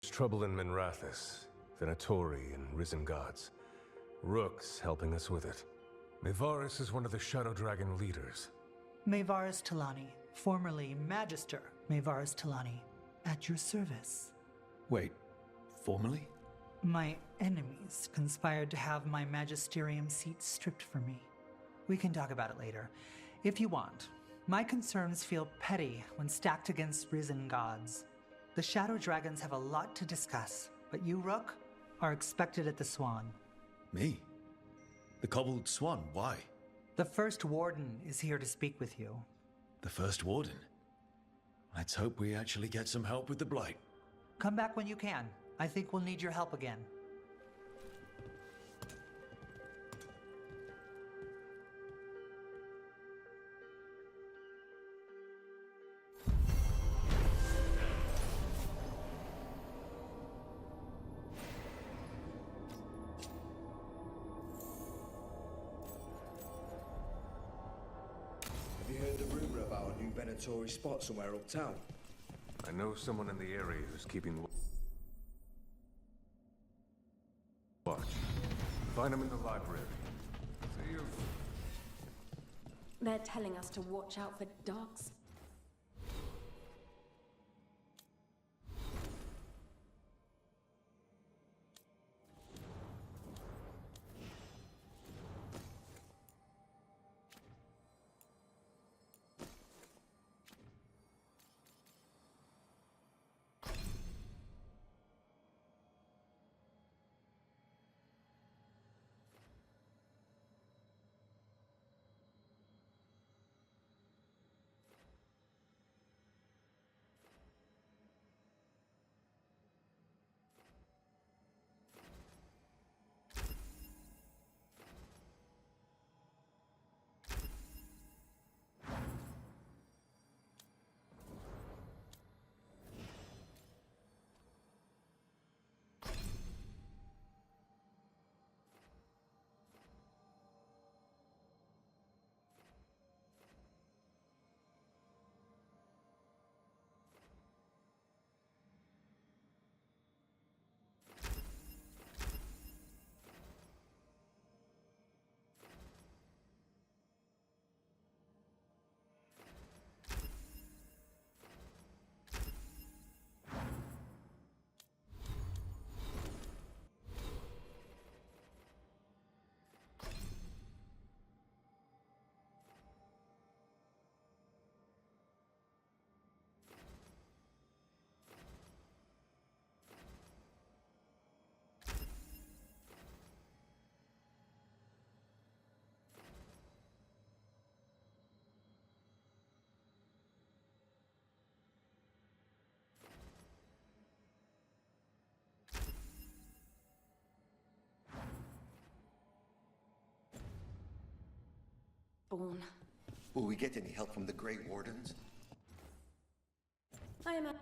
Speaker 10: There's trouble in Minrathous, Venatori, and risen gods. Rook's helping us with it. Mayvaris is one of the Shadow Dragon leaders.
Speaker 13: Mayvaris Talani, formerly Magister Mayvaris Talani, at your service.
Speaker 2: Wait, formally?
Speaker 13: My enemies conspired to have my magisterium seat stripped from me. We can talk about it later, if you want. My concerns feel petty when stacked against risen gods. The Shadow Dragons have a lot to discuss, but you, Rook, are expected at the Swan.
Speaker 2: Me? The cobbled swan, why?
Speaker 13: The First Warden is here to speak with you.
Speaker 2: The First Warden? Let's hope we actually get some help with the Blight.
Speaker 13: Come back when you can. I think we'll need your help again.
Speaker 19: Have you heard the rumor about a new Venatori spot somewhere uptown?
Speaker 10: I know someone in the area who's keeping watch. Find him in the library. See if...
Speaker 6: They're telling us to watch out for dogs.
Speaker 5: Born.
Speaker 20: Will we get any help from the Grey Wardens?
Speaker 23: I am a...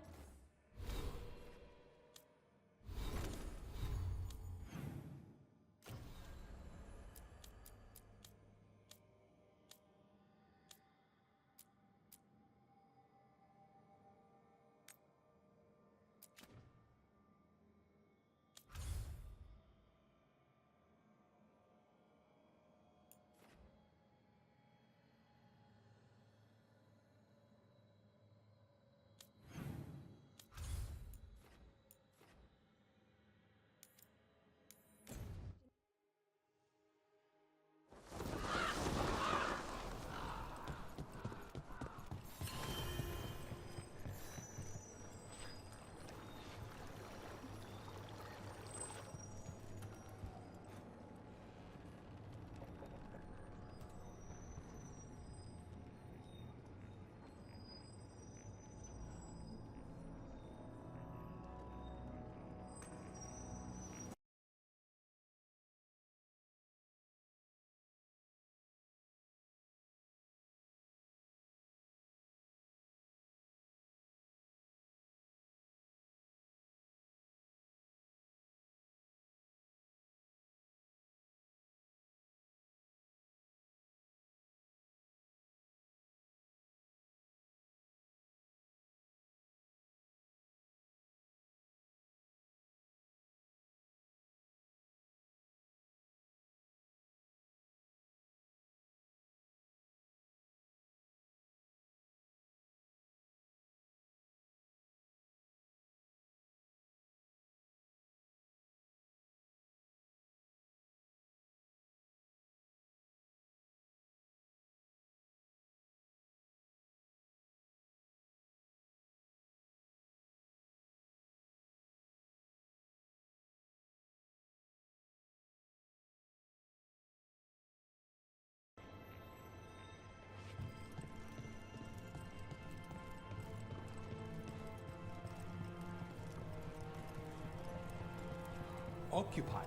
Speaker 21: Occupy.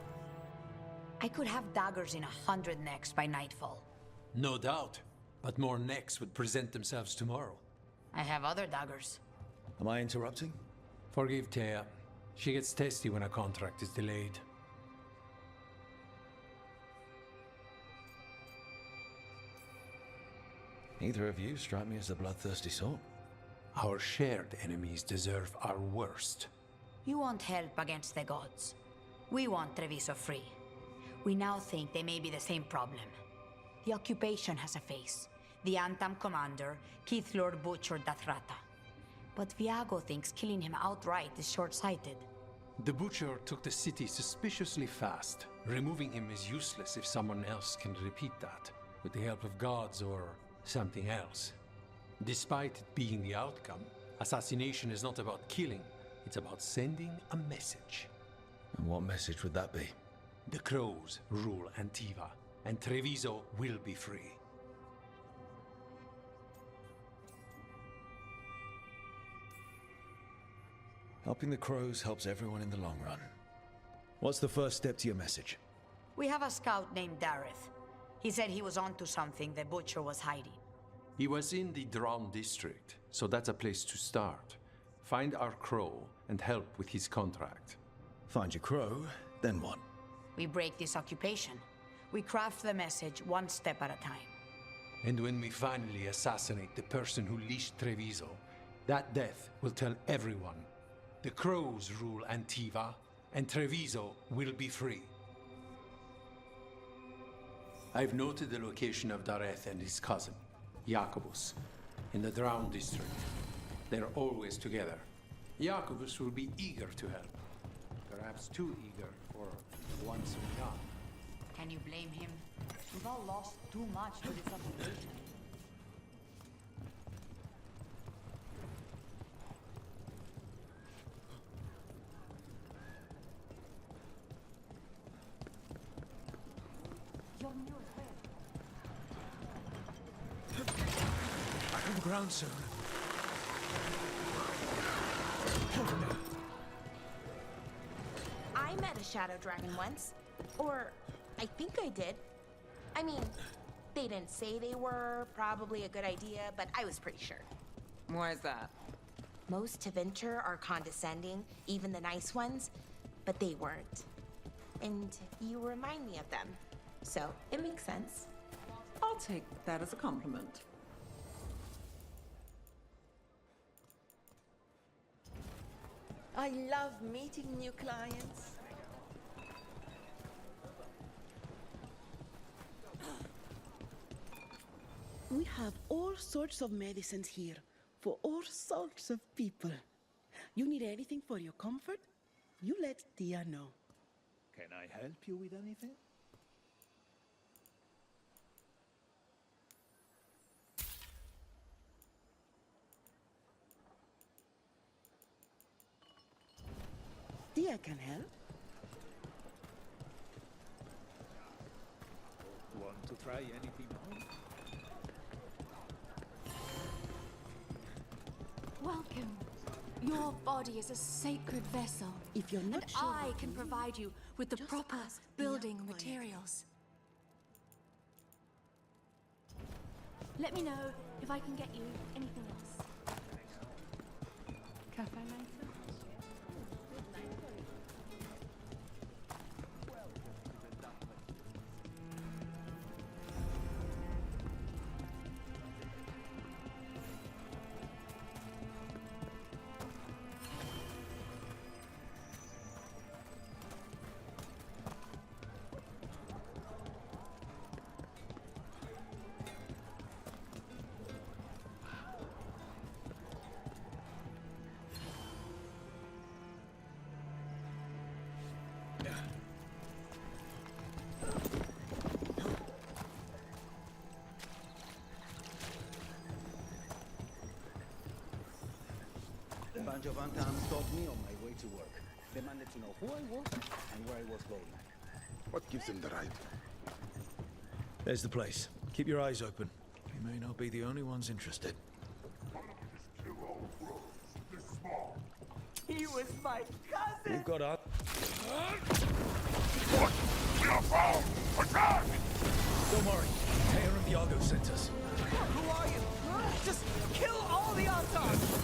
Speaker 22: I could have daggers in 100 necks by nightfall.
Speaker 21: No doubt, but more necks would present themselves tomorrow.
Speaker 22: I have other daggers.
Speaker 2: Am I interrupting?
Speaker 21: Forgive Thea. She gets testy when a contract is delayed.
Speaker 2: Neither of you strike me as the bloodthirsty sort.
Speaker 21: Our shared enemies deserve our worst.
Speaker 22: You want help against the gods. We want Treviso free. We now think they may be the same problem. The occupation has a face. The Antam commander, Keith Lord Butcher Dathrata. But Viago thinks killing him outright is short-sighted.
Speaker 21: The Butcher took the city suspiciously fast. Removing him is useless if someone else can repeat that, with the help of gods or something else. Despite it being the outcome, assassination is not about killing, it's about sending a message.
Speaker 2: And what message would that be?
Speaker 21: The Crows rule Antiva, and Treviso will be free.
Speaker 2: Helping the Crows helps everyone in the long run. What's the first step to your message?
Speaker 22: We have a scout named Dareth. He said he was onto something the Butcher was hiding.
Speaker 21: He was in the Drown district, so that's a place to start. Find our Crow and help with his contract.
Speaker 2: Find your Crow, then what?
Speaker 22: We break this occupation. We craft the message one step at a time.
Speaker 21: And when we finally assassinate the person who leashed Treviso, that death will tell everyone. The Crows rule Antiva, and Treviso will be free. I've noted the location of Dareth and his cousin, Jacobus, in the Drown district. They're always together. Jacobus will be eager to help. Perhaps too eager for one so young.
Speaker 22: Can you blame him? We've all lost too much to this occupation.
Speaker 2: Back on the ground soon.
Speaker 11: I met a shadow dragon once. Or, I think I did. I mean, They didn't say they were, probably a good idea, but I was pretty sure.
Speaker 7: Why is that?
Speaker 11: Most Tevinter are condescending, even the nice ones, but they weren't. And you remind me of them, so it makes sense.
Speaker 15: I'll take that as a compliment.
Speaker 8: I love meeting new clients. We have all sorts of medicines here for all sorts of people. You need anything for your comfort? You let Tia know.
Speaker 2: Can I help you with anything?
Speaker 8: Tia can help.
Speaker 2: Want to try anything on?
Speaker 23: Welcome. Your body is a sacred vessel.
Speaker 8: If you're not
Speaker 23: and
Speaker 8: sure
Speaker 23: I
Speaker 8: what
Speaker 23: can
Speaker 8: you
Speaker 23: provide you with the
Speaker 8: just
Speaker 23: proper
Speaker 8: ask the
Speaker 23: building
Speaker 8: young
Speaker 23: materials. Let me know if I can get you anything else. Cafe later?
Speaker 16: Banjo Van Tam stopped me on my way to work. Demanded to know who I was and where I was going.
Speaker 1: What gives him the right?
Speaker 2: There's the place. Keep your eyes open. We may not be the only ones interested.
Speaker 8: He was my cousin!
Speaker 2: We've got our...
Speaker 12: What? We are found! Attack!
Speaker 2: Don't worry. Taylor and Viago sent us.
Speaker 8: Who are you? Just kill all the Autons!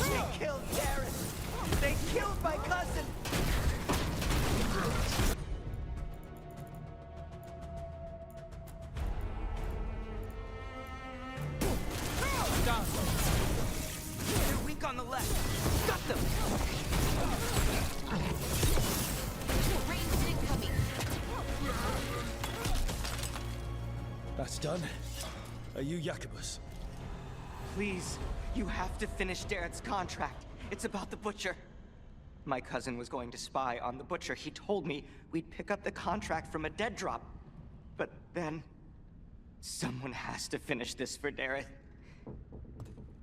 Speaker 8: They killed Dareth! They killed my cousin!
Speaker 7: Done. They're weak on the left. Got them!
Speaker 11: Ranged incoming.
Speaker 2: That's done. Are you Jacobus?
Speaker 17: Please, you have to finish Dareth's contract. It's about the Butcher. My cousin was going to spy on the Butcher. He told me we'd pick up the contract from a dead drop. But then... someone has to finish this for Dareth.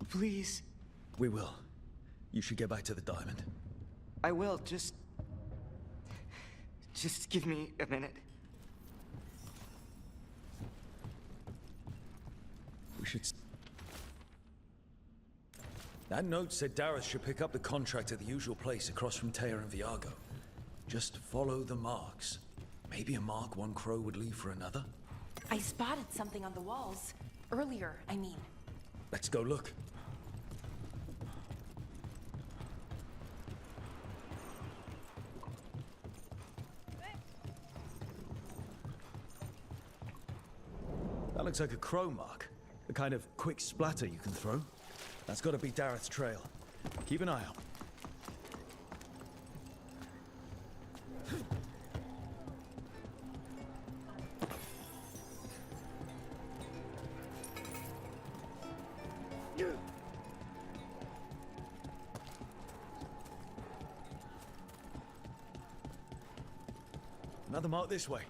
Speaker 17: Please.
Speaker 2: We will. You should get back to the diamond.
Speaker 17: I will, just give me a minute.
Speaker 2: We should... That note said Dareth should pick up the contract at the usual place across from Teia and Viago. Just follow the marks. Maybe a mark one crow would leave for another.
Speaker 11: I spotted something on the walls. Earlier, I mean.
Speaker 2: Let's go look. That looks like a crow mark. The kind of quick splatter you can throw. That's got to be Dareth's trail. Keep an eye out. Another mark this way.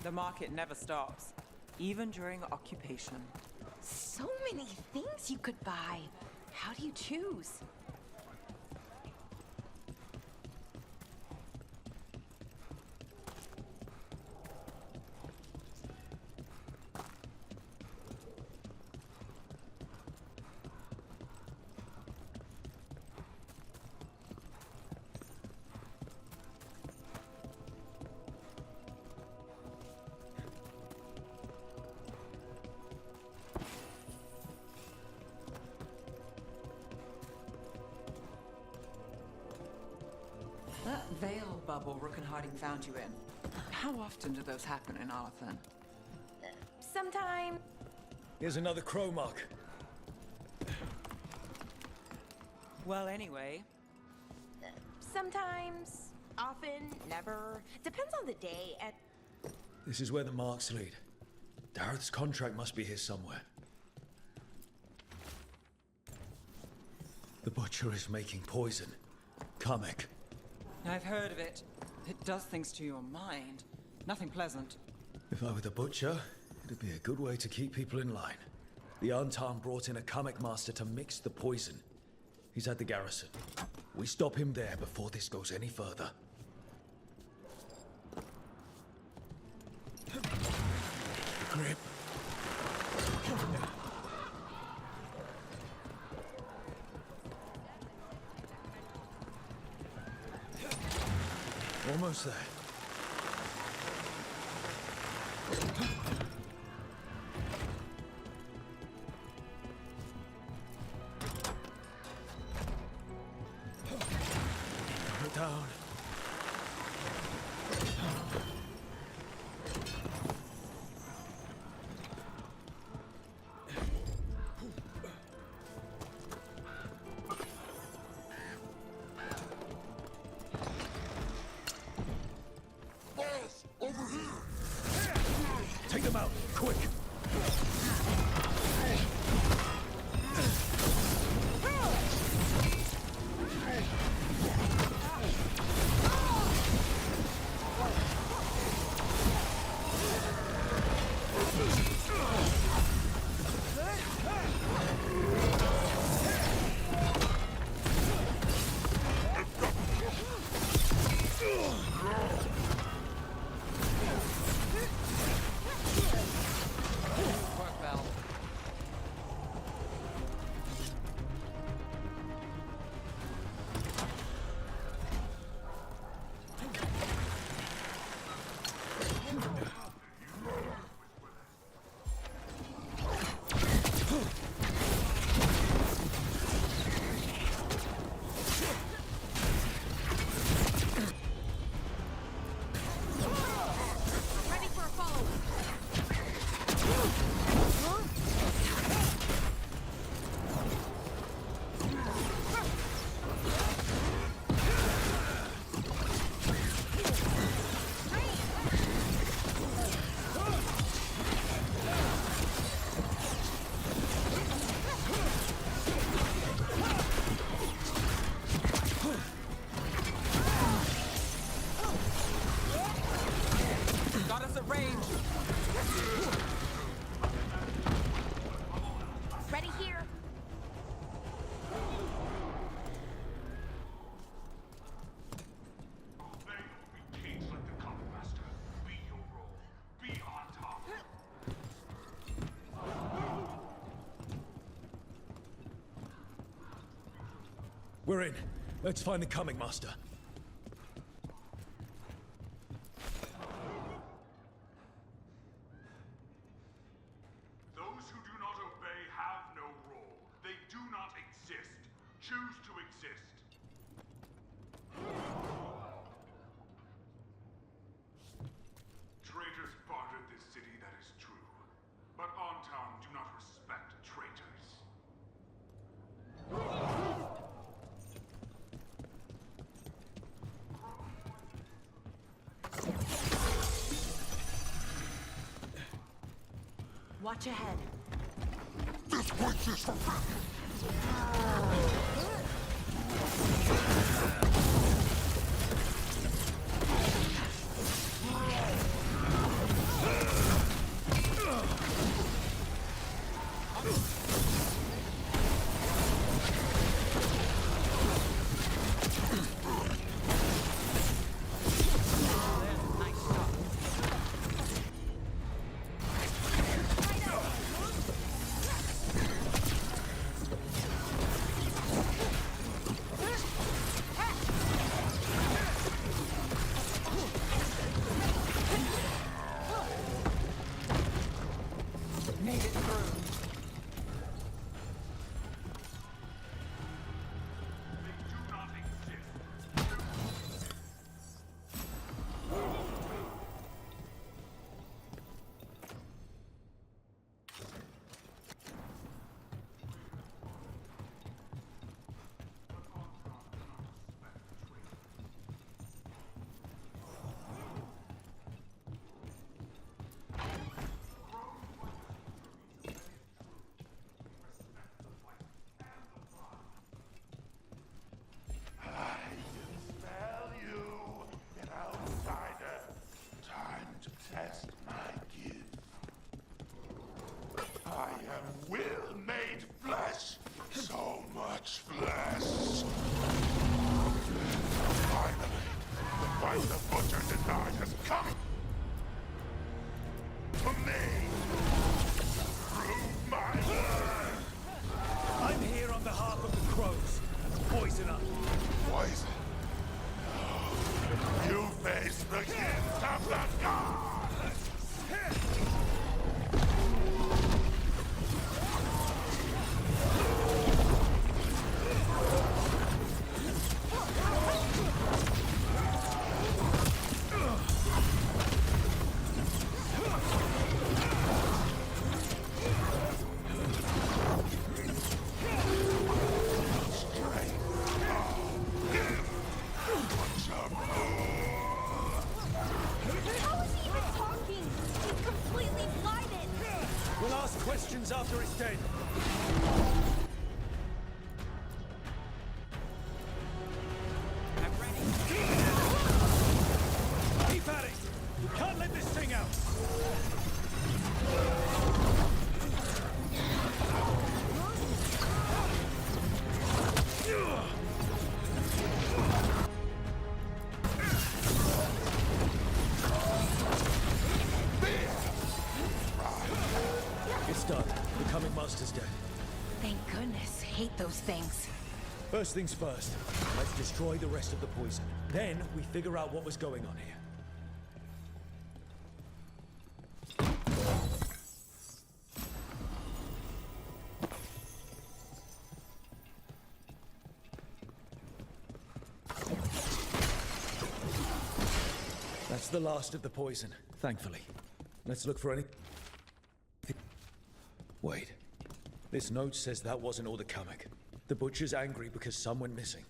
Speaker 7: The market never stops, even during occupation.
Speaker 11: So many things you could buy. How do you choose?
Speaker 15: bubble Rook and Harding found you in. How often do those happen in Arthur?
Speaker 11: Sometime.
Speaker 2: Here's another crow mark.
Speaker 7: Well, anyway.
Speaker 11: Sometimes. Often. Never. Depends on the day. And
Speaker 2: This is where the marks lead. Dareth's contract must be here somewhere. The Butcher is making poison. Kamek.
Speaker 7: I've heard of it. It does things to your mind. Nothing pleasant.
Speaker 2: If I were the Butcher, it'd be a good way to keep people in line. The Antan brought in a Kamek master to mix the poison. He's at the garrison. We stop him there before this goes any further. Grip. Almost there. Put down. Take them out, quick! We're in. Let's find the Coming Master.
Speaker 3: Those who do not obey have no role. They do not exist. Choose to exist. Traitors bartered this city, that is true. But Ontown do not respect traitors.
Speaker 11: Watch ahead.
Speaker 12: This place is forbidden!
Speaker 3: to test my gift. I am will made flesh. So much flesh. Finally, the fight the butcher denied has come. To me. Prove my worth.
Speaker 2: I'm here on behalf of the crows. Poisoner.
Speaker 3: Poison? You face the gift of the gods!
Speaker 2: We'll ask questions after it's dead. I'm ready. Keep at it! We can't let this thing out! It's done. The coming master's dead.
Speaker 11: Thank goodness. Hate those things.
Speaker 2: First things first, let's destroy the rest of the poison. Then we figure out what was going on here. That's the last of the poison, thankfully. Let's look for any... Wait. This note says that wasn't all the Kamek. The butcher's angry because some went missing.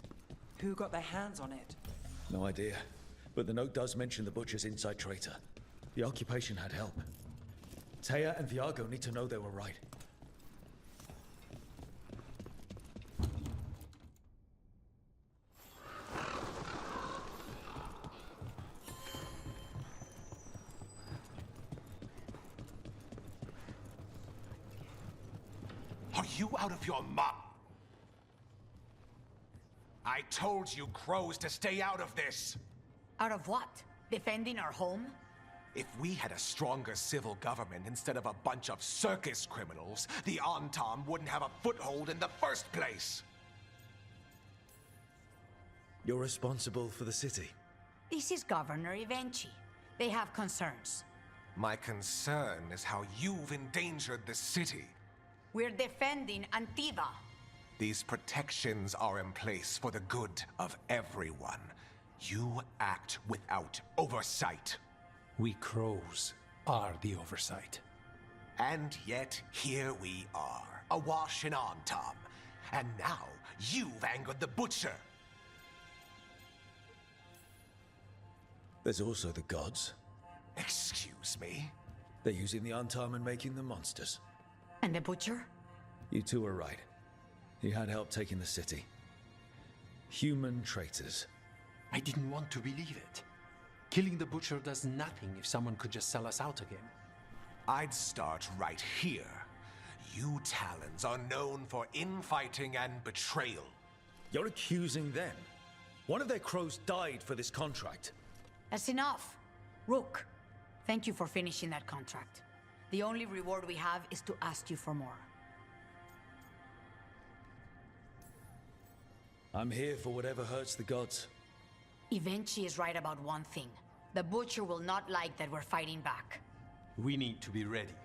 Speaker 7: Who got their hands on it?
Speaker 2: No idea. But the note does mention the butcher's inside traitor. The occupation had help. Taya and Viago need to know they were right.
Speaker 4: Are you out of your mind? I told you crows to stay out of this!
Speaker 22: Out of what? Defending our home?
Speaker 4: If we had a stronger civil government instead of a bunch of circus criminals, the Antam wouldn't have a foothold in the first place!
Speaker 2: You're responsible for the city.
Speaker 22: This is Governor Evenchi. They have concerns.
Speaker 4: My concern is how you've endangered the city.
Speaker 22: We're defending Antiva.
Speaker 4: These protections are in place for the good of everyone. You act without oversight.
Speaker 21: We crows are the oversight.
Speaker 4: And yet, here we are, awash in Antam. And now, you've angered the butcher.
Speaker 2: There's also the gods.
Speaker 4: Excuse me?
Speaker 2: They're using the Antam and making them monsters.
Speaker 22: And the butcher?
Speaker 2: You two are right. He had help taking the city. Human traitors.
Speaker 21: I didn't want to believe it. Killing the butcher does nothing if someone could just sell us out again.
Speaker 4: I'd start right here. You Talons are known for infighting and betrayal.
Speaker 2: You're accusing them. One of their crows died for this contract.
Speaker 22: That's enough. Rook, thank you for finishing that contract. The only reward we have is to ask you for more.
Speaker 2: I'm here for whatever hurts the gods.
Speaker 22: Evenchi is right about one thing. The butcher will not like that we're fighting back.
Speaker 21: We need to be ready.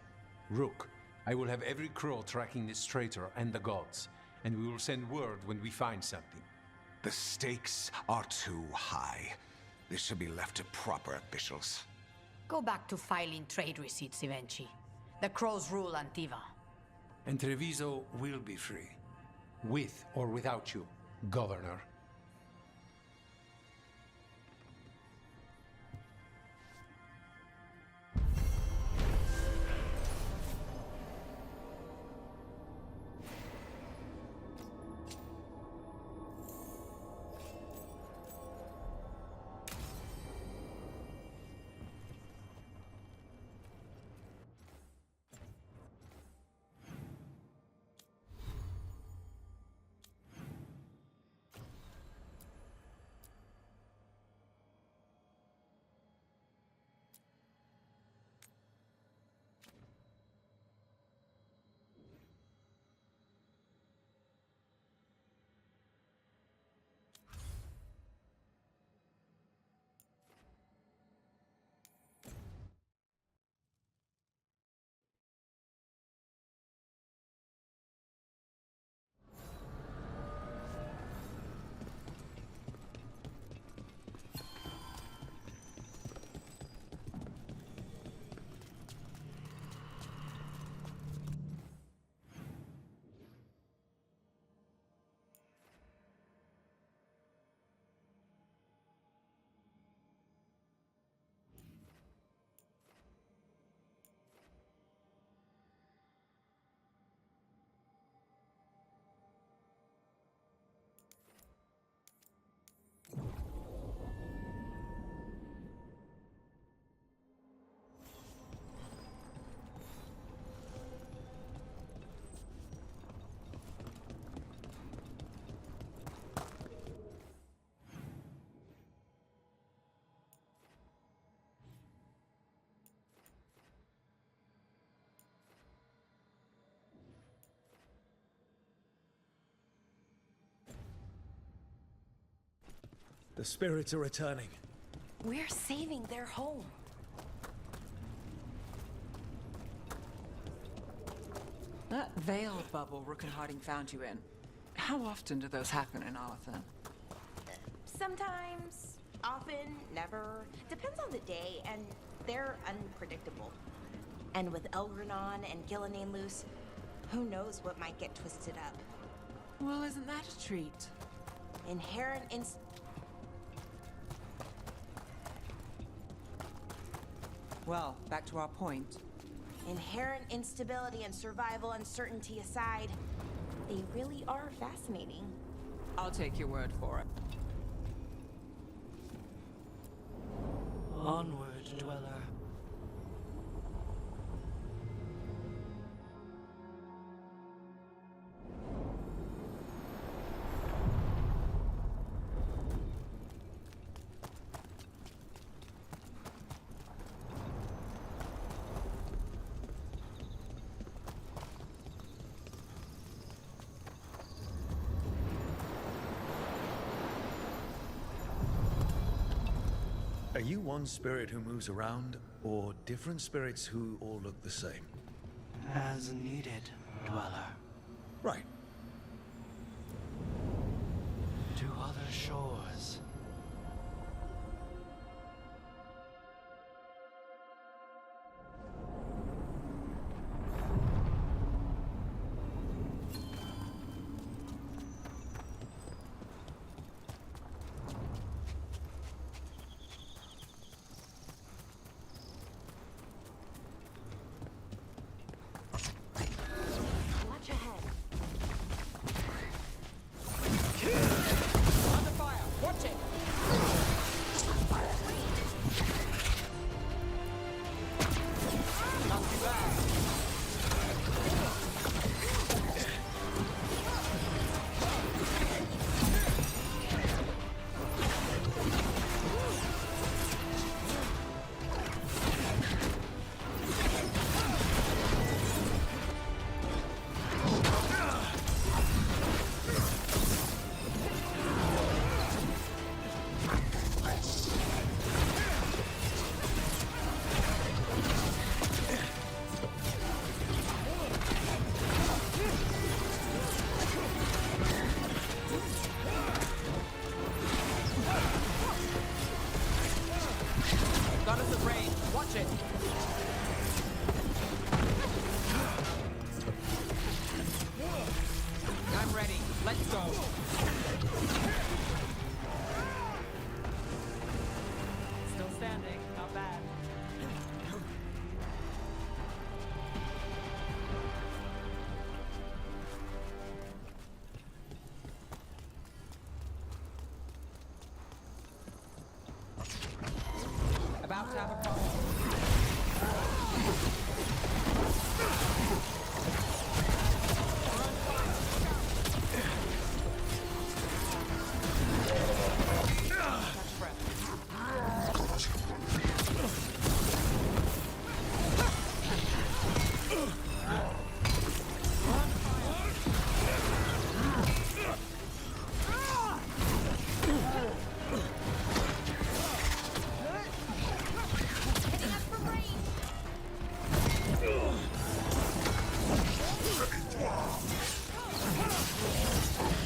Speaker 21: Rook, I will have every crow tracking this traitor and the gods, and we will send word when we find something.
Speaker 4: The stakes are too high. This should be left to proper officials.
Speaker 22: Go back to filing trade receipts, Evenchi. The crows rule Antiva.
Speaker 21: And Treviso will be free. With or without you, Governor.
Speaker 2: The spirits are returning.
Speaker 11: We're saving their home.
Speaker 15: That veiled bubble Rook and Harding found you in. How often do those happen in Alathan?
Speaker 11: Sometimes, often, never. Depends on the day, and they're unpredictable. And with Elgranon and Gillenane loose, who knows what might get twisted up.
Speaker 15: Well, isn't that a treat?
Speaker 11: Inherent
Speaker 15: Well, back to our point.
Speaker 11: Inherent instability and survival uncertainty aside, they really are fascinating.
Speaker 15: I'll take your word for it.
Speaker 12: Onward, dweller.
Speaker 2: Are you one spirit who moves around, or different spirits who all look the same?
Speaker 12: As needed, dweller.
Speaker 2: Right.
Speaker 12: To other shores.
Speaker 11: Watch ahead.
Speaker 17: Under fire! Watch it! Not too bad. Got us at range. Watch it. I'm ready. Let's go.
Speaker 15: Still standing, not bad. About to have a problem. Catch breath.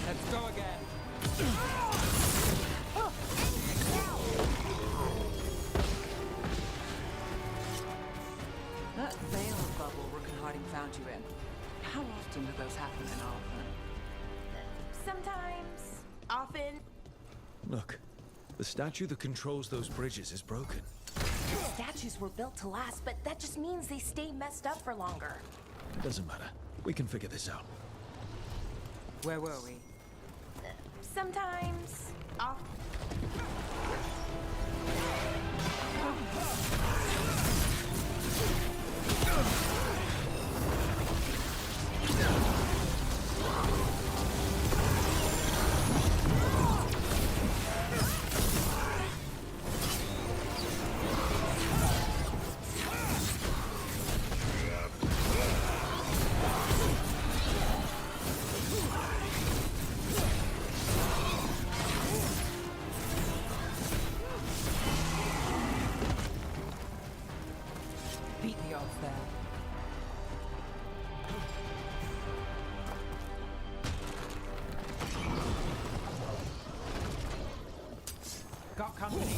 Speaker 15: Let's go again. That veil bubble Rook and Harding found you in. How often do those happen in Alathan?
Speaker 11: Sometimes, often.
Speaker 2: Look, the statue that controls those bridges is broken.
Speaker 11: Statues were built to last, but that just means they stay messed up for longer.
Speaker 2: It doesn't matter. We can figure this out.
Speaker 15: Where were we?
Speaker 11: Sometimes, often.
Speaker 15: off there. Got company.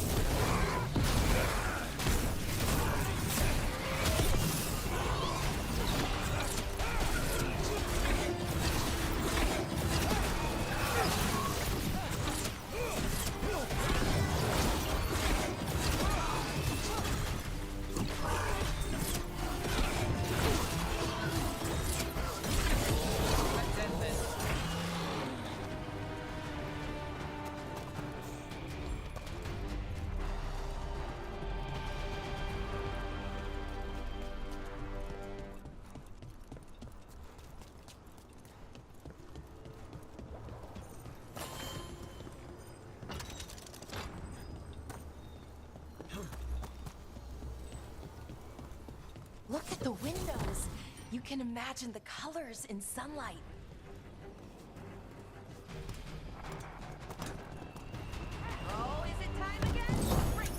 Speaker 6: Look at the windows. You can imagine the colors in sunlight.
Speaker 22: Oh, is it time again? Great.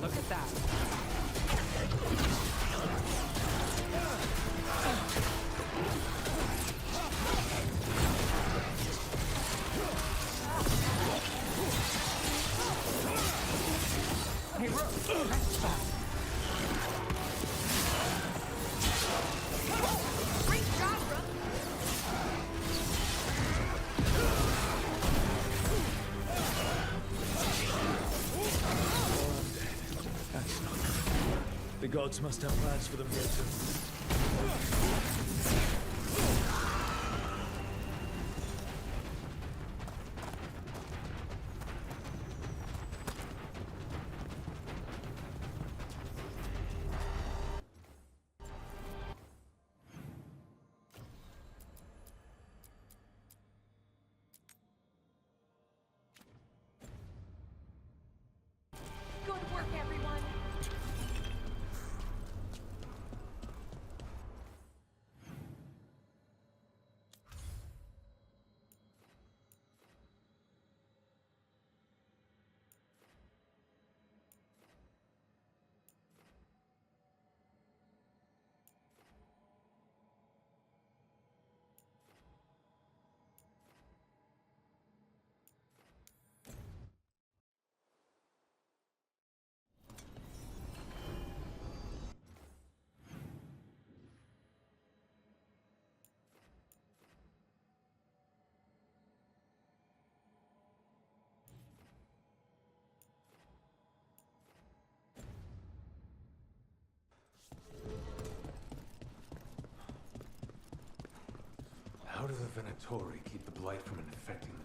Speaker 15: Look at that. Hey, Rook, nice spot.
Speaker 22: Great job, Rook.
Speaker 2: That's not good. The gods must have plans for them here too.
Speaker 22: Good work, everyone.
Speaker 10: How do the Venatori keep the blight from infecting them?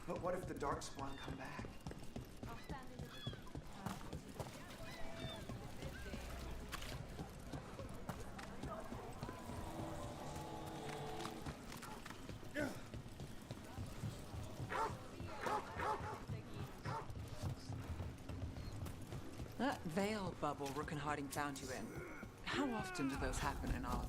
Speaker 17: But what if the Darkspawn come back?
Speaker 15: That veil bubble Rook and Harding found you in. How often do those happen in Arthur?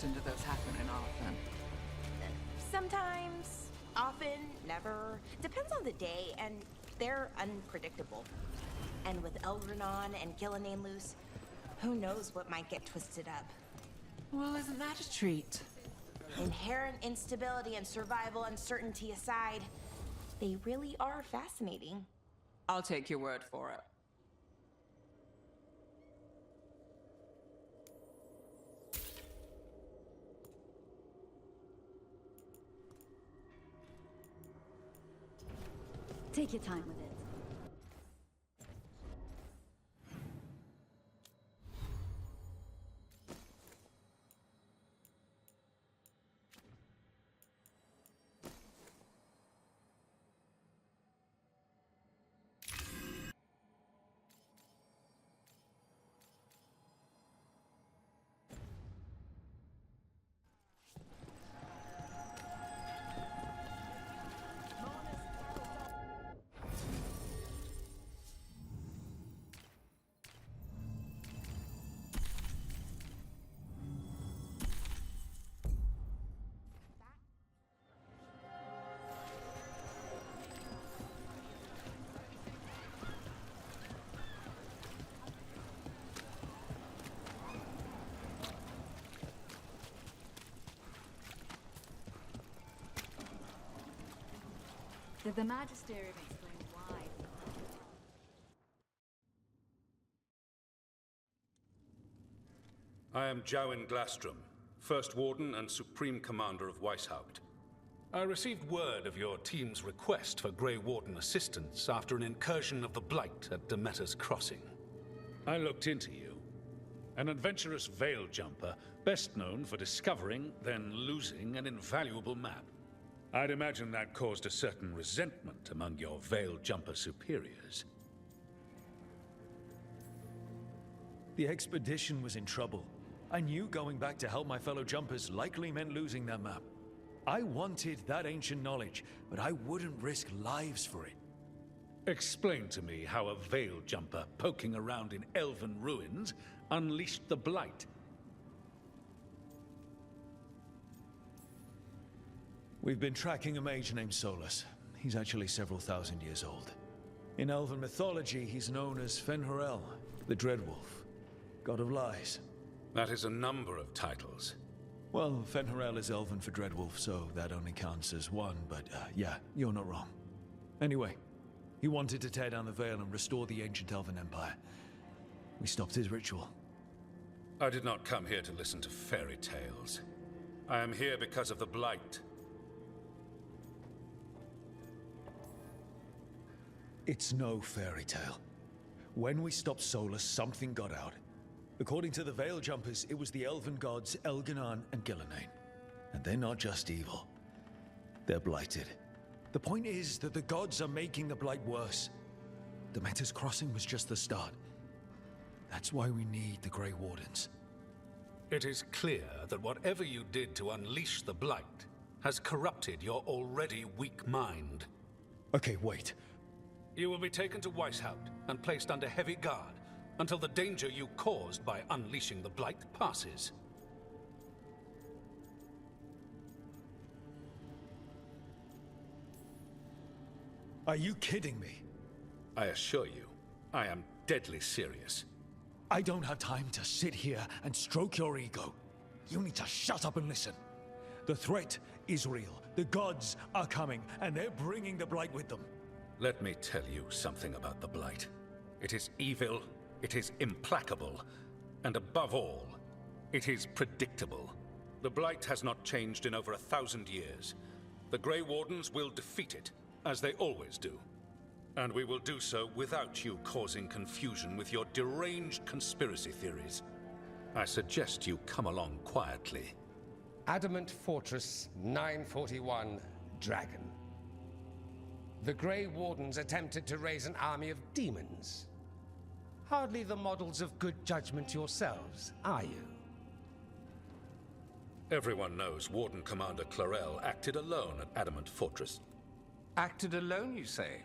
Speaker 15: Do those happen in Arthur?
Speaker 11: Sometimes, often, never. Depends on the day, and they're unpredictable. And with Elgranon and Gillenane loose, Who knows what might get twisted up?
Speaker 15: Well, isn't that a treat?
Speaker 11: Inherent instability and survival uncertainty aside, they really are fascinating.
Speaker 15: I'll take your word for it.
Speaker 23: Take your time with it. Did the Magisterium explain why?
Speaker 9: I am Jowin Glastrom, First Warden and Supreme Commander of Weishaupt. I received word of your team's request for Grey Warden assistance after an incursion of the Blight at Demeter's Crossing. I looked into you. An adventurous veil jumper, best known for discovering, then losing an invaluable map. I'd imagine that caused a certain resentment among your veil jumper superiors.
Speaker 2: The expedition was in trouble. I knew going back to help my fellow jumpers likely meant losing that map. I wanted that ancient knowledge, but I wouldn't risk lives for it.
Speaker 9: Explain to me how a veil jumper poking around in elven ruins unleashed the Blight.
Speaker 2: We've been tracking a mage named Solas. He's actually several thousand years old. In elven mythology, he's known as Fen'Harel, the Dreadwolf, god of lies.
Speaker 9: That is a number of titles.
Speaker 2: Well, Fen'Harel is elven for Dreadwolf, so that only counts as one, but yeah, you're not wrong. Anyway, he wanted to tear down the Veil and restore the ancient elven empire. We stopped his ritual.
Speaker 9: I did not come here to listen to fairy tales. I am here because of the Blight.
Speaker 2: It's no fairy tale. When we stopped Solas, something got out. According to the Veil Jumpers, it was the elven gods Elganan and Gillenane. And they're not just evil. They're blighted. The point is that the gods are making the Blight worse. Demeter's Crossing was just the start. That's why we need the Grey Wardens.
Speaker 9: It is clear that whatever you did to unleash the Blight has corrupted your already weak mind.
Speaker 2: Okay, wait.
Speaker 9: You will be taken to Weishaupt and placed under heavy guard until the danger you caused by unleashing the Blight passes.
Speaker 2: Are you kidding me?
Speaker 9: I assure you, I am deadly serious.
Speaker 2: I don't have time to sit here and stroke your ego. You need to shut up and listen. The threat is real. The gods are coming, and they're bringing the Blight with them.
Speaker 9: Let me tell you something about the Blight. It is evil, it is implacable, and above all, it is predictable. The Blight has not changed in over 1,000 years. The Grey Wardens will defeat it, as they always do. And we will do so without you causing confusion with your deranged conspiracy theories. I suggest you come along quietly.
Speaker 14: Adamant Fortress 941, Dragon. The Grey Wardens attempted to raise an army of demons. Hardly the models of good judgment yourselves, are you?
Speaker 9: Everyone knows Warden Commander Clarel acted alone at Adamant Fortress.
Speaker 14: Acted alone, you say?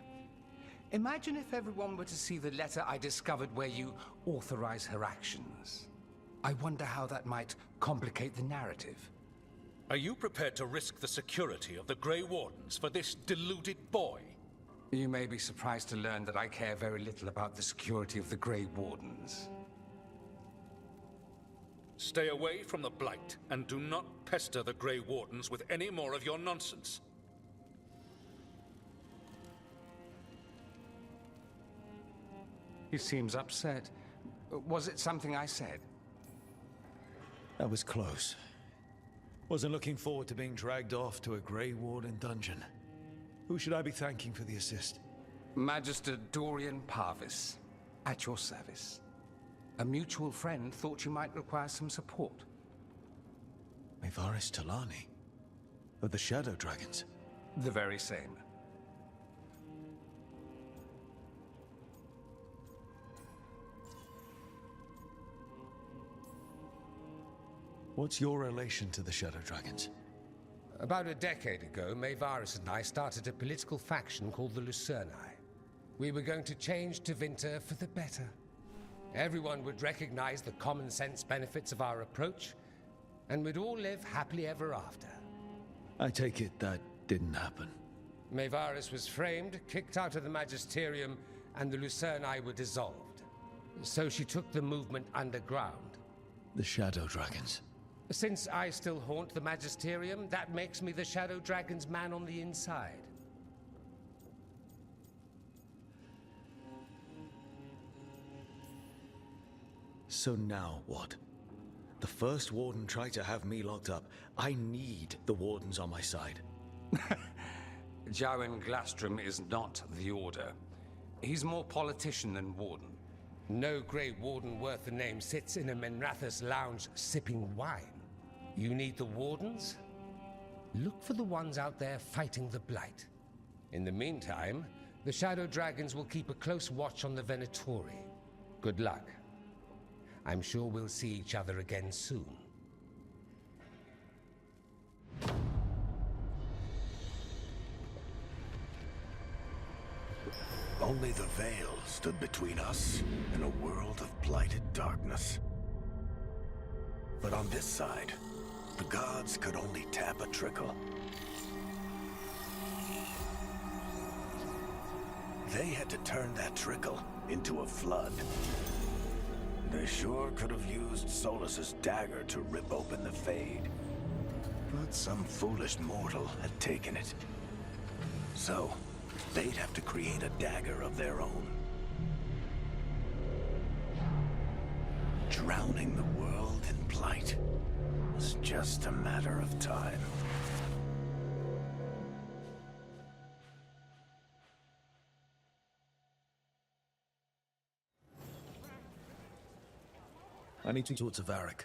Speaker 14: Imagine if everyone were to see the letter I discovered where you authorize her actions. I wonder how that might complicate the narrative.
Speaker 9: Are you prepared to risk the security of the Grey Wardens for this deluded boy?
Speaker 14: You may be surprised to learn that I care very little about the security of the Grey Wardens.
Speaker 9: Stay away from the Blight, and do not pester the Grey Wardens with any more of your nonsense.
Speaker 14: He seems upset. Was it something I said?
Speaker 2: That was close. Wasn't looking forward to being dragged off to a Grey Warden dungeon. Who should I be thanking for the assist?
Speaker 14: Magister Dorian Parvis, at your service. A mutual friend thought you might require some support.
Speaker 2: Mevaris Talani? Of the Shadow Dragons?
Speaker 14: The very same.
Speaker 2: What's your relation to the Shadow Dragons?
Speaker 14: About a decade ago, Mevaris and I started a political faction called the Lucerni. We were going to change Tevinter for the better. Everyone would recognize the common sense benefits of our approach, and we'd all live happily ever after.
Speaker 2: I take it that didn't happen.
Speaker 14: Mevaris was framed, kicked out of the Magisterium, and the Lucerni were dissolved. So she took the movement underground.
Speaker 2: The Shadow Dragons.
Speaker 14: Since I still haunt the Magisterium, that makes me the Shadow Dragon's man on the inside.
Speaker 2: So now what? The first Warden tried to have me locked up. I need the Wardens on my side.
Speaker 14: Jowen Glastrom is not the Order. He's more politician than Warden. No Grey Warden worth the name sits in a Menrathus lounge sipping wine. You need the Wardens? Look for the ones out there fighting the Blight. In the meantime, the Shadow Dragons will keep a close watch on the Venatori. Good luck. I'm sure we'll see each other again soon.
Speaker 1: Only the Veil stood between us and a world of blighted darkness. But on this side, the gods could only tap a trickle. They had to turn that trickle into a flood. They sure could have used Solas's dagger to rip open the Fade. But some foolish mortal had taken it. So, they'd have to create a dagger of their own. Drowning the world in blight was just a matter of time.
Speaker 2: I need to talk to Varric.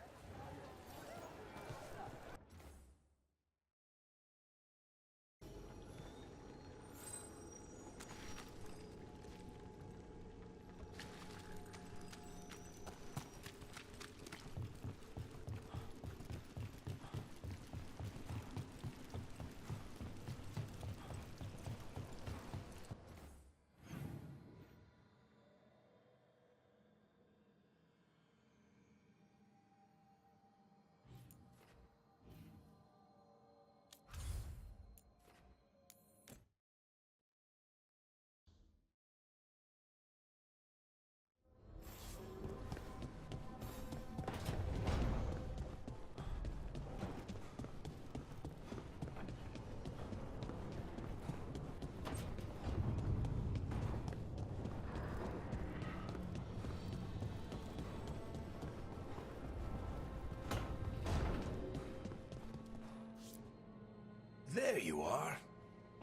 Speaker 1: There you are.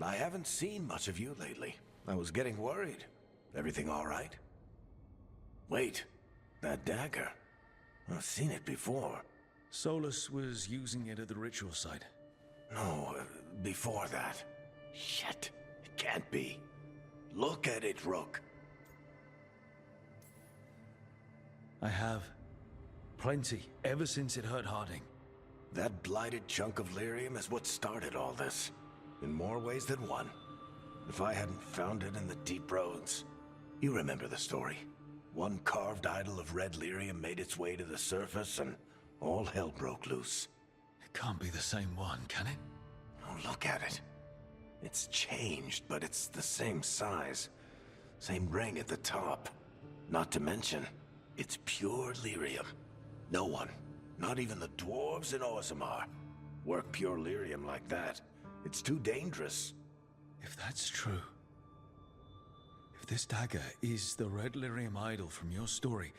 Speaker 1: I haven't seen much of you lately. I was getting worried. Everything all right? Wait, that dagger. I've seen it before.
Speaker 2: Solas was using it at the ritual site.
Speaker 1: No, before that. Shit, it can't be. Look at it, Rook.
Speaker 2: I have. Plenty, ever since it hurt Harding.
Speaker 1: That blighted chunk of lyrium is what started all this. In more ways than one. If I hadn't found it in the deep roads. You remember the story. One carved idol of red lyrium made its way to the surface and all hell broke loose.
Speaker 2: It can't be the same one, can it?
Speaker 1: Oh, look at it. It's changed, but it's the same size. Same ring at the top. Not to mention, it's pure lyrium. No one, Not even the dwarves in Orzammar work pure lyrium like that. It's too dangerous.
Speaker 2: If that's true, if this dagger is the red lyrium idol from your story,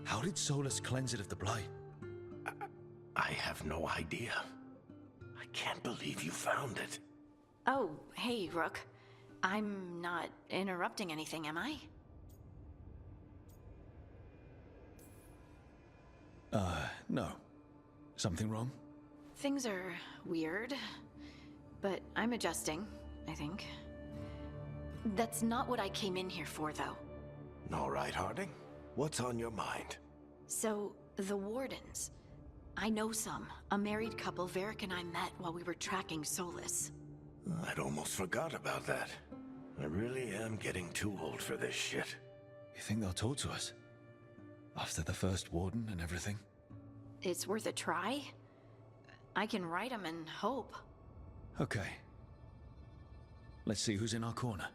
Speaker 2: how did Solas cleanse it of the blight?
Speaker 1: I have no idea. I can't believe you found it.
Speaker 5: Oh, hey, Rook. I'm not interrupting anything, am I?
Speaker 2: No. Something wrong?
Speaker 5: Things are weird, but I'm adjusting, I think. That's not what I came in here for, though.
Speaker 1: All right, Harding. What's on your mind?
Speaker 5: So, the Wardens. I know some. A married couple Varric and I met while we were tracking Solas.
Speaker 1: I'd almost forgot about that. I really am getting too old for this shit.
Speaker 2: You think they'll talk to us? After the first warden and everything?
Speaker 5: It's worth a try. I can write them and hope.
Speaker 2: Okay. Let's see who's in our corner.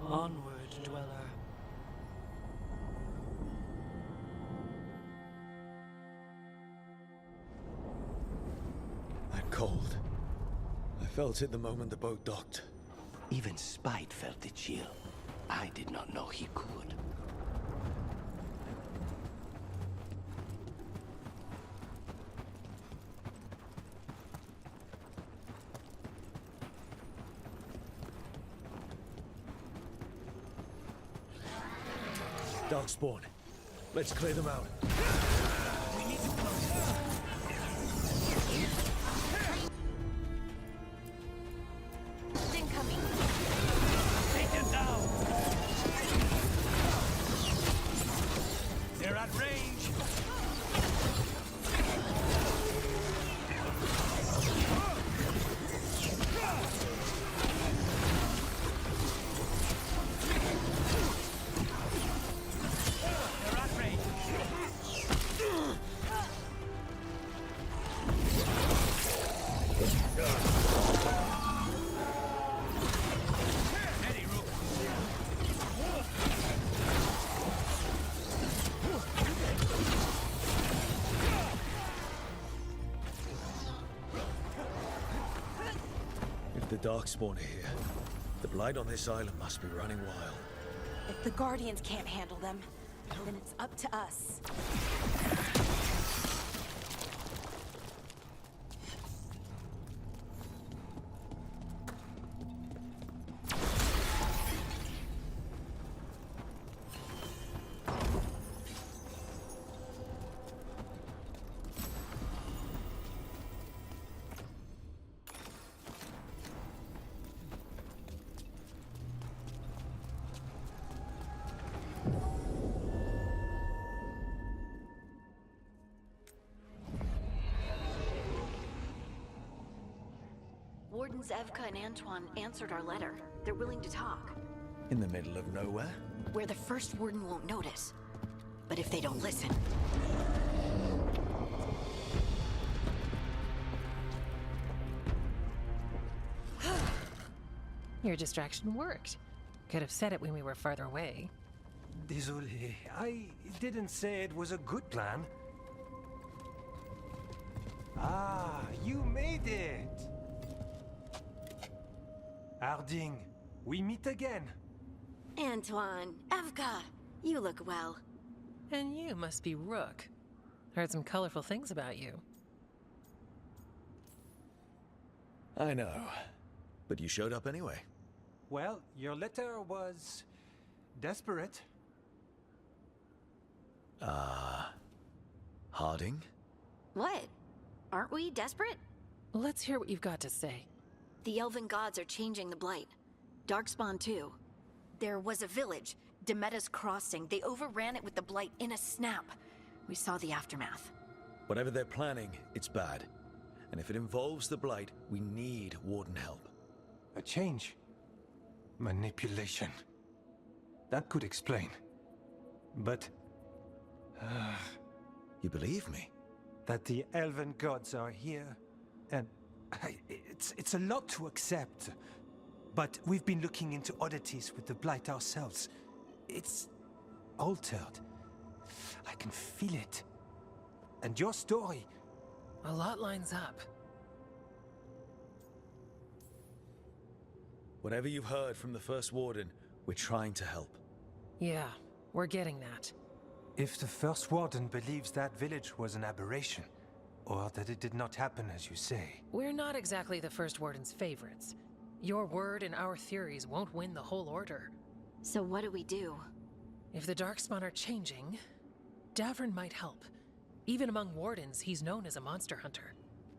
Speaker 13: Onward, dweller.
Speaker 2: That cold. I felt it the moment the boat docked.
Speaker 18: Even Spite felt the chill. I did not know he could.
Speaker 2: Darkspawn. Let's clear them out.
Speaker 12: We need to close it.
Speaker 11: Incoming.
Speaker 12: Take it down.
Speaker 2: Darkspawn are here. The blight on this island must be running wild.
Speaker 6: If the Guardians can't handle them, then it's up to us.
Speaker 5: Wardens Evka and Antoine answered our letter. They're willing to talk.
Speaker 2: In the middle of nowhere?
Speaker 5: Where the first warden won't notice. But if they don't listen...
Speaker 16: Your distraction worked. Could have said it when we were farther away.
Speaker 19: Désolé, I didn't say it was a good plan. Ah, you made it! Harding, we meet again.
Speaker 5: Antoine, Evka, you look well.
Speaker 16: And you must be Rook. Heard some colorful things about you.
Speaker 2: I know. But you showed up anyway.
Speaker 19: Well, your letter was... desperate.
Speaker 2: Harding?
Speaker 5: What? Aren't we desperate?
Speaker 16: Let's hear what you've got to say.
Speaker 5: The elven gods are changing the blight. Darkspawn too. There was a village, Demetta's Crossing. They overran it with the blight in a snap. We saw the aftermath.
Speaker 2: Whatever they're planning, it's bad. And if it involves the blight, we need warden help.
Speaker 19: A change. Manipulation. That could explain. But...
Speaker 2: You believe me?
Speaker 19: That the elven gods are here, and... It's a lot to accept. But we've been looking into oddities with the blight ourselves. It's... altered. I can feel it. And your story...
Speaker 16: A lot lines up.
Speaker 2: Whatever you've heard from the First Warden, we're trying to help.
Speaker 16: Yeah, we're getting that.
Speaker 19: If the First Warden believes that village was an aberration, or that it did not happen as you say...
Speaker 16: We're not exactly the First Warden's favorites. Your word and our theories won't win the whole order.
Speaker 5: So what do we do?
Speaker 16: If the Darkspawn are changing, Davrin might help. Even among Wardens, he's known as a monster hunter.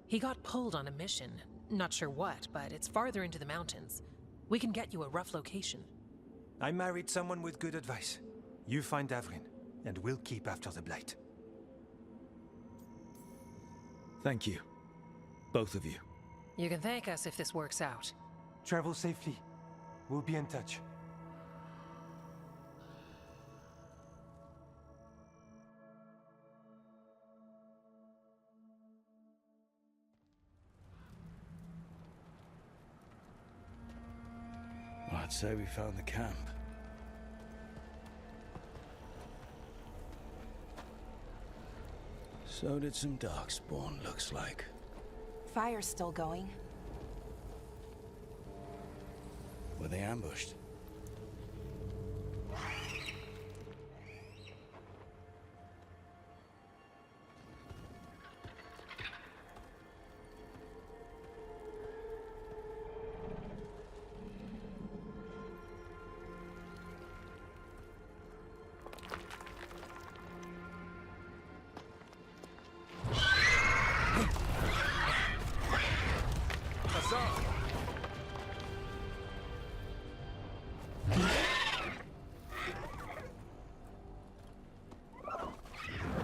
Speaker 16: He got pulled on a mission. Not sure what, but it's farther into the mountains. We can get you a rough location.
Speaker 19: I married someone with good advice. You find Davrin, and we'll keep after the blight.
Speaker 2: Thank you. Both of you.
Speaker 16: You can thank us if this works out.
Speaker 19: Travel safely. We'll be in touch.
Speaker 2: Well, I'd say we found the camp. So did some Darkspawn, looks like.
Speaker 6: Fire's still going.
Speaker 2: Were they ambushed?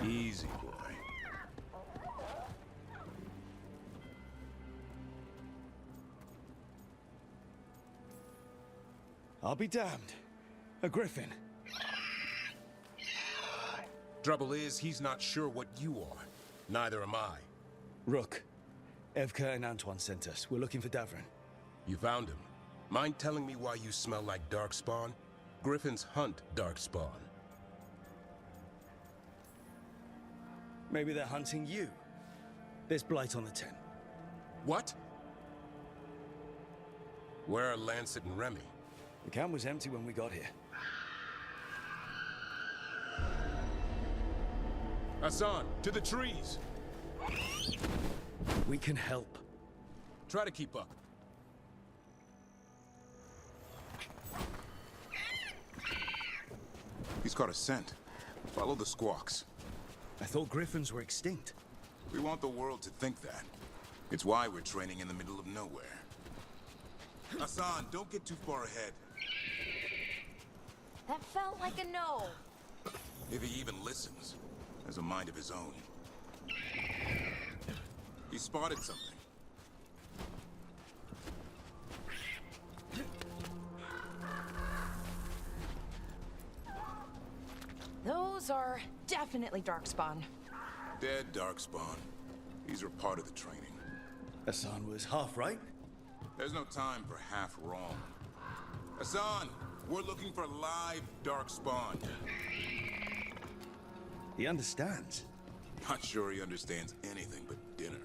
Speaker 2: Easy, boy. I'll be damned. A griffin.
Speaker 20: Trouble is, he's not sure what you are. Neither am I.
Speaker 2: Rook. Evka and Antoine sent us. We're looking for Davrin.
Speaker 20: You found him. Mind telling me why you smell like Darkspawn? Griffins hunt Darkspawn.
Speaker 2: Maybe they're hunting you. There's blight on the tent.
Speaker 20: What? Where are Lancet and Remy?
Speaker 2: The camp was empty when we got here.
Speaker 20: Hassan, to the trees!
Speaker 2: We can help.
Speaker 20: Try to keep up. He's caught a scent. Follow the squawks.
Speaker 2: I thought griffins were extinct.
Speaker 20: We want the world to think that. It's why we're training in the middle of nowhere. Hassan, don't get too far ahead.
Speaker 11: That felt like a no.
Speaker 20: If he even listens, has a mind of his own. He spotted something.
Speaker 11: Those are definitely Darkspawn.
Speaker 20: Dead Darkspawn. These are part of the training.
Speaker 2: Hassan was half right.
Speaker 20: There's no time for half wrong. Hassan, we're looking for live Darkspawn.
Speaker 2: He understands.
Speaker 20: Not sure he understands anything but dinner.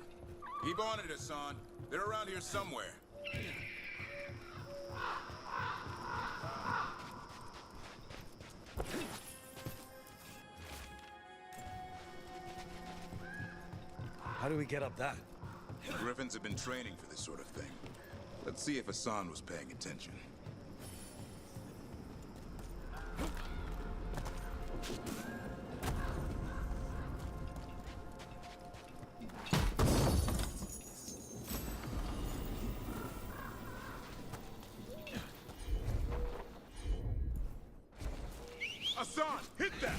Speaker 20: Keep on it, Hassan. They're around here somewhere.
Speaker 2: How do we get up that?
Speaker 20: Griffins have been training for this sort of thing. Let's see if Hassan was paying attention. Hassan, hit that!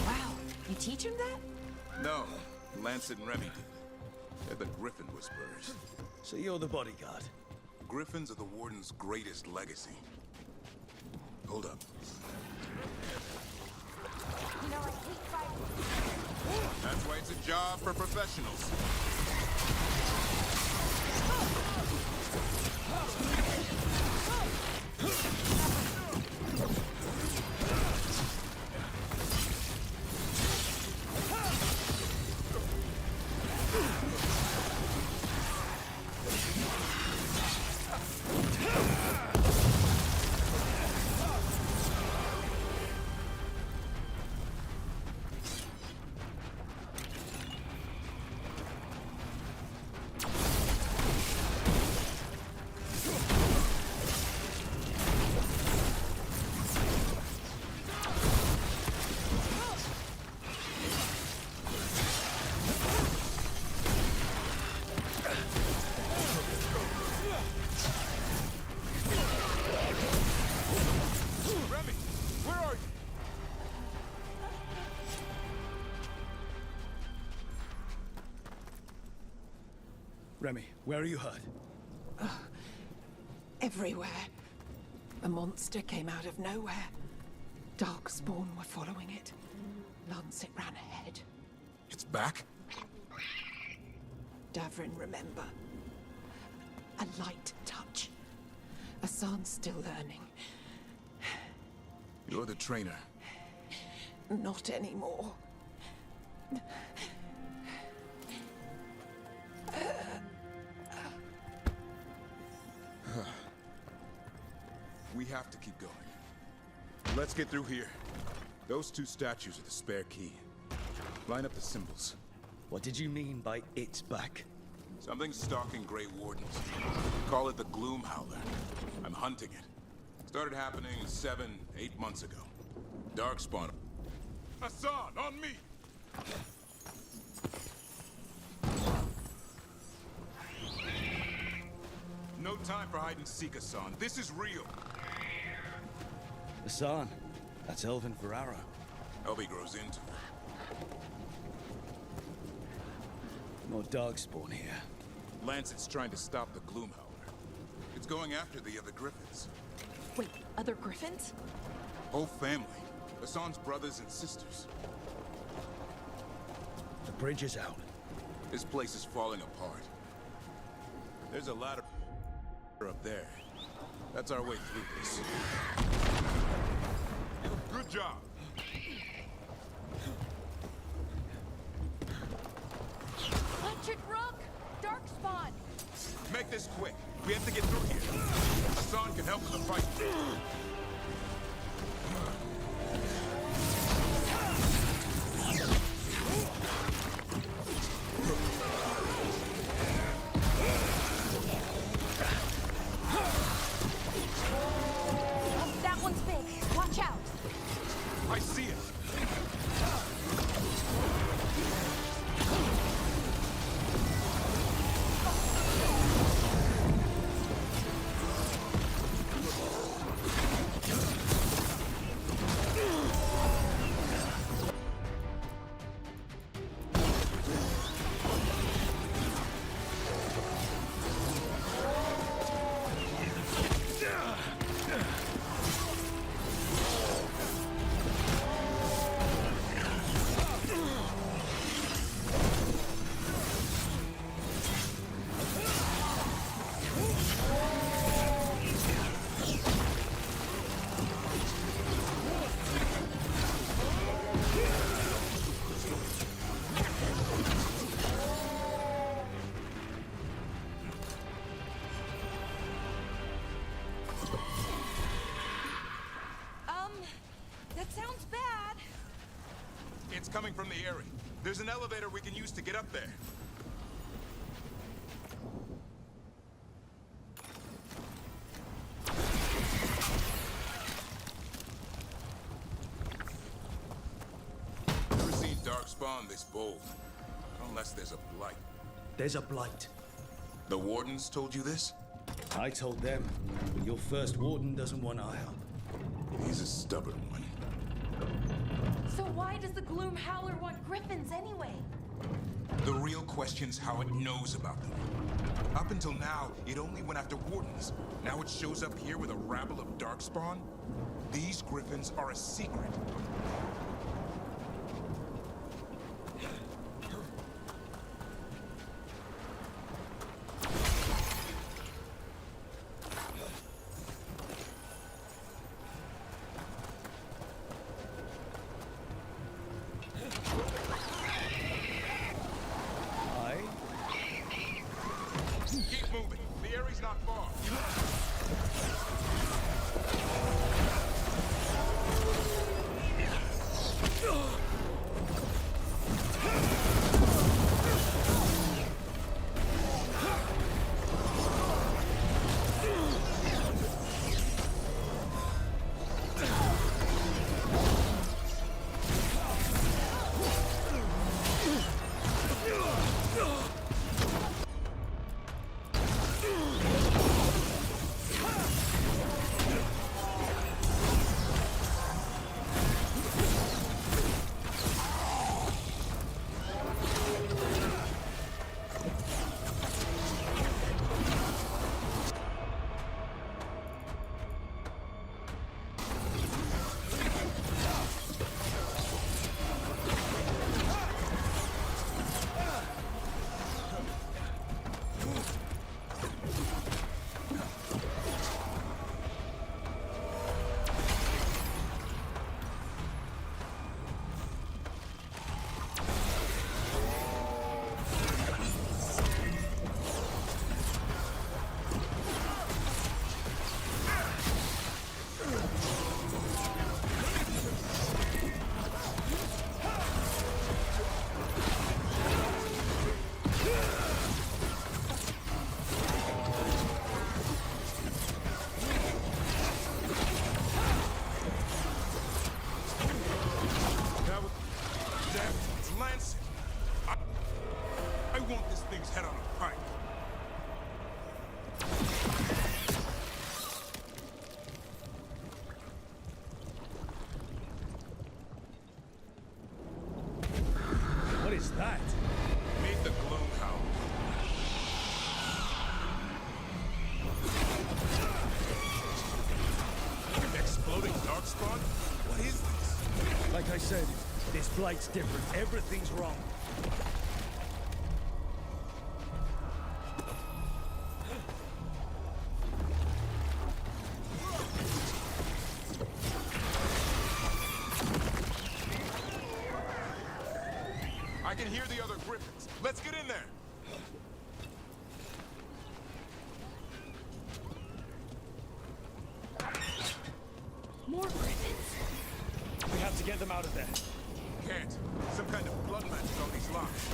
Speaker 11: Wow, you teach him that?
Speaker 20: No, Lancet and Remy did. They're the Griffin Whisperers.
Speaker 2: So you're the bodyguard?
Speaker 20: Griffins are the Warden's greatest legacy. Hold up.
Speaker 11: You know, I hate fighting.
Speaker 20: That's why it's a job for professionals.
Speaker 2: Remy, where are you hurt?
Speaker 15: Everywhere. A monster came out of nowhere. Darkspawn were following it. Lancet ran ahead.
Speaker 20: It's back?
Speaker 15: Davrin, remember. A light touch. Hassan's still learning.
Speaker 20: You're the trainer.
Speaker 15: Not anymore.
Speaker 20: We have to keep going. Let's get through here. Those two statues are the spare key. Line up the symbols.
Speaker 2: What did you mean by it's back?
Speaker 20: Something's stalking Grey Wardens. Call it the Gloom Howler. I'm hunting it. Started happening 7, 8 months ago. Darkspawn. Hassan, on me! No time for hide and seek, Hassan. This is real.
Speaker 2: Hassan, that's elven for arrow.
Speaker 20: Hope he grows into it.
Speaker 2: More darkspawn here.
Speaker 20: Lancet's trying to stop the Gloom Howler. It's going after the other Griffins.
Speaker 11: Wait, other Griffins?
Speaker 20: Whole family. Hassan's brothers and sisters.
Speaker 2: The bridge is out.
Speaker 20: This place is falling apart. There's a ladder up there. That's our way through this. Good job.
Speaker 11: Watch it, Rook! Darkspawn!
Speaker 20: Make this quick. We have to get through here. Hassan can help in the fight.
Speaker 11: That one's big. Watch out.
Speaker 20: I see it.
Speaker 6: That sounds bad.
Speaker 20: It's coming from the area. There's an elevator we can use to get up there. Never seen Darkspawn this bold. Unless there's a blight.
Speaker 2: There's a blight.
Speaker 20: The Wardens told you this?
Speaker 2: I told them, but your first Warden doesn't want our help.
Speaker 20: He's a stubborn one.
Speaker 11: So why does the Gloom Howler want griffins anyway?
Speaker 20: The real question's how it knows about them. Up until now, it only went after Wardens. Now it shows up here with a rabble of Darkspawn? These griffins are a secret. Keep moving. The area's not far. I want this thing's head on a pike.
Speaker 2: What is that?
Speaker 20: Meet the Gloom Howler. Exploding Darkspawn? What is this?
Speaker 2: Like I said, this blight's different. Everything's wrong.
Speaker 20: I can hear the other griffins. Let's get in there.
Speaker 2: to get them out of there.
Speaker 20: Can't. Some kind of blood magic on these locks.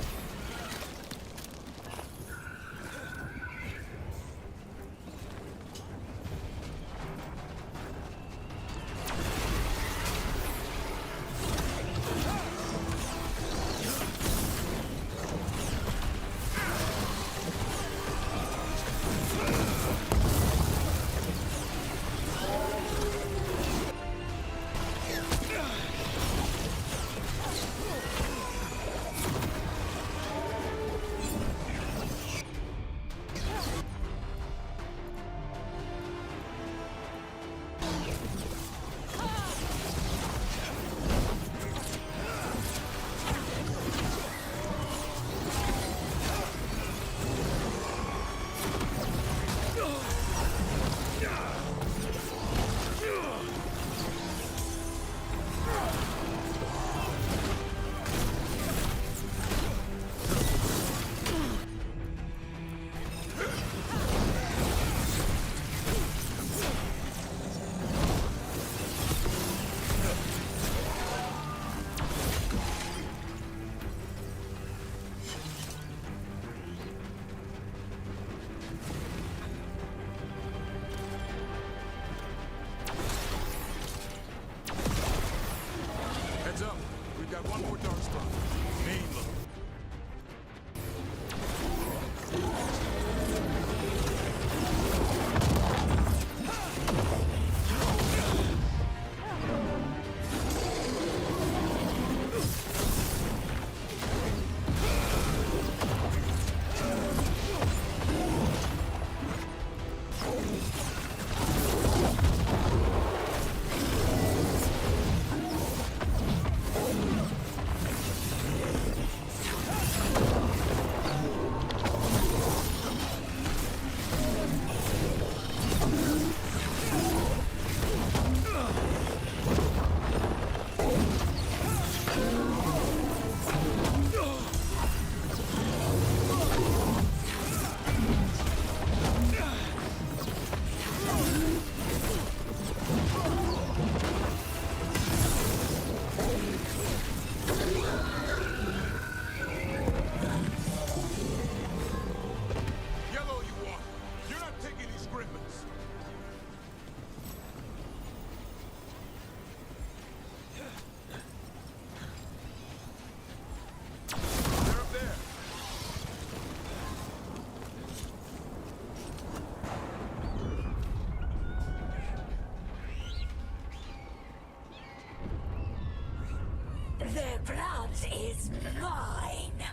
Speaker 12: Their blood is mine.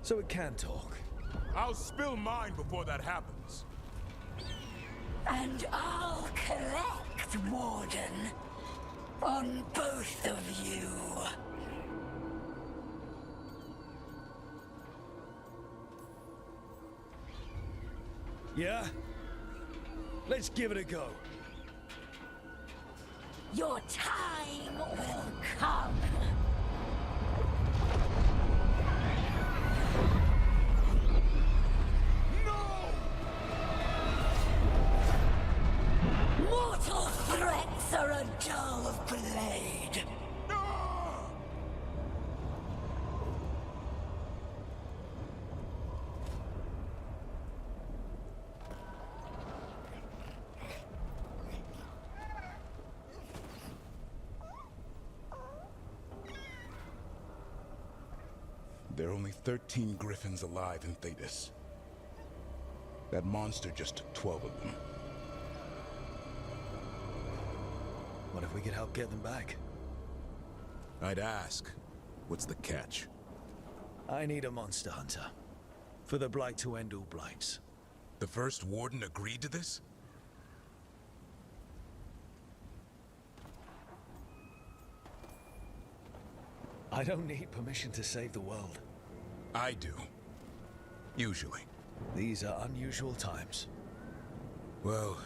Speaker 2: So it can talk.
Speaker 20: I'll spill mine before that happens.
Speaker 12: And I'll collect, Warden. On both of you.
Speaker 2: Yeah? Let's give it a go.
Speaker 12: Your time will come. Mortal threats are a dull blade.
Speaker 20: There are only 13 griffins alive in Thetis. That monster just took 12 of them.
Speaker 2: What if we could help get them back?
Speaker 20: I'd ask, what's the catch?
Speaker 2: I need a monster hunter. For the Blight to end all blights.
Speaker 20: The first Warden agreed to this?
Speaker 2: I don't need permission to save the world.
Speaker 20: I do. Usually.
Speaker 2: These are unusual times.
Speaker 20: Well,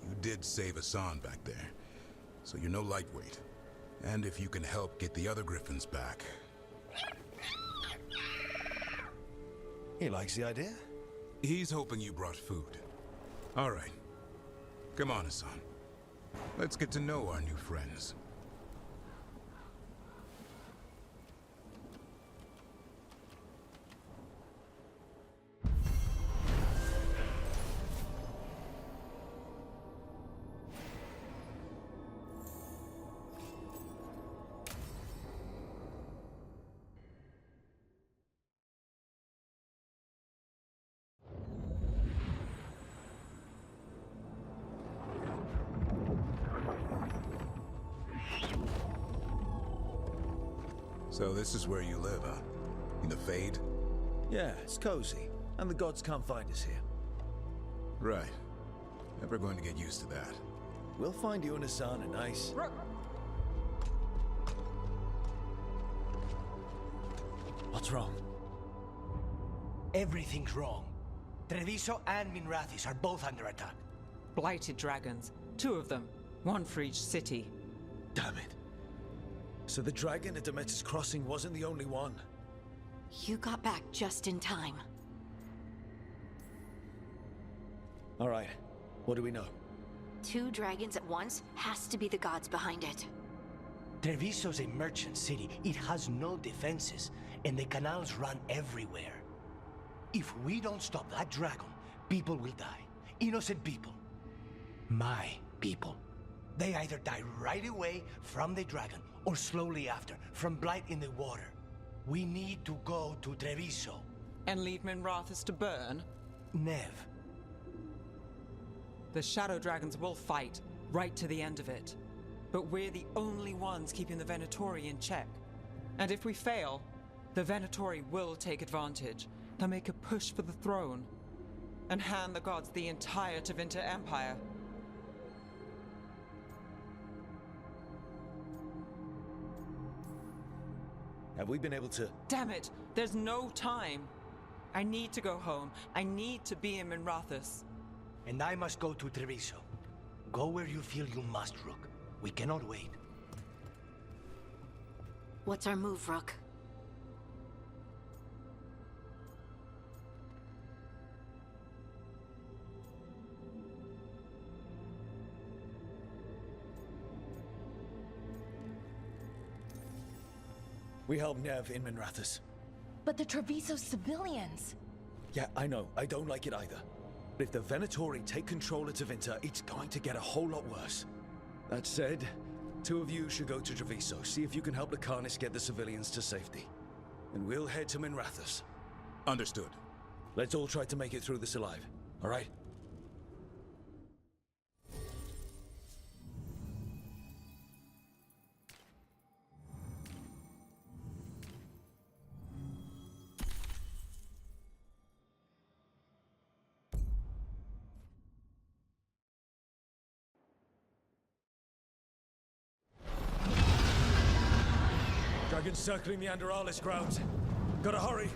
Speaker 20: you did save Hassan back there, so you're no lightweight. And if you can help get the other griffins back...
Speaker 2: He likes the idea?
Speaker 20: He's hoping you brought food. All right. Come on, Hassan. Let's get to know our new friends. So this is where you live, huh? In the Fade?
Speaker 2: Yeah, it's cozy. And the gods can't find us here.
Speaker 20: Right. Never going to get used to that.
Speaker 2: We'll find you and Hassan a nice... What's wrong?
Speaker 3: Everything's wrong. Treviso and Minrathis are both under attack.
Speaker 15: Blighted dragons. 2 of them. 1 for each city.
Speaker 2: Damn it. So the dragon at Demeter's Crossing wasn't the only one.
Speaker 5: You got back just in time.
Speaker 2: All right. What do we know?
Speaker 5: 2 dragons at once has to be the gods behind it.
Speaker 3: Treviso's a merchant city. It has no defenses, and the canals run everywhere. If we don't stop that dragon, people will die. Innocent people. My people. They either die right away from the dragon, or slowly after, from blight in the water. We need to go to Treviso.
Speaker 15: And leave Minrathis to burn?
Speaker 3: Nev.
Speaker 15: The Shadow Dragons will fight, right to the end of it. But we're the only ones keeping the Venatori in check. And if we fail, the Venatori will take advantage. They'll make a push for the throne, and hand the gods the entire Tevinter Empire.
Speaker 2: Have we been able to...
Speaker 15: Damn it! There's no time! I need to go home. I need to be in Minrathis.
Speaker 3: And I must go to Treviso. Go where you feel you must, Rook. We cannot wait.
Speaker 5: What's our move, Rook?
Speaker 2: We help Nev in Minrathis.
Speaker 11: But the Treviso civilians...
Speaker 2: Yeah, I know. I don't like it either. But if the Venatori take control of Tevinter, it's going to get a whole lot worse. That said, 2 of you should go to Treviso, see if you can help the Carnis get the civilians to safety. And we'll head to Minrathis.
Speaker 20: Understood.
Speaker 2: Let's all try to make it through this alive, all right? Dragons circling the Anderalis grounds. Gotta hurry.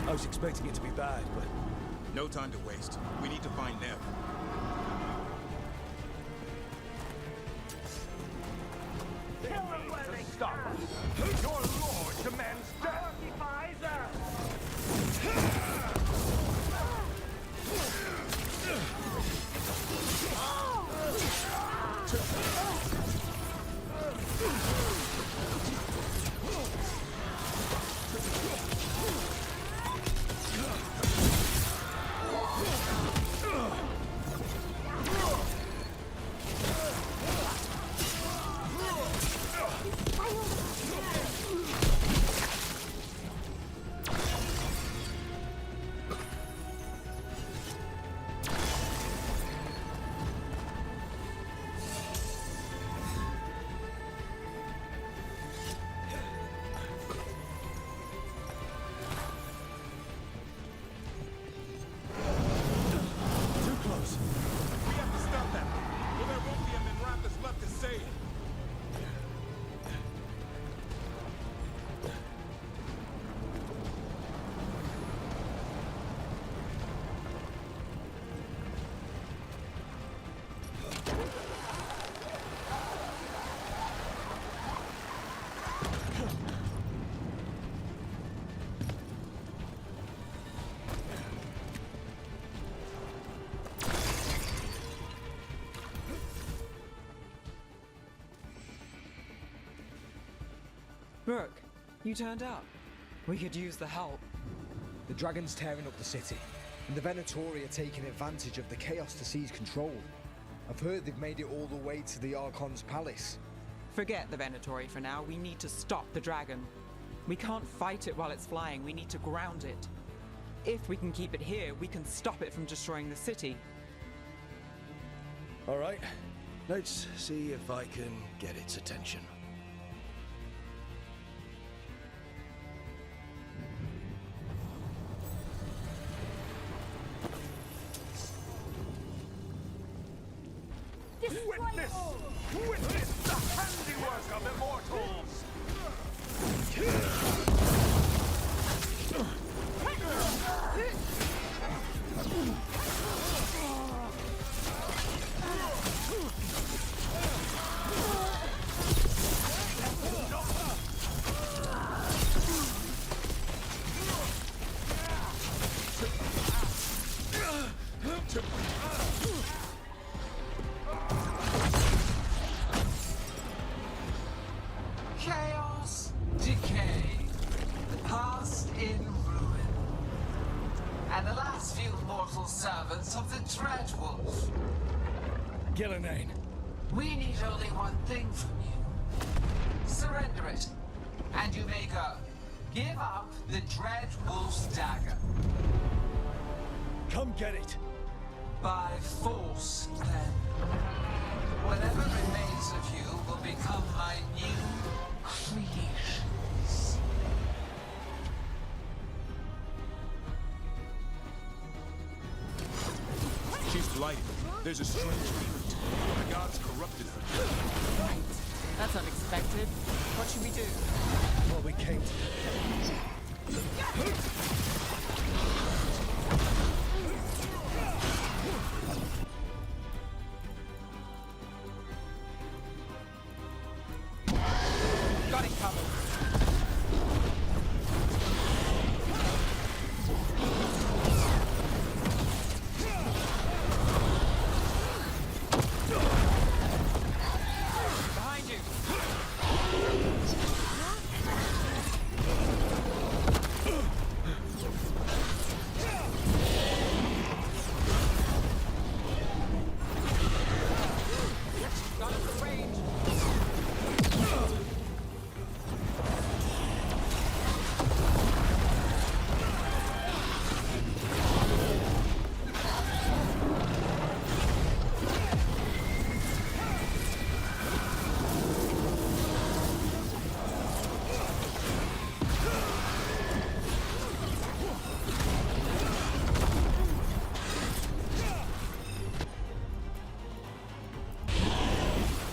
Speaker 2: I was expecting it to be bad, but...
Speaker 20: No time to waste. We need to find Nev.
Speaker 12: Kill them where they stop us! Your lord demands death!
Speaker 15: Rook, you turned up. We could use the help.
Speaker 4: The dragon's tearing up the city, and the Venatori are taking advantage of the chaos to seize control. I've heard they've made it all the way to the Archon's palace.
Speaker 15: Forget the Venatori for now. We need to stop the dragon. We can't fight it while it's flying. We need to ground it. If we can keep it here, we can stop it from destroying the city.
Speaker 2: All right, let's see if I can get its attention.
Speaker 12: Witness the handiwork of immortals!
Speaker 7: Chaos, decay, the past in ruin, and the last few mortal servants of the Dreadwolf.
Speaker 2: Gillenane.
Speaker 7: We need only one thing from you. Surrender it, and you may go. Give up the Dreadwolf's dagger.
Speaker 2: Come get it.
Speaker 7: By force, then. Whatever remains of you will become my new creations.
Speaker 20: She's blighted. There's a strange movement. The gods corrupted her.
Speaker 15: Right. That's unexpected. What should we do?
Speaker 2: Well, we came to.
Speaker 15: Got it covered. Behind you. Got it for range.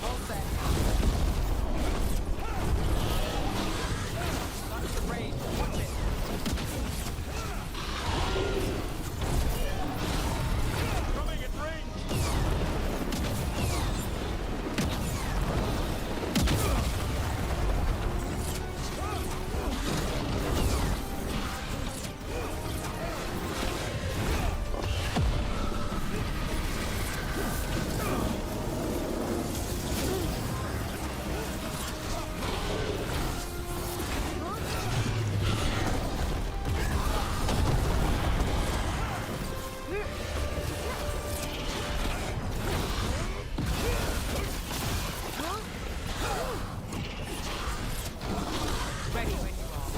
Speaker 15: All set. Got it for range. Watch it.
Speaker 12: Coming at range!
Speaker 15: Ready when you are.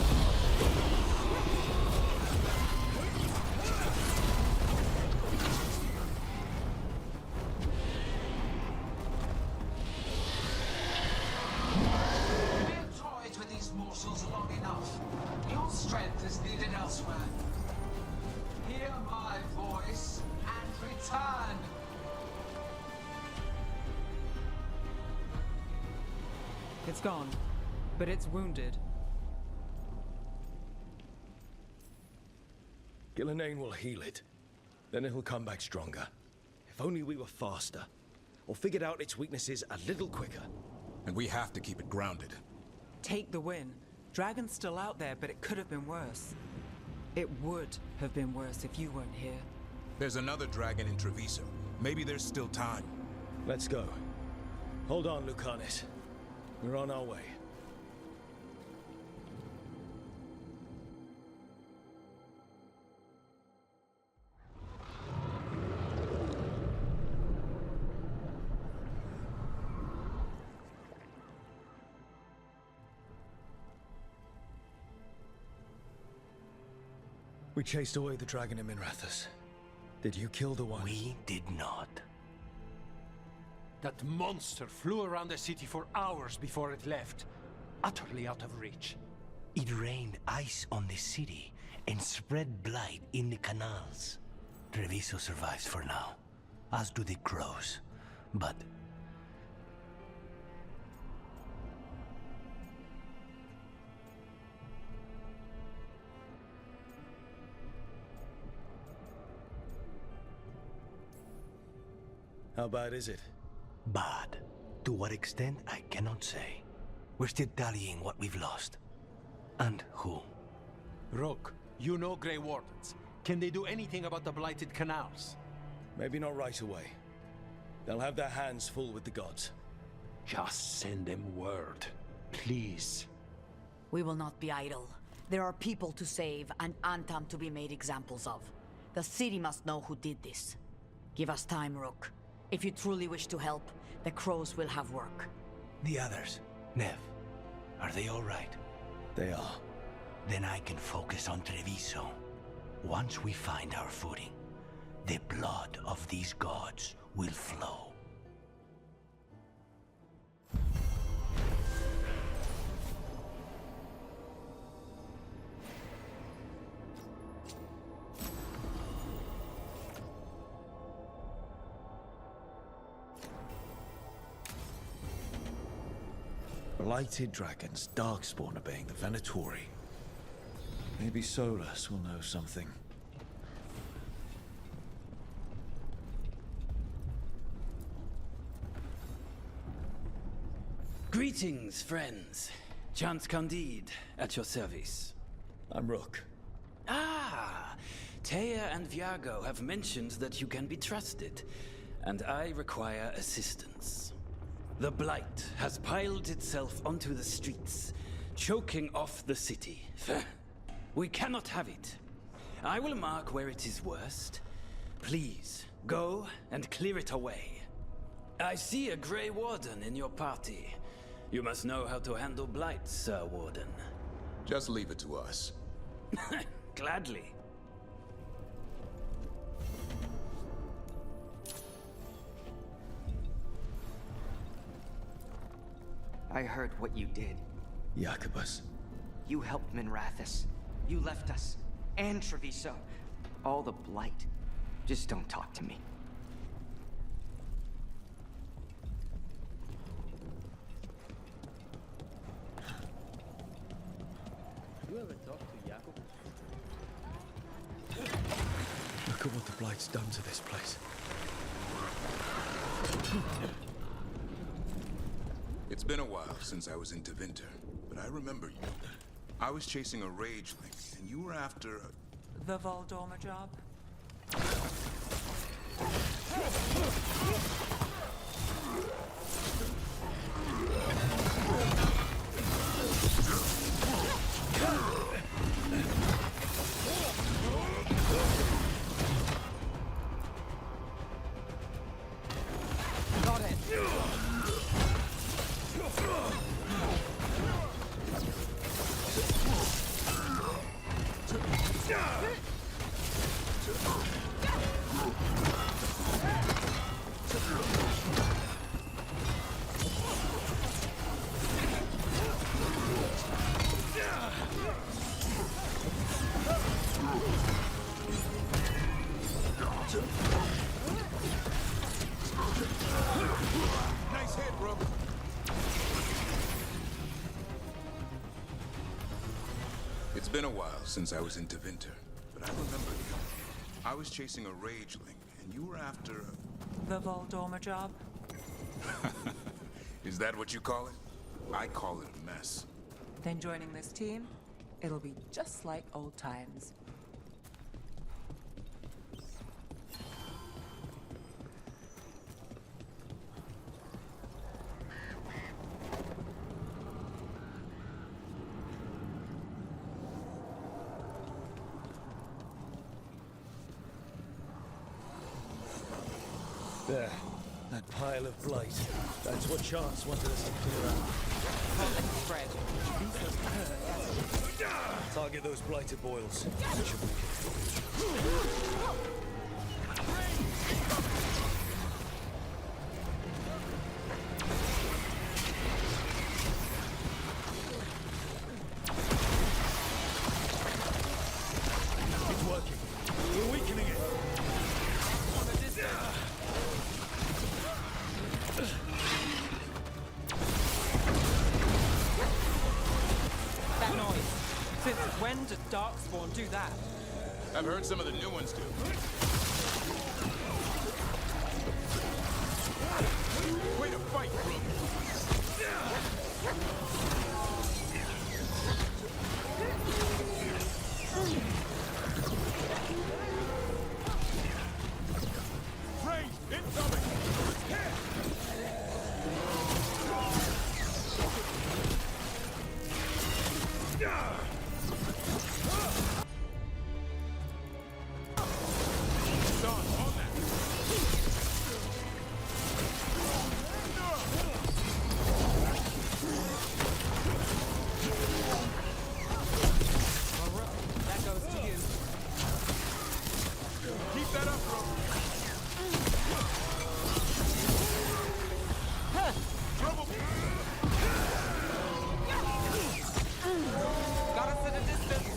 Speaker 7: We've toyed with these morsels long enough. Your strength is needed elsewhere. Hear my voice and return.
Speaker 15: It's gone, but it's wounded.
Speaker 2: Gillenane will heal it. Then it'll come back stronger. If only we were faster. Or figured out its weaknesses a little quicker.
Speaker 20: And we have to keep it grounded.
Speaker 15: Take the win. Dragon's still out there, but it could have been worse. It would have been worse if you weren't here.
Speaker 20: There's another dragon in Treviso. Maybe there's still time.
Speaker 2: Let's go. Hold on, Lucanis. We're on our way. We chased away the dragon in Minrathous. Did you kill the one?
Speaker 3: We did not.
Speaker 8: That monster flew around the city for hours before it left, utterly out of reach.
Speaker 3: It rained ice on the city and spread blight in the canals. Treviso survives for now, as do the crows. But
Speaker 2: how bad is it?
Speaker 3: bad. To what extent, I cannot say. We're still tallying what we've lost. And who.
Speaker 8: Rook, you know Grey Wardens. Can they do anything about the blighted canals?
Speaker 2: Maybe not right away. They'll have their hands full with the gods.
Speaker 8: Just send them word, please.
Speaker 21: We will not be idle. There are people to save and Antam to be made examples of. The city must know who did this. Give us time, Rook. If you truly wish to help, the crows will have work.
Speaker 3: The others, Nev, are they all right?
Speaker 2: They are.
Speaker 3: Then I can focus on Treviso. Once we find our footing, the blood of these gods will flow.
Speaker 2: Blighted dragons, darkspawn obeying the Venatori. Maybe Solas will know something.
Speaker 22: Greetings, friends. Chance Candide, at your service.
Speaker 2: I'm Rook.
Speaker 22: Ah! Taya and Viago have mentioned that you can be trusted, and I require assistance. The Blight has piled itself onto the streets, choking off the city. We cannot have it. I will mark where it is worst. Please, go and clear it away. I see a Grey Warden in your party. You must know how to handle Blight, Sir Warden.
Speaker 20: Just leave it to us.
Speaker 22: Gladly.
Speaker 17: I heard what you did.
Speaker 2: Jacobus.
Speaker 17: You helped Minrathous. You left us. And Treviso. All the blight. Just don't talk to me.
Speaker 18: You ever talk to Jacob?
Speaker 2: Look at what the Blight's done to this place.
Speaker 20: It's been a while since I was in Tevinter, but I remember you. I was chasing a rageling, and you were after a...
Speaker 15: The Voldorma job?
Speaker 17: Got it!
Speaker 20: Nice hit, Rook. It's been a while since I was in Tevinter, but I remember you. I was chasing a rageling, and you were after a...
Speaker 15: The Voldorma job?
Speaker 20: Is that what you call it? I call it a mess.
Speaker 15: Then joining this team, it'll be just like old times.
Speaker 2: There. That pile of blight. That's what Chance wanted us to clear out.
Speaker 15: Fred.
Speaker 2: It's Target those blighted boils. It's working. We're weakening it.
Speaker 15: That noise. Since when did Darkspawn do that?
Speaker 20: I've heard some of the new ones do. Way to fight, Rook. Rain incoming!
Speaker 15: That goes to you.
Speaker 20: Keep that up, Rook. Trouble.
Speaker 15: Got us at a distance.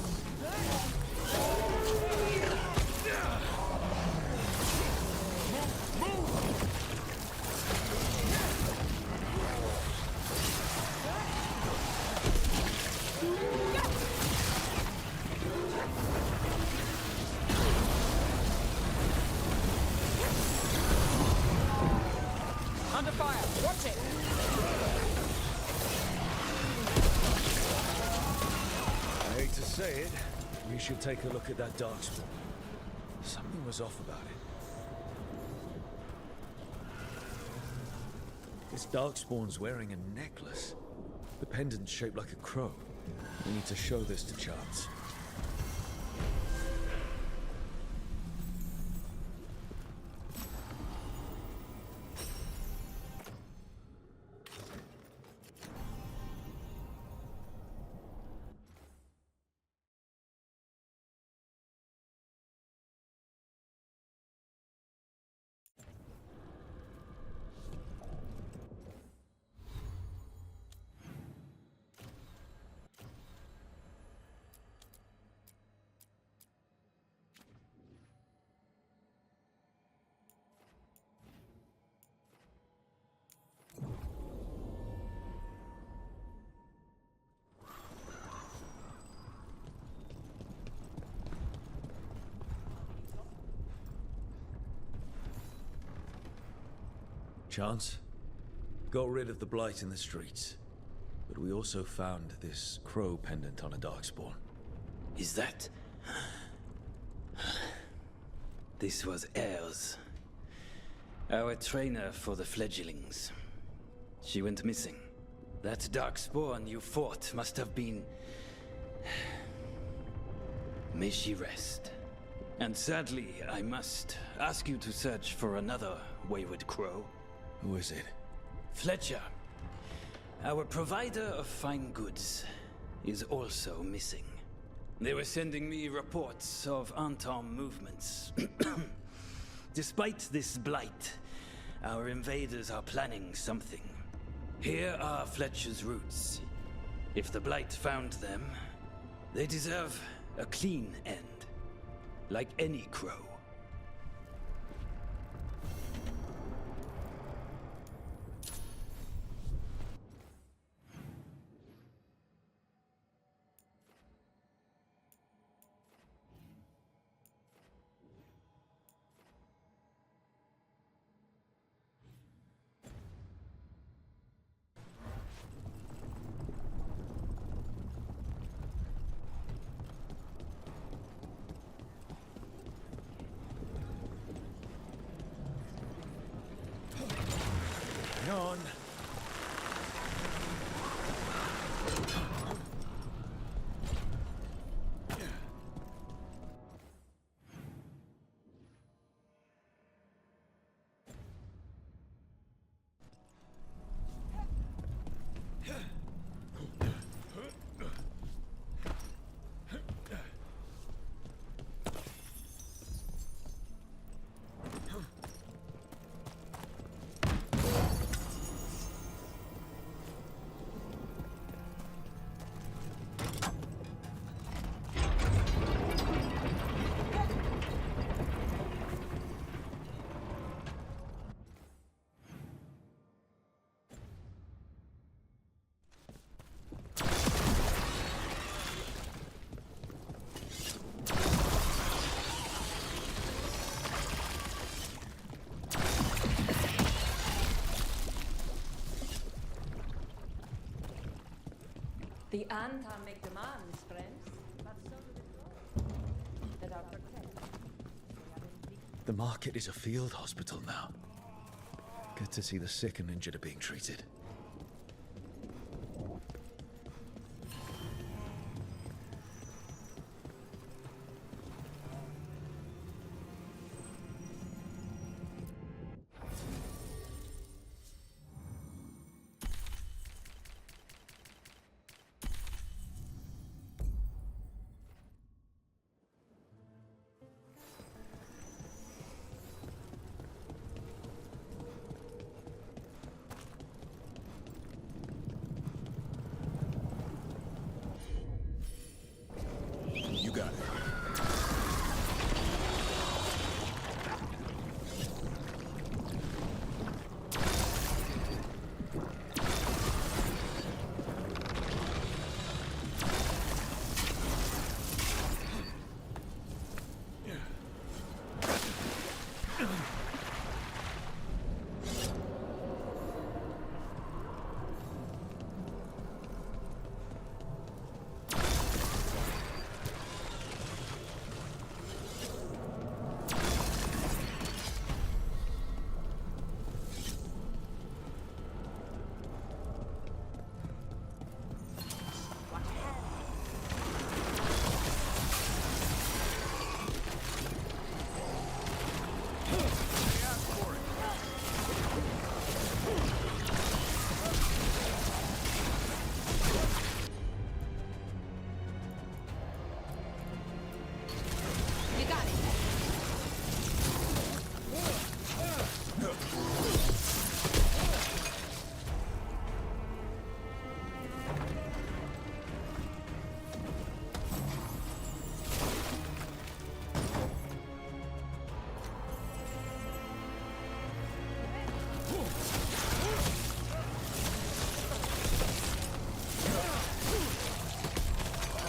Speaker 15: Under fire. Watch it.
Speaker 2: I hate to say it, you should take a look at that Darkspawn. Something was off about it. This Darkspawn's wearing a necklace. The pendant's shaped like a crow. We need to show this to Chance. Chance, got rid of the blight in the streets, but we also found this crow pendant on a Darkspawn.
Speaker 22: Is that? This was Ayers, our trainer for the fledglings. She went missing. That Darkspawn you fought must have been... May she rest. And sadly, I must ask you to search for another wayward crow.
Speaker 2: Who is it?
Speaker 22: Fletcher, our provider of fine goods, is also missing. They were sending me reports of Anton movements. Despite this blight, our invaders are planning something. Here are Fletcher's roots. If the blight found them, they deserve a clean end, like any crow.
Speaker 2: On.
Speaker 9: The Antam make demands, friends, but so do the clothes that are protected.
Speaker 2: The market is a field hospital now. Good to see the sick and injured are being treated.
Speaker 20: You got it.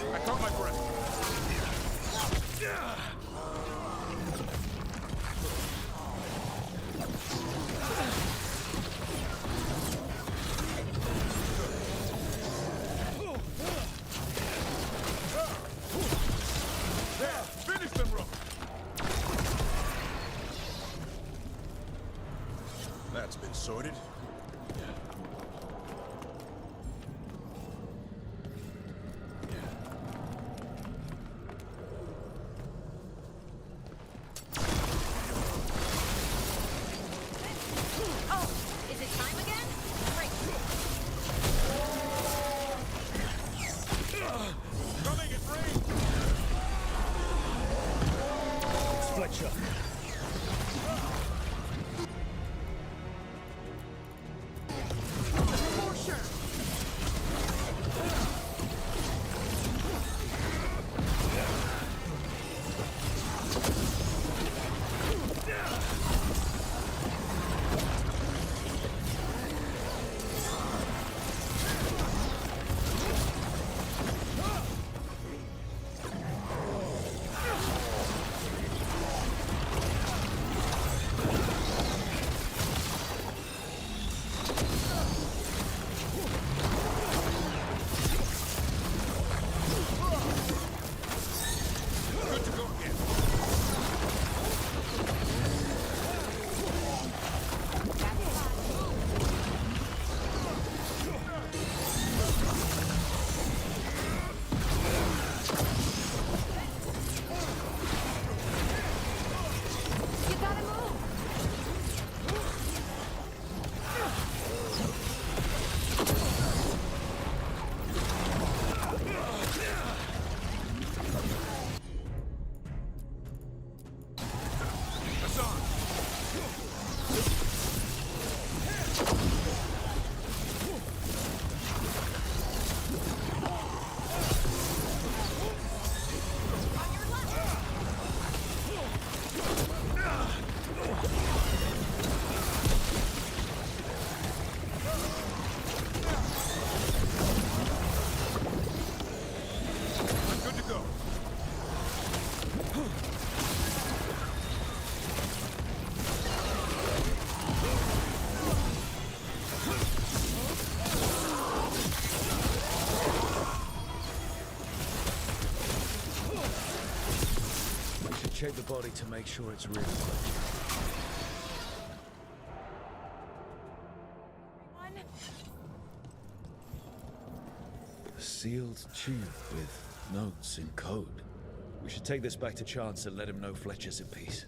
Speaker 20: I caught my breath. There, finish them, Rook. That's been sorted.
Speaker 2: check the body to make sure it's really Fletcher. A sealed tube with notes in code. We should take this back to Chance and let him know Fletcher's in peace.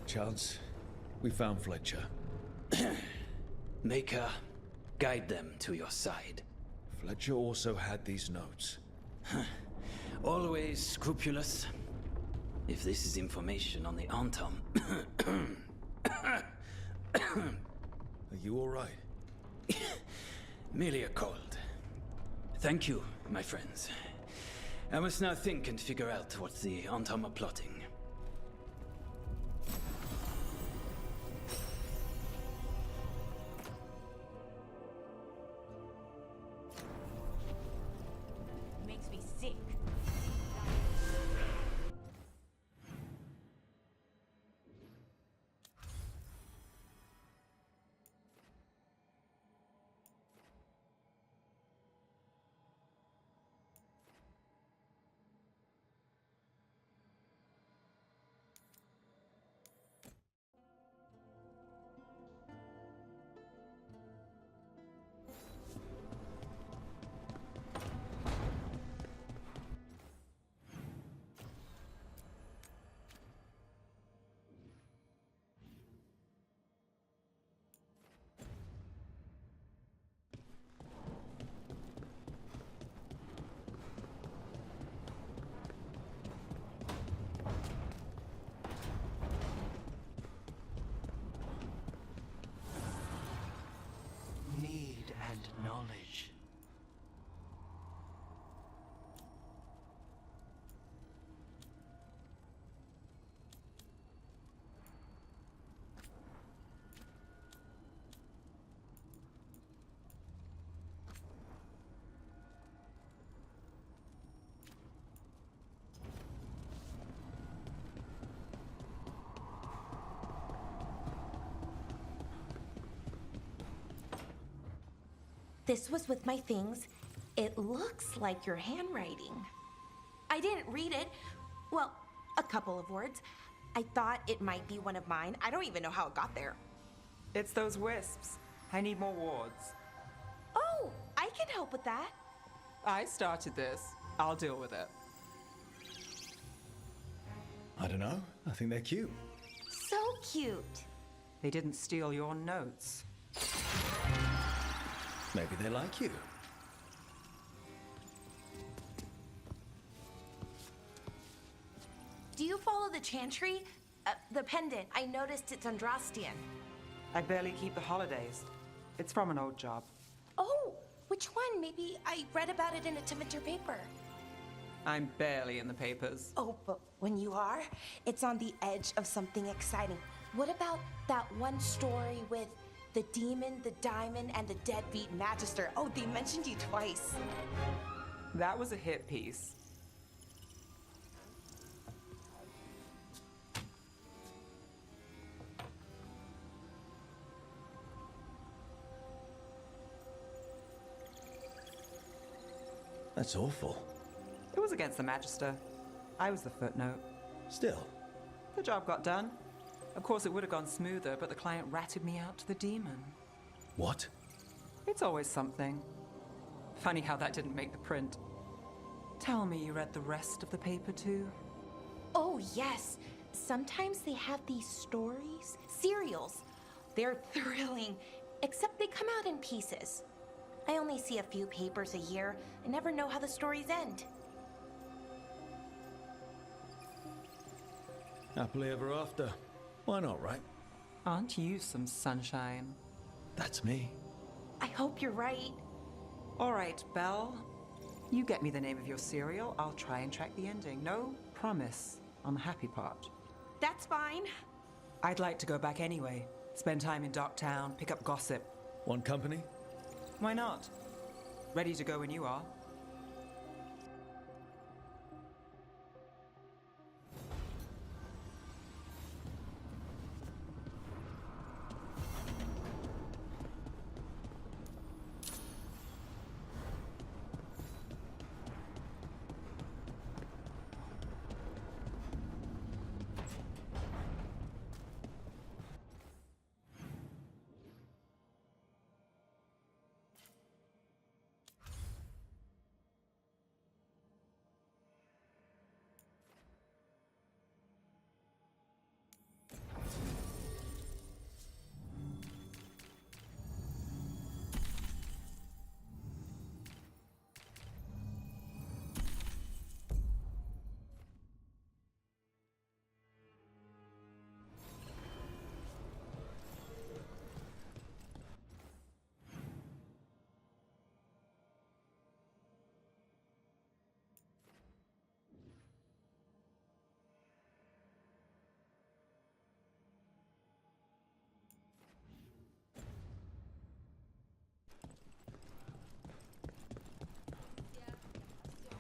Speaker 2: Chance, we found Fletcher.
Speaker 22: Maker, guide them to your side.
Speaker 2: Fletcher also had these notes.
Speaker 22: Always scrupulous. If this is information on the Antam...
Speaker 2: Are you all right?
Speaker 22: Merely a cold. Thank you, my friends. I must now think and figure out what the Antam are plotting.
Speaker 11: Makes me sick.
Speaker 3: Need and knowledge.
Speaker 11: This was with my things. It looks like your handwriting. I didn't read it. Well, a couple of words. I thought it might be one of mine. I don't even know how it got there.
Speaker 15: It's those wisps. I need more wards.
Speaker 11: Oh, I can help with that.
Speaker 15: I started this. I'll deal with it.
Speaker 2: I don't know. I think they're cute.
Speaker 11: So cute.
Speaker 15: They didn't steal your notes.
Speaker 2: Maybe they like you.
Speaker 11: Do you follow the chantry? The pendant. I noticed it's Andrastian.
Speaker 15: I barely keep the holidays. It's from an old job.
Speaker 11: Oh, which one? Maybe I read about it in a Timenter paper.
Speaker 15: I'm barely in the papers.
Speaker 11: Oh, but when you are, it's on the edge of something exciting. What about that one story with the demon, the diamond, and the deadbeat magister? Oh, they mentioned you twice.
Speaker 15: That was a hit piece.
Speaker 2: That's awful.
Speaker 15: It was against the Magister. I was the footnote.
Speaker 2: Still.
Speaker 15: The job got done. Of course, it would have gone smoother, but the client ratted me out to the demon.
Speaker 2: What?
Speaker 15: It's always something. Funny how that didn't make the print. Tell me you read the rest of the paper too?
Speaker 11: Oh, yes. Sometimes they have these stories, serials. They're thrilling, except they come out in pieces. I only see a few papers a year. I never know how the stories end.
Speaker 2: Happily ever after. Why not, right?
Speaker 15: Aren't you some sunshine?
Speaker 2: That's me.
Speaker 11: I hope you're right.
Speaker 15: All right, Belle. You get me the name of your serial, I'll try and track the ending. No promise on the happy part.
Speaker 11: That's fine.
Speaker 15: I'd like to go back anyway. Spend time in Docktown, pick up gossip.
Speaker 2: Want company?
Speaker 15: Why not? Ready to go when you are.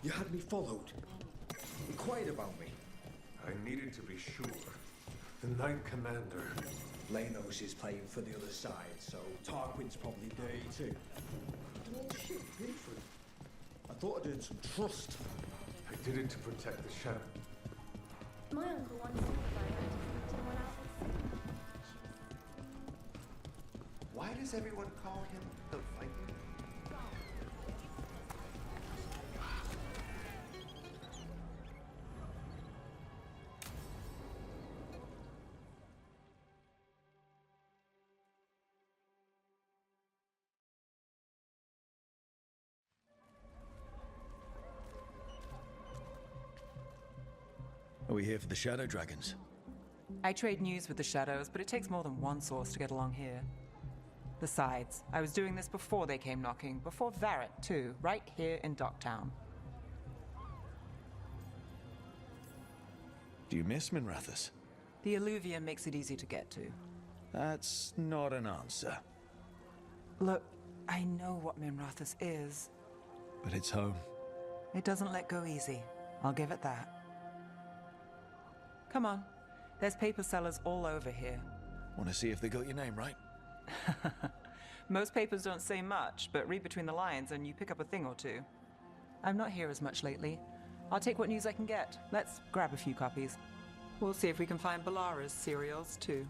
Speaker 4: You had me followed. Inquired about me.
Speaker 10: I needed to be sure. The Knight Commander.
Speaker 4: Lanos is playing for the other side, so Tarquin's probably dirty too. Oh shit, different. I thought I'd earned some trust.
Speaker 10: I did it to protect the Shadow.
Speaker 14: My uncle once sympathized with someone else.
Speaker 18: Why does everyone call him the Viking?
Speaker 2: Are we here for the Shadow Dragons?
Speaker 15: I trade news with the Shadows, but it takes more than one source to get along here. Besides, I was doing this before they came knocking, before Varret too, right here in Docktown.
Speaker 2: Do you miss Minrathous?
Speaker 15: The Alluvian makes it easy to get to.
Speaker 2: That's not an answer.
Speaker 15: Look, I know what Minrathous is.
Speaker 2: But it's home.
Speaker 15: It doesn't let go easy. I'll give it that. Come on. There's paper sellers all over here.
Speaker 2: Want to see if they got your name right?
Speaker 15: Most papers don't say much, but read between the lines and you pick up a thing or two. I'm not here as much lately. I'll take what news I can get. Let's grab a few copies. We'll see if we can find Balara's serials, too.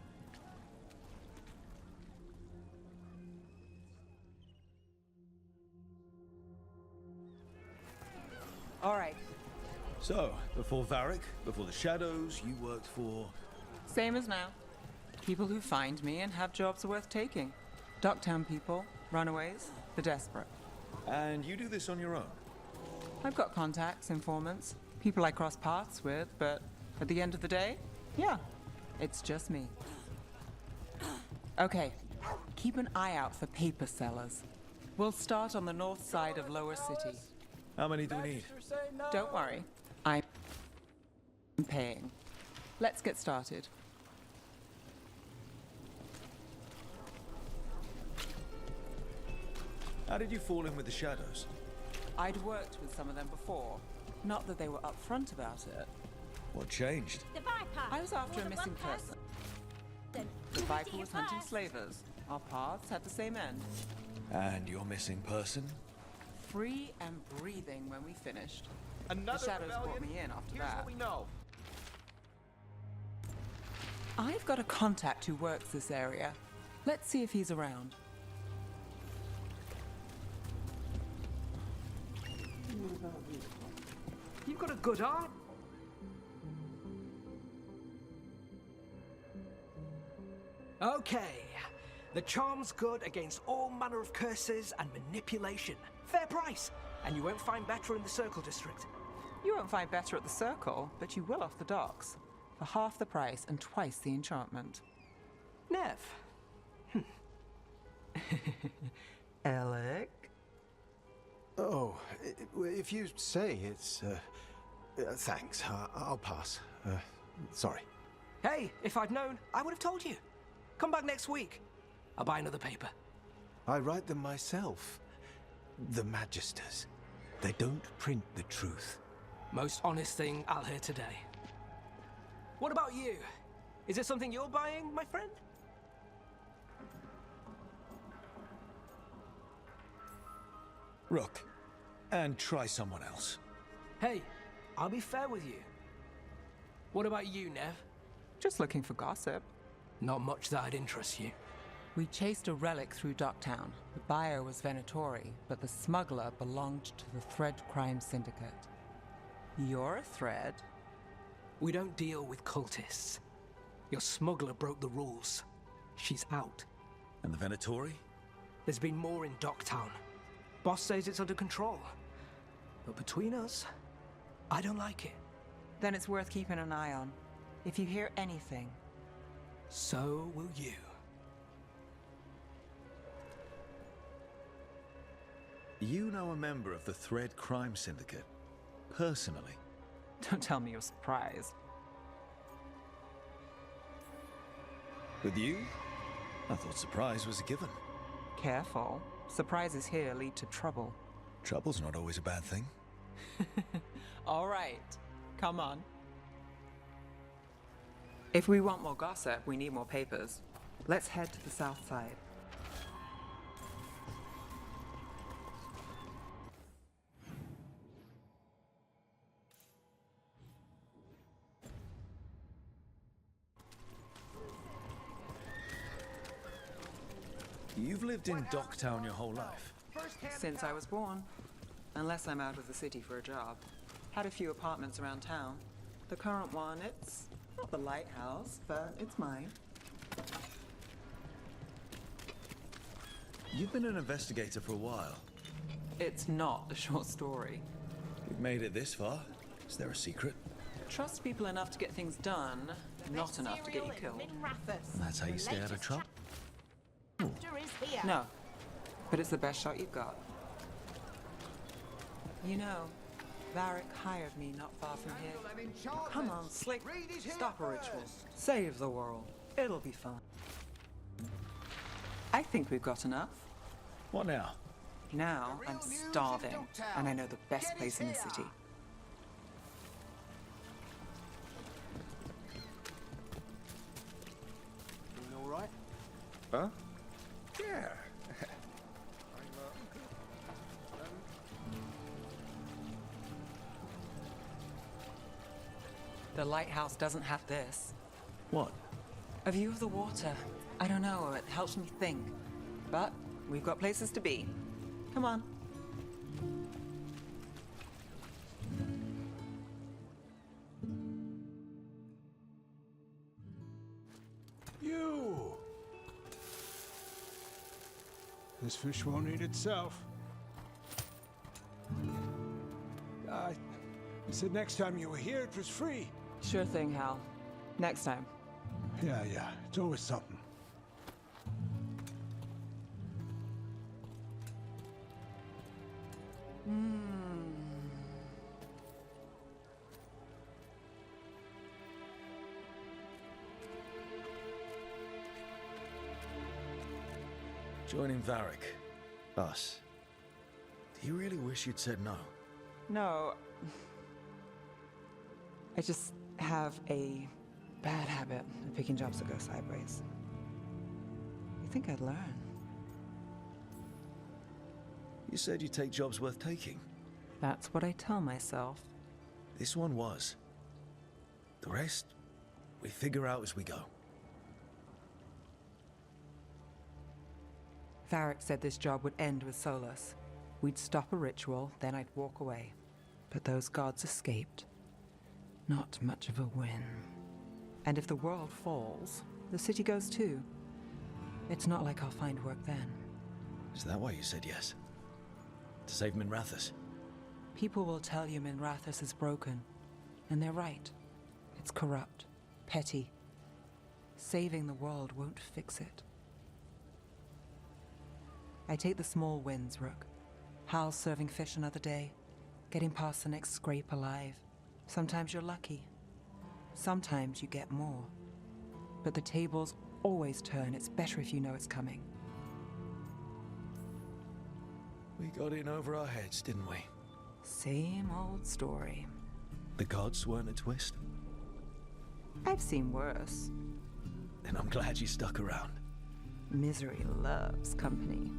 Speaker 15: All right.
Speaker 2: So, before Varric, before the Shadows, you worked for...
Speaker 15: Same as now. People who find me and have jobs worth taking. Docktown people, runaways, the desperate.
Speaker 2: And you do this on your own?
Speaker 15: I've got contacts, informants, people I cross paths with, but at the end of the day, yeah, it's just me. Okay, keep an eye out for paper sellers. We'll start on the north side of Lower City.
Speaker 2: How many do we need?
Speaker 15: Don't worry, I'm paying. Let's get started.
Speaker 2: How did you fall in with the Shadows?
Speaker 15: I'd worked with some of them before. Not that they were upfront about it.
Speaker 2: What changed?
Speaker 14: The Viper!
Speaker 15: I was after
Speaker 14: More
Speaker 15: a
Speaker 14: than
Speaker 15: missing
Speaker 14: one
Speaker 15: person.
Speaker 14: Then
Speaker 15: The
Speaker 14: who
Speaker 15: Viper
Speaker 14: did it
Speaker 15: was hunting
Speaker 14: first?
Speaker 15: slavers. Our paths had the same end.
Speaker 2: And your missing person?
Speaker 15: Free and breathing when when we finished.
Speaker 1: Another
Speaker 15: the shadows
Speaker 1: rebellion?
Speaker 15: brought me in after
Speaker 1: Here's
Speaker 15: that.
Speaker 1: what we know.
Speaker 15: I've got a contact who works this area. Let's see if he's around.
Speaker 1: You've got a good eye. Okay. The charm's good against all manner of curses and manipulation. Fair price. And you won't find better in the Circle District.
Speaker 15: You won't find better at the Circle, but you will off the docks. For half the price and twice the enchantment.
Speaker 1: Nev.
Speaker 13: Alec? Oh, if you say it's... thanks. I'll pass. Sorry.
Speaker 1: Hey, if I'd known, I would have told you. Come back next week. I'll buy another paper.
Speaker 13: I write them myself. The Magisters. They don't print the truth.
Speaker 1: Most honest thing I'll hear today. What about you? Is it something you're buying, my friend?
Speaker 2: Rook. And try someone else.
Speaker 1: Hey, I'll be fair with you. What about you, Nev?
Speaker 15: Just looking for gossip.
Speaker 1: Not much that'd interest you.
Speaker 15: We chased a relic through Docktown. The buyer was Venatori, but the smuggler belonged to the Thread Crime Syndicate. You're a Thread?
Speaker 1: We don't deal with cultists. Your smuggler broke the rules. She's out.
Speaker 2: And the Venatori?
Speaker 1: There's been more in Docktown. Boss says it's under control. But between us, I don't like it.
Speaker 15: Then it's worth keeping an eye on. If you hear anything...
Speaker 1: So will you.
Speaker 2: You know a member of the Thread Crime Syndicate? Personally?
Speaker 15: Don't tell me you're surprised.
Speaker 2: With you? I thought surprise was a given.
Speaker 15: Careful. Surprises here lead to trouble.
Speaker 2: Trouble's not always a bad thing.
Speaker 15: All right. Come on. If we want more gossip, we need more papers. Let's head to the south side.
Speaker 2: You've lived in Docktown your whole life?
Speaker 15: Since I was born. Unless I'm out of the city for a job. Had a few apartments around town. The current one, it's not the lighthouse, but it's mine.
Speaker 2: You've been an investigator for a while.
Speaker 15: It's not a short story.
Speaker 2: You've made it this far. Is there a secret?
Speaker 15: Trust people enough to get things done, not enough to get you killed.
Speaker 2: And that's how you stay out of trouble?
Speaker 15: No, but it's the best shot you've got. You know, Varric hired me not far from here. Come on, Slick, stop a ritual. Save the world. It'll be fun. I think we've got enough.
Speaker 2: What now?
Speaker 15: Now I'm starving, and I know the best place in the city.
Speaker 1: You all right?
Speaker 13: Huh? Yeah.
Speaker 15: The lighthouse doesn't have this.
Speaker 2: What?
Speaker 15: A view of the water. I don't know, it helps me think. But we've got places to be. Come on.
Speaker 19: You! This fish won't eat itself. I said next time you were here, it was free.
Speaker 15: Sure thing, Hal. Next time.
Speaker 19: Yeah, it's always something.
Speaker 2: Joining Varric. Us. Do you really wish you'd said no?
Speaker 15: No. I just have a bad habit of picking jobs that go sideways. You think I'd learn?
Speaker 2: You said you'd take jobs worth taking.
Speaker 15: That's what I tell myself.
Speaker 2: This one was. The rest, we figure out as we go.
Speaker 15: Varric said this job would end with Solas. We'd stop a ritual, then I'd walk away. But those gods escaped. Not much of a win. And if the world falls, the city goes too. It's not like I'll find work then.
Speaker 2: Is that why you said yes? To save Minrathous?
Speaker 15: People will tell you Minrathous is broken. And they're right. It's corrupt, petty. Saving the world won't fix it. I take the small wins, Rook. Hal serving fish another day. Getting past the next scrape alive. Sometimes you're lucky. Sometimes you get more. But the tables always turn. It's better if you know it's coming.
Speaker 2: We got in over our heads, didn't we?
Speaker 15: Same old story.
Speaker 2: The gods weren't a twist?
Speaker 15: I've seen worse.
Speaker 2: And I'm glad you stuck around.
Speaker 15: Misery loves company.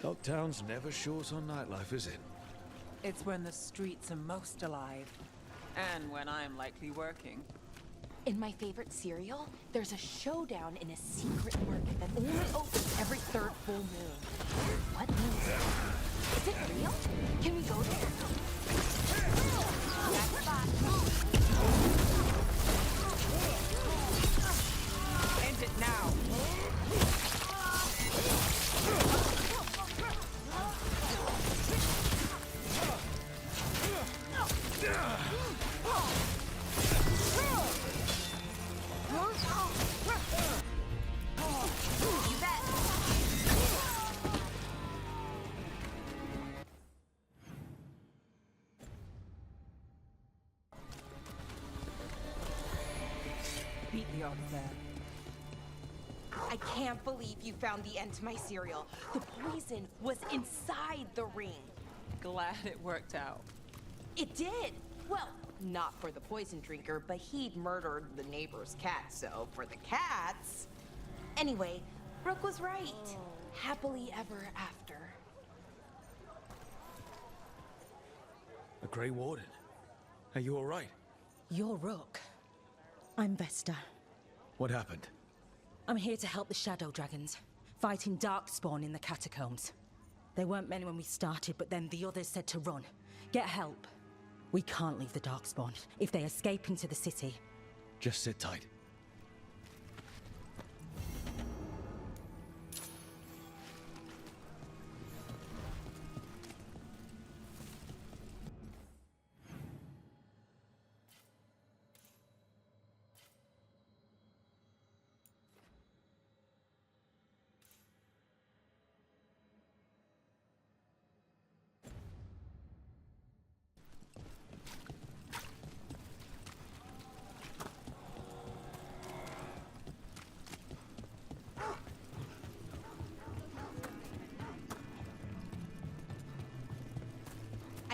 Speaker 2: Dogtown's never short on nightlife, is it?
Speaker 15: It's when the streets are most alive. And when I'm likely working.
Speaker 11: In my favorite cereal, there's a showdown in a secret market that only opens every third full moon. What means it? Is it real? Can we go there?
Speaker 15: End it now! Beat the odds there.
Speaker 11: I can't believe you found the end to my cereal. The poison was inside the ring.
Speaker 15: Glad it worked out.
Speaker 11: It did! Well, not for the poison drinker, but he'd murdered the neighbor's cat, so for the cats... Anyway, Rook was right. Happily ever after.
Speaker 2: A Grey Warden. Are you all right?
Speaker 6: You're Rook. I'm Vesta.
Speaker 2: What happened?
Speaker 6: I'm here to help the Shadow Dragons, fighting Darkspawn in the catacombs. There weren't many when we started, but then the others said to run. Get help. We can't leave the Darkspawn if they escape into the city.
Speaker 2: Just sit tight.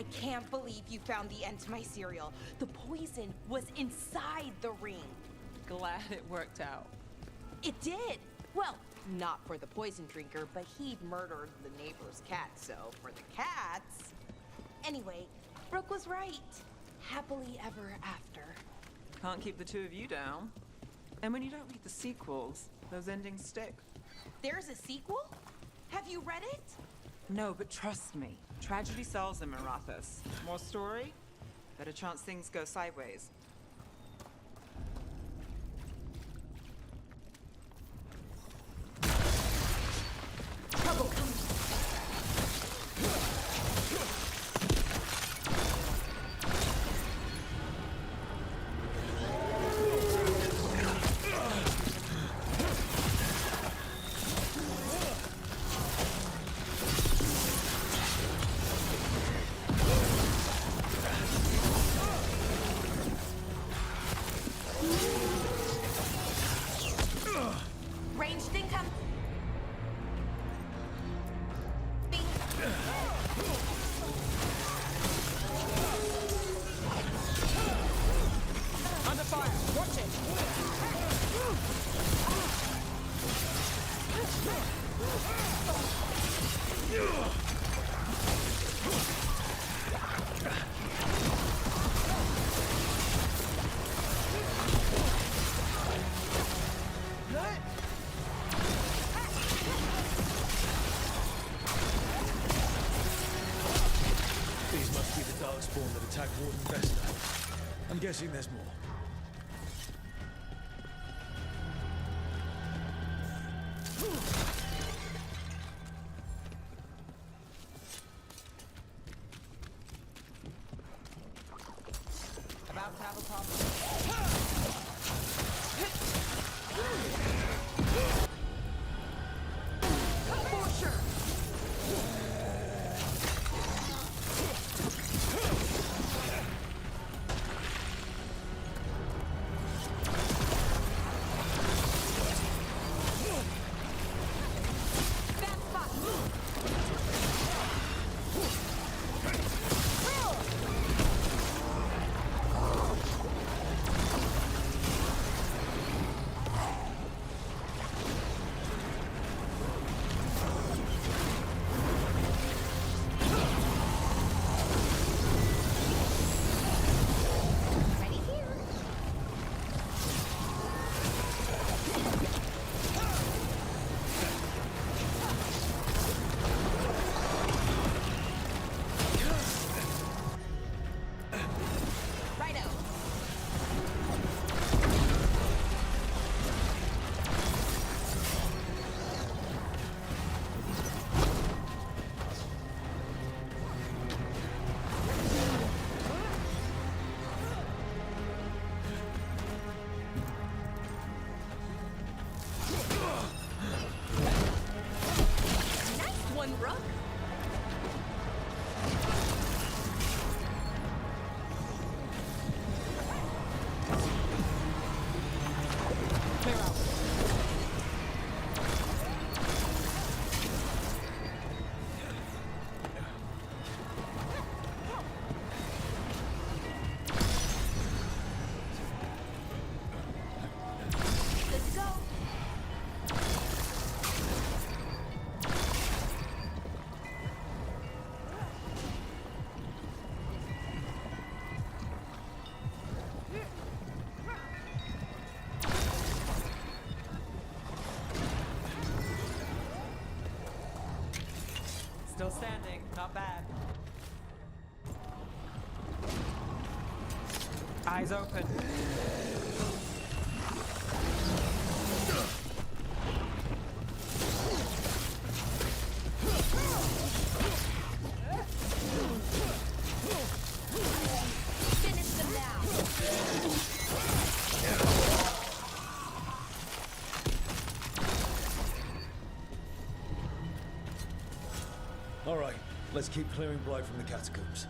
Speaker 11: I can't believe you found the end to my cereal. The poison was inside the ring.
Speaker 15: Glad it worked out.
Speaker 11: It did. Well, not for the poison drinker, but he'd murdered the neighbor's cat, so for the cats... Anyway, Rook was right. Happily ever after.
Speaker 15: Can't keep the two of you down. And when you don't read the sequels, those endings stick.
Speaker 11: There's a sequel? Have you read it?
Speaker 15: No, but trust me. Tragedy sells in Marathas. More story? Better chance things go sideways.
Speaker 11: Trouble coming. Ranged income.
Speaker 15: Under fire! Watch it!
Speaker 2: These must be the Darkspawn that attacked Warden Vesta. I'm guessing there's more.
Speaker 15: About to have a problem.
Speaker 11: For sure.
Speaker 15: Still standing, not bad. Eyes open.
Speaker 11: Finish them now.
Speaker 2: All right, let's keep clearing blight from the catacombs.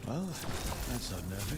Speaker 2: Well, that's unnerving.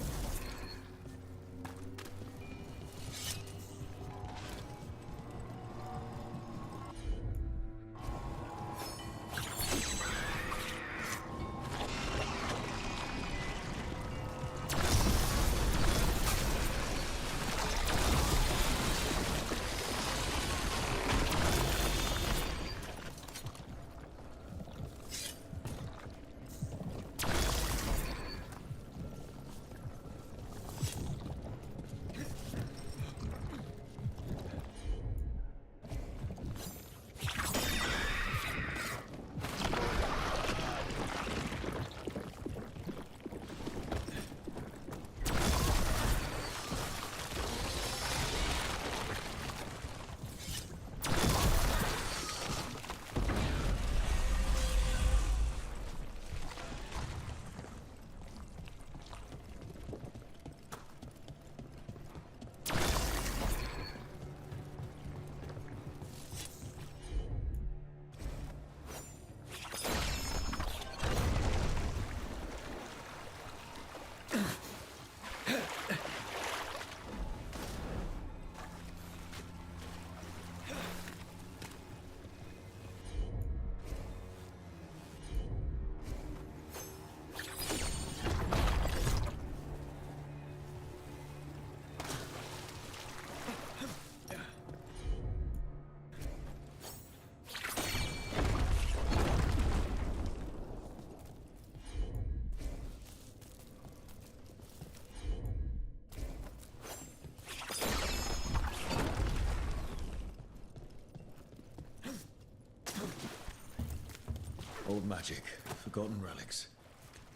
Speaker 2: Old magic, forgotten relics.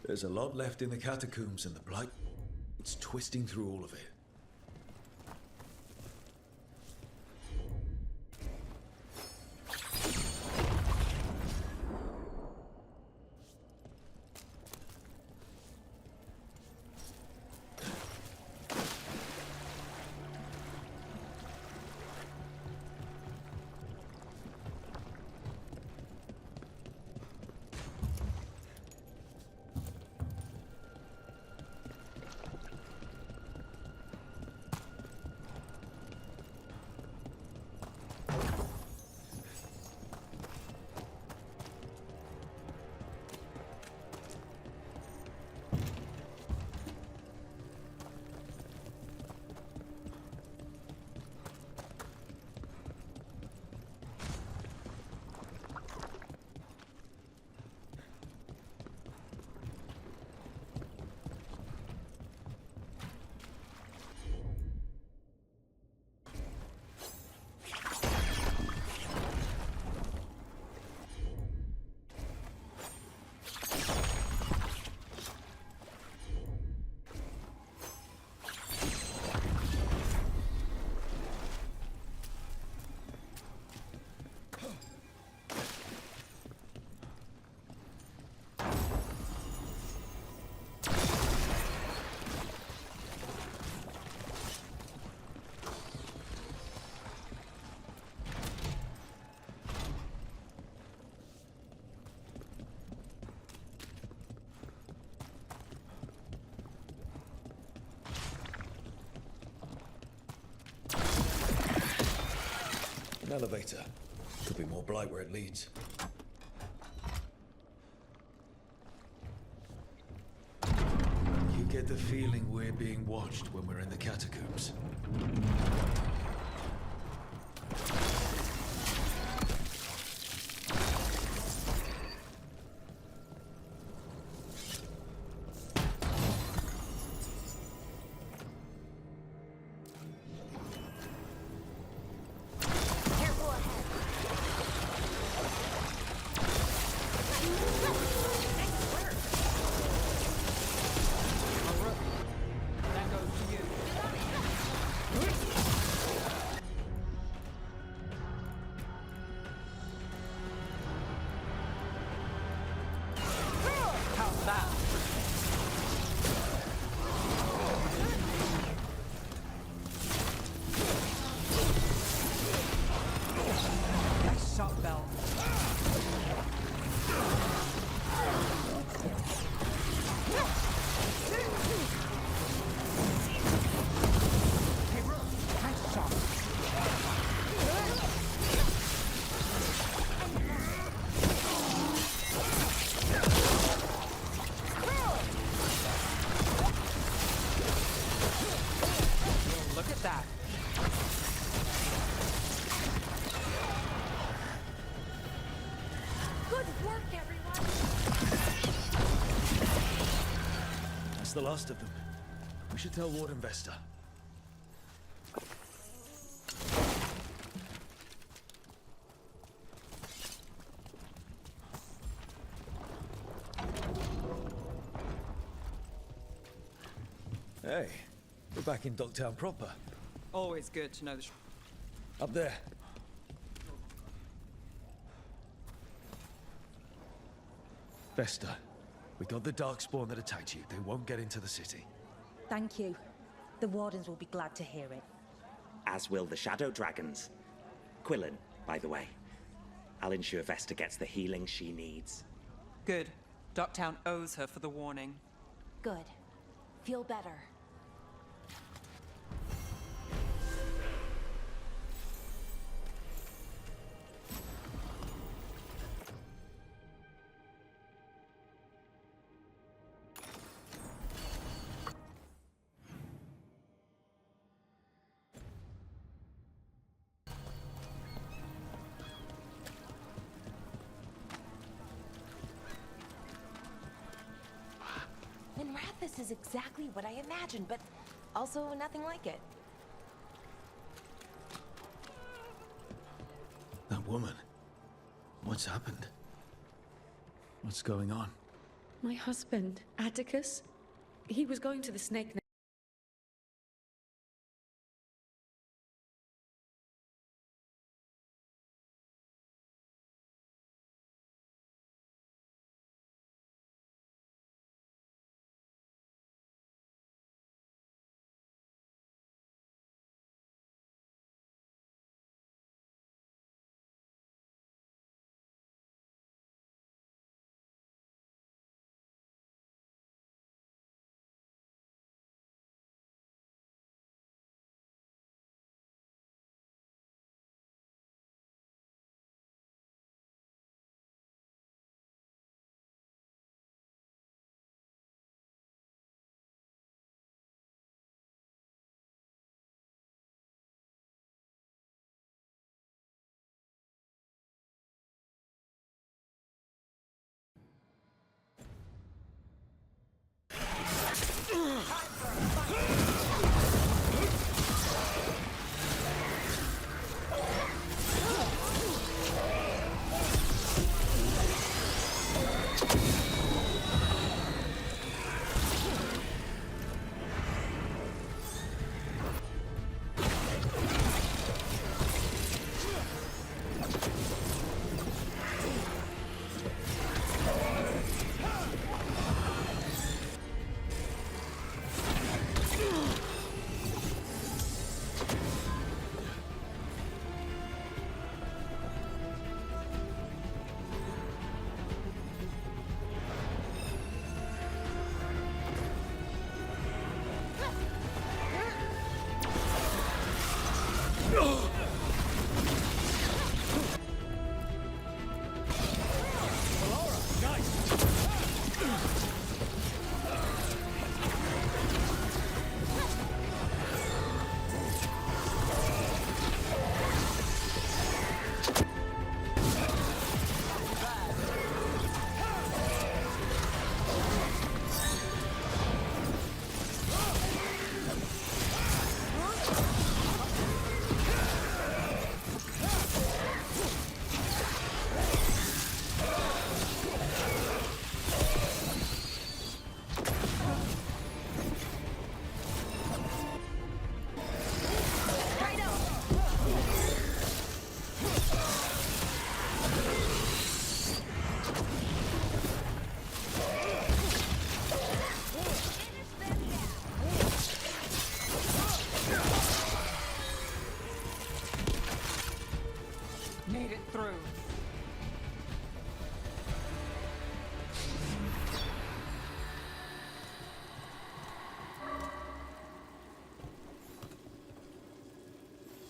Speaker 2: There's a lot left in the catacombs, and the blight, it's twisting through all of it. An elevator. Could be more blight where it leads. You get the feeling we're being watched when we're in the catacombs.
Speaker 1: That goes to you.
Speaker 2: That's the last of them. We should tell Warden Vesta. Hey, we're back in Docktown proper.
Speaker 15: Always good to know the...
Speaker 2: Up there. Vesta, we got the Darkspawn that attacked you. They won't get into the city.
Speaker 6: Thank you. The Wardens will be glad to hear it.
Speaker 5: As will the Shadow Dragons. Quillen, by the way. I'll ensure Vesta gets the healing she needs.
Speaker 15: Good. Docktown owes her for the warning.
Speaker 11: Good. Feel better. This is exactly what I imagined, but also nothing like it.
Speaker 2: That woman. What's happened? What's going on?
Speaker 16: My husband, Atticus, he was going to the snake.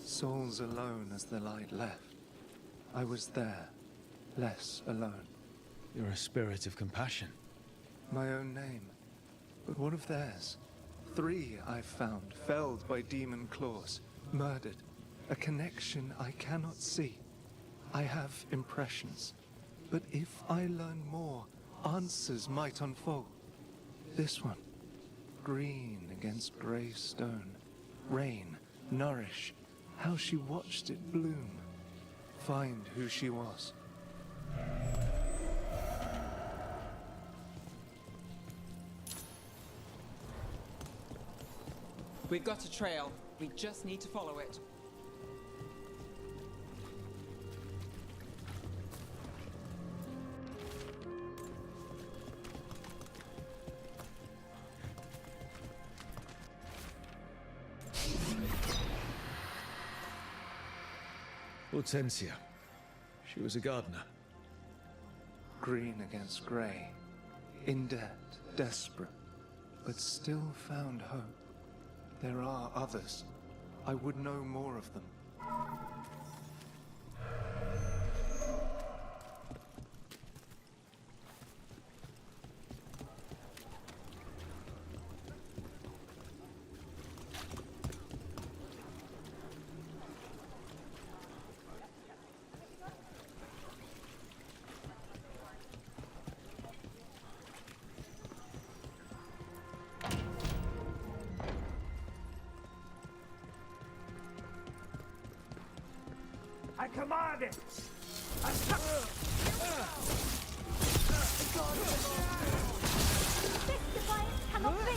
Speaker 13: Souls alone as the light left. I was there, less alone.
Speaker 2: You're a spirit of compassion.
Speaker 13: My own name. But what of theirs? 3 I've found, felled by demon claws, murdered. A connection I cannot see. I have impressions. But if I learn more, answers might unfold. This one, green against grey stone. Rain, nourish, how she watched it bloom. Find who she was.
Speaker 15: We've got a trail. We just need to follow it.
Speaker 2: Hortensia. She was a gardener.
Speaker 13: Green against grey. In debt, desperate, but still found hope. There are others. I would know more of them.
Speaker 1: I command it!
Speaker 14: This defiance cannot be!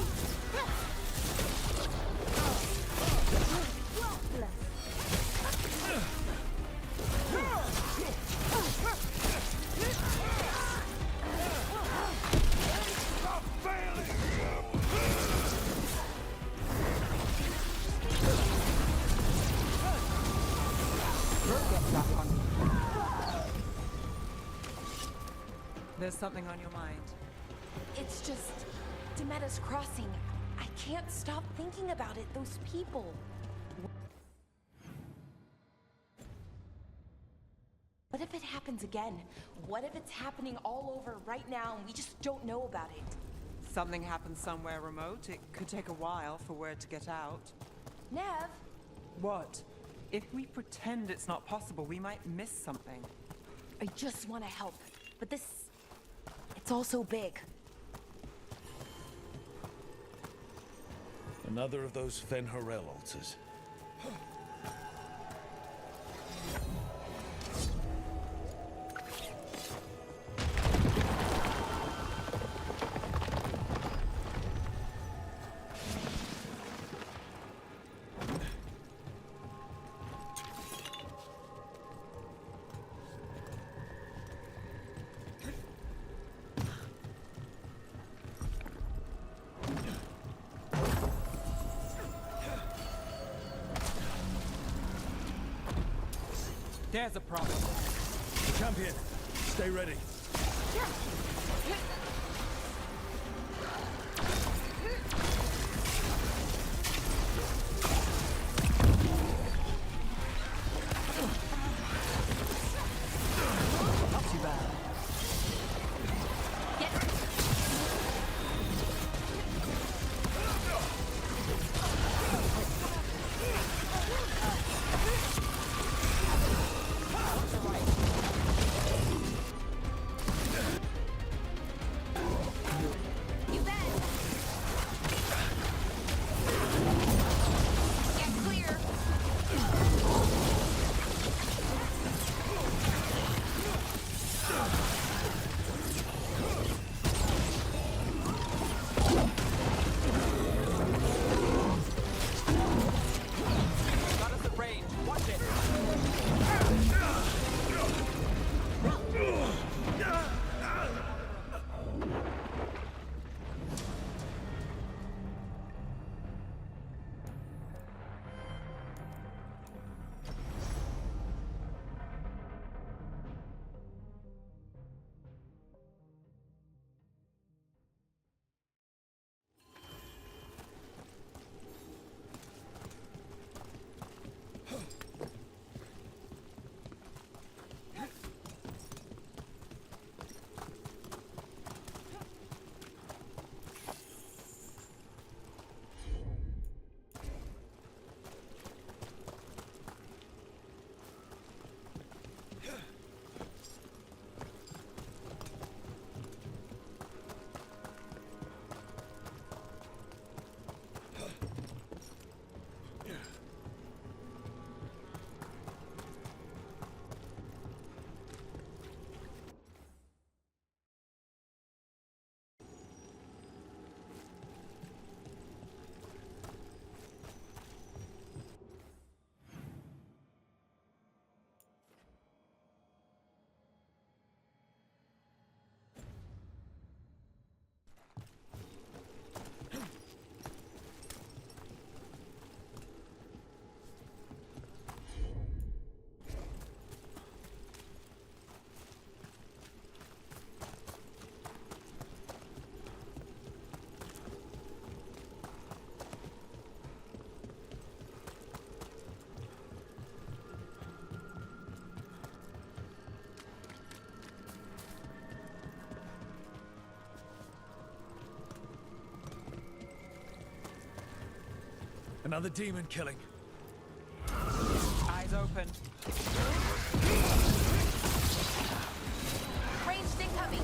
Speaker 1: Stop failing!
Speaker 15: There's something on your mind.
Speaker 11: It's just Demeta's Crossing. I can't stop thinking about it. Those people. What if it happens again? What if it's happening all over right now and we just don't know about it?
Speaker 15: Something happens somewhere remote. It could take a while for word to get out.
Speaker 11: Nev?
Speaker 15: What? If we pretend it's not possible, we might miss something.
Speaker 11: I just want to help, but this... it's all so big.
Speaker 2: Another of those Fen'Harel altars.
Speaker 15: There's a problem.
Speaker 2: Champion, stay ready.
Speaker 15: Not too bad.
Speaker 2: Another demon killing.
Speaker 15: Eyes open.
Speaker 11: Ranged incoming.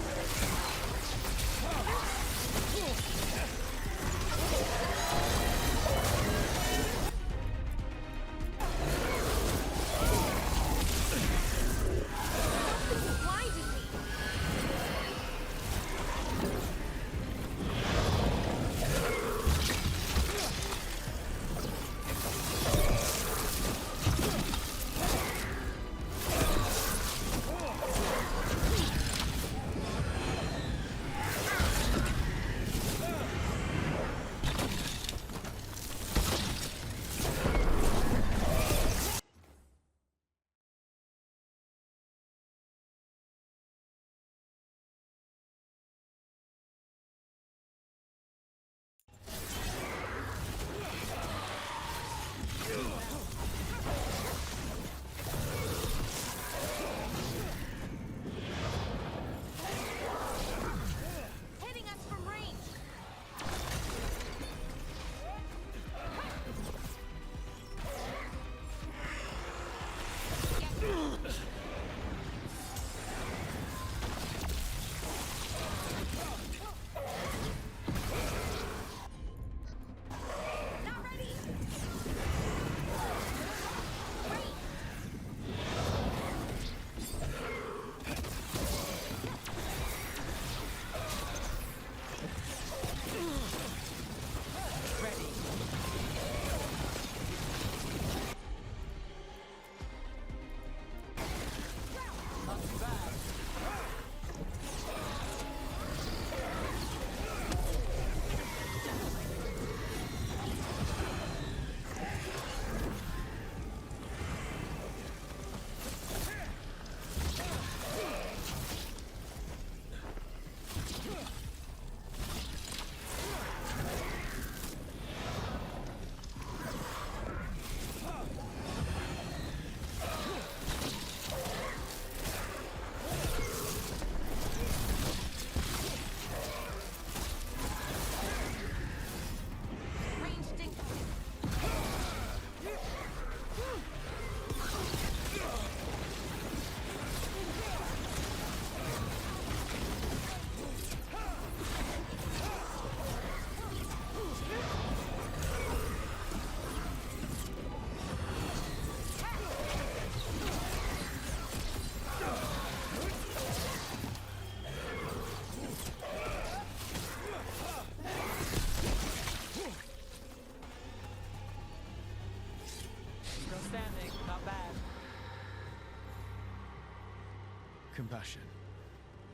Speaker 2: Compassion.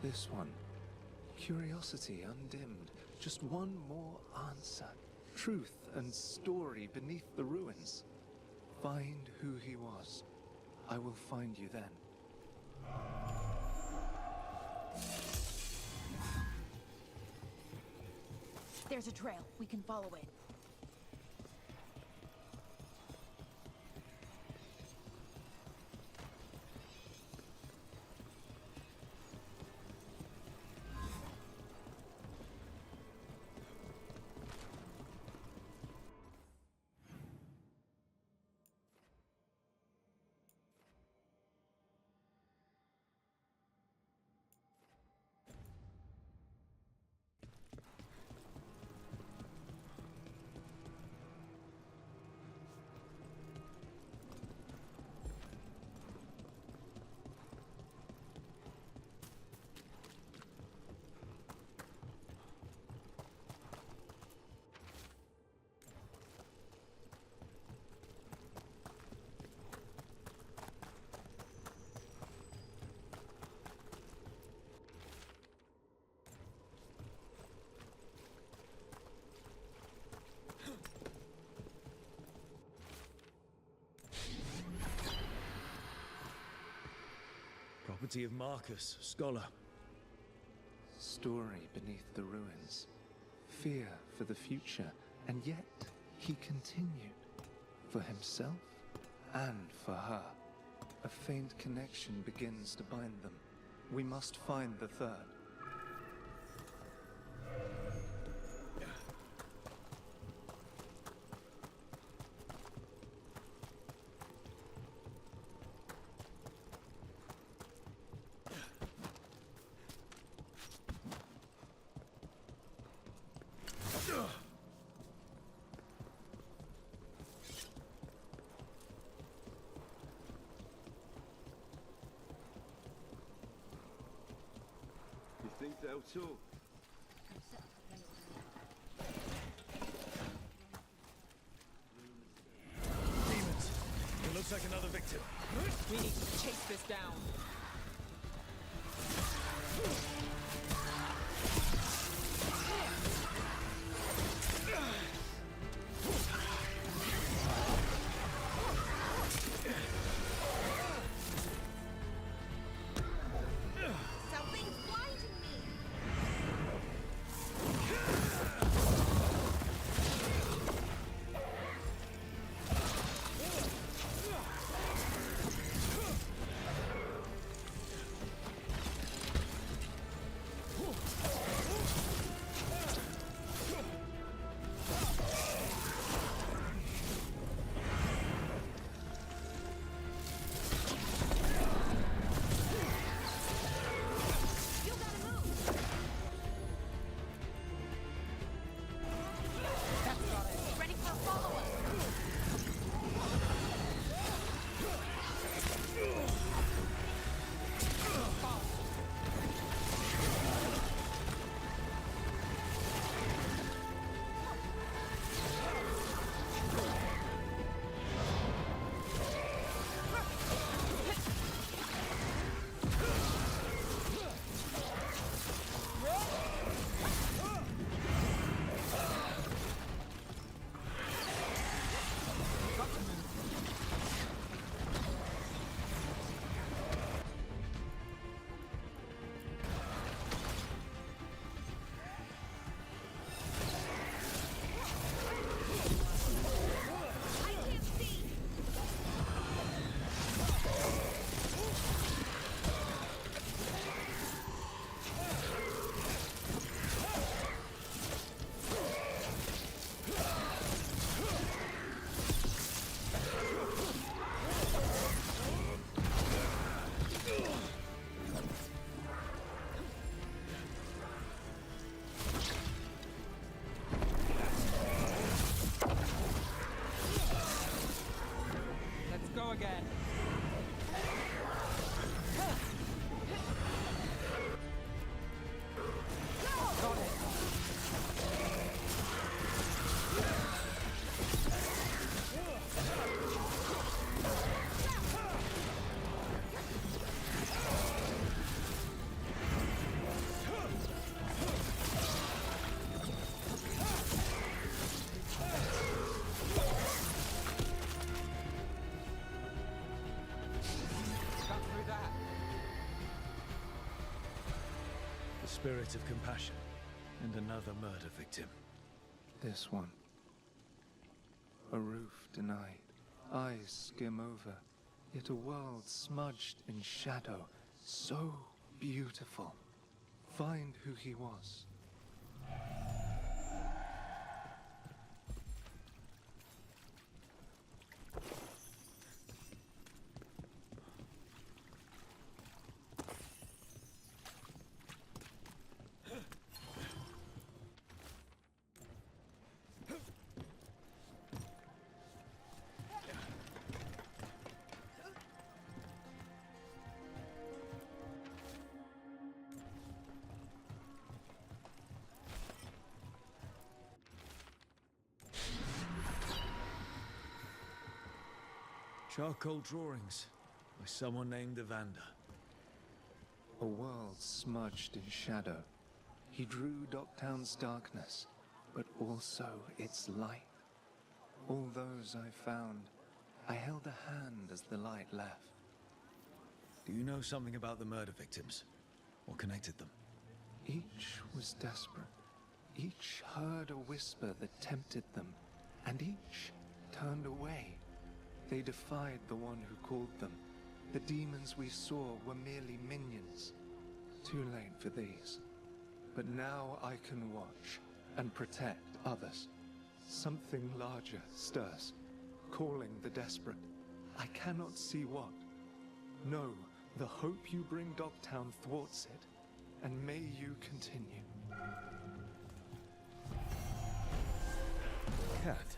Speaker 13: This one. Curiosity undimmed. Just one more answer. Truth and story beneath the ruins. Find who he was. I will find you then.
Speaker 11: There's a trail. We can follow it.
Speaker 2: Property of Marcus, scholar.
Speaker 13: Story beneath the ruins. Fear for the future, and yet he continued. For himself and for her. A faint connection begins to bind them. We must find the third.
Speaker 7: How so?
Speaker 2: Demons! It looks like another victim.
Speaker 15: We need to chase this down.
Speaker 11: Something's blinding me! Ready for a follow-up!
Speaker 15: Let's go again. Got it. Got through that.
Speaker 2: The spirit of compassion. And another murder victim.
Speaker 13: This one. A roof denied. Eyes skim over. Yet a world smudged in shadow. So beautiful. Find who he was.
Speaker 2: Charcoal drawings by someone named Evander.
Speaker 13: A world smudged in shadow. He drew Docktown's darkness, but also its light. All those I found, I held a hand as the light left.
Speaker 2: Do you know something about the murder victims? What connected them?
Speaker 13: Each was desperate. Each heard a whisper that tempted them, and each turned away. They defied the one who called them. The demons we saw were merely minions. Too late for these. But now I can watch and protect others. Something larger stirs, calling the desperate. I cannot see what. No, the hope you bring Docktown thwarts it, and may you continue.
Speaker 2: Cat.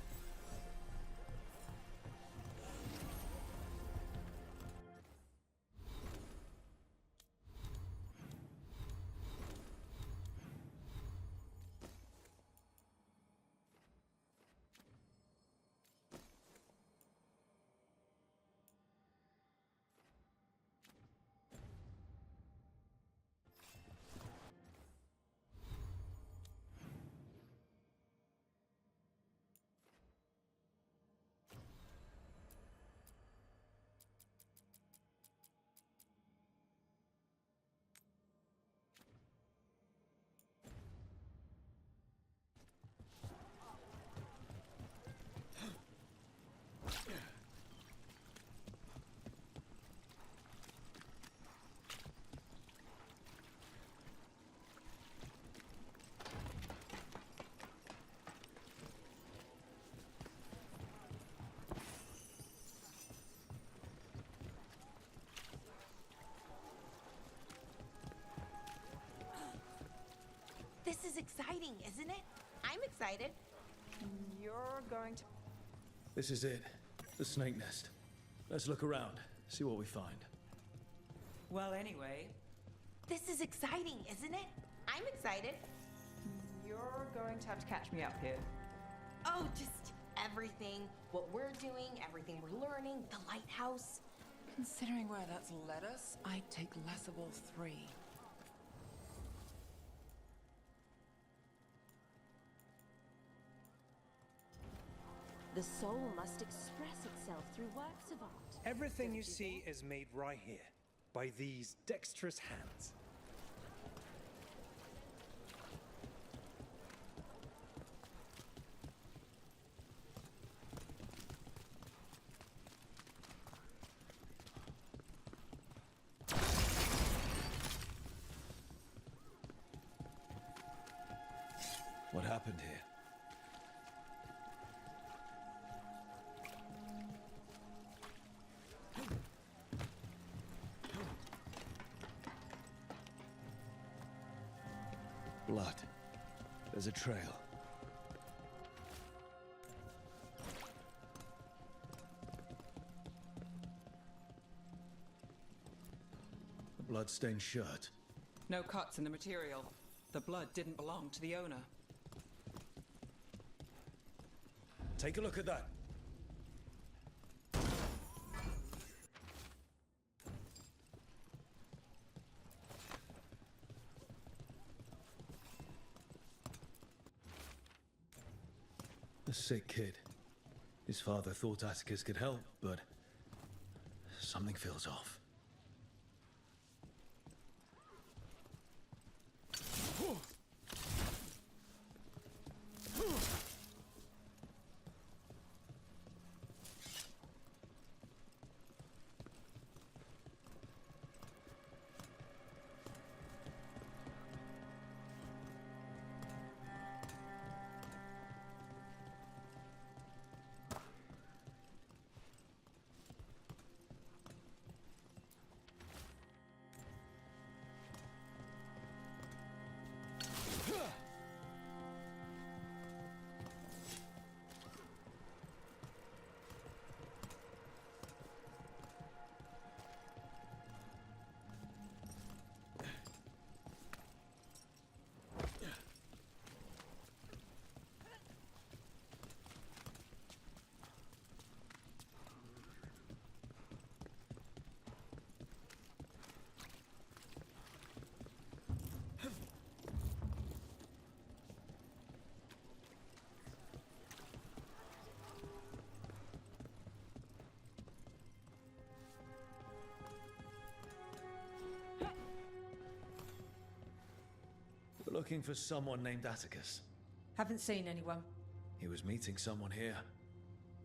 Speaker 11: This is exciting, isn't it? I'm excited.
Speaker 15: You're going to...
Speaker 2: This is it. The snake nest. Let's look around, see what we find.
Speaker 15: Well, anyway...
Speaker 11: This is exciting, isn't it? I'm excited.
Speaker 15: You're going to have to catch me up here.
Speaker 11: Oh, just everything. What we're doing, everything we're learning, the lighthouse.
Speaker 7: Considering where that's led us, I'd take less of all three.
Speaker 12: The soul must express itself through works of art.
Speaker 19: Everything you see is made right here, by these dexterous hands.
Speaker 2: What happened here? Blood. There's a trail. A blood-stained shirt.
Speaker 15: No cuts in the material. The blood didn't belong to the owner.
Speaker 2: Take a look at that. A sick kid. His father thought Atticus could help, but something feels off. We're looking for someone named Atticus.
Speaker 16: Haven't seen anyone.
Speaker 2: He was meeting someone here.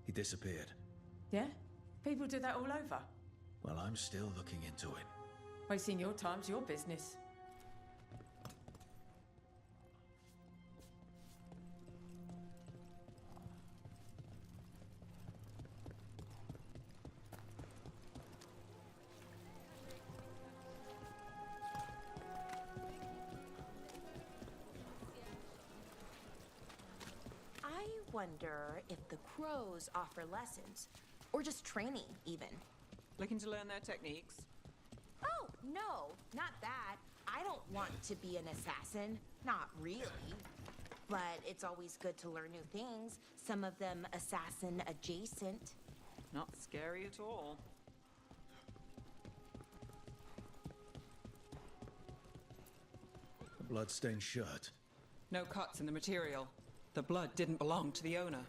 Speaker 2: He disappeared.
Speaker 16: Yeah? People do that all over.
Speaker 2: Well, I'm still looking into it.
Speaker 16: Wasting your time's your business.
Speaker 11: I wonder if the crows offer lessons, or just training, even.
Speaker 15: Looking to learn their techniques?
Speaker 11: Oh, no, not that. I don't want to be an assassin. Not really. But it's always good to learn new things, some of them assassin adjacent.
Speaker 15: Not scary at all.
Speaker 2: A blood-stained shirt.
Speaker 15: No cuts in the material. The blood didn't belong to the owner.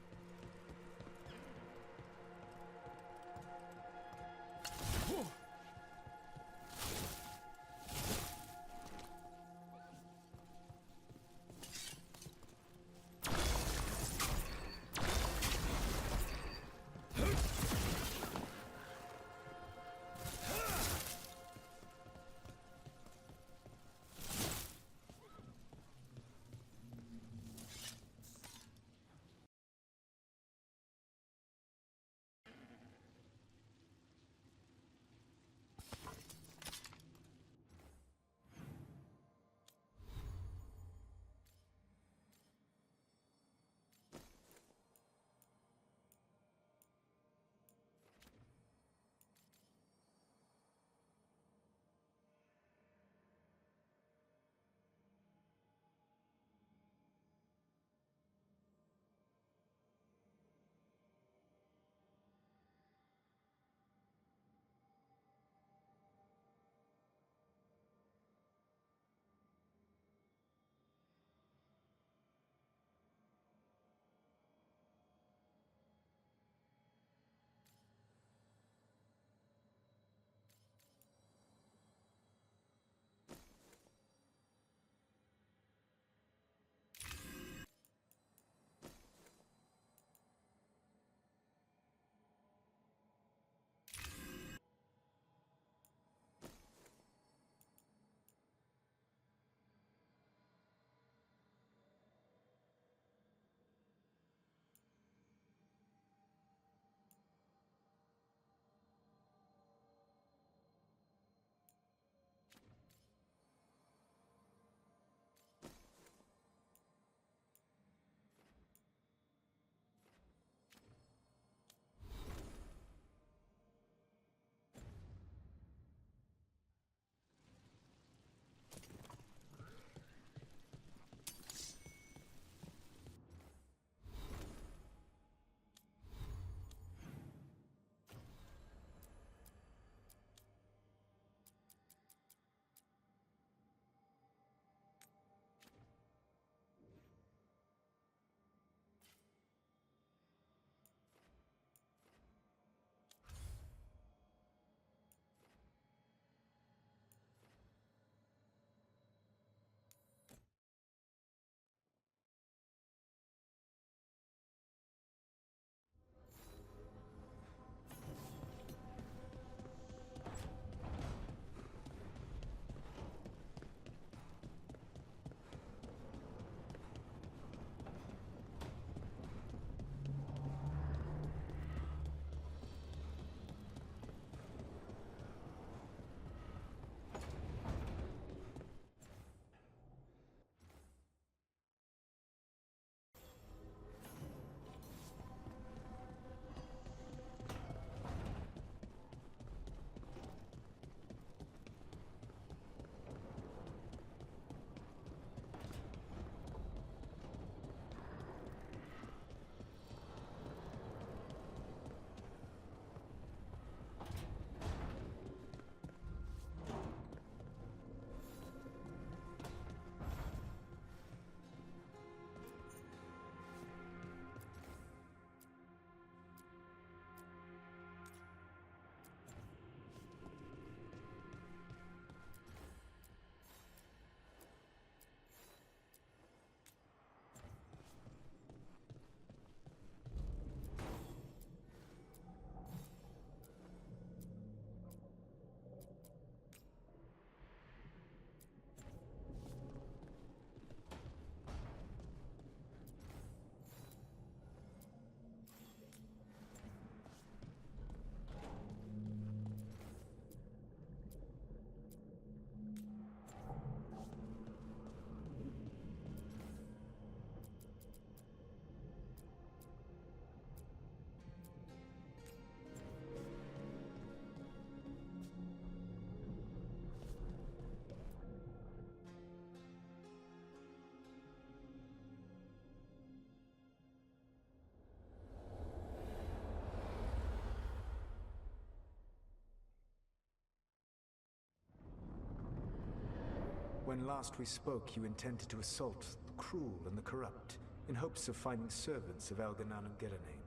Speaker 8: When last we spoke, you intended to assault the cruel and the corrupt, in hopes of finding servants of Elganan and Gillenane.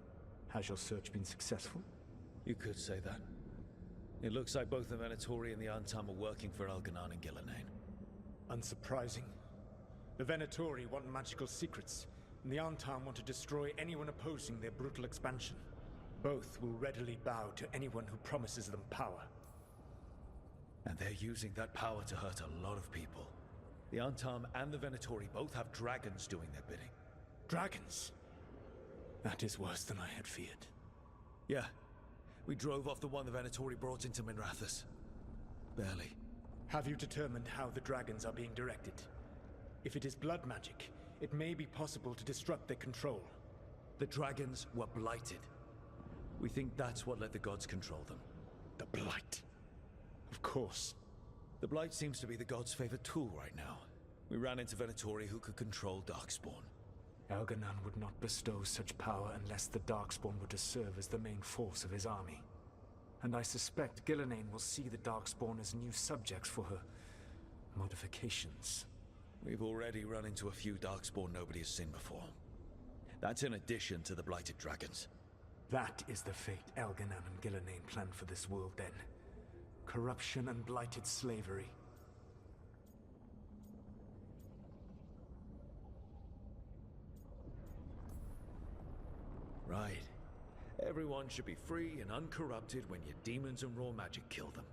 Speaker 8: Has your search been successful?
Speaker 2: You could say that. It looks like both the Venatori and the Antam are working for Elganan and Gillenane.
Speaker 8: Unsurprising. The Venatori want magical secrets, and the Antam want to destroy anyone opposing their brutal expansion. Both will readily bow to anyone who promises them power.
Speaker 2: And they're using that power to hurt a lot of people. The Antam and the Venatori both have dragons doing their bidding.
Speaker 8: Dragons? That is worse than I had feared.
Speaker 2: Yeah. We drove off the one the Venatori brought into Minrathous. Barely.
Speaker 8: Have you determined how the dragons are being directed? If it is blood magic, it may be possible to disrupt their control.
Speaker 2: The dragons were blighted. We think that's what let the gods control them.
Speaker 8: The Blight. Of course.
Speaker 2: The Blight seems to be the gods' favorite tool right now. We ran into Venatori who could control Darkspawn.
Speaker 8: Elganan would not bestow such power unless the Darkspawn were to serve as the main force of his army. And I suspect Gillenane will see the Darkspawn as new subjects for her modifications.
Speaker 2: We've already run into a few Darkspawn nobody has seen before. That's in addition to the Blighted Dragons.
Speaker 8: That is the fate Elganan and Gillenane planned for this world then. Corruption and blighted slavery.
Speaker 2: Right. Everyone should be free and uncorrupted when your demons and raw magic kill them.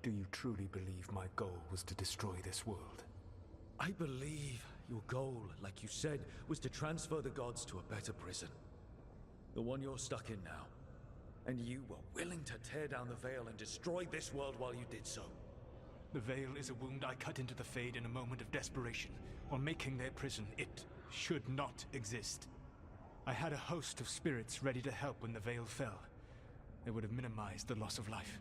Speaker 8: Do you truly believe my goal was to destroy this world?
Speaker 2: I believe your goal, like you said, was to transfer the gods to a better prison. The one you're stuck in now. And you were willing to tear down the veil and destroy this world while you did so.
Speaker 8: The veil is a wound I cut into the Fade in a moment of desperation, while making their prison. It should not exist. I had a host of spirits ready to help when the veil fell. They would have minimized the loss of life.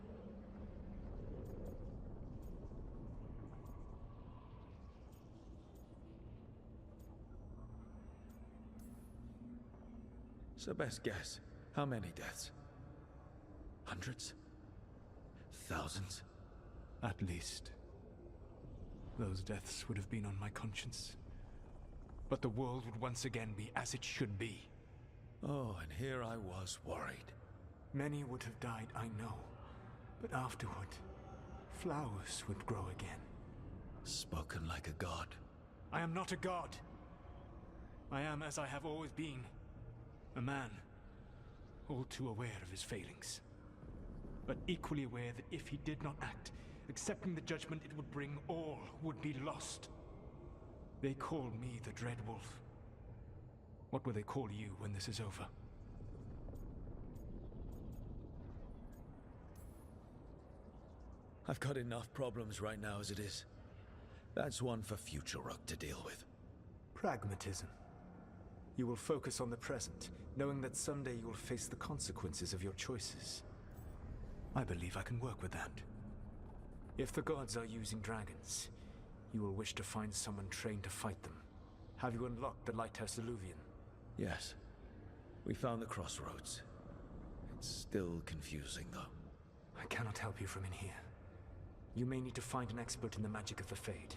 Speaker 2: So best guess, how many deaths? Hundreds? Thousands?
Speaker 8: At least. Those deaths would have been on my conscience. But the world would once again be as it should be.
Speaker 2: Oh, and here I was worried.
Speaker 8: Many would have died, I know. But afterward, flowers would grow again.
Speaker 2: Spoken like a god.
Speaker 8: I am not a god. I am as I have always been. A man. All too aware of his failings. But equally aware that if he did not act, accepting the judgment it would bring, all would be lost. They call me the Dread Wolf. What will they call you when this is over?
Speaker 2: I've got enough problems right now as it is. That's one for future Rook to deal with.
Speaker 8: Pragmatism. You will focus on the present, knowing that someday you will face the consequences of your choices. I believe I can work with that. If the gods are using dragons, you will wish to find someone trained to fight them. Have you unlocked the Lighthouse Illuvian?
Speaker 2: Yes. We found the crossroads. It's still confusing, though.
Speaker 8: I cannot help you from in here. You may need to find an expert in the magic of the Fade.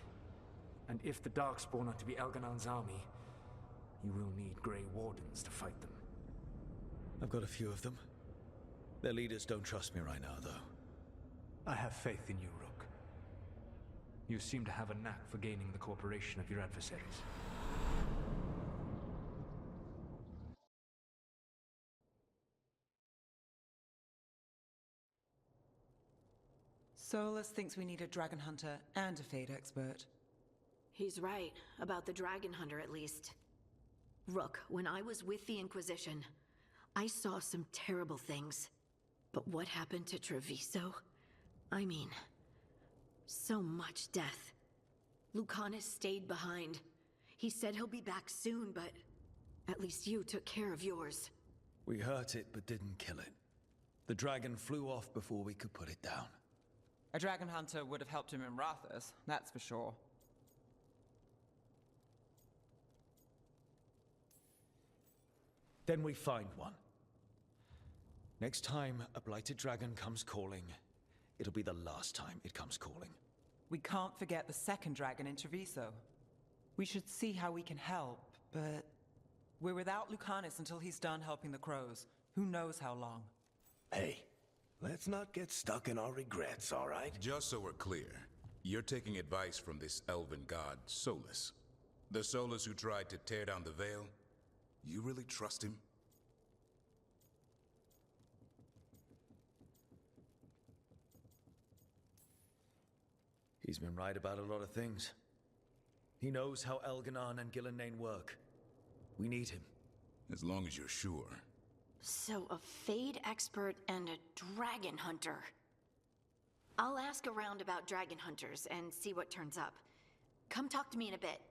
Speaker 8: And if the Darkspawn are to be Elganan's army, you will need Grey Wardens to fight them.
Speaker 2: I've got a few of them. Their leaders don't trust me right now, though.
Speaker 8: I have faith in you, Rook. You seem to have a knack for gaining the cooperation of your adversaries.
Speaker 15: Solas thinks we need a dragon hunter and a Fade expert.
Speaker 12: He's right, about the dragon hunter at least. Rook, when I was with the Inquisition, I saw some terrible things. But what happened to Treviso? I mean, so much death. Lucanus stayed behind. He said he'll be back soon, but at least you took care of yours.
Speaker 2: We hurt it, but didn't kill it. The dragon flew off before we could put it down.
Speaker 15: A dragon hunter would have helped him in Rathas, that's for sure.
Speaker 2: Then we find one. Next time a blighted dragon comes calling, it'll be the last time it comes calling.
Speaker 15: We can't forget the second dragon in Treviso. We should see how we can help, but we're without Lucanus until he's done helping the crows. Who knows how long?
Speaker 18: Hey, let's not get stuck in our regrets, all right?
Speaker 20: Just so we're clear, you're taking advice from this elven god, Solas. The Solas who tried to tear down the Veil? You really trust him?
Speaker 2: He's been right about a lot of things. He knows how Elganon and Gillenane work. We need him.
Speaker 20: As long as you're sure.
Speaker 12: So a Fade expert and a dragon hunter. I'll ask around about dragon hunters and see what turns up. Come talk to me in a bit.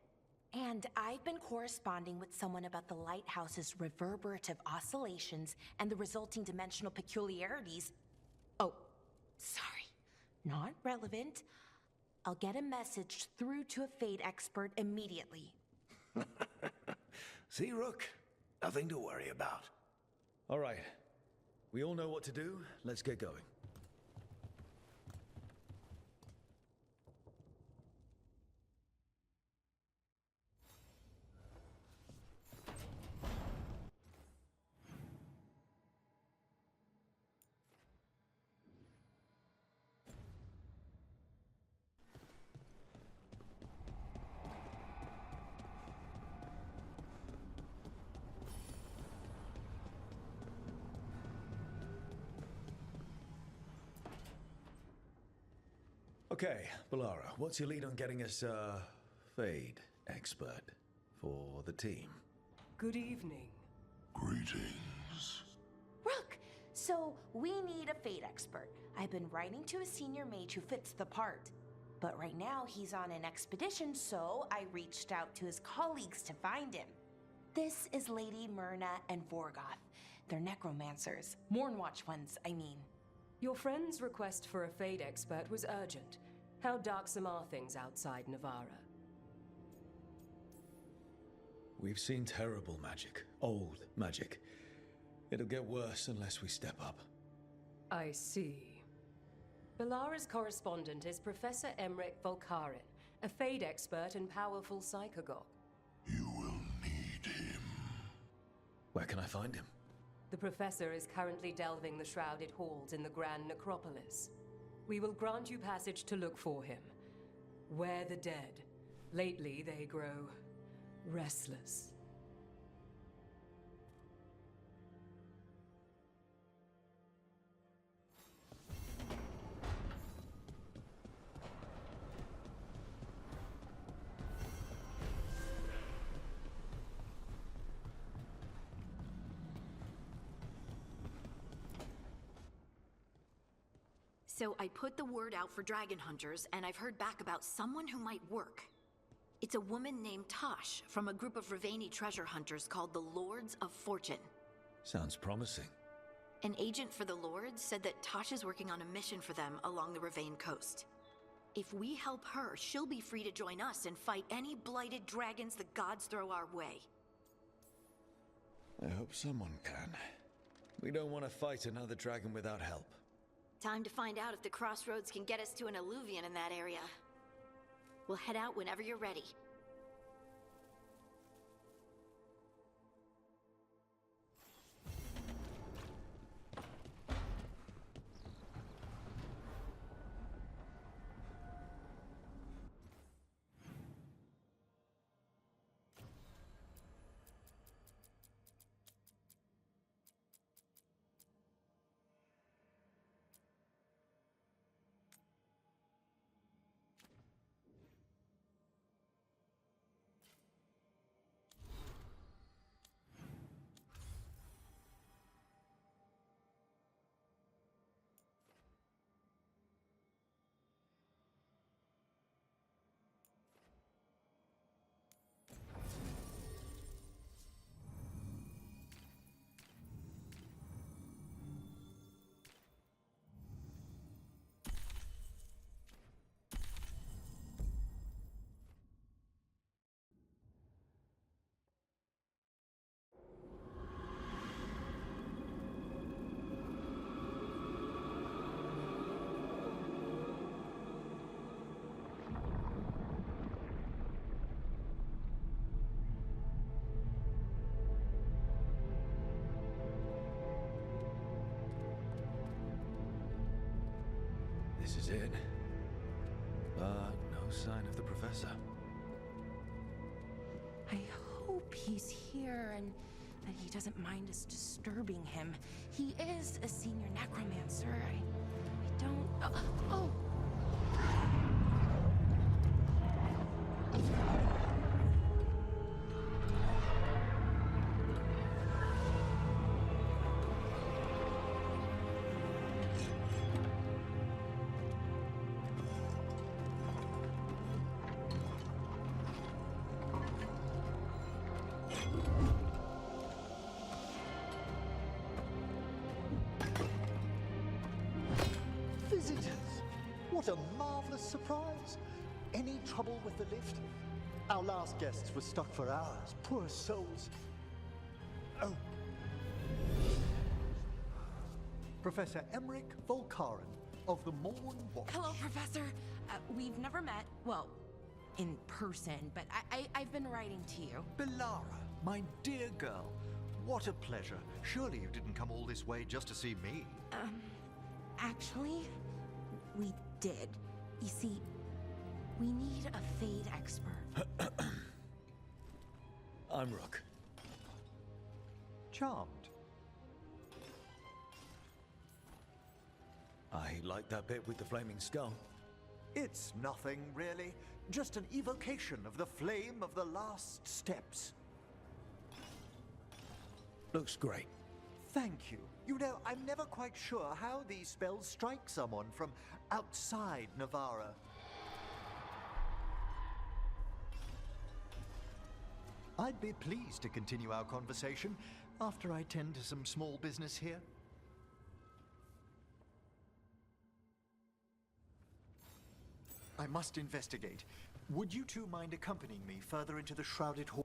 Speaker 11: And I've been corresponding with someone about the lighthouse's reverberative oscillations and the resulting dimensional peculiarities. Oh, sorry. Not relevant. I'll get a message through to a Fade expert immediately.
Speaker 18: See, Rook? Nothing to worry about.
Speaker 2: All right. We all know what to do. Let's get going. Okay, Balara, what's your lead on getting us a Fade expert for the team?
Speaker 17: Good evening.
Speaker 18: Greetings.
Speaker 11: Rook! So, we need a Fade expert. I've been writing to a senior mage who fits the part. But right now, he's on an expedition, so I reached out to his colleagues to find him. This is Lady Myrna and Vorgoth. They're necromancers. Mournwatch ones, I mean.
Speaker 17: Your friend's request for a Fade expert was urgent. How darksome are things outside Navarra?
Speaker 2: We've seen terrible magic. Old magic. It'll get worse unless we step up.
Speaker 17: I see. Balara's correspondent is Professor Emmerich Volkarin, a Fade expert and powerful psychogog.
Speaker 18: You will need him.
Speaker 2: Where can I find him?
Speaker 17: The Professor is currently delving the shrouded halls in the Grand Necropolis. We will grant you passage to look for him. Where the dead. Lately, they grow restless.
Speaker 12: So I put the word out for dragon hunters, and I've heard back about someone who might work. It's a woman named Tosh from a group of Ravani treasure hunters called the Lords of Fortune.
Speaker 2: Sounds promising.
Speaker 12: An agent for the Lords said that Tosh is working on a mission for them along the Ravane coast. If we help her, she'll be free to join us and fight any blighted dragons the gods throw our way.
Speaker 2: I hope someone can. We don't want to fight another dragon without help.
Speaker 12: Time to find out if the crossroads can get us to an alluvion in that area. We'll head out whenever you're ready.
Speaker 2: this is it. But no sign of the professor.
Speaker 11: I hope he's here and that he doesn't mind us disturbing him. He is a senior necromancer. I don't... Oh!
Speaker 9: Visitors! What a marvelous surprise! Any trouble with the lift? Our last guests were stuck for hours. Poor souls. Oh. Professor Emmerich Volkaren of the Morn Watch.
Speaker 11: Hello, Professor. We've never met, well, in person, but I've been writing to you.
Speaker 9: Belara, my dear girl. What a pleasure. Surely you didn't come all this way just to see me.
Speaker 11: Actually, we did. You see, we need a Fade expert.
Speaker 2: I'm Rook.
Speaker 9: Charmed.
Speaker 2: I like that bit with the flaming skull.
Speaker 9: It's nothing, really. Just an evocation of the flame of the last steps.
Speaker 2: Looks great.
Speaker 9: Thank you. You know, I'm never quite sure how these spells strike someone from outside Navarra. I'd be pleased to continue our conversation after I tend to some small business here. I must investigate. Would you two mind accompanying me further into the Shrouded Hall?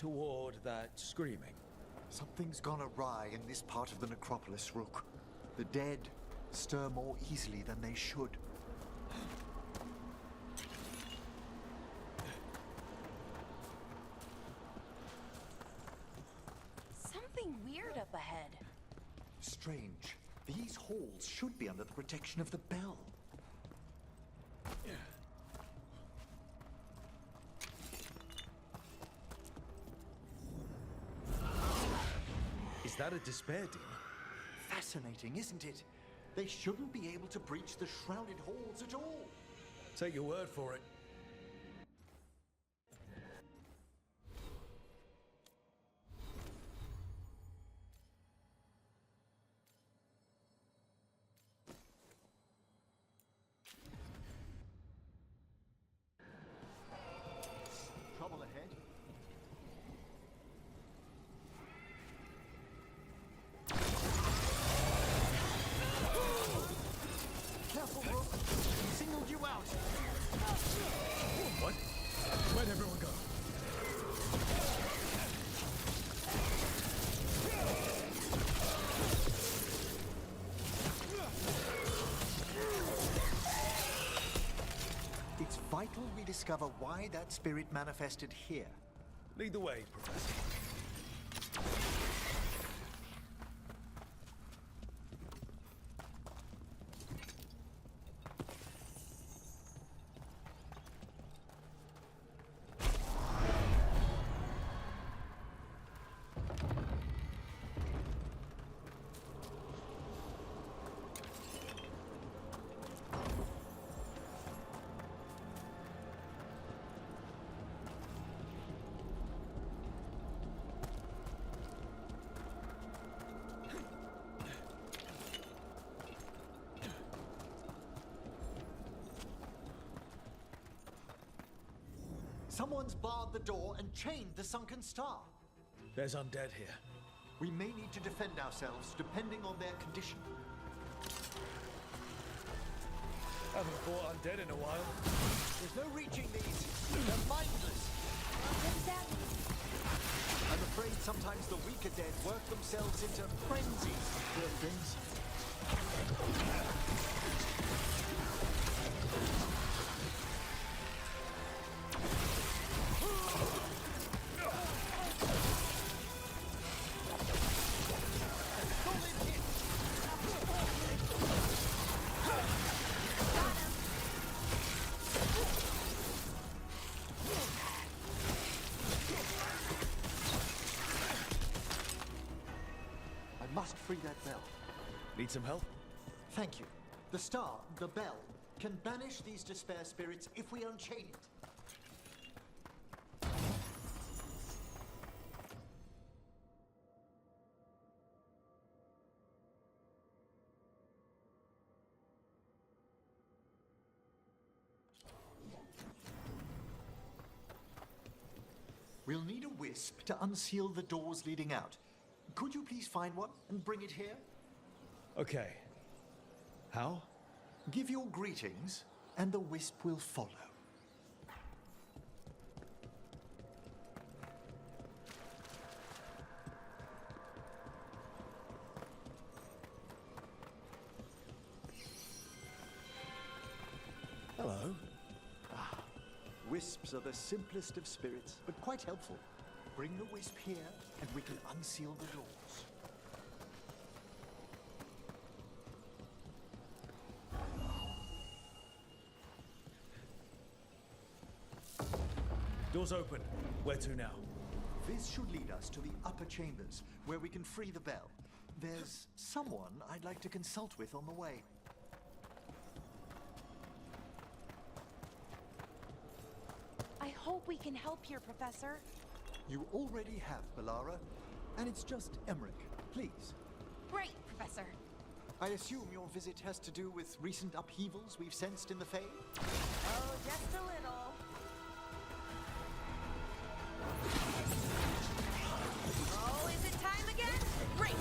Speaker 2: toward that screaming.
Speaker 9: Something's gone awry in this part of the necropolis, Rook. The dead stir more easily than they should.
Speaker 11: Something weird up ahead.
Speaker 9: Strange. These halls should be under the protection of the bell.
Speaker 2: Is that a despair demon?
Speaker 9: Fascinating, isn't it? They shouldn't be able to breach the shrouded halls at all.
Speaker 2: Take your word for it.
Speaker 9: Trouble ahead. Careful, Rook. He singled you out.
Speaker 2: What? Where'd everyone go?
Speaker 9: It's vital we discover why that spirit manifested here.
Speaker 2: Lead the way, Professor.
Speaker 9: Someone's barred the door and chained the sunken star.
Speaker 2: There's undead here.
Speaker 9: We may need to defend ourselves depending on their condition.
Speaker 2: Haven't fought undead in a while.
Speaker 9: There's no reaching these. They're mindless. I'm afraid sometimes the weaker dead work themselves into frenzies. Poor things. Must free that bell.
Speaker 2: Need some help?
Speaker 9: Thank you. The star, the bell, can banish these despair spirits if we unchain it. We'll need a wisp to unseal the doors leading out. Could you please find one and bring it here?
Speaker 2: Okay. How?
Speaker 9: Give your greetings, and the wisp will follow.
Speaker 2: Hello.
Speaker 9: Wisps are the simplest of spirits, but quite helpful. Bring the wisp here, and we can unseal the doors.
Speaker 2: Doors open. Where to now?
Speaker 9: This should lead us to the upper chambers, where we can free the bell. There's someone I'd like to consult with on the way.
Speaker 11: I hope we can help here, Professor.
Speaker 9: You already have, Bellara, and it's just Emmerich. Please.
Speaker 11: Great, Professor.
Speaker 9: I assume your visit has to do with recent upheavals we've sensed in the Fae?
Speaker 11: Oh, just a little. Oh, is it time again? Great!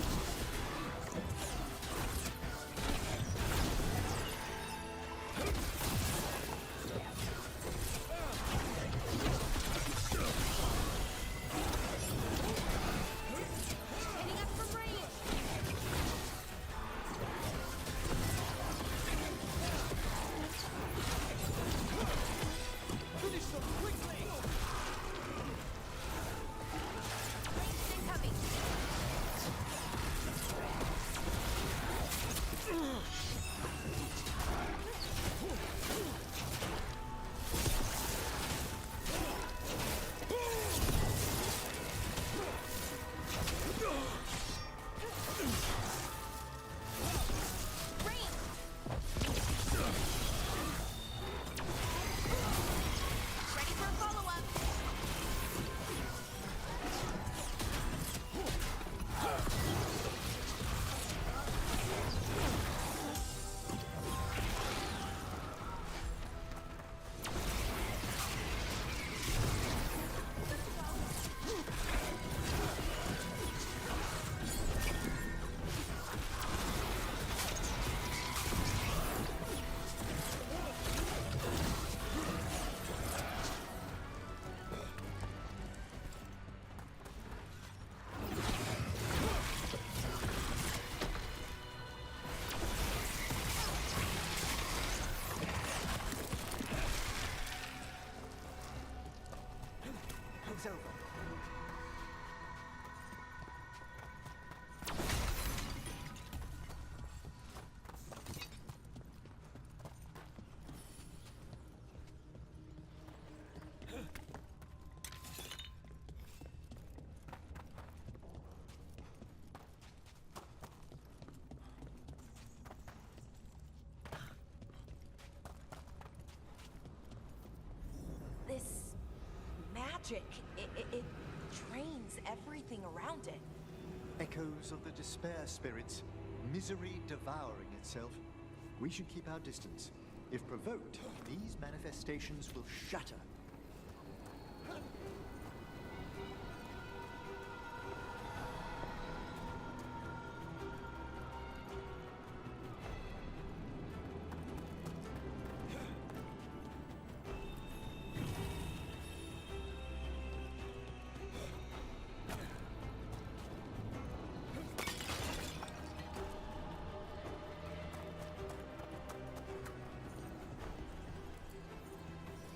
Speaker 11: magic. It drains everything around it.
Speaker 9: Echoes of the despair spirits, misery devouring itself. We should keep our distance. If provoked, these manifestations will shatter.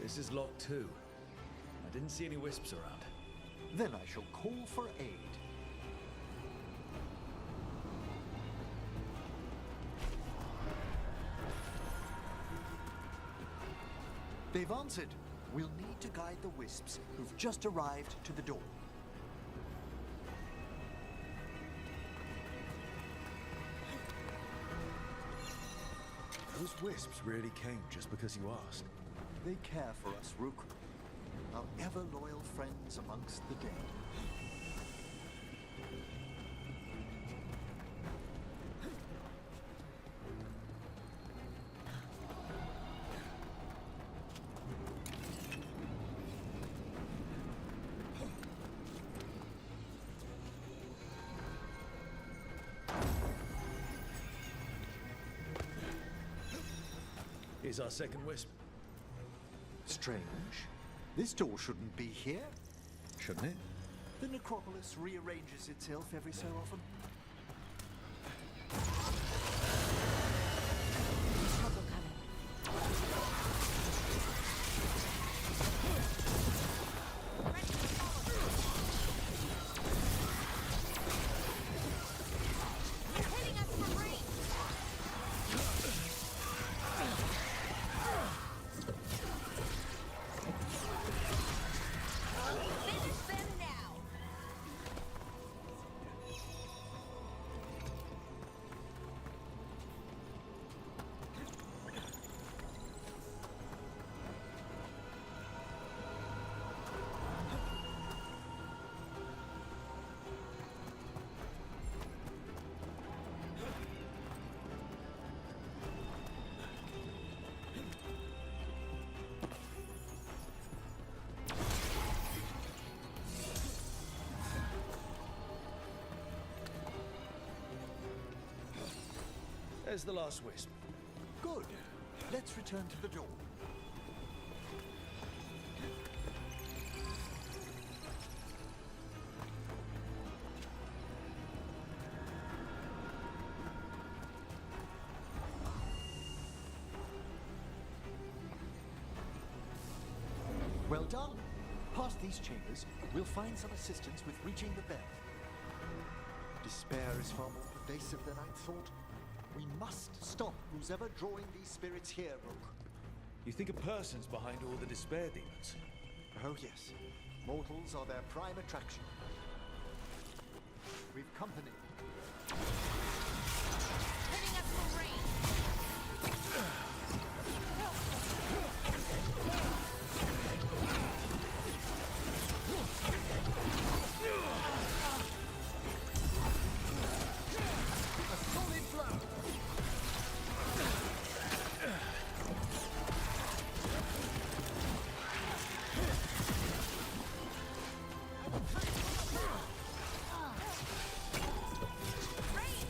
Speaker 2: This is locked too. I didn't see any wisps around.
Speaker 9: Then I shall call for aid. They've answered. We'll need to guide the wisps who've just arrived to the door.
Speaker 2: Those wisps really came just because you asked.
Speaker 9: They care for us, Rook. Our ever-loyal friends amongst the dead.
Speaker 2: Here's our second wisp.
Speaker 9: Strange. This door shouldn't be here.
Speaker 2: Shouldn't it?
Speaker 9: The necropolis rearranges itself every so often.
Speaker 6: Trouble coming.
Speaker 11: Hitting us from range. Finish them now.
Speaker 2: There's the last wisp.
Speaker 9: Good. Let's return to the door. Well done. Past these chambers, we'll find some assistance with reaching the bell. Despair is far more pervasive than I thought. We must stop who's ever drawing these spirits here, Rook.
Speaker 2: You think a person's behind all the despair demons?
Speaker 9: Oh yes. Mortals are their prime attraction. We've company.
Speaker 11: Hitting us from range.
Speaker 9: A solid blow.
Speaker 11: Range.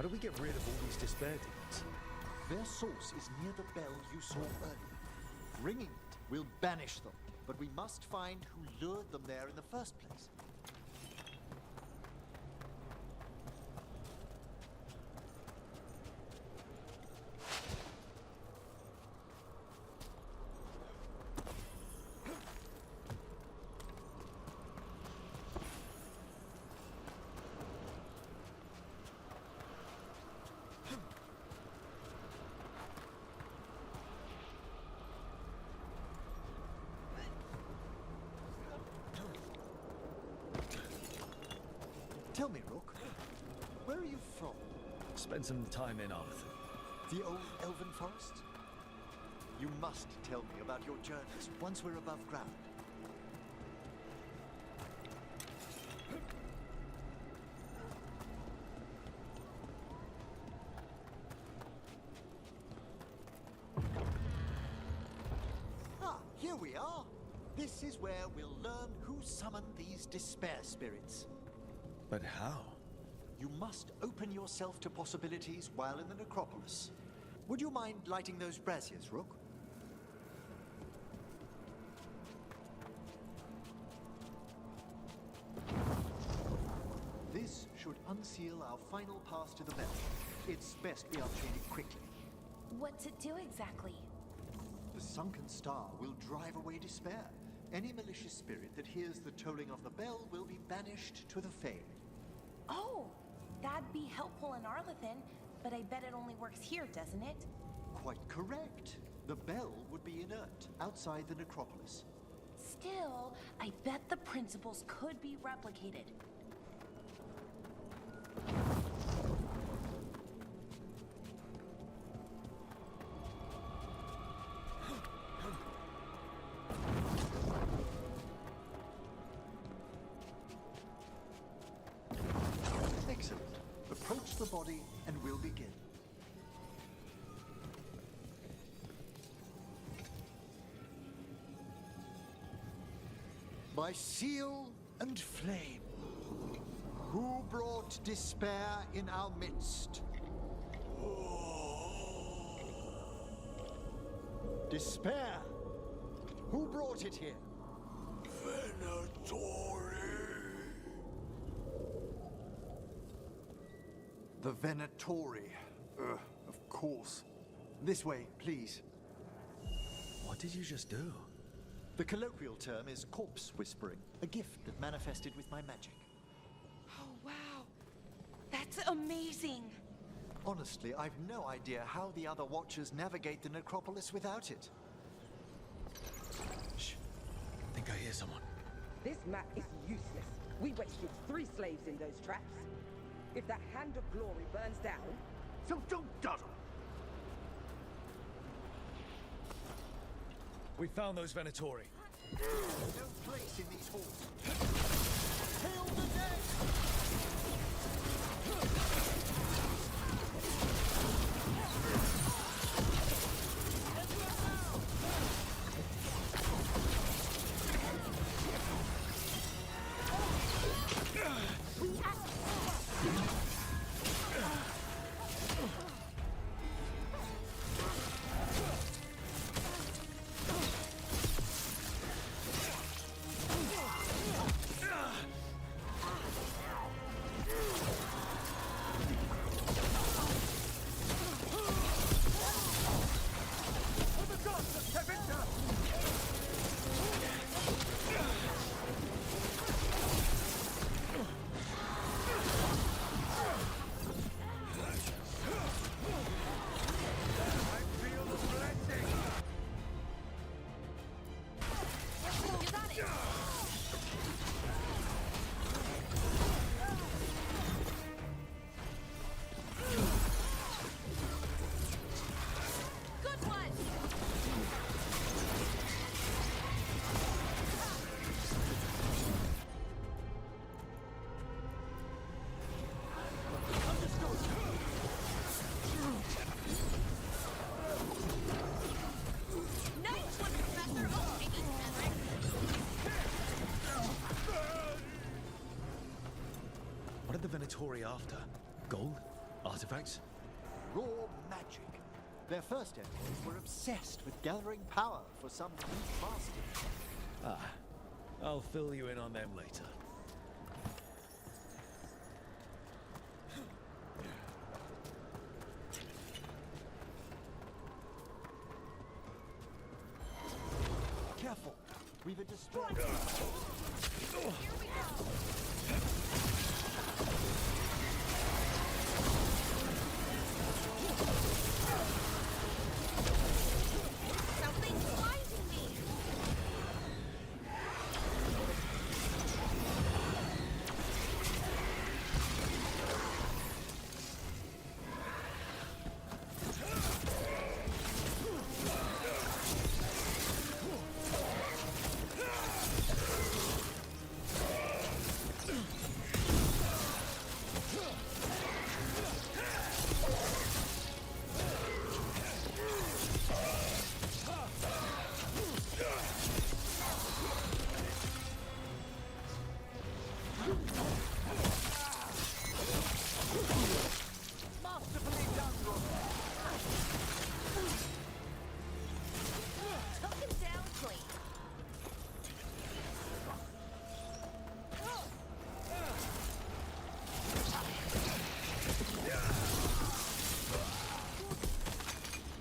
Speaker 2: How do we get rid of all these despair demons?
Speaker 9: Their source is near the bell you saw earlier. Ringing it will banish them, but we must find who lured them there in the first place. Tell me, Rook, where are you from?
Speaker 2: Spend some time in Arthur.
Speaker 9: The old elven forest? You must tell me about your journeys once we're above ground. Ah, here we are. This is where we'll learn who summoned these despair spirits.
Speaker 2: But how?
Speaker 9: You must open yourself to possibilities while in the necropolis. Would you mind lighting those braziers, Rook? This should unseal our final pass to the bell. It's best we unchain it quickly.
Speaker 11: What's it do exactly?
Speaker 9: The sunken star will drive away despair. Any malicious spirit that hears the tolling of the bell will be banished to the Fade.
Speaker 11: Oh, that'd be helpful in Arlethan, but I bet it only works here, doesn't it?
Speaker 9: Quite correct. The bell would be inert, outside the necropolis.
Speaker 11: Still, I bet the principles could be replicated.
Speaker 9: Excellent. Approach the body and we'll begin. By seal and flame, who brought despair in our midst? Despair! Who brought it here?
Speaker 10: Venatori!
Speaker 9: The Venatori. Of course. This way, please.
Speaker 2: What did you just do?
Speaker 9: The colloquial term is corpse whispering, a gift that manifested with my magic.
Speaker 11: Oh, wow. That's amazing.
Speaker 9: Honestly, I've no idea how the other Watchers navigate the necropolis without it.
Speaker 2: Shh. I think I hear someone.
Speaker 21: This map is useless. We wasted 3 slaves in those traps. If that Hand of Glory burns down...
Speaker 9: So don't dawdle!
Speaker 2: We found those Venatori.
Speaker 9: No place in these halls. Hail the dead!
Speaker 2: What are the Venatori after? Gold? Artifacts?
Speaker 9: Raw magic. Their first enemies were obsessed with gathering power for some new master.
Speaker 2: Ah, I'll fill you in on them later.
Speaker 9: Careful. We've a destroyed.
Speaker 14: Here we go. Something's blinding me.
Speaker 9: Masterfully done, Rook.
Speaker 14: Took him down clean.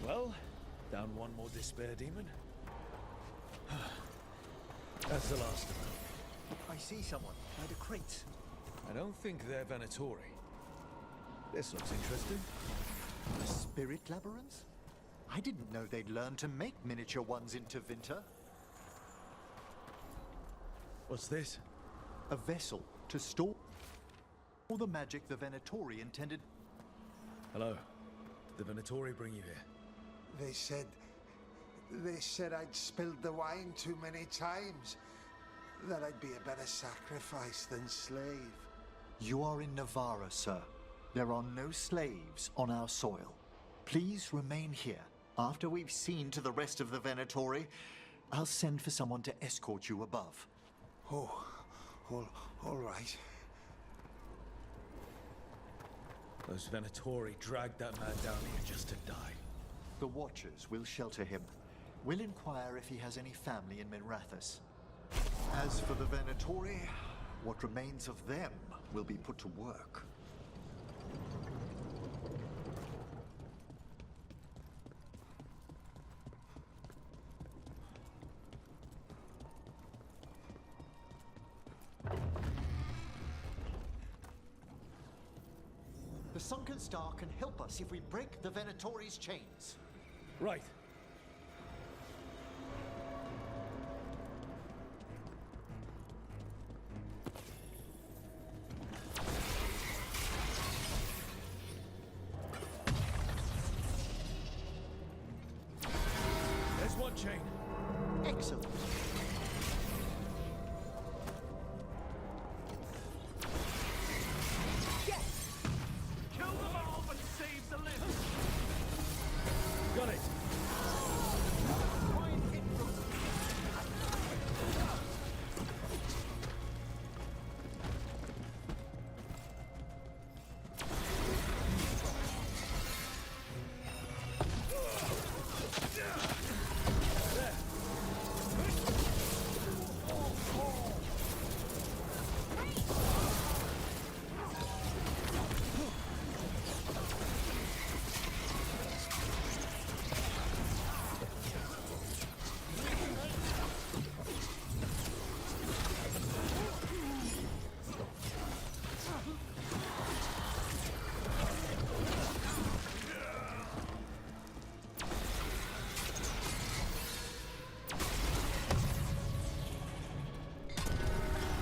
Speaker 2: Well, down one more despair demon. That's the last of them.
Speaker 9: I see someone by the crate.
Speaker 2: I don't think they're Venatori. This looks interesting.
Speaker 9: The spirit labyrinth? I didn't know they'd learned to make miniature ones into Vinter.
Speaker 2: What's this?
Speaker 9: A vessel to store all the magic the Venatori intended.
Speaker 2: Hello. Did the Venatori bring you here?
Speaker 3: They said I'd spilled the wine too many times. That I'd be a better sacrifice than slave.
Speaker 9: You are in Navarra, sir. There are no slaves on our soil. Please remain here. After we've seen to the rest of the Venatori, I'll send for someone to escort you above.
Speaker 3: Oh, all right.
Speaker 2: Those Venatori dragged that man down here just to die.
Speaker 9: The Watchers will shelter him. We'll inquire if he has any family in Minrathous. As for the Venatori, what remains of them will be put to work. The Sunken Star can help us if we break the Venatori's chains.
Speaker 2: Right. There's one chain.
Speaker 9: Excellent.
Speaker 10: Kill them all, but save the living!
Speaker 2: Got it.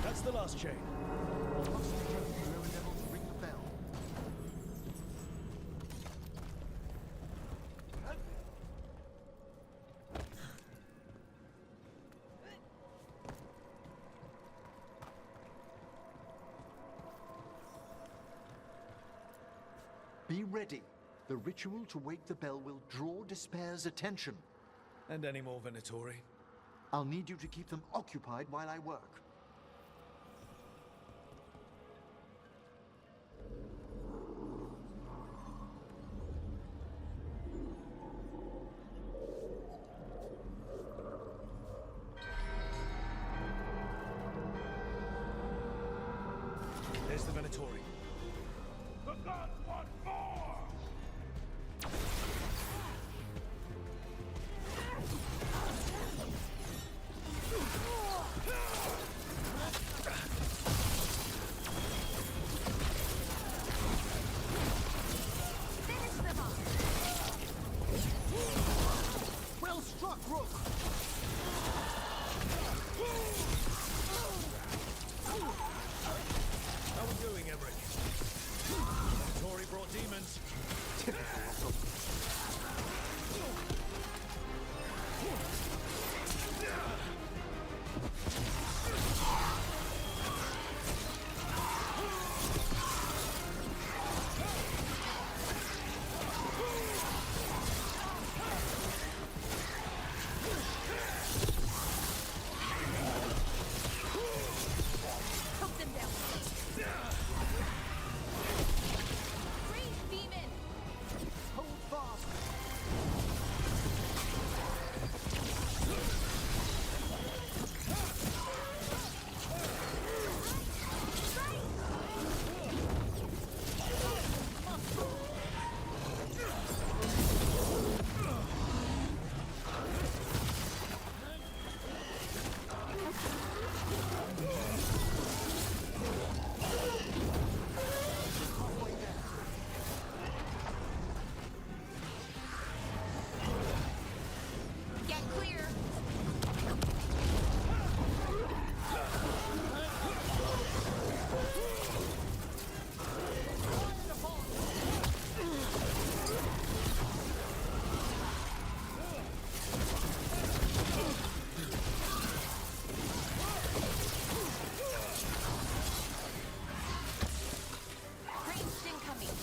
Speaker 2: That's the last chain.
Speaker 9: Ring the bell. Be ready. The ritual to wake the bell will draw Despair's attention.
Speaker 2: And any more Venatori?
Speaker 9: I'll need you to keep them occupied while I work.
Speaker 2: There's the Venatori.
Speaker 10: The gods want more!
Speaker 21: Finish them off! Well struck, Rook!
Speaker 2: How are we doing, Emmerich? Venatori brought demons.
Speaker 21: Cut them down! Range demon! Hold fast! Get clear! Ranged incoming!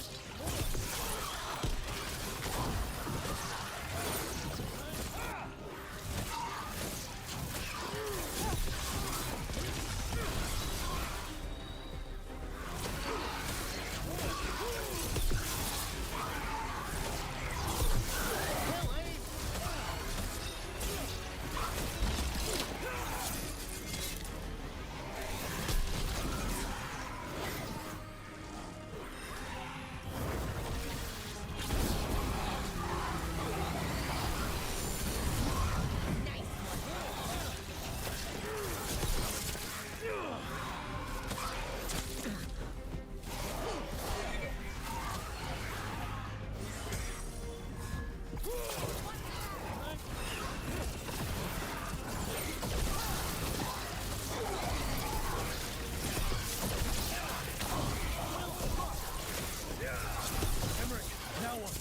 Speaker 2: Emmerich, now what?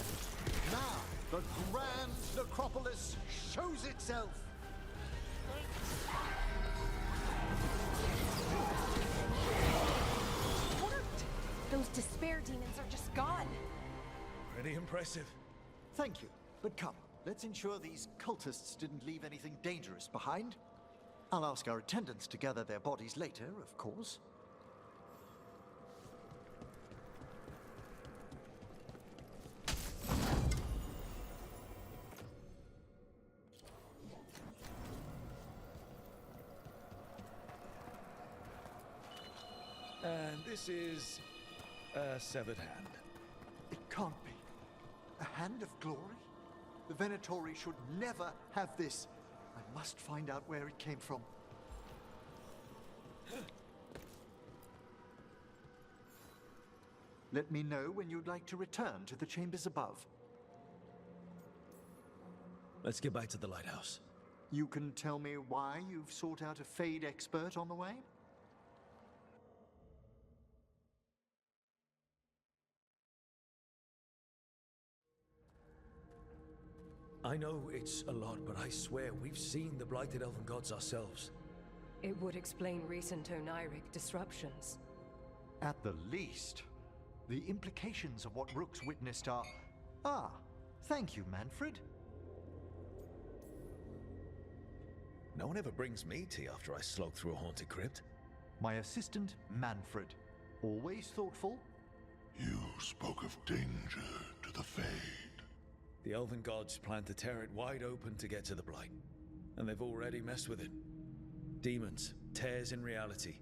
Speaker 9: Now, the grand necropolis shows itself!
Speaker 11: Worked! Those despair demons are just gone.
Speaker 2: Pretty impressive.
Speaker 9: Thank you, but come, let's ensure these cultists didn't leave anything dangerous behind. I'll ask our attendants to gather their bodies later, of course.
Speaker 2: And this is a severed hand.
Speaker 9: It can't be. A hand of glory? The Venatori should never have this. I must find out where it came from. Let me know when you'd like to return to the chambers above.
Speaker 2: Let's get back to the lighthouse.
Speaker 9: You can tell me why you've sought out a Fade expert on the way?
Speaker 2: I know it's a lot, but I swear we've seen the blighted elven gods ourselves.
Speaker 17: It would explain recent Oniric disruptions.
Speaker 9: At the least, the implications of what Rook's witnessed are... Ah, thank you, Manfred.
Speaker 2: No one ever brings me tea after I slog through a haunted crypt.
Speaker 9: My assistant, Manfred. Always thoughtful.
Speaker 10: You spoke of danger to the Fade.
Speaker 2: The elven gods plan to tear it wide open to get to the blight. And they've already messed with it. Demons, tears in reality.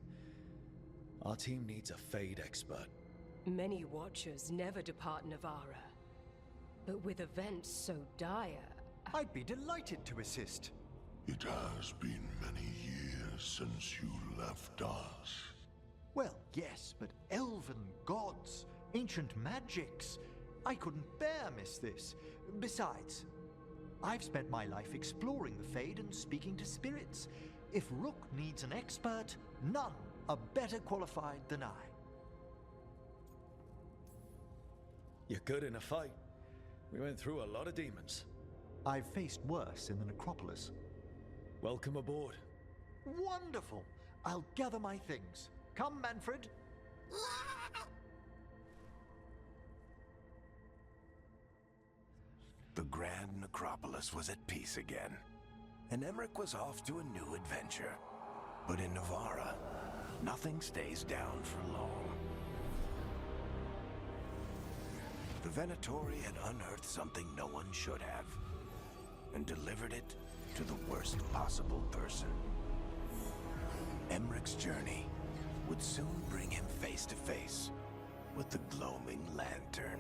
Speaker 2: Our team needs a Fade expert.
Speaker 17: Many Watchers never depart Navarra. But with events so dire...
Speaker 9: I'd be delighted to assist.
Speaker 4: It has been many years since you left us.
Speaker 9: Well, yes, but elven gods, ancient magics. I couldn't bear miss this. Besides, I've spent my life exploring the Fade and speaking to spirits. If Rook needs an expert, none are better qualified than I.
Speaker 2: You're good in a fight. We went through a lot of demons.
Speaker 9: I've faced worse in the necropolis.
Speaker 2: Welcome aboard.
Speaker 9: Wonderful! I'll gather my things. Come, Manfred.
Speaker 18: The Grand Necropolis was at peace again, and Emmerich was off to a new adventure. But in Navarra, nothing stays down for long. The Venatori had unearthed something no one should have, and delivered it to the worst possible person. Emmerich's journey would soon bring him face to face with the gloaming lantern.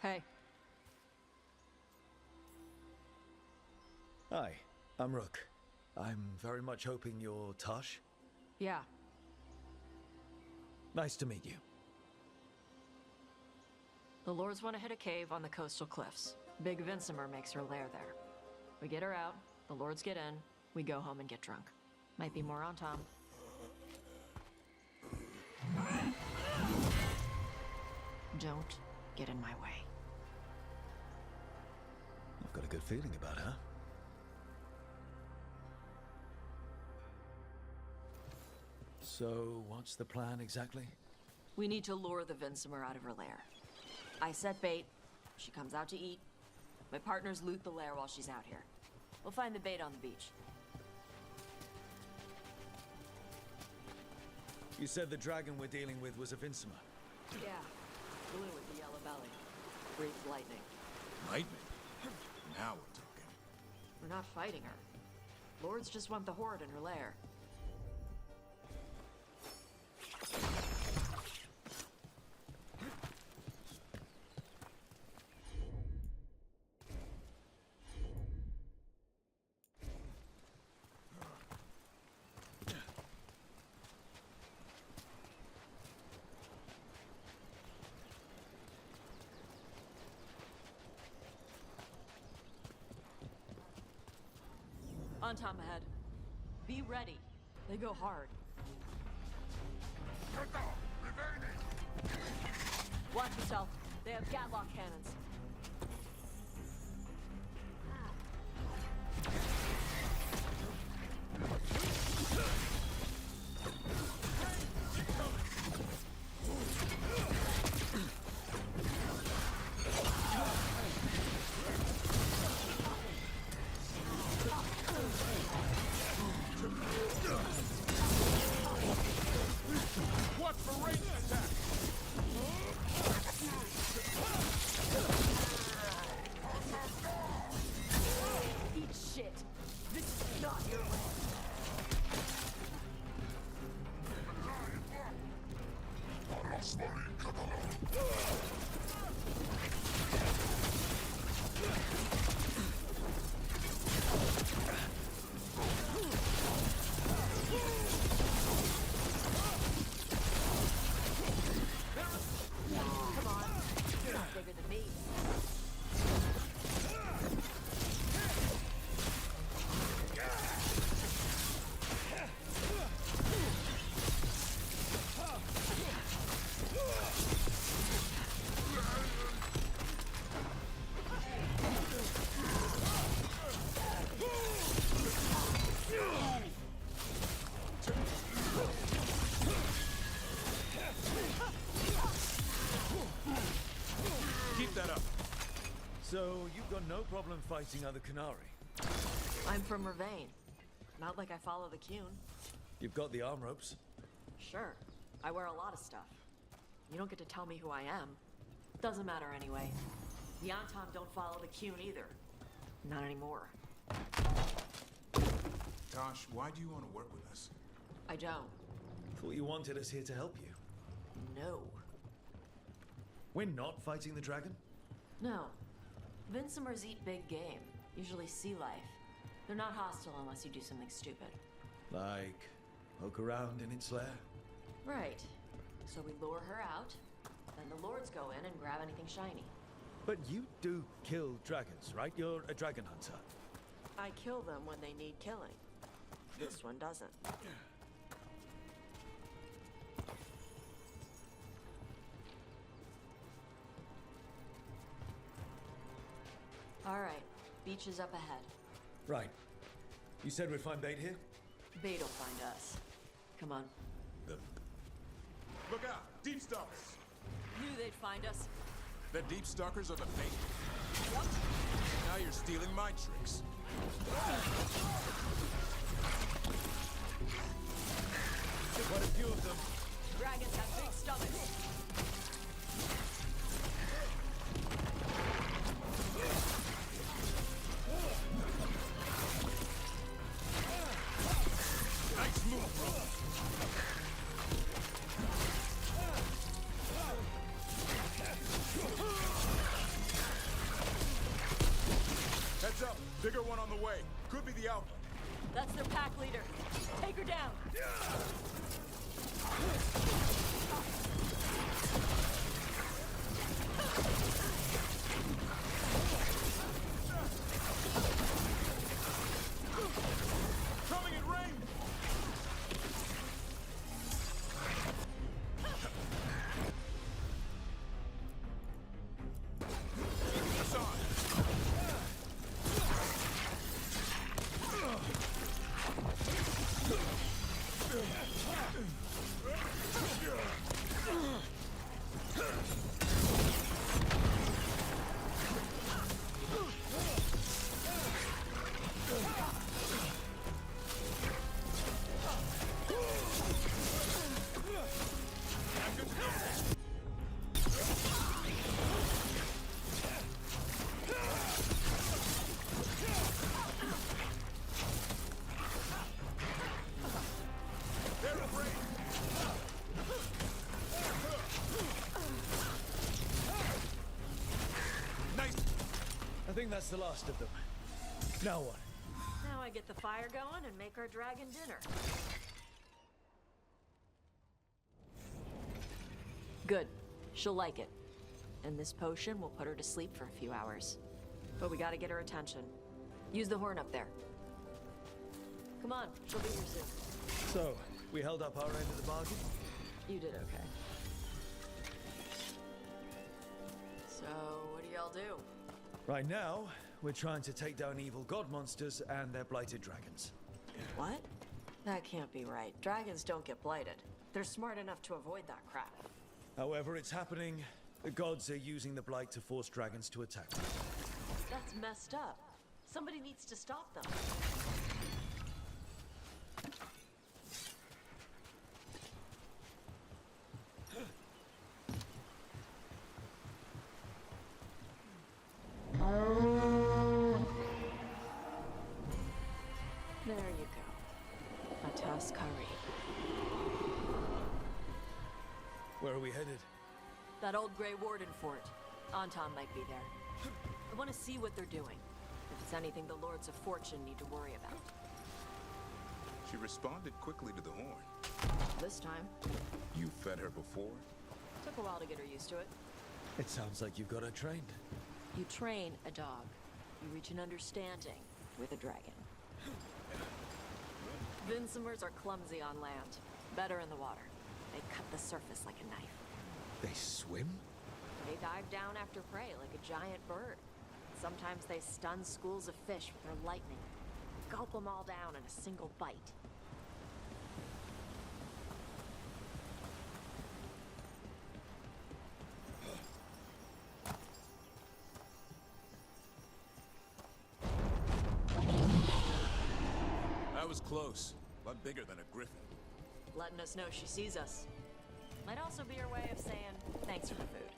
Speaker 17: Hey.
Speaker 2: Hi, I'm Rook. I'm very much hoping you're Tosh.
Speaker 17: Yeah.
Speaker 2: Nice to meet you.
Speaker 22: The Lords want to hit a cave on the coastal cliffs. Big Vinsimer makes her lair there. We get her out, the Lords get in, we go home and get drunk. Might be more on Tom. Don't get in my way.
Speaker 2: I've got a good feeling about her. So, what's the plan exactly?
Speaker 22: We need to lure the Vinsimer out of her lair. I set bait, she comes out to eat. My partners loot the lair while she's out here. We'll find the bait on the beach.
Speaker 2: You said the dragon we're dealing with was a Vinsimer.
Speaker 22: Yeah, blue with the yellow belly. Breathes lightning.
Speaker 20: Lightning? Now we're talking.
Speaker 22: We're not fighting her. Lords just want the horde in her lair. On Tom ahead. Be ready. They go hard. Watch yourself. They have Gatlock cannons. Come on, you're not bigger than me.
Speaker 20: Keep that up.
Speaker 2: So, you've got no problem fighting other Canary?
Speaker 22: I'm from Ravane. Not like I follow the Qun.
Speaker 2: You've got the arm ropes?
Speaker 22: Sure. I wear a lot of stuff. You don't get to tell me who I am. Doesn't matter anyway. The Anton don't follow the Qun either. Not anymore.
Speaker 20: Tosh, why do you want to work with us?
Speaker 22: I don't.
Speaker 2: Thought you wanted us here to help you.
Speaker 22: No.
Speaker 2: We're not fighting the dragon?
Speaker 22: No. Vincimers eat big game. Usually sea life. They're not hostile unless you do something stupid.
Speaker 2: Like, poke around in its lair?
Speaker 22: Right. So we lure her out, then the lords go in and grab anything shiny.
Speaker 2: But you do kill dragons, right? You're a dragon hunter.
Speaker 22: I kill them when they need killing. This one doesn't. All right, beach is up ahead.
Speaker 2: Right. You said we'd find bait here?
Speaker 22: Bait will find us. Come on.
Speaker 20: Look out! Deep Stalkers!
Speaker 22: Knew they'd find us.
Speaker 20: The Deep Stalkers are the bait.
Speaker 22: Yep.
Speaker 20: Now you're stealing my tricks.
Speaker 2: Quite a few of them.
Speaker 22: Dragons have big stomachs.
Speaker 20: Nice move, Rook. Heads up, bigger one on the way. Could be the Alpha.
Speaker 22: That's their pack leader. Take her down.
Speaker 20: Coming in range! Hassan!
Speaker 2: I think that's the last of them. Now what?
Speaker 22: Now I get the fire going and make our dragon dinner. Good. She'll like it. And this potion will put her to sleep for a few hours. But we gotta get her attention. Use the horn up there. Come on, she'll be here soon.
Speaker 2: So, we held up our end of the bargain?
Speaker 22: You did okay. So, what do y'all do?
Speaker 2: Right now, we're trying to take down evil god monsters and their blighted dragons.
Speaker 22: What? That can't be right. Dragons don't get blighted. They're smart enough to avoid that crap.
Speaker 2: However, it's happening. The gods are using the blight to force dragons to attack them.
Speaker 22: That's messed up. Somebody needs to stop them. There you go. A toss curry.
Speaker 2: Where are we headed?
Speaker 22: That old Grey Warden fort. Anton might be there. I want to see what they're doing. If it's anything the Lords of Fortune need to worry about.
Speaker 20: She responded quickly to the horn.
Speaker 22: This time.
Speaker 20: You fed her before?
Speaker 22: Took a while to get her used to it.
Speaker 2: It sounds like you've got her trained.
Speaker 22: You train a dog. You reach an understanding with a dragon. Vinsomers are clumsy on land. Better in the water. They cut the surface like a knife.
Speaker 2: They swim?
Speaker 22: They dive down after prey like a giant bird. Sometimes they stun schools of fish with their lightning. Gulp them all down in a single bite.
Speaker 20: That was close. A lot bigger than a griffin.
Speaker 22: Letting us know she sees us. Might also be her way of saying thanks for the food.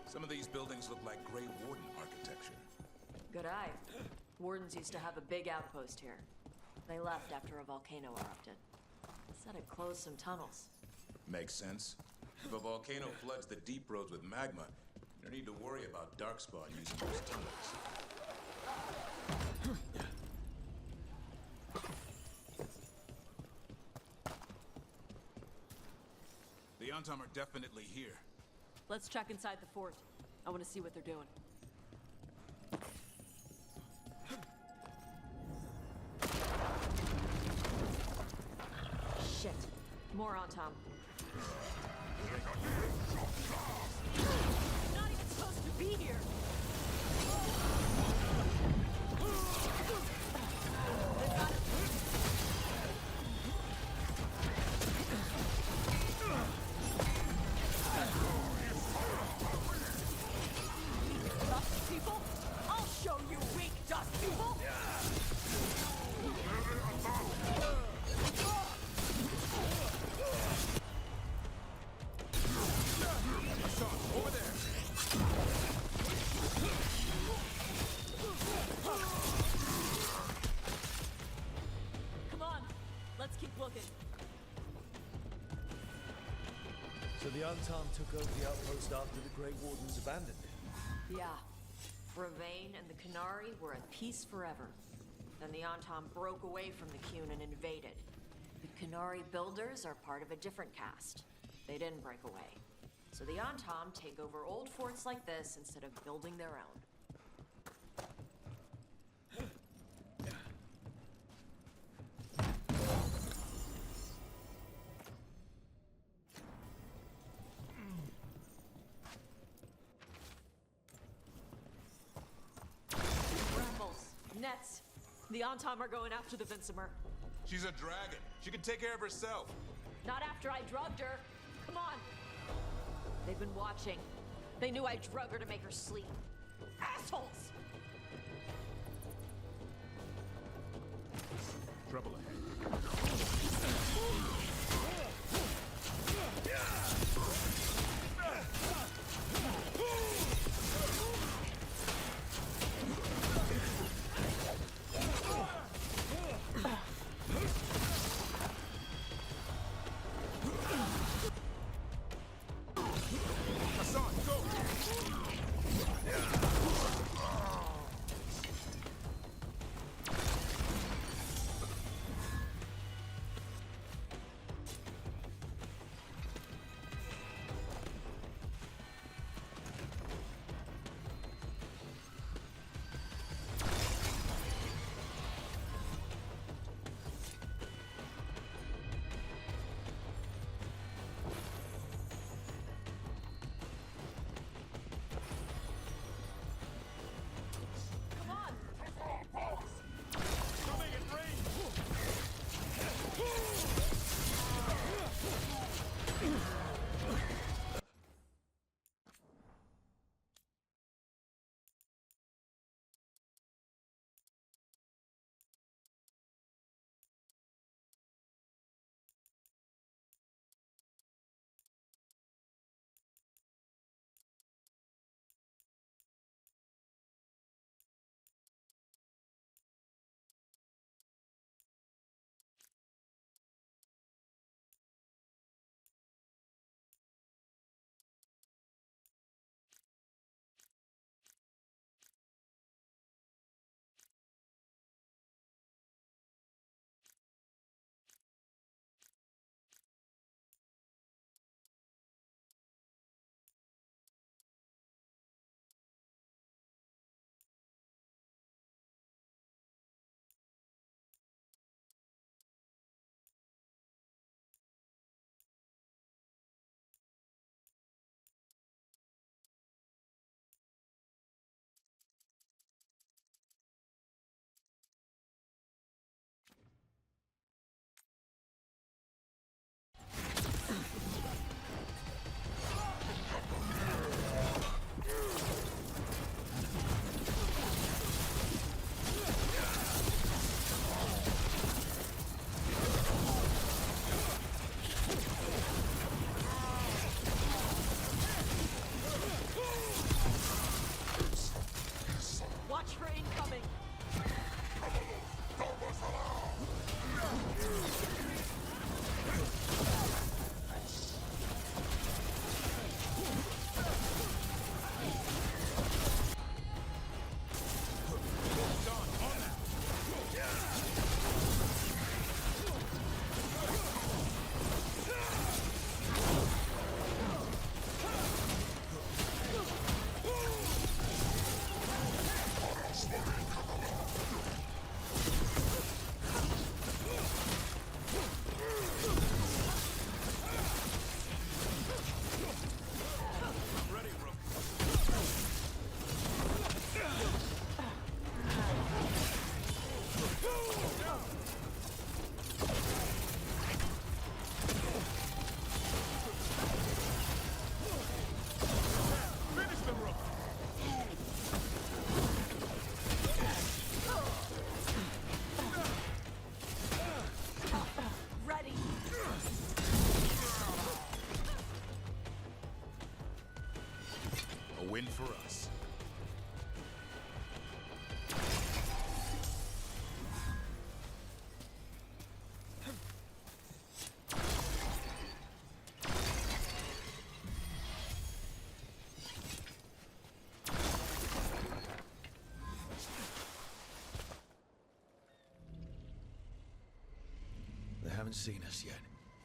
Speaker 20: Some of these buildings look like Grey Warden architecture.
Speaker 22: Good eye. Wardens used to have a big outpost here. They left after a volcano erupted. Said it closed some tunnels.
Speaker 20: Makes sense. If a volcano floods the deep roads with magma, you don't need to worry about Darkspawn using those tunnels. The Antom are definitely here.
Speaker 22: Let's check inside the fort. I want to see what they're doing. Shit. More Antom. Not even supposed to be here! Dust people? I'll show you weak dust people!
Speaker 20: Over there!
Speaker 22: Come on, let's keep looking.
Speaker 2: So the Antom took over the outpost after the Grey Wardens abandoned it?
Speaker 22: Yeah. Ravane and the Canary were at peace forever. Then the Antom broke away from the Qun and invaded. The Canary builders are part of a different caste. They didn't break away. So the Antom take over old forts like this instead of building their own. Brambles, nets. The Antom are going after the Vinsomer.
Speaker 20: She's a dragon. She can take care of herself.
Speaker 22: Not after I drugged her. Come on. They've been watching. They knew I drug her to make her sleep. Assholes!
Speaker 20: Trouble ahead.
Speaker 2: for us. They haven't seen us yet.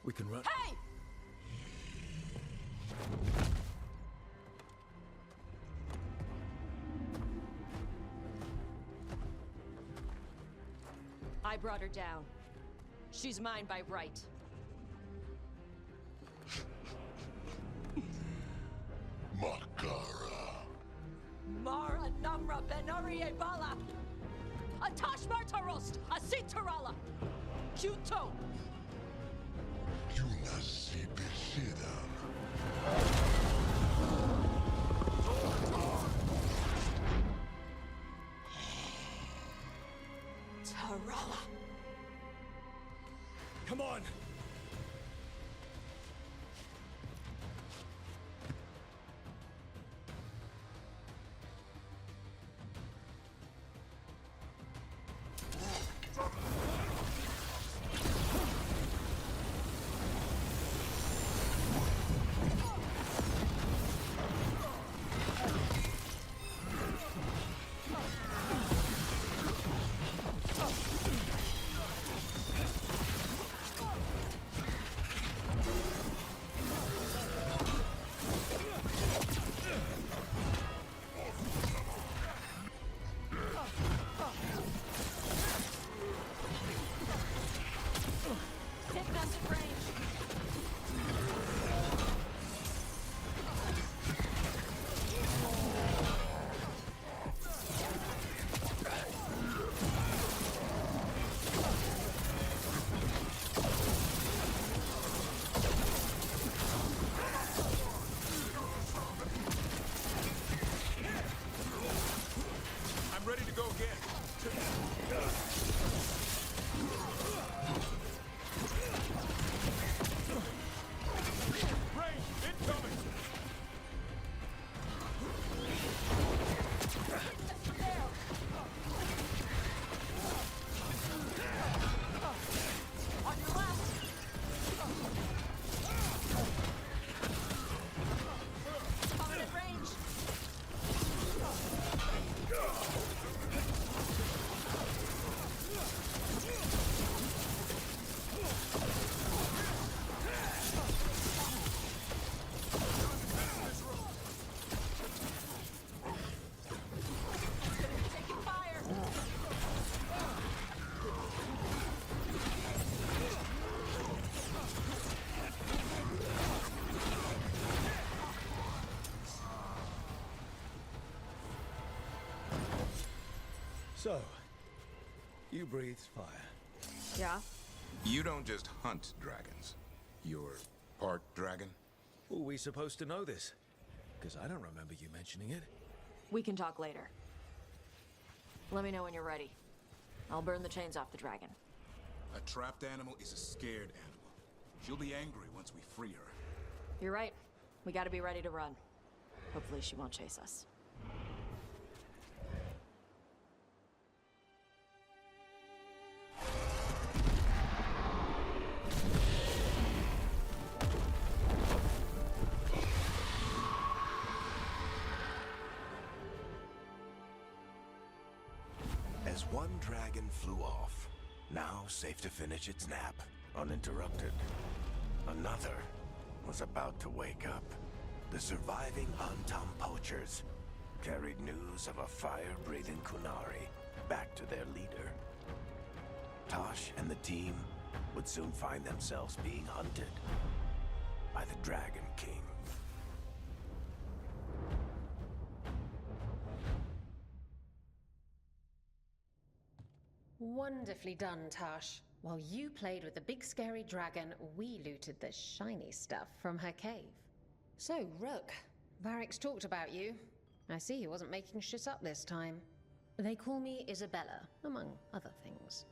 Speaker 2: We can run.
Speaker 22: Hey! I brought her down. She's mine by right.
Speaker 4: Makara.
Speaker 22: Mara Namra Benarie Bala! Atash Martarost! Asitarala! Juto!
Speaker 4: Yunasi Bishida.
Speaker 22: Tarala!
Speaker 2: Come on! So, you breathed fire.
Speaker 22: Yeah?
Speaker 20: You don't just hunt dragons. You're part dragon?
Speaker 2: Were we supposed to know this? Because I don't remember you mentioning it.
Speaker 22: We can talk later. Let me know when you're ready. I'll burn the chains off the dragon.
Speaker 20: A trapped animal is a scared animal. She'll be angry once we free her.
Speaker 22: You're right. We gotta be ready to run. Hopefully she won't chase us.
Speaker 18: As one dragon flew off, now safe to finish its nap, uninterrupted, another was about to wake up. The surviving Antam poachers carried news of a fire-breathing Kunari back to their leader. Tosh and the team would soon find themselves being hunted by the Dragon King.
Speaker 1: Wonderfully done, Tosh. While you played with the big scary dragon, we looted the shiny stuff from her cave. So, Rook, Varric's talked about you. I see he wasn't making shit up this time. They call me Isabella, among other things.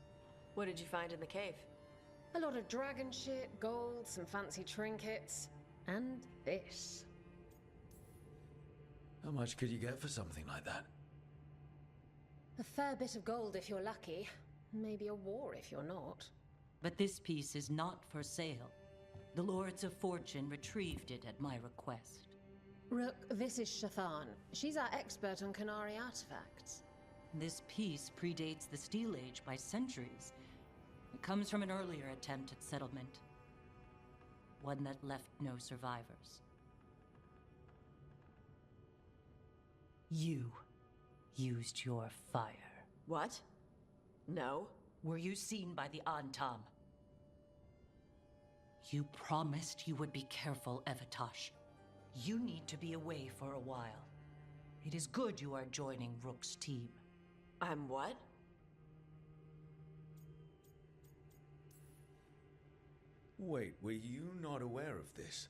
Speaker 22: What did you find in the cave?
Speaker 1: A lot of dragon shit, gold, some fancy trinkets, and this.
Speaker 2: How much could you get for something like that?
Speaker 1: A fair bit of gold if you're lucky. Maybe a war if you're not.
Speaker 5: But this piece is not for sale. The Lords of Fortune retrieved it at my request.
Speaker 1: Rook, this is Shathan. She's our expert on Qunari artifacts.
Speaker 5: This piece predates the Steel Age by centuries. It comes from an earlier attempt at settlement. One that left no survivors. You used your fire.
Speaker 22: What? No.
Speaker 5: Were you seen by the Antam? You promised you would be careful, Evatosh. You need to be away for a while. It is good you are joining Rook's team.
Speaker 22: I'm what?
Speaker 2: Wait, were you not aware of this?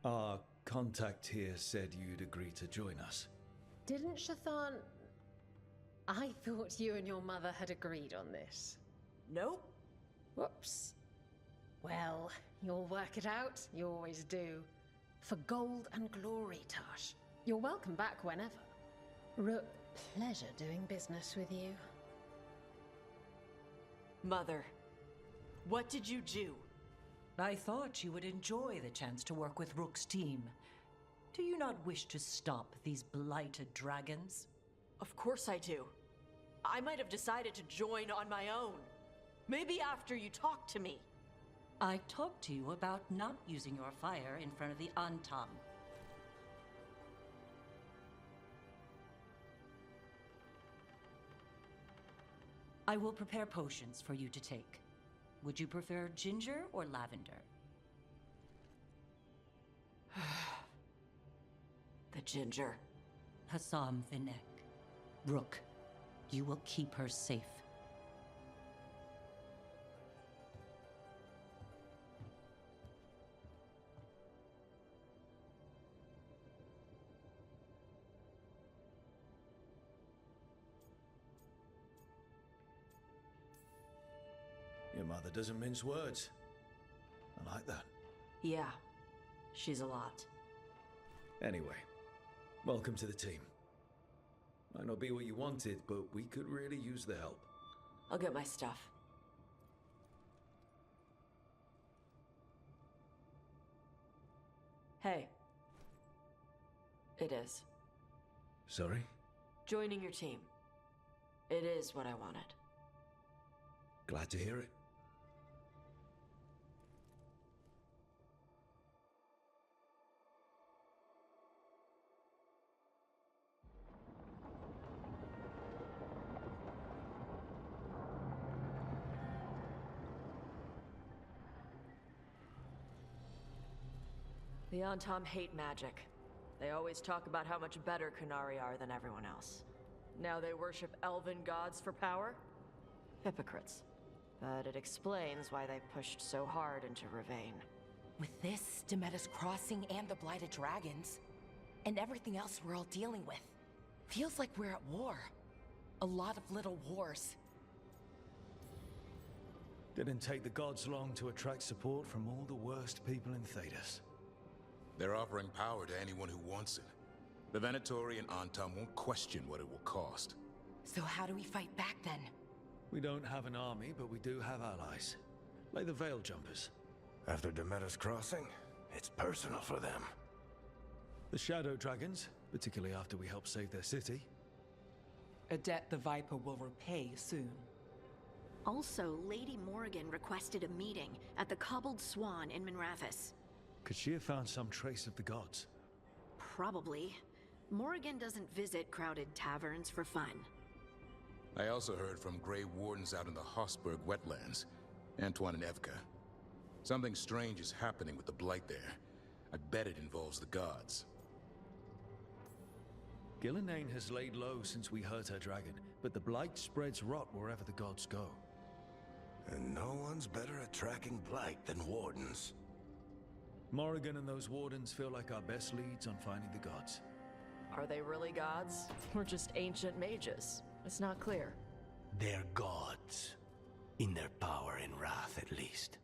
Speaker 2: Our contact here said you'd agree to join us.
Speaker 1: Didn't Shathan... I thought you and your mother had agreed on this.
Speaker 22: Nope.
Speaker 1: Whoops. Well, you'll work it out. You always do. For gold and glory, Tosh. You're welcome back whenever. Rook, pleasure doing business with you.
Speaker 22: Mother, what did you do?
Speaker 5: I thought you would enjoy the chance to work with Rook's team. Do you not wish to stop these blighted dragons?
Speaker 22: Of course I do. I might have decided to join on my own. Maybe after you talked to me.
Speaker 5: I talked to you about not using your fire in front of the Antam. I will prepare potions for you to take. Would you prefer ginger or lavender?
Speaker 22: The ginger.
Speaker 5: Hassam Vinek. Rook, you will keep her safe.
Speaker 2: Your mother doesn't mince words. I like that.
Speaker 22: Yeah, she's a lot.
Speaker 2: Anyway, welcome to the team. Might not be what you wanted, but we could really use the help.
Speaker 22: I'll get my stuff. Hey. It is.
Speaker 2: Sorry?
Speaker 22: Joining your team. It is what I wanted.
Speaker 2: Glad to hear it.
Speaker 22: The Antam hate magic. They always talk about how much better Qunari are than everyone else. Now they worship elven gods for power? Hypocrites. But it explains why they pushed so hard into Ravane.
Speaker 11: With this, Demeter's Crossing and the Blighted Dragons, and everything else we're all dealing with, feels like we're at war. A lot of little wars.
Speaker 2: Didn't take the gods long to attract support from all the worst people in Thedas.
Speaker 20: They're offering power to anyone who wants it. The Venatori and Antam won't question what it will cost.
Speaker 11: So how do we fight back then?
Speaker 2: We don't have an army, but we do have allies. Like the Veil Jumpers.
Speaker 18: After Demeter's Crossing, it's personal for them.
Speaker 2: The Shadow Dragons, particularly after we helped save their city.
Speaker 7: A debt the Viper will repay soon.
Speaker 12: Also, Lady Morrigan requested a meeting at the Cobbled Swan in Minrathous.
Speaker 2: Could she have found some trace of the gods?
Speaker 12: Probably. Morrigan doesn't visit crowded taverns for fun.
Speaker 20: I also heard from Grey Wardens out in the Hossberg wetlands, Antoine and Evka. Something strange is happening with the Blight there. I bet it involves the gods.
Speaker 2: Gillenane has laid low since we hurt her dragon, but the Blight spreads rot wherever the gods go.
Speaker 18: And no one's better at tracking Blight than Wardens.
Speaker 2: Morrigan and those Wardens feel like our best leads on finding the gods.
Speaker 22: Are they really gods? Or just ancient mages? It's not clear.
Speaker 18: They're gods. In their power and wrath, at least.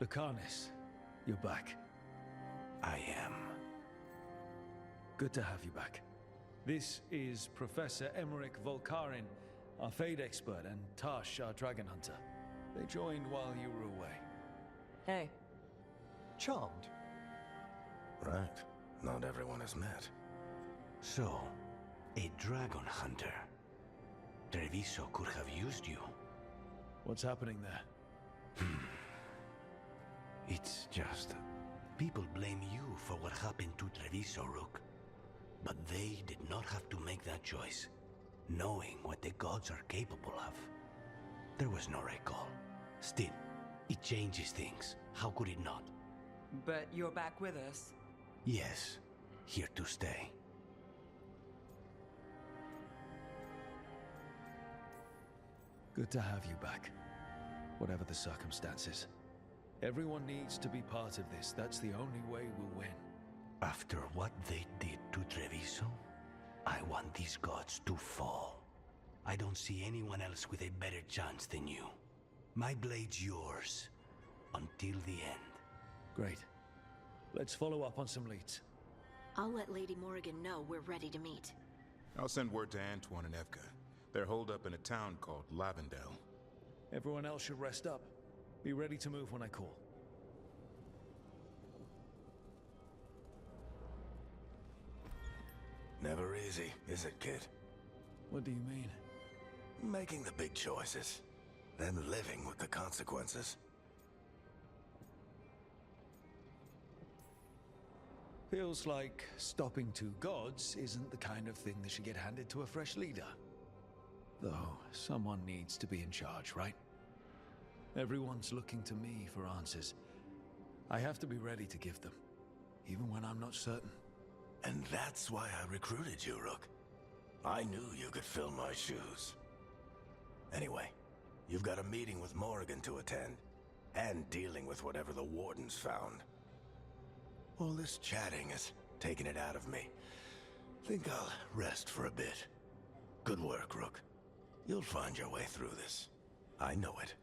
Speaker 2: Lucanis, you're back.
Speaker 18: I am.
Speaker 2: Good to have you back. This is Professor Emmerich Volkarin, our Fade expert, and Tash, our dragon hunter. They joined while you were away.
Speaker 22: Hey.
Speaker 9: Charmed.
Speaker 18: Right. Not everyone has met.
Speaker 13: So, a dragon hunter. Treviso could have used you.
Speaker 2: What's happening there?
Speaker 13: It's just... people blame you for what happened to Treviso, Rook. But they did not have to make that choice, knowing what the gods are capable of. There was no recall. Still, it changes things. How could it not?
Speaker 15: But you're back with us.
Speaker 13: Yes, here to stay.
Speaker 2: Good to have you back. Whatever the circumstances. Everyone needs to be part of this. That's the only way we'll win.
Speaker 13: After what they did to Treviso, I want these gods to fall. I don't see anyone else with a better chance than you. My blade's yours, until the end.
Speaker 2: Great. Let's follow up on some leads.
Speaker 12: I'll let Lady Morrigan know we're ready to meet.
Speaker 20: I'll send word to Antoine and Evka. They're holed up in a town called Lavendale.
Speaker 2: Everyone else should rest up. Be ready to move when I call.
Speaker 18: Never easy, is it, kid?
Speaker 2: What do you mean?
Speaker 18: Making the big choices, then living with the consequences.
Speaker 2: Feels like stopping two gods isn't the kind of thing that should get handed to a fresh leader. Though, someone needs to be in charge, right? Everyone's looking to me for answers. I have to be ready to give them, even when I'm not certain.
Speaker 18: And that's why I recruited you, Rook. I knew you could fill my shoes. Anyway, you've got a meeting with Morrigan to attend, and dealing with whatever the Wardens found. All this chatting has taken it out of me. Think I'll rest for a bit. Good work, Rook. You'll find your way through this. I know it.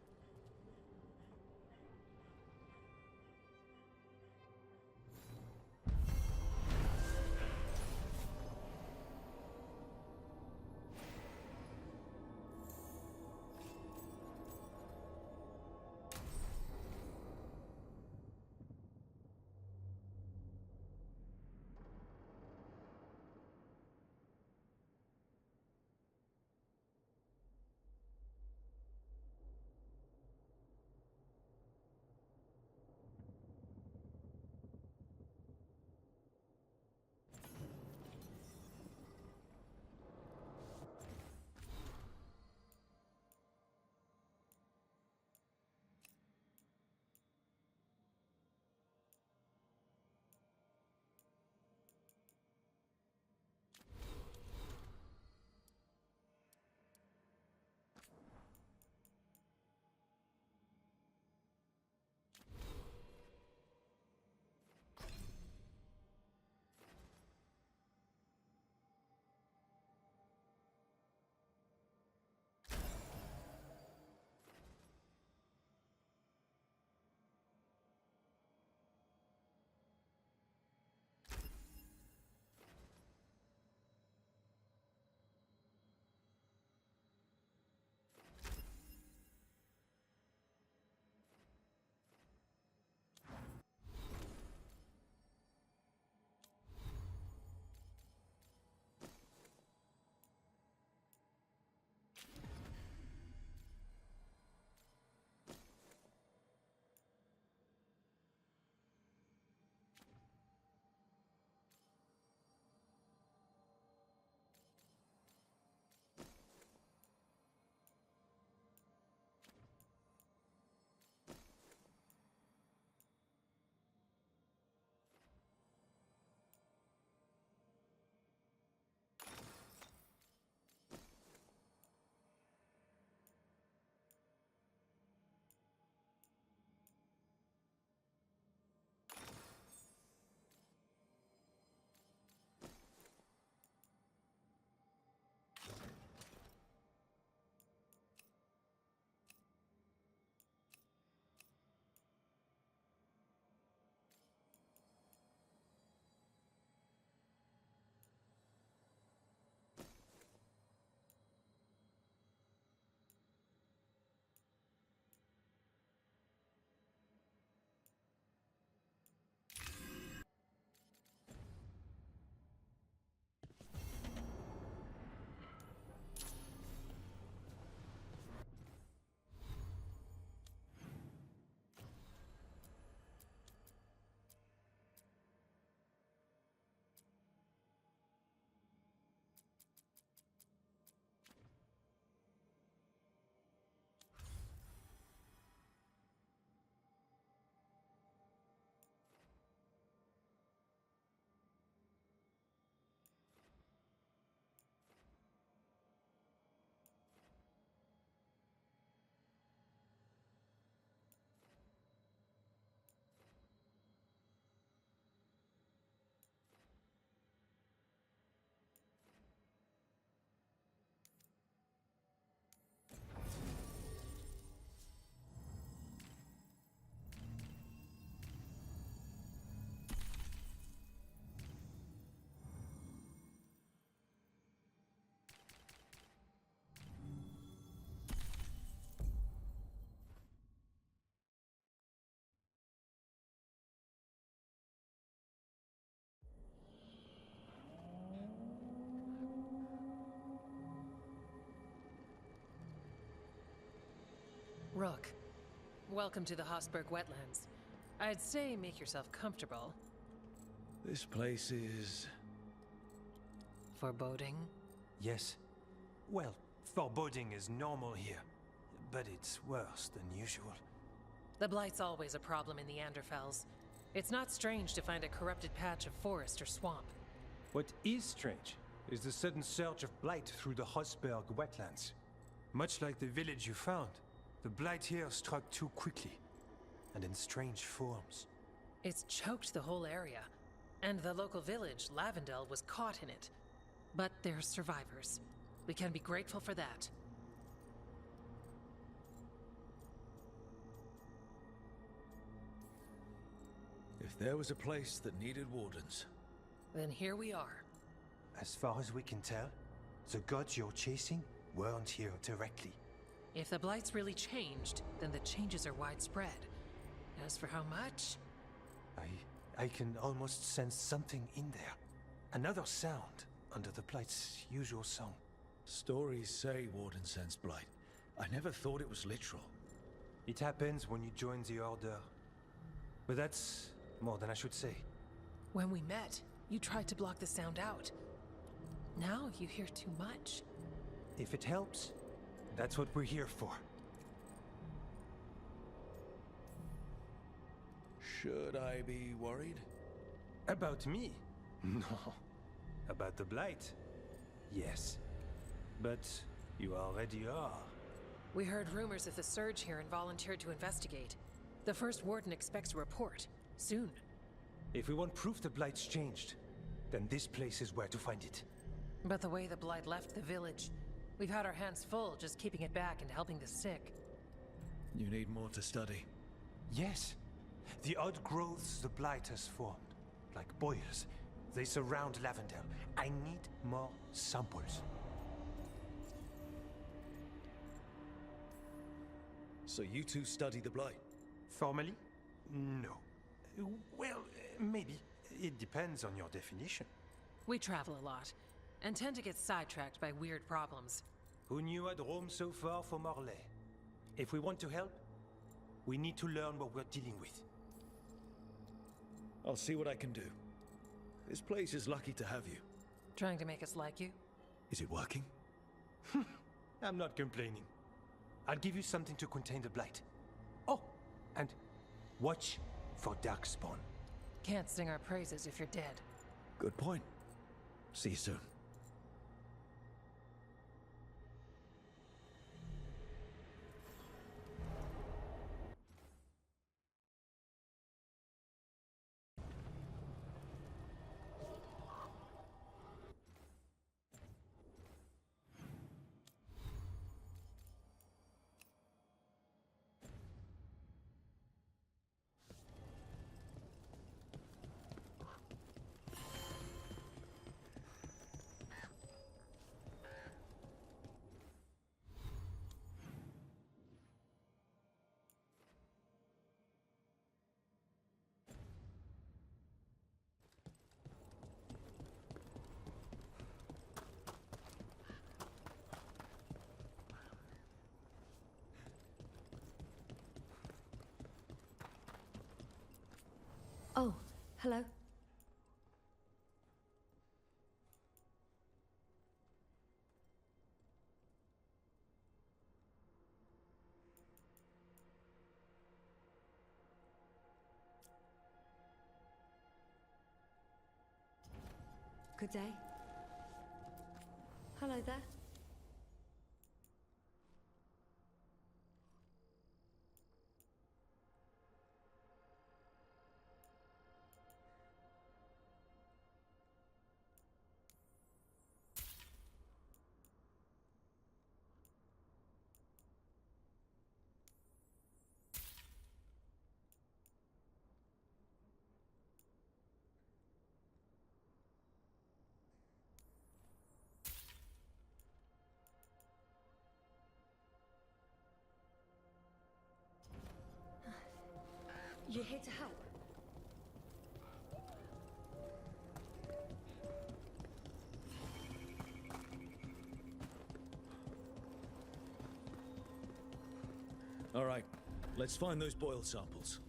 Speaker 16: Rook, welcome to the Hosberg wetlands. I'd say make yourself comfortable.
Speaker 2: This place is...
Speaker 16: foreboding?
Speaker 19: Yes. Well, foreboding is normal here, but it's worse than usual.
Speaker 16: The Blight's always a problem in the Anderfels. It's not strange to find a corrupted patch of forest or swamp.
Speaker 19: What is strange is the sudden surge of blight through the Hosberg wetlands. Much like the village you found, the blight here struck too quickly, and in strange forms.
Speaker 16: It's choked the whole area, and the local village, Lavendel, was caught in it. But they're survivors. We can be grateful for that.
Speaker 2: If there was a place that needed wardens...
Speaker 16: Then here we are.
Speaker 19: As far as we can tell, the gods you're chasing weren't here directly.
Speaker 16: If the Blight's really changed, then the changes are widespread. As for how much...
Speaker 19: I can almost sense something in there. Another sound under the Blight's usual song.
Speaker 2: Stories say Warden sense blight. I never thought it was literal.
Speaker 19: It happens when you join the Order. But that's more than I should say.
Speaker 16: When we met, you tried to block the sound out. Now you hear too much.
Speaker 19: If it helps, that's what we're here for.
Speaker 2: Should I be worried?
Speaker 19: About me? No. About the Blight? Yes. But you already are.
Speaker 16: We heard rumors of the surge here and volunteered to investigate. The first warden expects a report. Soon.
Speaker 19: If we want proof the Blight's changed, then this place is where to find it.
Speaker 16: But the way the Blight left the village, we've had our hands full just keeping it back and helping the sick.
Speaker 2: You need more to study.
Speaker 19: Yes. The odd growths the Blight has formed, like boils, they surround Lavendel. I need more samples.
Speaker 2: So you two study the Blight?
Speaker 19: Formally? No. Well, maybe. It depends on your definition.
Speaker 16: We travel a lot, and tend to get sidetracked by weird problems.
Speaker 19: Who knew I'd roam so far for Morlaix? If we want to help, we need to learn what we're dealing with.
Speaker 2: I'll see what I can do. This place is lucky to have you.
Speaker 16: Trying to make us like you?
Speaker 2: Is it working?
Speaker 19: I'm not complaining. I'll give you something to contain the Blight. Oh, and watch for Darkspawn.
Speaker 16: Can't sing our praises if you're dead.
Speaker 2: Good point. See you soon.
Speaker 14: Oh, hello. Good day. Hello there. You're here to help?
Speaker 2: All right. Let's find those boil samples.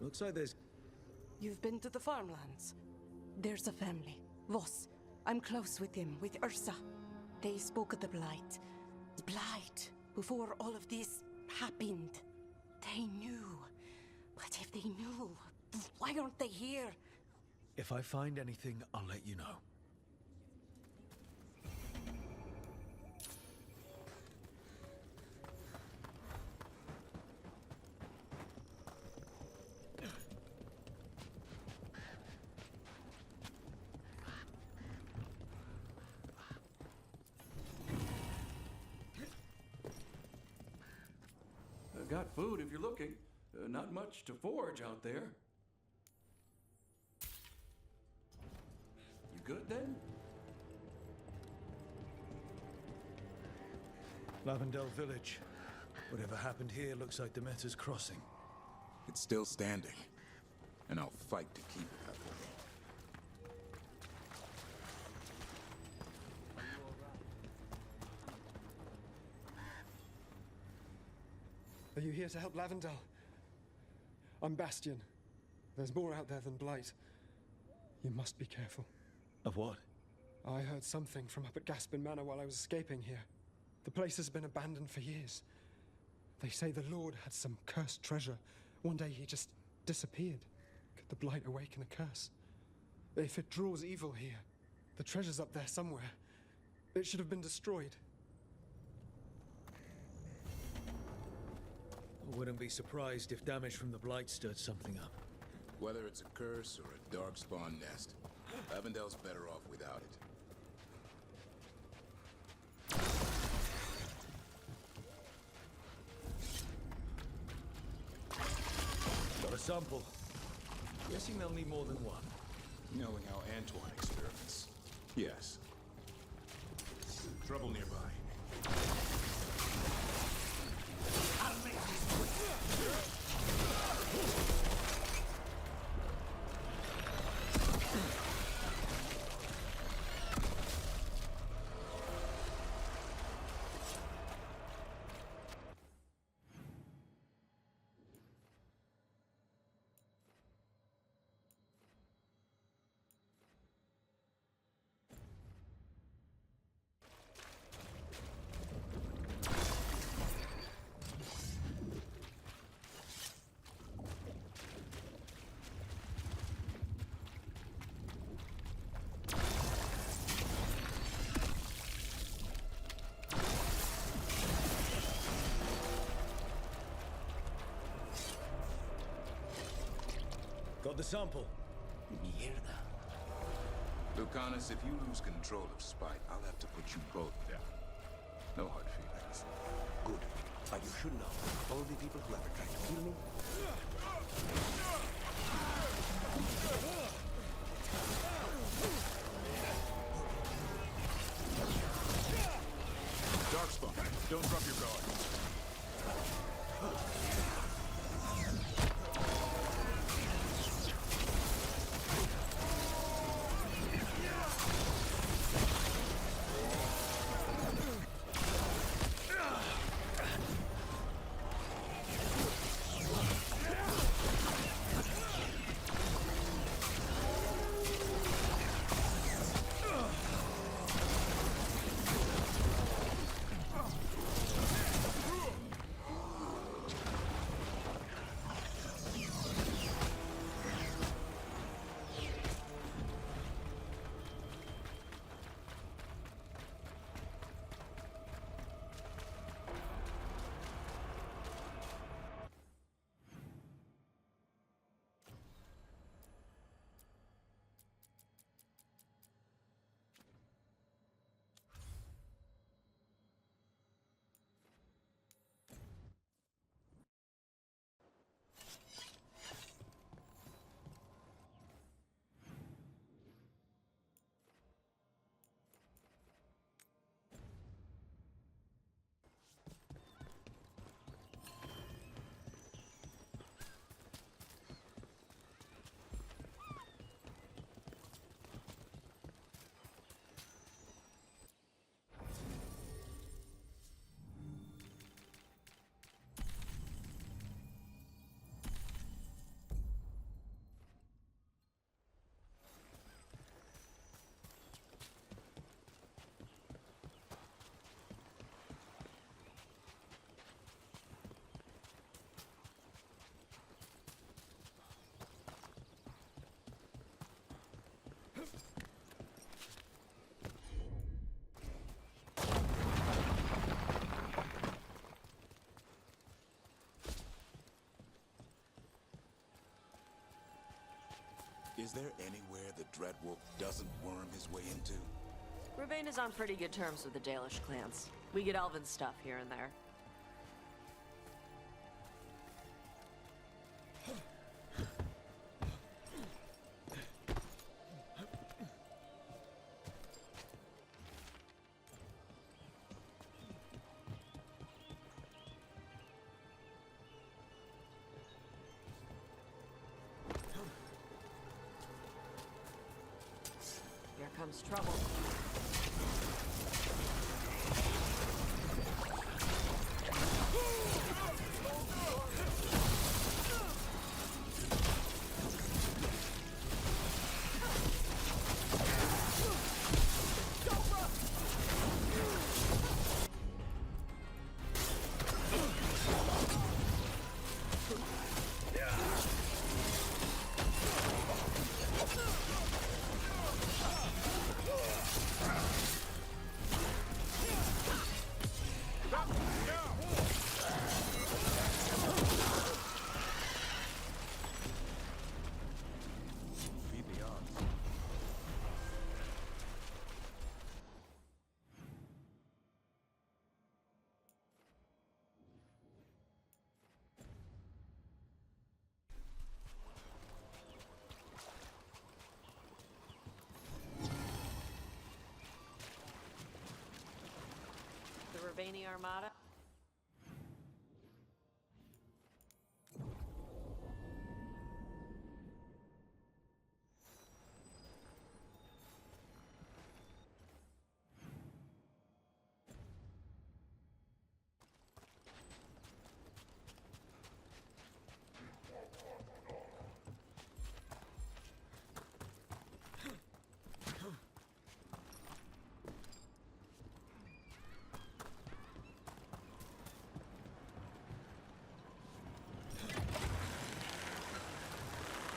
Speaker 2: Looks like there's...
Speaker 6: You've been to the farmlands? There's a family. Voss. I'm close with him, with Ursa. They spoke of the Blight. The Blight. Before all of this happened. They knew. But if they knew, why aren't they here?
Speaker 2: If I find anything, I'll let you know.
Speaker 8: Got food if you're looking. Not much to forage out there. You good then?
Speaker 2: Lavendel Village. Whatever happened here looks like Demeter's Crossing.
Speaker 20: It's still standing, and I'll fight to keep it that way.
Speaker 23: Are you here to help Lavendel? I'm Bastion. There's more out there than Blight. You must be careful.
Speaker 2: Of what?
Speaker 23: I heard something from up at Gaspin Manor while I was escaping here. The place has been abandoned for years. They say the Lord had some cursed treasure. One day he just disappeared. Could the Blight awaken a curse? If it draws evil here, the treasure's up there somewhere. It should have been destroyed.
Speaker 2: I wouldn't be surprised if damage from the Blight stirred something up.
Speaker 20: Whether it's a curse or a darkspawn nest, Lavendel's better off without it.
Speaker 2: Got a sample. Guessing they'll need more than one.
Speaker 20: Knowing how Antoine experiments. Yes. Trouble nearby. I'll make this quick.
Speaker 2: Got the sample.
Speaker 18: Mierda.
Speaker 20: Lucanus, if you lose control of Spite, I'll have to put you both down. No hard feelings.
Speaker 18: Good. But you should know, all the people who ever tried to kill me...
Speaker 20: Darkspawn, don't drop your guard. Is there anywhere the Dreadwolf doesn't worm his way into?
Speaker 22: Ravane is on pretty good terms with the Dalish clans. We get elven stuff here and there. Here comes trouble. Ravani Armada.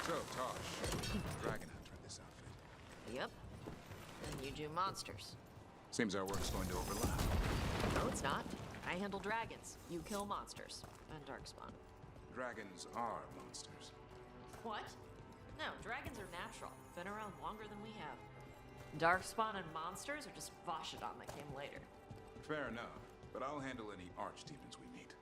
Speaker 20: So, Tosh, dragon hunter in this outfit.
Speaker 22: Yep. And you do monsters.
Speaker 20: Seems our work's going to overlap.
Speaker 22: No, it's not. I handle dragons. You kill monsters. And darkspawn.
Speaker 20: Dragons are monsters.
Speaker 22: What? No, dragons are natural. Been around longer than we have. Darkspawn and monsters are just Vashidon that came later.
Speaker 20: Fair enough, but I'll handle any archdemons we meet.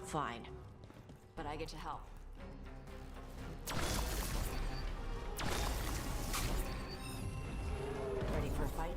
Speaker 22: Fine. But I get to help. Ready for a fight?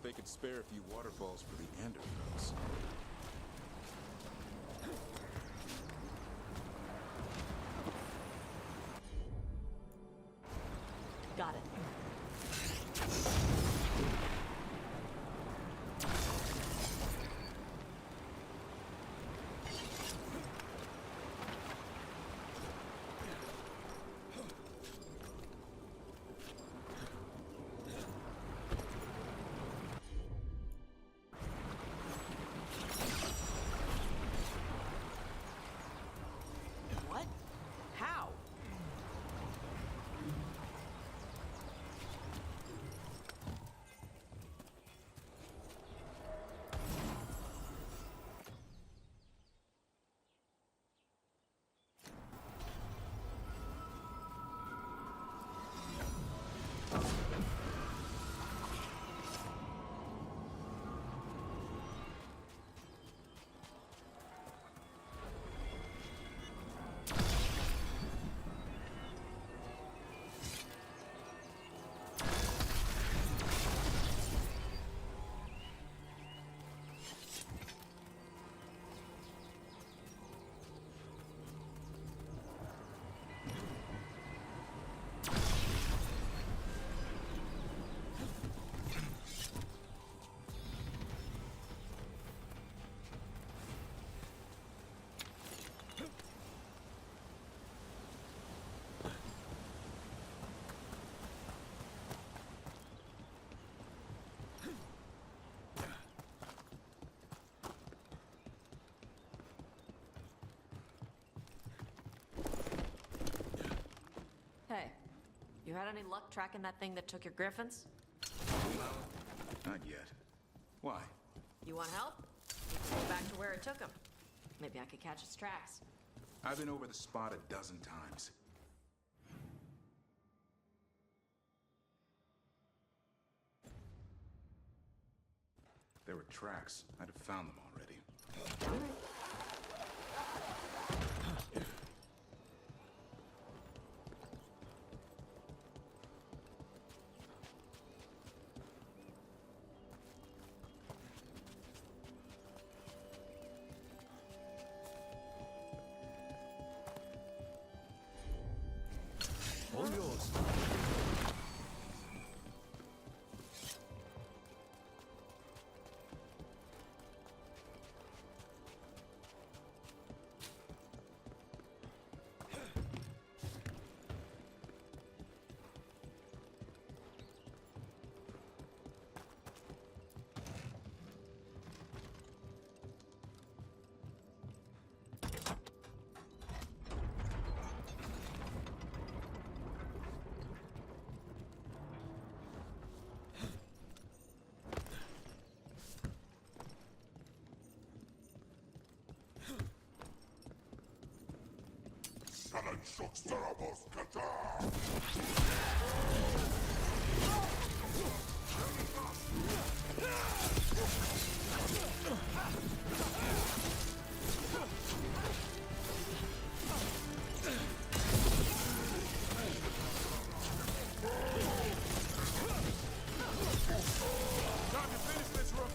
Speaker 20: they could spare a few waterfalls for the Ander folks.
Speaker 22: Got it. What? How? Hey, you had any luck tracking that thing that took your griffins?
Speaker 20: Not yet. Why?
Speaker 22: You want help? You can go back to where it took him. Maybe I could catch its tracks.
Speaker 20: I've been over the spot a dozen times. There were tracks. I'd have found them already.
Speaker 2: All yours.
Speaker 20: Time to finish this, Rook!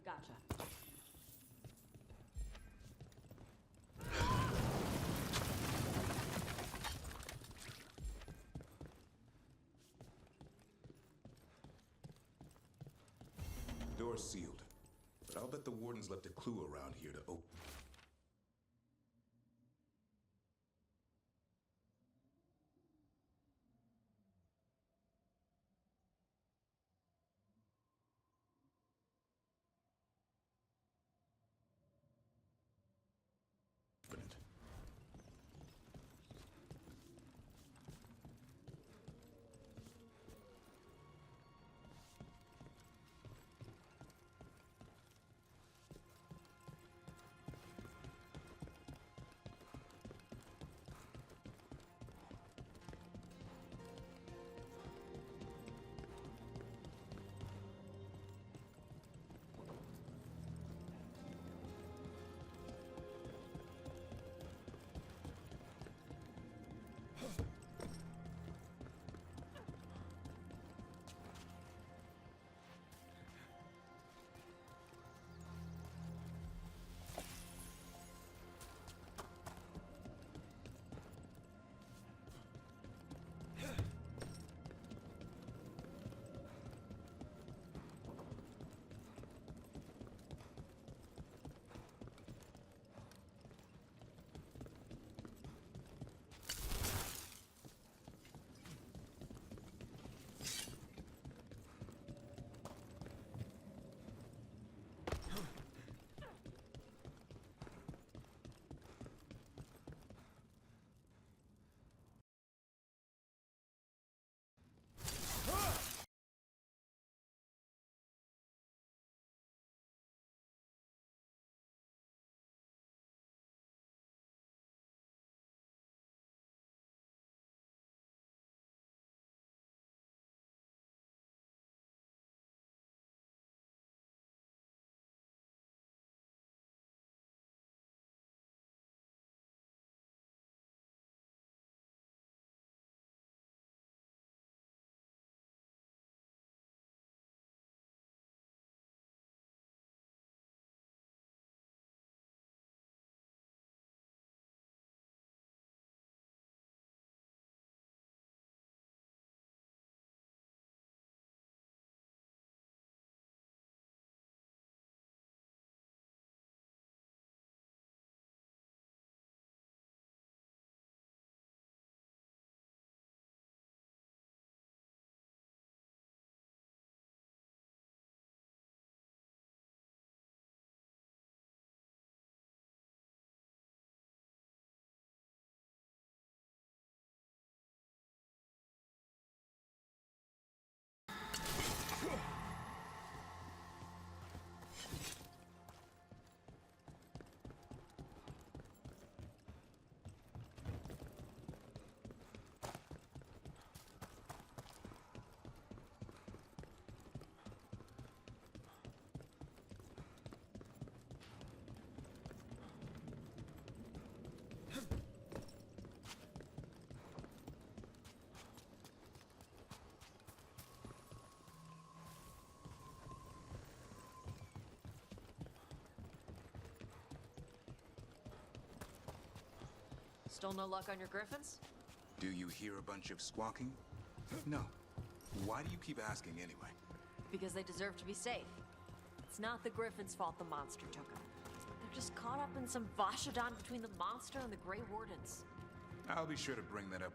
Speaker 22: Gotcha.
Speaker 20: Door's sealed, but I'll bet the Wardens left a clue around here to open.
Speaker 22: Still no luck on your griffins?
Speaker 20: Do you hear a bunch of squawking? No. Why do you keep asking anyway?
Speaker 22: Because they deserve to be safe. It's not the griffins' fault the monster took them. They're just caught up in some Vashodon between the monster and the Grey Wardens.
Speaker 20: I'll be sure to bring that up.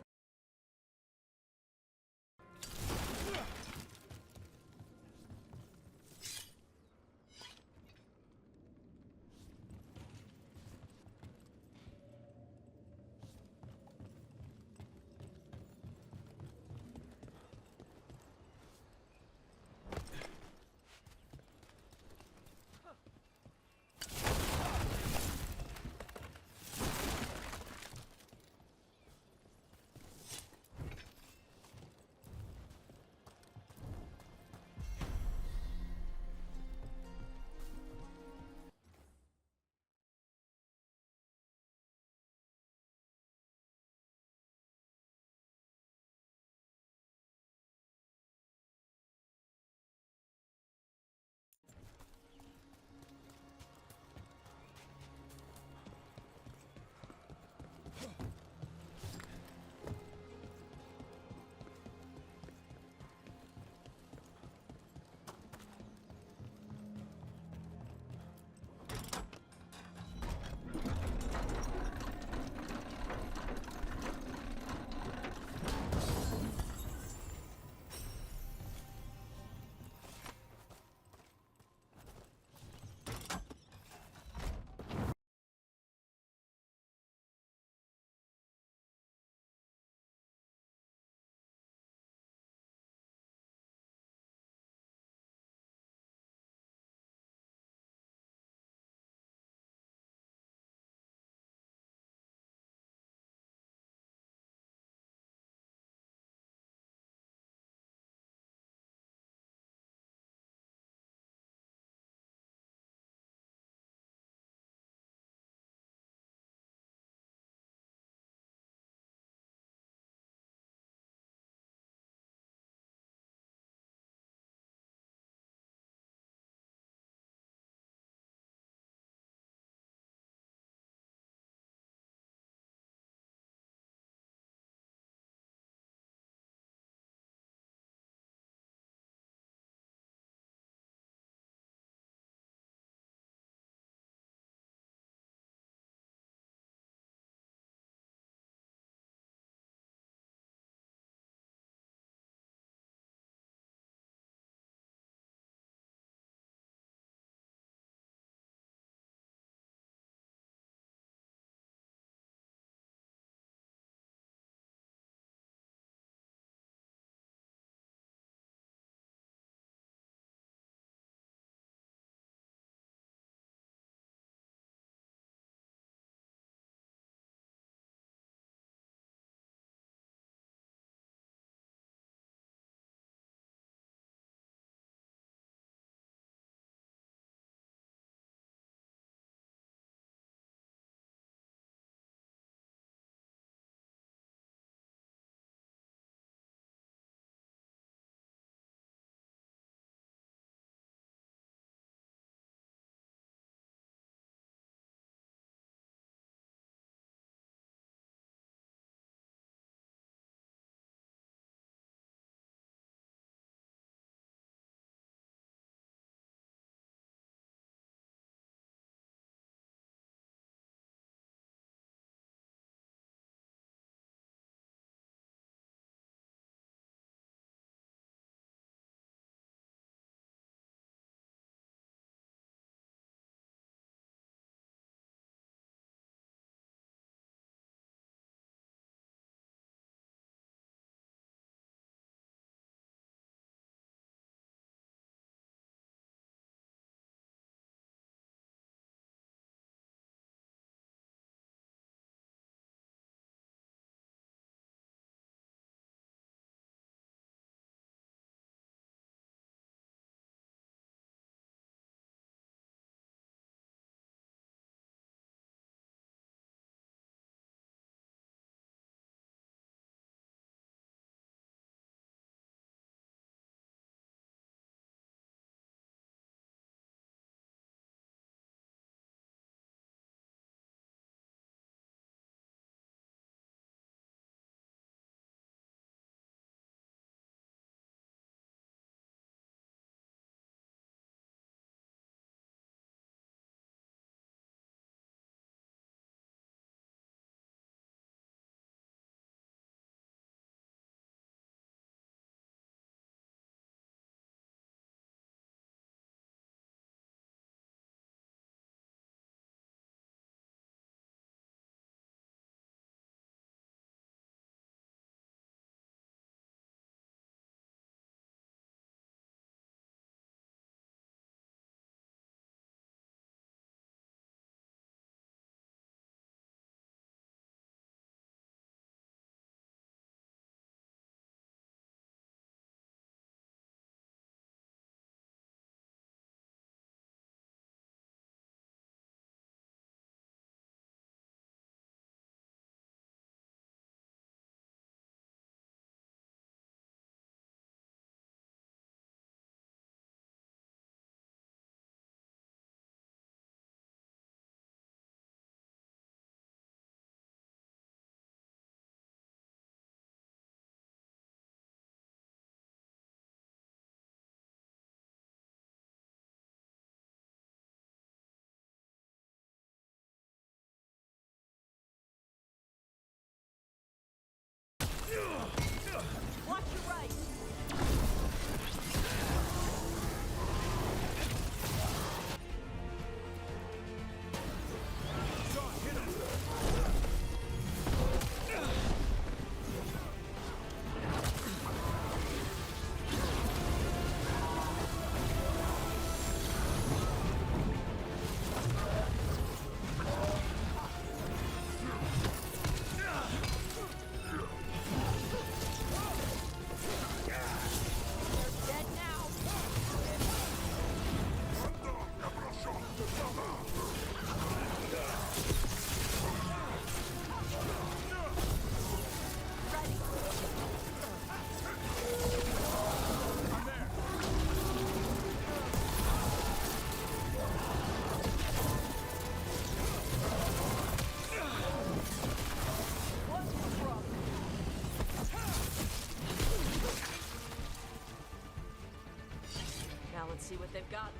Speaker 22: see what they've got.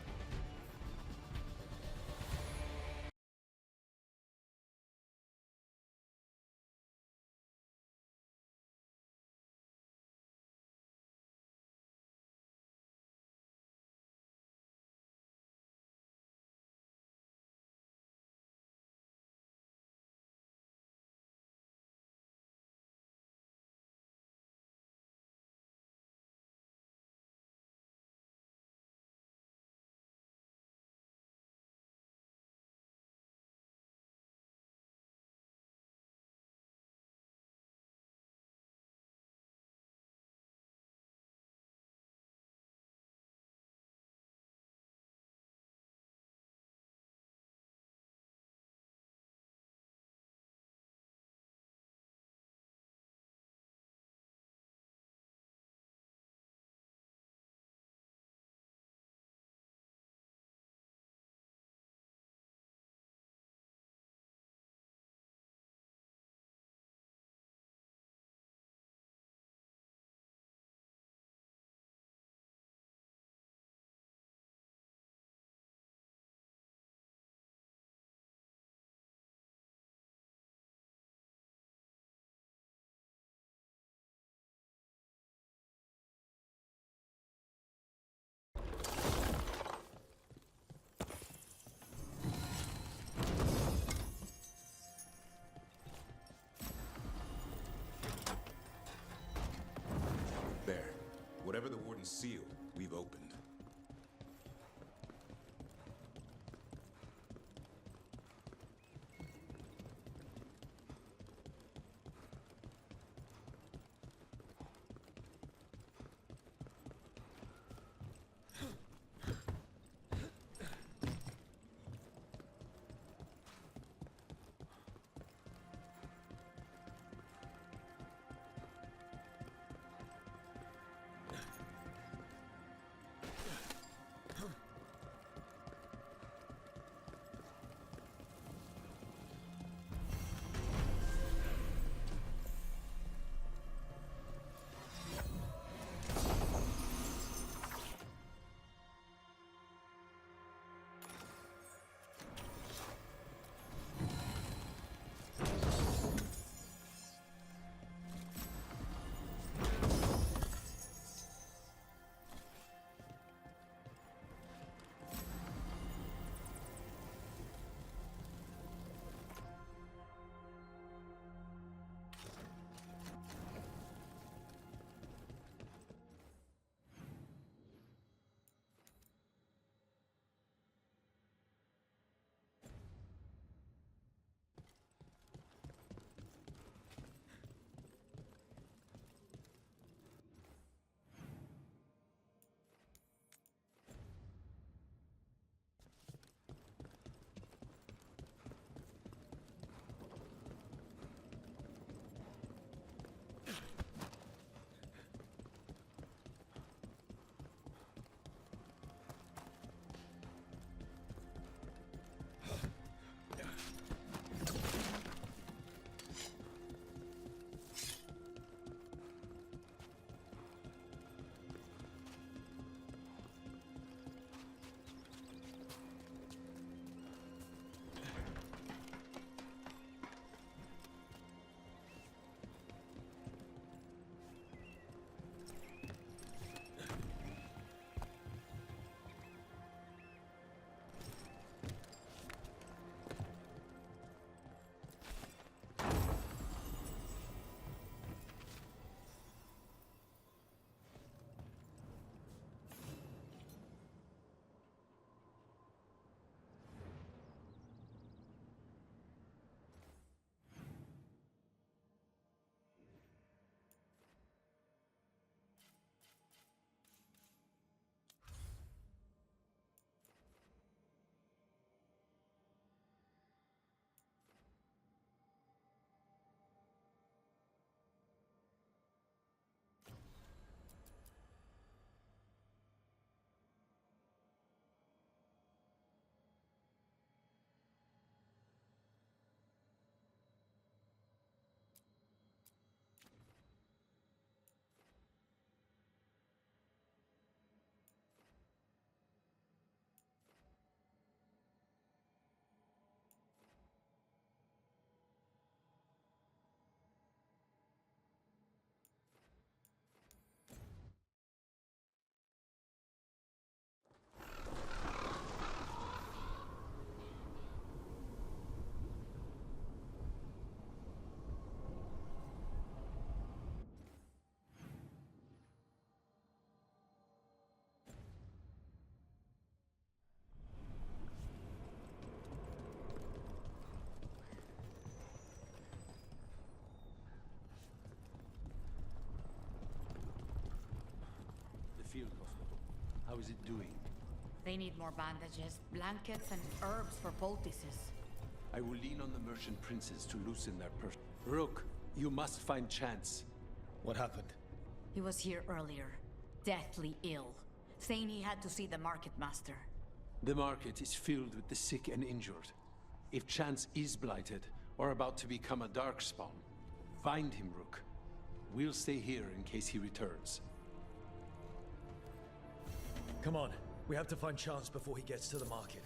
Speaker 20: There. Whatever the Warden sealed, we've opened.
Speaker 3: How is it doing?
Speaker 10: They need more bandages, blankets, and herbs for poultices.
Speaker 3: I will lean on the merchant princes to loosen their purse. Rook, you must find Chance.
Speaker 2: What happened?
Speaker 10: He was here earlier, deathly ill, saying he had to see the market master.
Speaker 3: The market is filled with the sick and injured. If Chance is blighted, or about to become a darkspawn, find him, Rook. We'll stay here in case he returns.
Speaker 2: Come on, we have to find Chance before he gets to the market.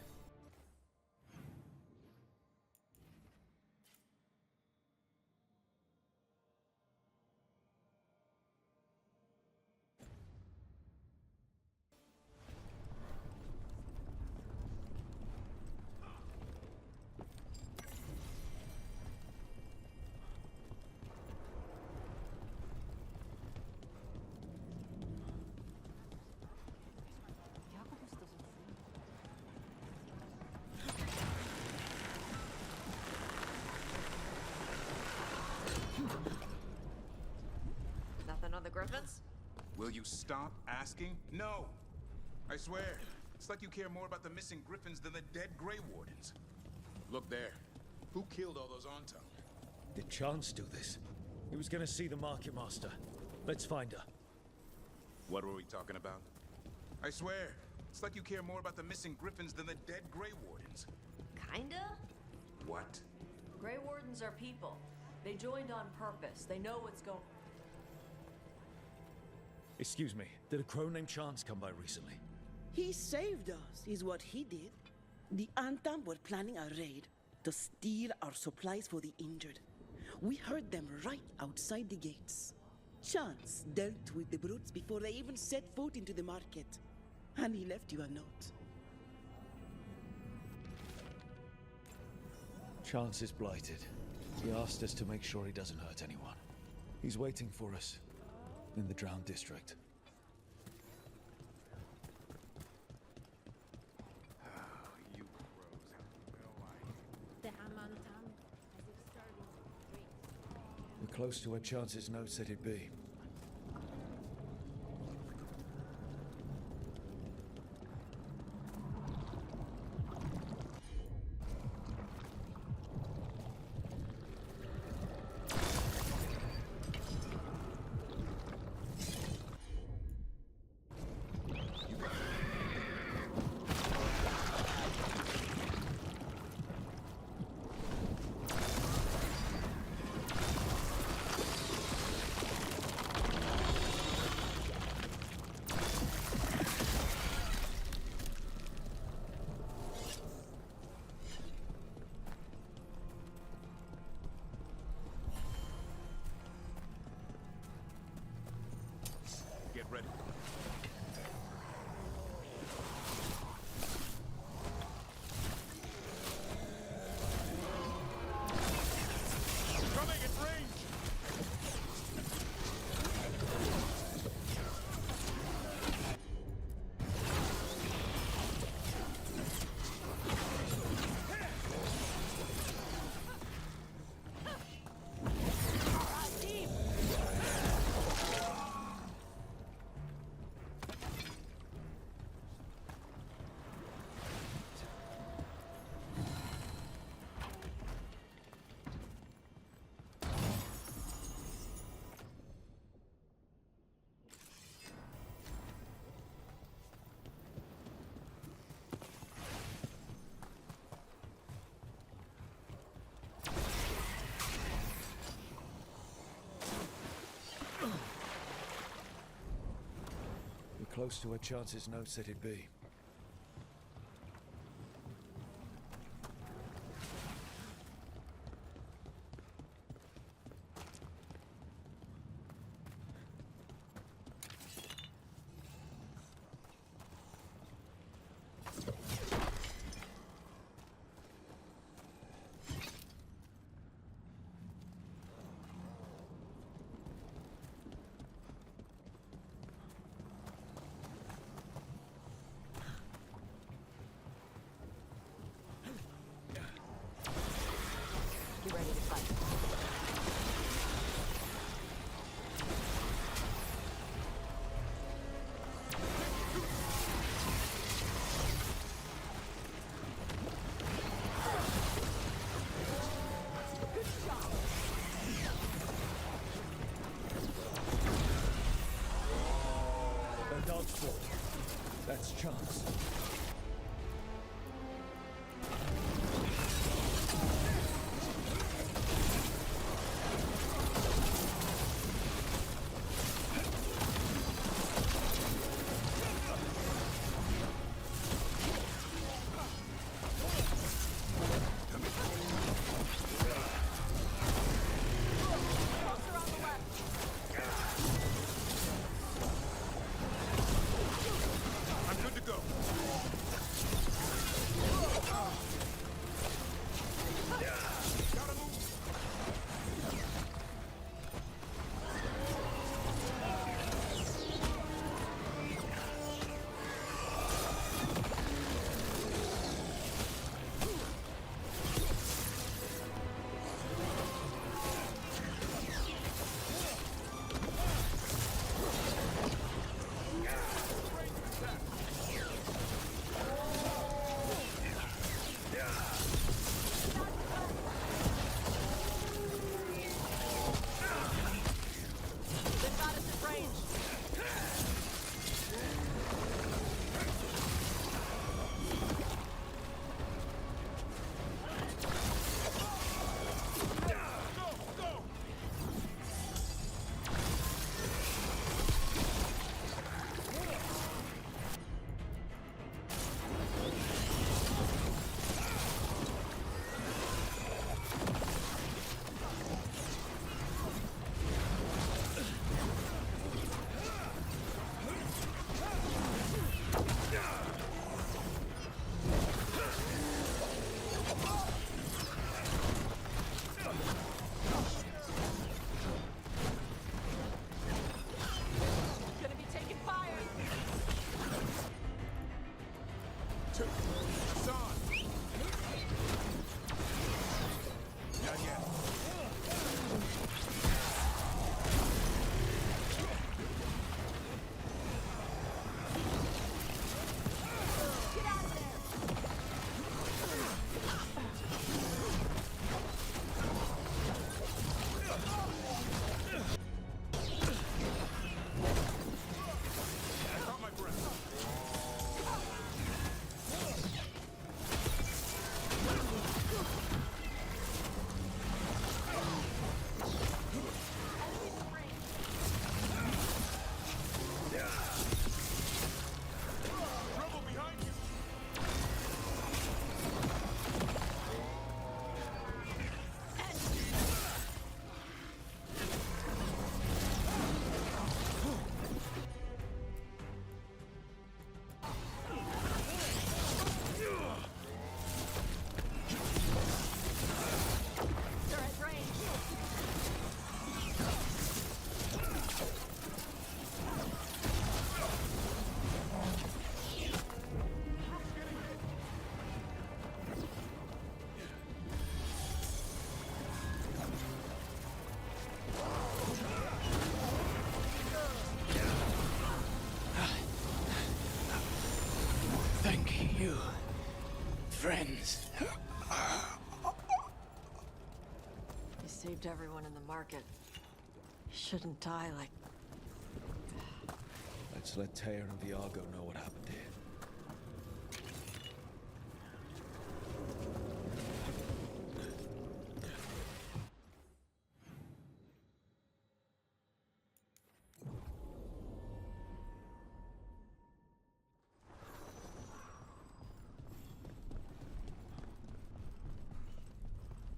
Speaker 22: Nothing on the griffins?
Speaker 20: Will you stop asking? No! I swear, it's like you care more about the missing griffins than the dead Grey Wardens. Look there. Who killed all those Antam?
Speaker 2: Did Chance do this? He was gonna see the market master. Let's find her.
Speaker 20: What were we talking about? I swear, it's like you care more about the missing griffins than the dead Grey Wardens.
Speaker 22: Kinda?
Speaker 20: What?
Speaker 22: Grey Wardens are people. They joined on purpose. They know what's going.
Speaker 2: Excuse me, did a crow named Chance come by recently?
Speaker 21: He saved us, is what he did. The Antam were planning a raid to steal our supplies for the injured. We heard them right outside the gates. Chance dealt with the brutes before they even set foot into the market. And he left you a note.
Speaker 2: Chance is blighted. He asked us to make sure he doesn't hurt anyone. He's waiting for us in the Drowned District.
Speaker 20: You crows have no idea.
Speaker 14: The Amantam, as if starving for drinks.
Speaker 2: We're close to where Chance's note said he'd be.
Speaker 20: Get ready. Coming at range!
Speaker 2: We're close to where Chance's note said he'd be. last chance.
Speaker 1: Thank you, friends.
Speaker 22: You saved everyone in the market. You shouldn't die like...
Speaker 2: Let's let Tear and Viago know what happened here.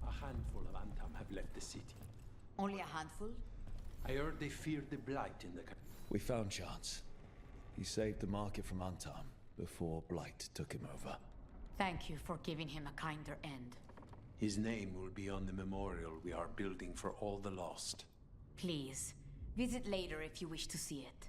Speaker 3: A handful of Antam have left the city.
Speaker 10: Only a handful?
Speaker 3: I heard they feared the Blight in the...
Speaker 2: We found Chance. He saved the market from Antam before Blight took him over.
Speaker 10: Thank you for giving him a kinder end.
Speaker 3: His name will be on the memorial we are building for all the lost.
Speaker 10: Please, visit later if you wish to see it.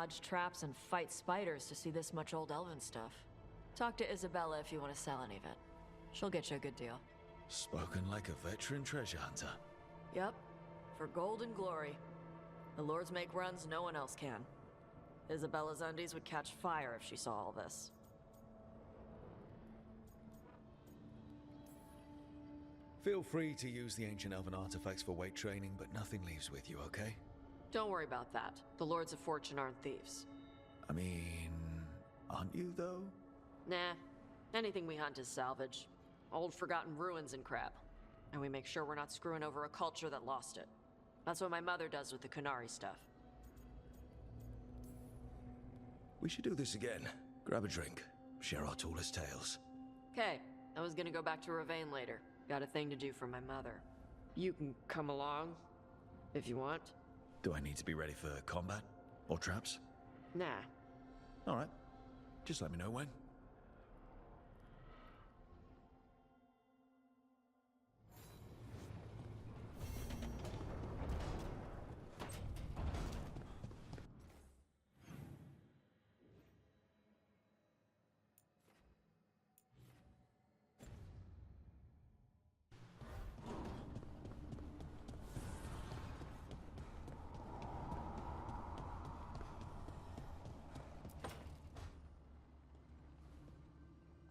Speaker 22: dodge traps and fight spiders to see this much old elven stuff. Talk to Isabella if you want to sell any of it. She'll get you a good deal.
Speaker 2: Spoken like a veteran treasure hunter.
Speaker 22: Yep, for gold and glory. The lords make runs no one else can. Isabella's undies would catch fire if she saw all this.
Speaker 2: Feel free to use the ancient elven artifacts for weight training, but nothing leaves with you, okay?
Speaker 22: Don't worry about that. The Lords of Fortune aren't thieves.
Speaker 2: I mean, aren't you, though?
Speaker 22: Nah. Anything we hunt is salvage. Old forgotten ruins and crap. And we make sure we're not screwing over a culture that lost it. That's what my mother does with the Kunari stuff.
Speaker 2: We should do this again. Grab a drink. Share our tallest tales.
Speaker 22: Okay, I was gonna go back to Ravane later. Got a thing to do for my mother. You can come along, if you want.
Speaker 2: Do I need to be ready for combat? Or traps?
Speaker 22: Nah.
Speaker 2: Alright. Just let me know when.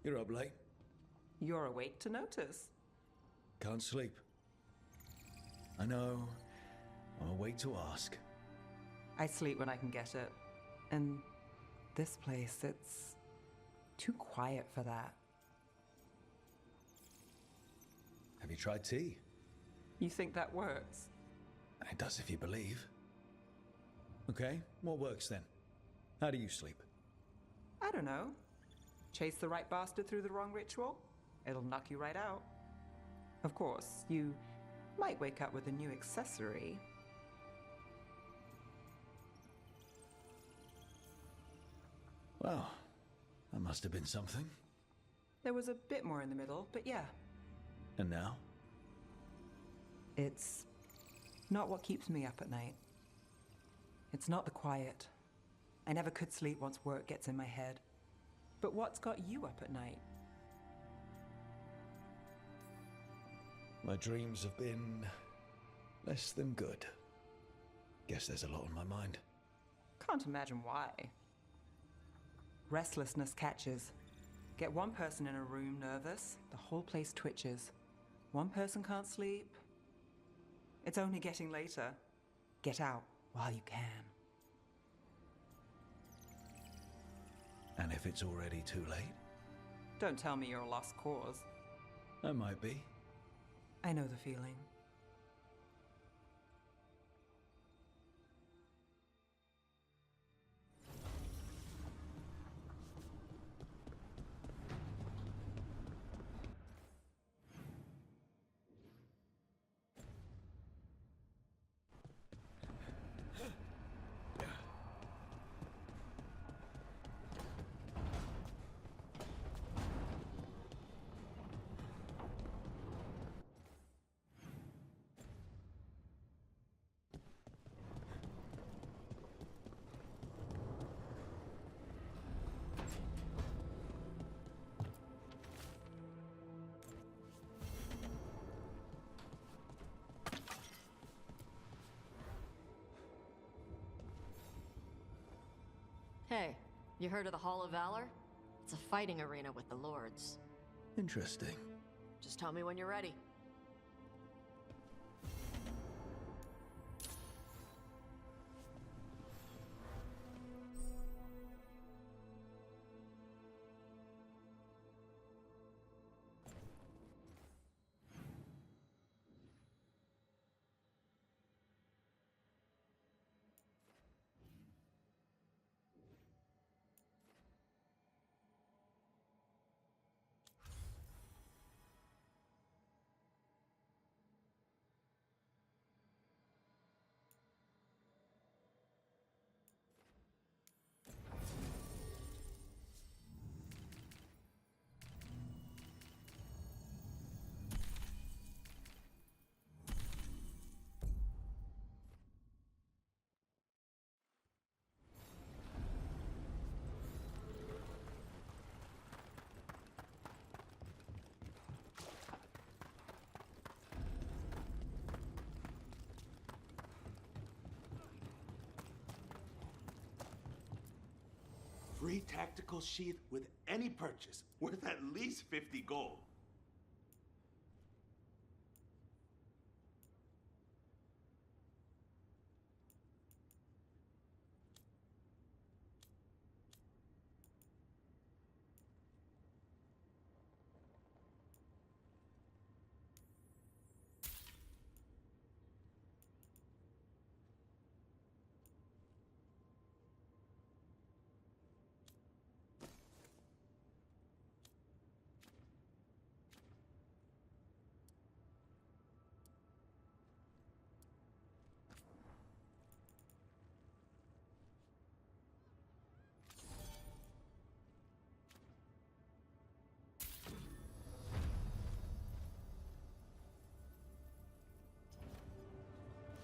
Speaker 2: You're up late.
Speaker 15: You're awake to notice.
Speaker 2: Can't sleep. I know. I'm awake to ask.
Speaker 15: I sleep when I can get it. And this place, it's too quiet for that.
Speaker 2: Have you tried tea?
Speaker 15: You think that works?
Speaker 2: It does if you believe. Okay, what works then? How do you sleep?
Speaker 15: I don't know. Chase the right bastard through the wrong ritual? It'll knock you right out. Of course, you might wake up with a new accessory.
Speaker 2: Well, that must have been something.
Speaker 15: There was a bit more in the middle, but yeah.
Speaker 2: And now?
Speaker 15: It's not what keeps me up at night. It's not the quiet. I never could sleep once work gets in my head. But what's got you up at night?
Speaker 2: My dreams have been less than good. Guess there's a lot on my mind.
Speaker 15: Can't imagine why. Restlessness catches. Get one person in a room nervous, the whole place twitches. One person can't sleep. It's only getting later. Get out while you can.
Speaker 2: And if it's already too late?
Speaker 15: Don't tell me you're a lost cause.
Speaker 2: I might be.
Speaker 15: I know the feeling.
Speaker 22: Hey, you heard of the Hall of Valor? It's a fighting arena with the lords.
Speaker 2: Interesting.
Speaker 22: Just tell me when you're ready.
Speaker 4: Free tactical sheath with any purchase, worth at least 50 gold.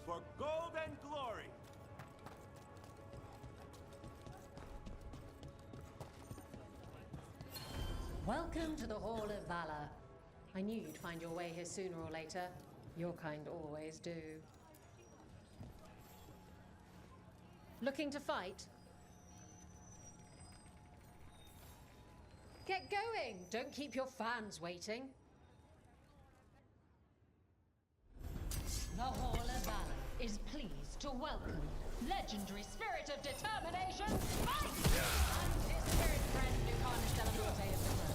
Speaker 4: For gold and glory!
Speaker 16: Welcome to the Hall of Valor. I knew you'd find your way here sooner or later. Your kind always do. Looking to fight? Get going! Don't keep your fans waiting.
Speaker 10: The Hall of Valor is pleased to welcome legendary spirit of determination, Spike! And his spirit friend, Nucana Stellamonte is the first.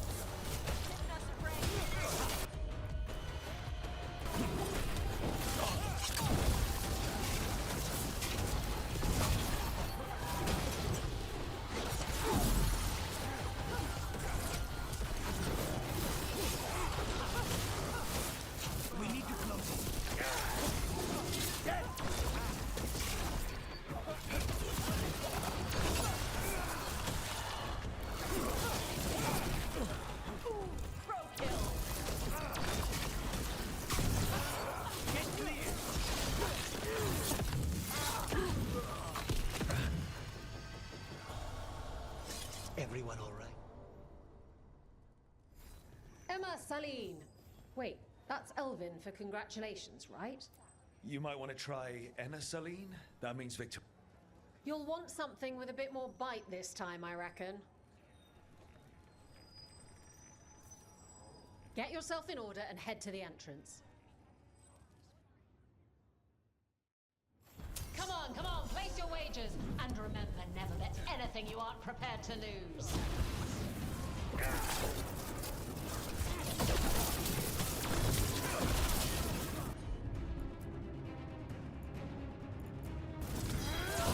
Speaker 2: We need to close it.
Speaker 13: Everyone all right?
Speaker 16: Emma Saline. Wait, that's Elven for congratulations, right?
Speaker 2: You might want to try Enna Saline? That means victor.
Speaker 16: You'll want something with a bit more bite this time, I reckon. Get yourself in order and head to the entrance. Come on, place your wagers. And remember, never bet anything you aren't prepared to lose.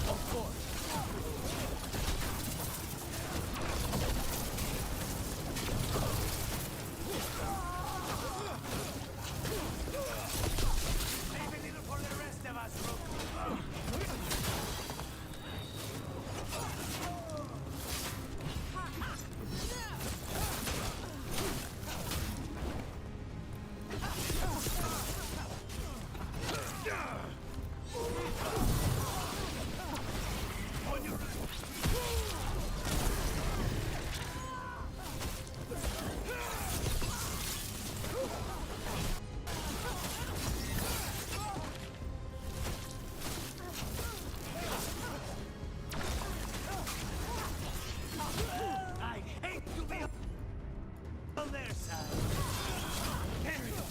Speaker 2: Of course.
Speaker 1: Leave a little for the rest of us, Rook. I hate to be on their side. There you go.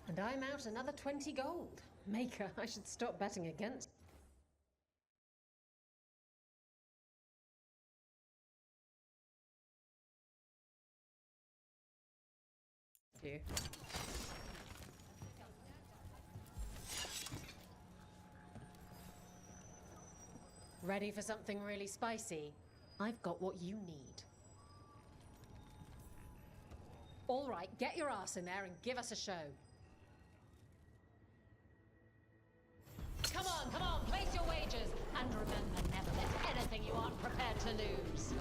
Speaker 16: And I'm out another 20 gold. Maker, I should stop betting against you. Ready for something really spicy? I've got what you need. All right, get your ass in there and give us a show. Come on, place your wagers. And remember, never bet anything you aren't prepared to lose.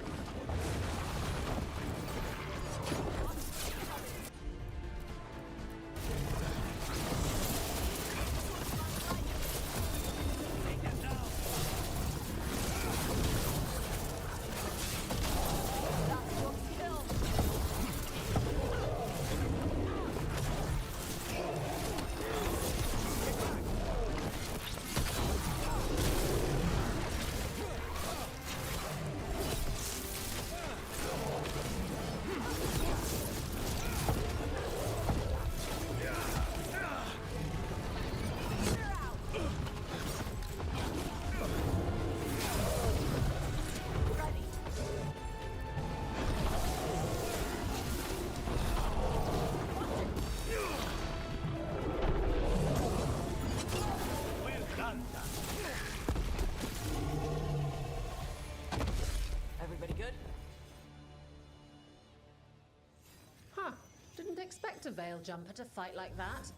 Speaker 10: expect a Veil Jumper to fight like that.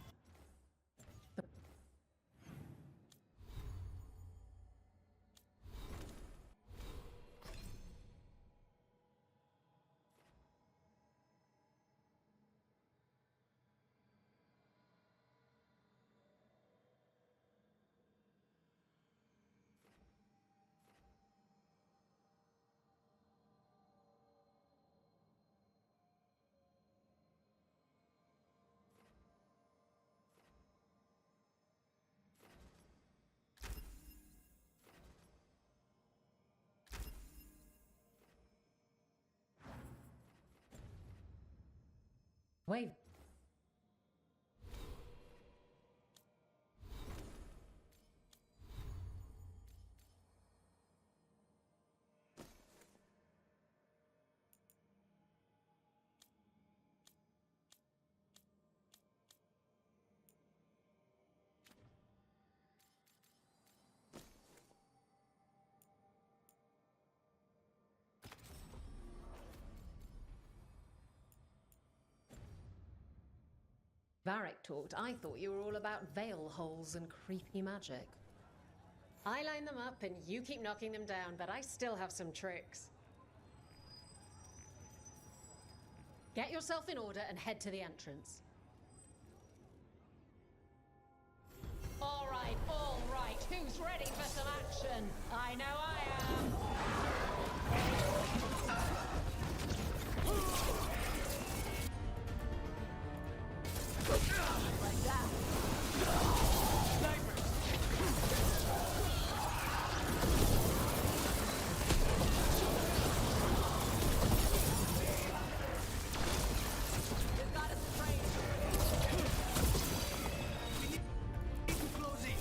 Speaker 10: Wait. Varric talked, I thought you were all about veil holes and creepy magic. I line them up and you keep knocking them down, but I still have some tricks. Get yourself in order and head to the entrance. All right. Who's ready for some action? I know I am. Like that. Snipers! They've got us trained. We need to close in.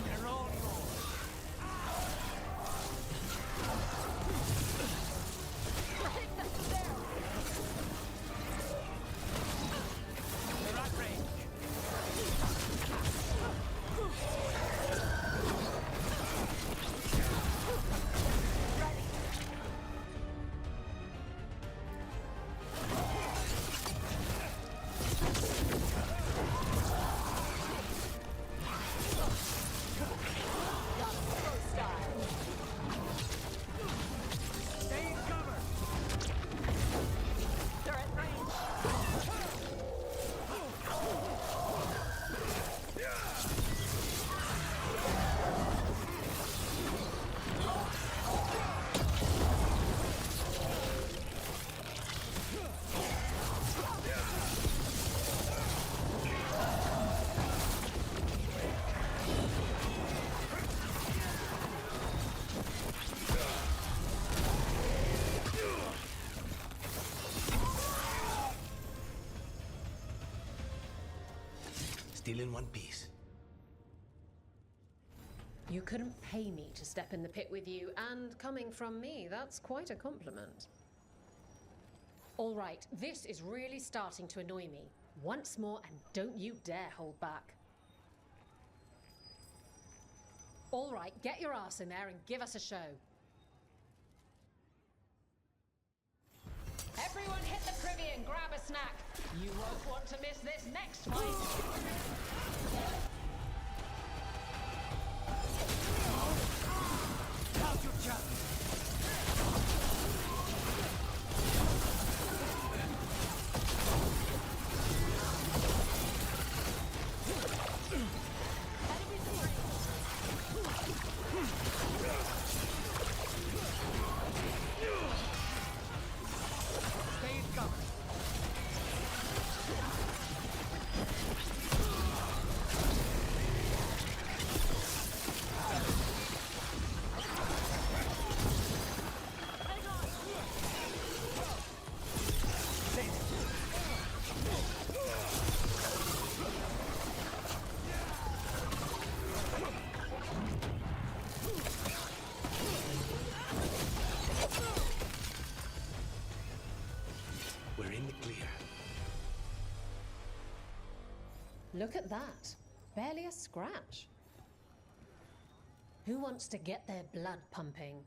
Speaker 10: They're all yours. Protect them from there. They're at range. Stay in cover. They're at range.
Speaker 13: Still in one piece.
Speaker 10: You couldn't pay me to step in the pit with you, and coming from me, that's quite a compliment. All right, this is really starting to annoy me. Once more, and don't you dare hold back. All right, get your ass in there and give us a show. Everyone hit the privy and grab a snack. You won't want to miss this next fight.
Speaker 1: Now's your chance. Stay in cover.
Speaker 13: We're in the clear.
Speaker 10: Look at that. Barely a scratch. Who wants to get their blood pumping?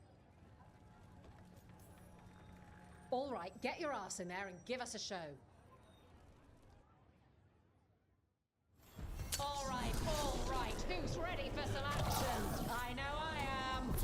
Speaker 10: All right, get your ass in there and give us a show. All right. Who's ready for some action? I know I am.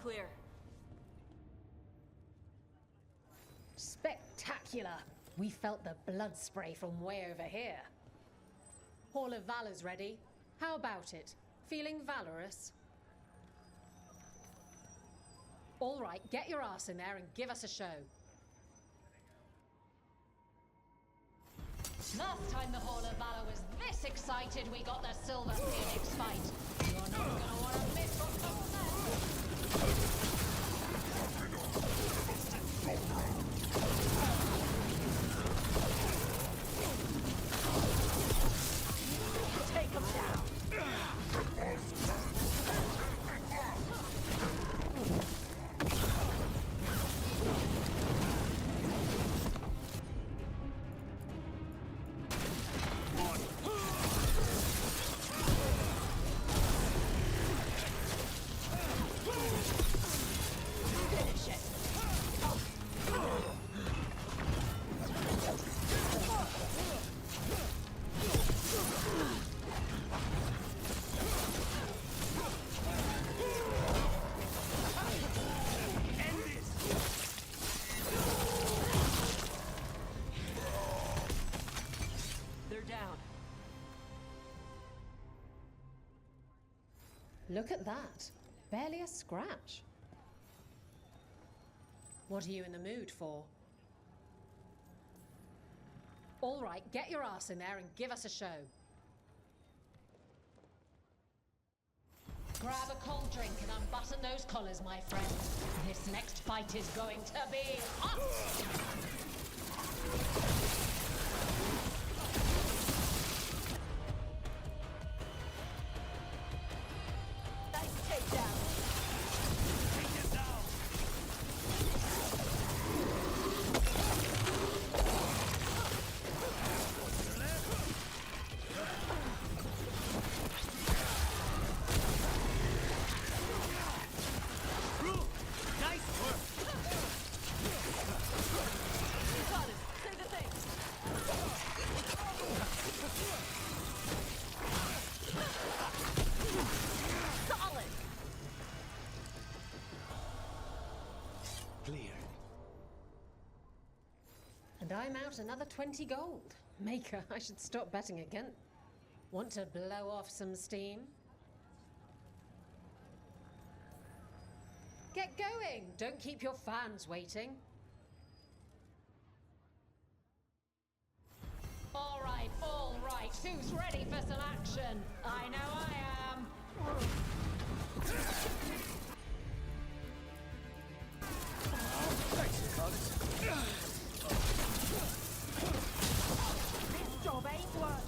Speaker 22: Clear.
Speaker 10: Spectacular! We felt the blood spray from way over here. Hall of Valor's ready. How about it? Feeling valorous? All right, get your ass in there and give us a show. Last time the Hall of Valor was this excited, we got the Silver Phoenix fight. You're not gonna want to miss what comes next.
Speaker 22: Take him down.
Speaker 10: Look at that. Barely a scratch. What are you in the mood for? All right, get your ass in there and give us a show. Grab a cold drink and unbutton those collars, my friend. This next fight is going to be hot! And I'm out another 20 gold. Maker, I should stop betting again. Want to blow off some steam? Get going! Don't keep your fans waiting. All right, who's ready for some action? I know I am.
Speaker 1: Thanks, Solas.
Speaker 6: This job ain't work.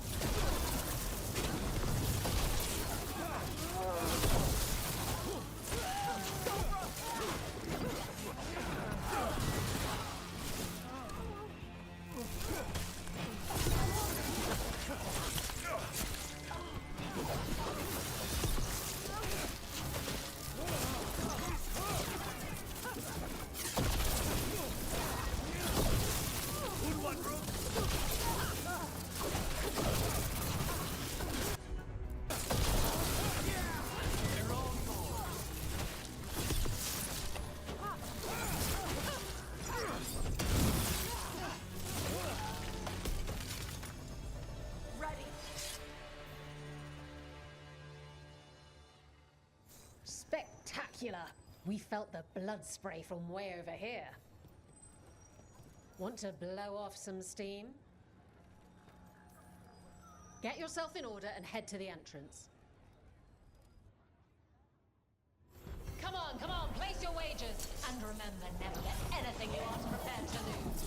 Speaker 10: Spectacular! We felt the blood spray from way over here. Want to blow off some steam? Get yourself in order and head to the entrance. Come on, place your wagers. And remember, never let anything you aren't prepared to lose.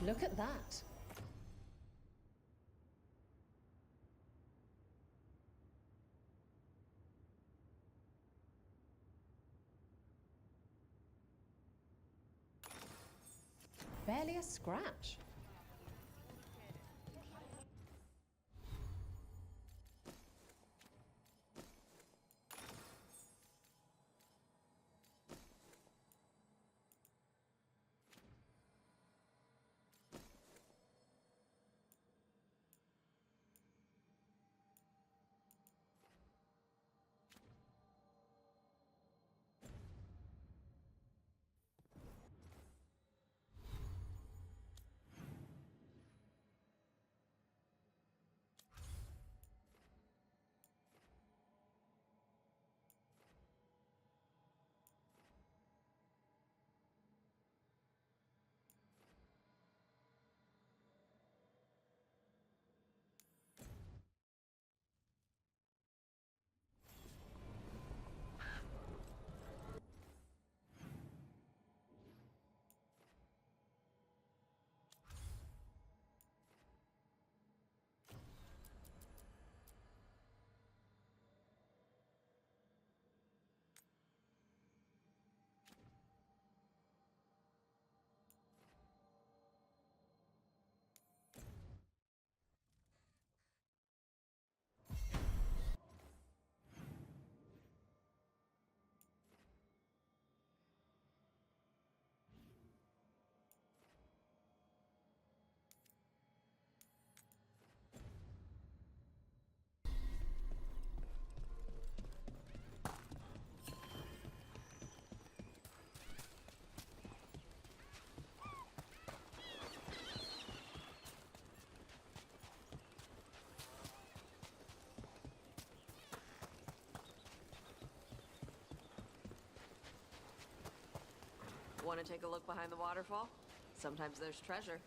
Speaker 10: Look at that. Barely a scratch.
Speaker 22: Want to take a look behind the waterfall? Sometimes there's treasure.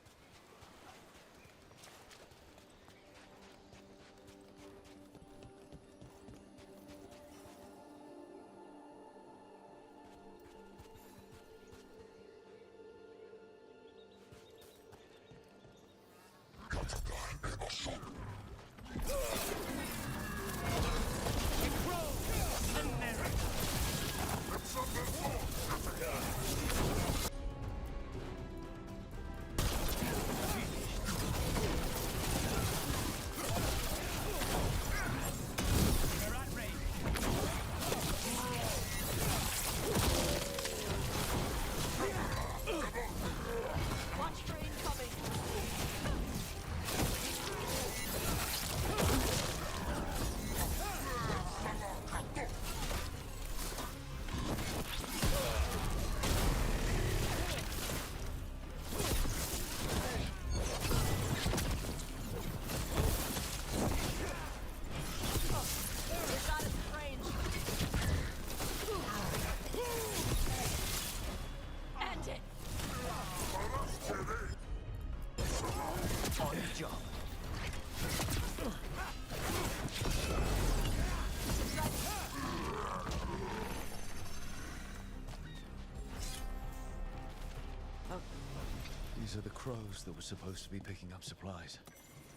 Speaker 2: These are the crows that were supposed to be picking up supplies.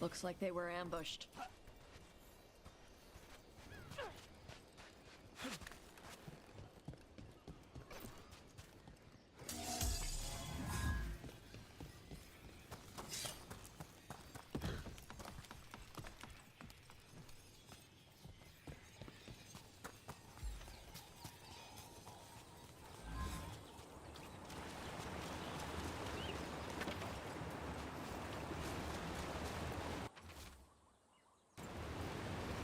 Speaker 22: Looks like they were ambushed.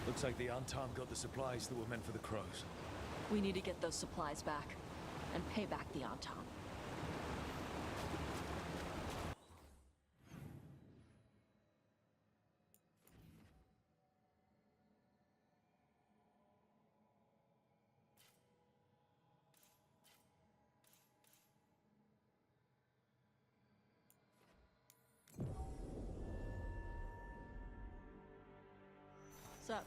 Speaker 2: Looks like the untarmed got the supplies that were meant for the crows.
Speaker 22: We need to get those supplies back and pay back the Antam. What's up?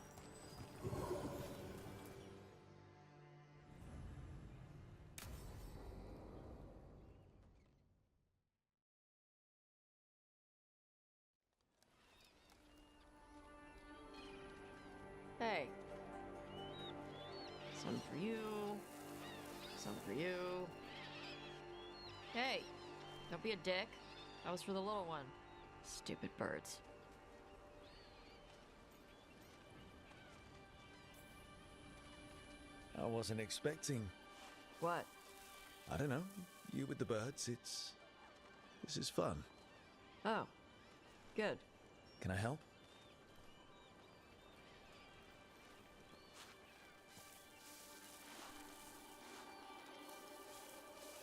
Speaker 22: Hey. Some for you. Some for you. Hey. Don't be a dick. That was for the little one. Stupid birds.
Speaker 2: I wasn't expecting...
Speaker 22: What?
Speaker 2: I don't know. You with the birds, this is fun.
Speaker 22: Oh. Good.
Speaker 2: Can I help?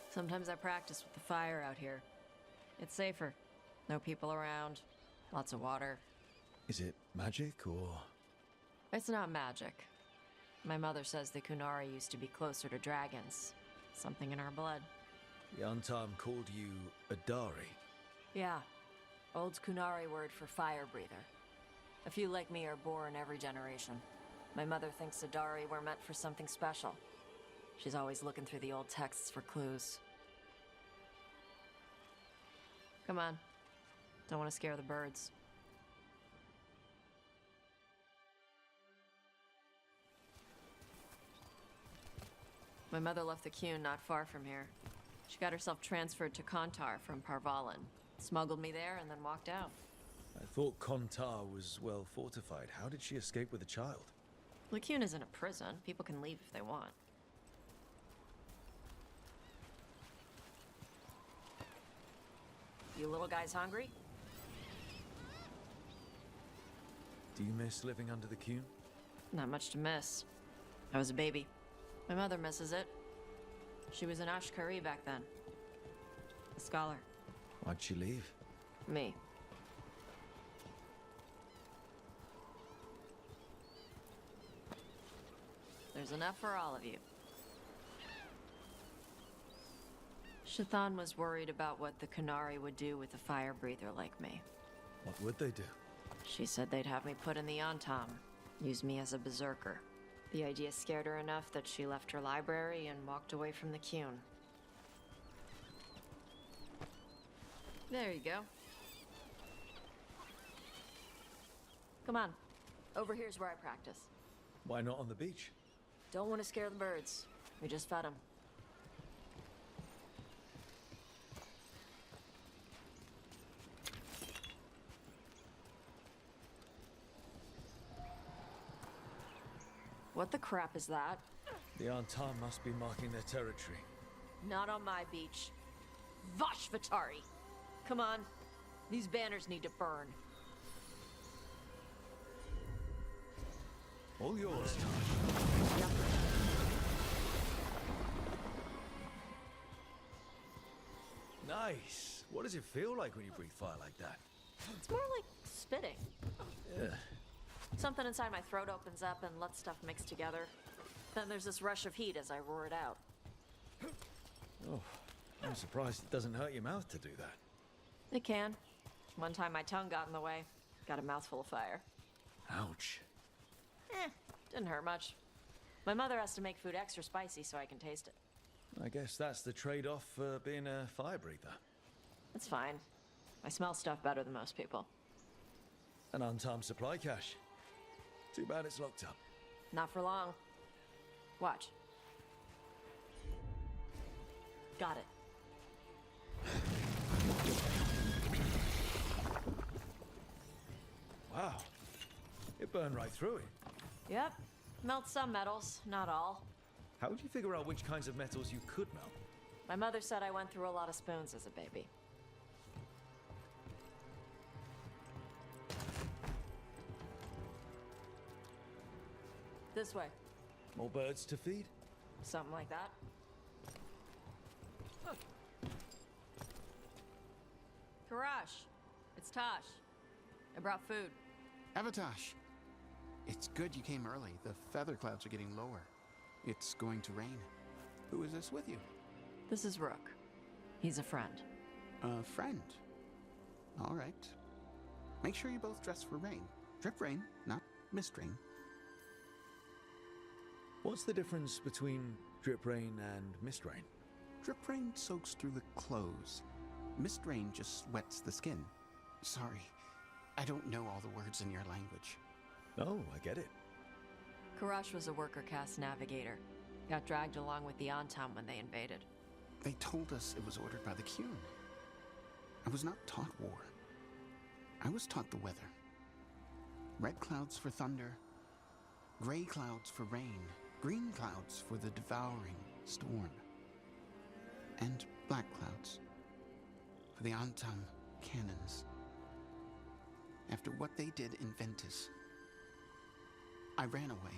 Speaker 22: Sometimes I practice with the fire out here. It's safer. No people around. Lots of water.
Speaker 2: Is it magic, or...?
Speaker 22: It's not magic. My mother says the Kunari used to be closer to dragons. Something in our blood.
Speaker 2: The Untarmed called you a Dari.
Speaker 22: Yeah. Old Kunari word for fire breather. A few like me are born every generation. My mother thinks the Dari were meant for something special. She's always looking through the old texts for clues. Come on. Don't want to scare the birds. My mother left the Qun not far from here. She got herself transferred to Kontar from Parvalan. Smuggled me there and then walked out.
Speaker 2: I thought Kontar was well fortified. How did she escape with a child?
Speaker 22: The Qun isn't a prison. People can leave if they want. You little guys hungry?
Speaker 2: Do you miss living under the Qun?
Speaker 22: Not much to miss. I was a baby. My mother misses it. She was an Ashkari back then. A scholar.
Speaker 2: Why'd she leave?
Speaker 22: Me. There's enough for all of you. Shathan was worried about what the Kunari would do with a fire breather like me.
Speaker 2: What would they do?
Speaker 22: She said they'd have me put in the Antam, use me as a berserker. The idea scared her enough that she left her library and walked away from the Qun. There you go. Come on. Over here's where I practice.
Speaker 2: Why not on the beach?
Speaker 22: Don't want to scare the birds. We just fed them. What the crap is that?
Speaker 2: The Antam must be marking their territory.
Speaker 22: Not on my beach. Vashvatari! Come on. These banners need to burn.
Speaker 2: All yours,
Speaker 22: Yep.
Speaker 2: Nice. What does it feel like when you breathe fire like that?
Speaker 22: It's more like spitting.
Speaker 2: Yeah.
Speaker 22: Something inside my throat opens up and lets stuff mix together. Then there's this rush of heat as I roar it out.
Speaker 2: Oh, I'm surprised it doesn't hurt your mouth to do that.
Speaker 22: It can. One time my tongue got in the way. Got a mouthful of fire.
Speaker 2: Ouch.
Speaker 22: Didn't hurt much. My mother has to make food extra spicy so I can taste it.
Speaker 2: I guess that's the trade-off for being a fire breather.
Speaker 22: It's fine. I smell stuff better than most people.
Speaker 2: An untimed supply cache. Too bad it's locked up.
Speaker 22: Not for long. Watch. Got it.
Speaker 2: Wow. It burned right through it.
Speaker 22: Yep. Melt some metals, not all.
Speaker 2: How would you figure out which kinds of metals you could melt?
Speaker 22: My mother said I went through a lot of spoons as a baby. This way.
Speaker 2: More birds to feed?
Speaker 22: Something like that. Karash, it's Tosh. I brought food.
Speaker 5: Avatosh, it's good you came early. The feather clouds are getting lower. It's going to rain. Who is this with you?
Speaker 22: This is Rook. He's a friend.
Speaker 5: A friend? All right. Make sure you both dress for rain. Drip rain, not mist rain.
Speaker 2: What's the difference between drip rain and mist rain?
Speaker 5: Drip rain soaks through the clothes. Mist rain just wets the skin. Sorry, I don't know all the words in your language.
Speaker 2: Oh, I get it.
Speaker 22: Karash was a worker caste navigator. Got dragged along with the Antam when they invaded.
Speaker 5: They told us it was ordered by the Qun. I was not taught war. I was taught the weather. Red clouds for thunder, gray clouds for rain, green clouds for the devouring storm, and black clouds for the Antam cannons. After what they did in Ventus, I ran away.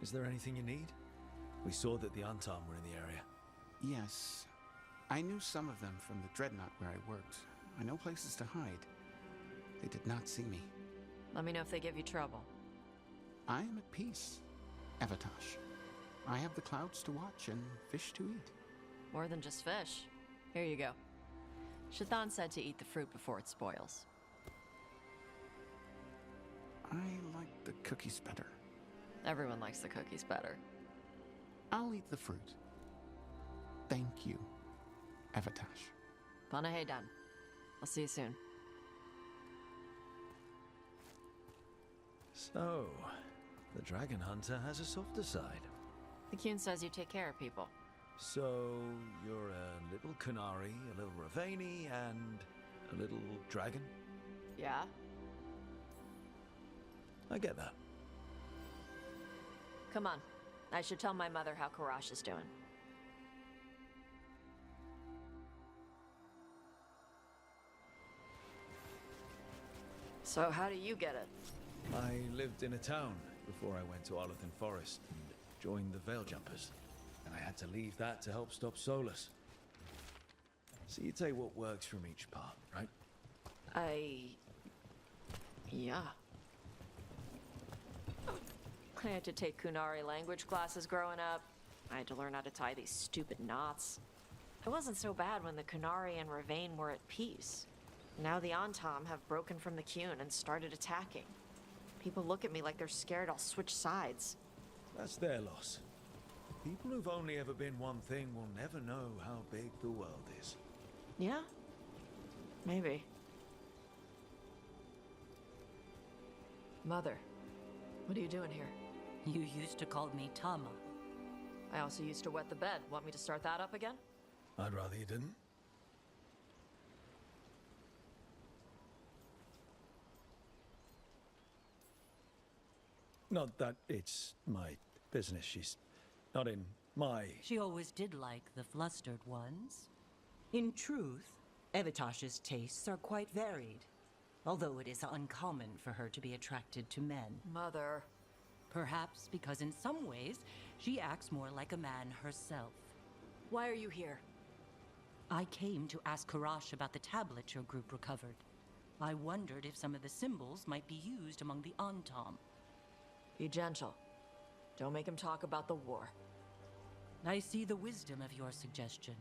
Speaker 2: Is there anything you need? We saw that the Antam were in the area.
Speaker 5: Yes. I knew some of them from the Dreadnought where I worked. I know places to hide. They did not see me.
Speaker 22: Let me know if they give you trouble.
Speaker 5: I am at peace, Avatosh. I have the clouds to watch and fish to eat.
Speaker 22: More than just fish. Here you go. Shathan said to eat the fruit before it spoils.
Speaker 5: I like the cookies better.
Speaker 22: Everyone likes the cookies better.
Speaker 5: I'll eat the fruit. Thank you, Avatosh.
Speaker 22: Panaheydan. I'll see you soon.
Speaker 2: So, the Dragon Hunter has a softer side.
Speaker 22: The Qun says you take care of people.
Speaker 2: So, you're a little Kunari, a little Ravani, and a little dragon?
Speaker 22: Yeah?
Speaker 2: I get that.
Speaker 22: Come on. I should tell my mother how Karash is doing. So how do you get it?
Speaker 2: I lived in a town before I went to Arlothan Forest and joined the Veil Jumpers. And I had to leave that to help stop Solas. So you take what works from each part, right?
Speaker 22: Yeah. I had to take Kunari language classes growing up. I had to learn how to tie these stupid knots. It wasn't so bad when the Kunari and Ravain were at peace. Now the Antam have broken from the Qun and started attacking. People look at me like they're scared I'll switch sides.
Speaker 2: That's their loss. People who've only ever been one thing will never know how big the world is.
Speaker 22: Yeah? Maybe. Mother, what are you doing here?
Speaker 7: You used to call me Tama.
Speaker 22: I also used to wet the bed. Want me to start that up again?
Speaker 2: I'd rather you didn't. Not that it's my business. She's not in my...
Speaker 7: She always did like the flustered ones. In truth, Evitash's tastes are quite varied, although it is uncommon for her to be attracted to men.
Speaker 22: Mother.
Speaker 7: Perhaps because in some ways, she acts more like a man herself.
Speaker 22: Why are you here?
Speaker 7: I came to ask Karash about the tablet your group recovered. I wondered if some of the symbols might be used among the Antam.
Speaker 22: Be gentle. Don't make him talk about the war.
Speaker 7: I see the wisdom of your suggestion.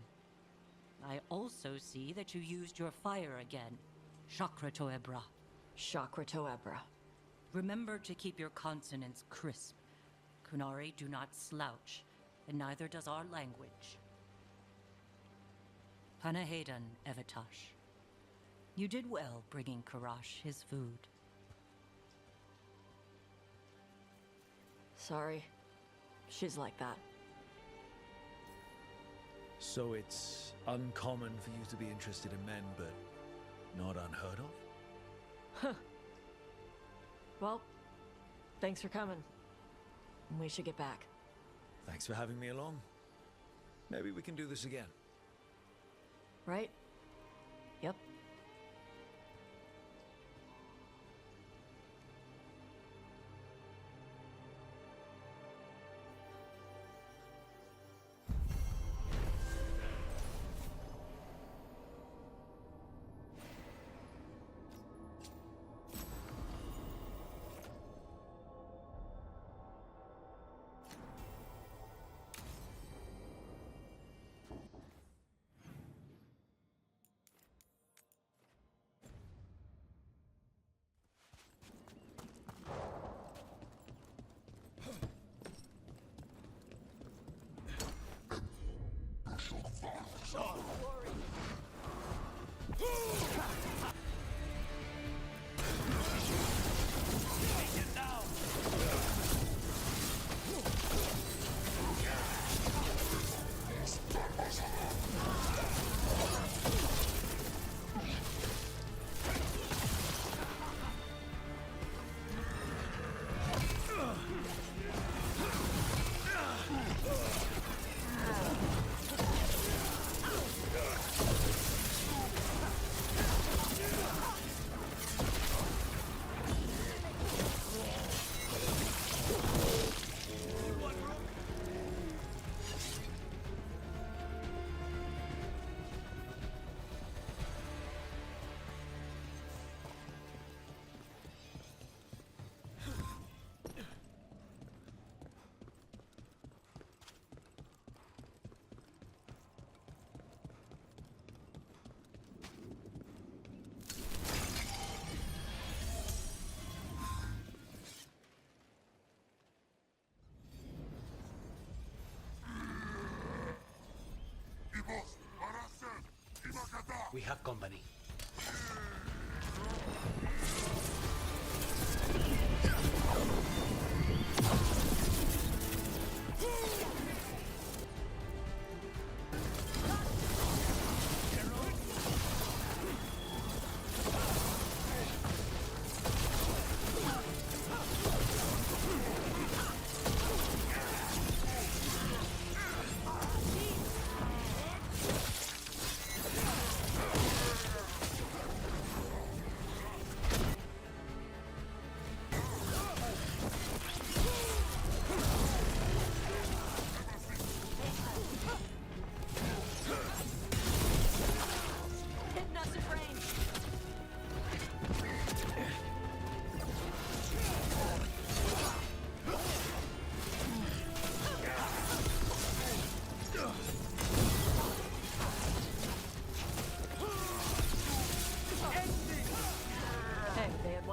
Speaker 7: I also see that you used your fire again. Chakra Toebra.
Speaker 22: Chakra Toebra.
Speaker 7: Remember to keep your consonants crisp. Kunari do not slouch, and neither does our language. Panahedan, Evitash. You did well bringing Karash his food.
Speaker 22: Sorry. She's like that.
Speaker 2: So it's uncommon for you to be interested in men, but not unheard of?
Speaker 22: Huh. Well, thanks for coming. We should get back.
Speaker 2: Thanks for having me along. Maybe we can do this again.
Speaker 22: Right? Yep.
Speaker 13: We have company.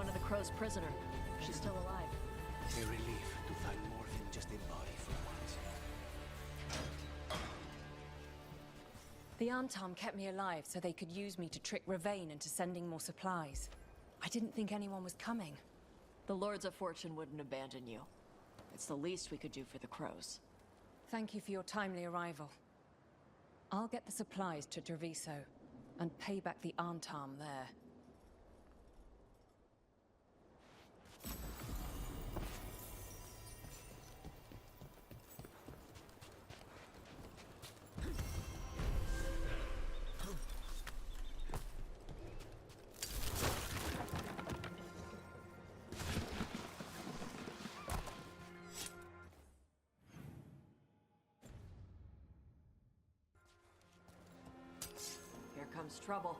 Speaker 22: one of the Crow's prisoner. She's still alive.
Speaker 13: A relief to find more than just a body for once.
Speaker 9: The Antam kept me alive so they could use me to trick Ravain into sending more supplies. I didn't think anyone was coming.
Speaker 22: The Lords of Fortune wouldn't abandon you. It's the least we could do for the Crows.
Speaker 9: Thank you for your timely arrival. I'll get the supplies to Treviso and pay back the Antam there.
Speaker 22: Here comes trouble.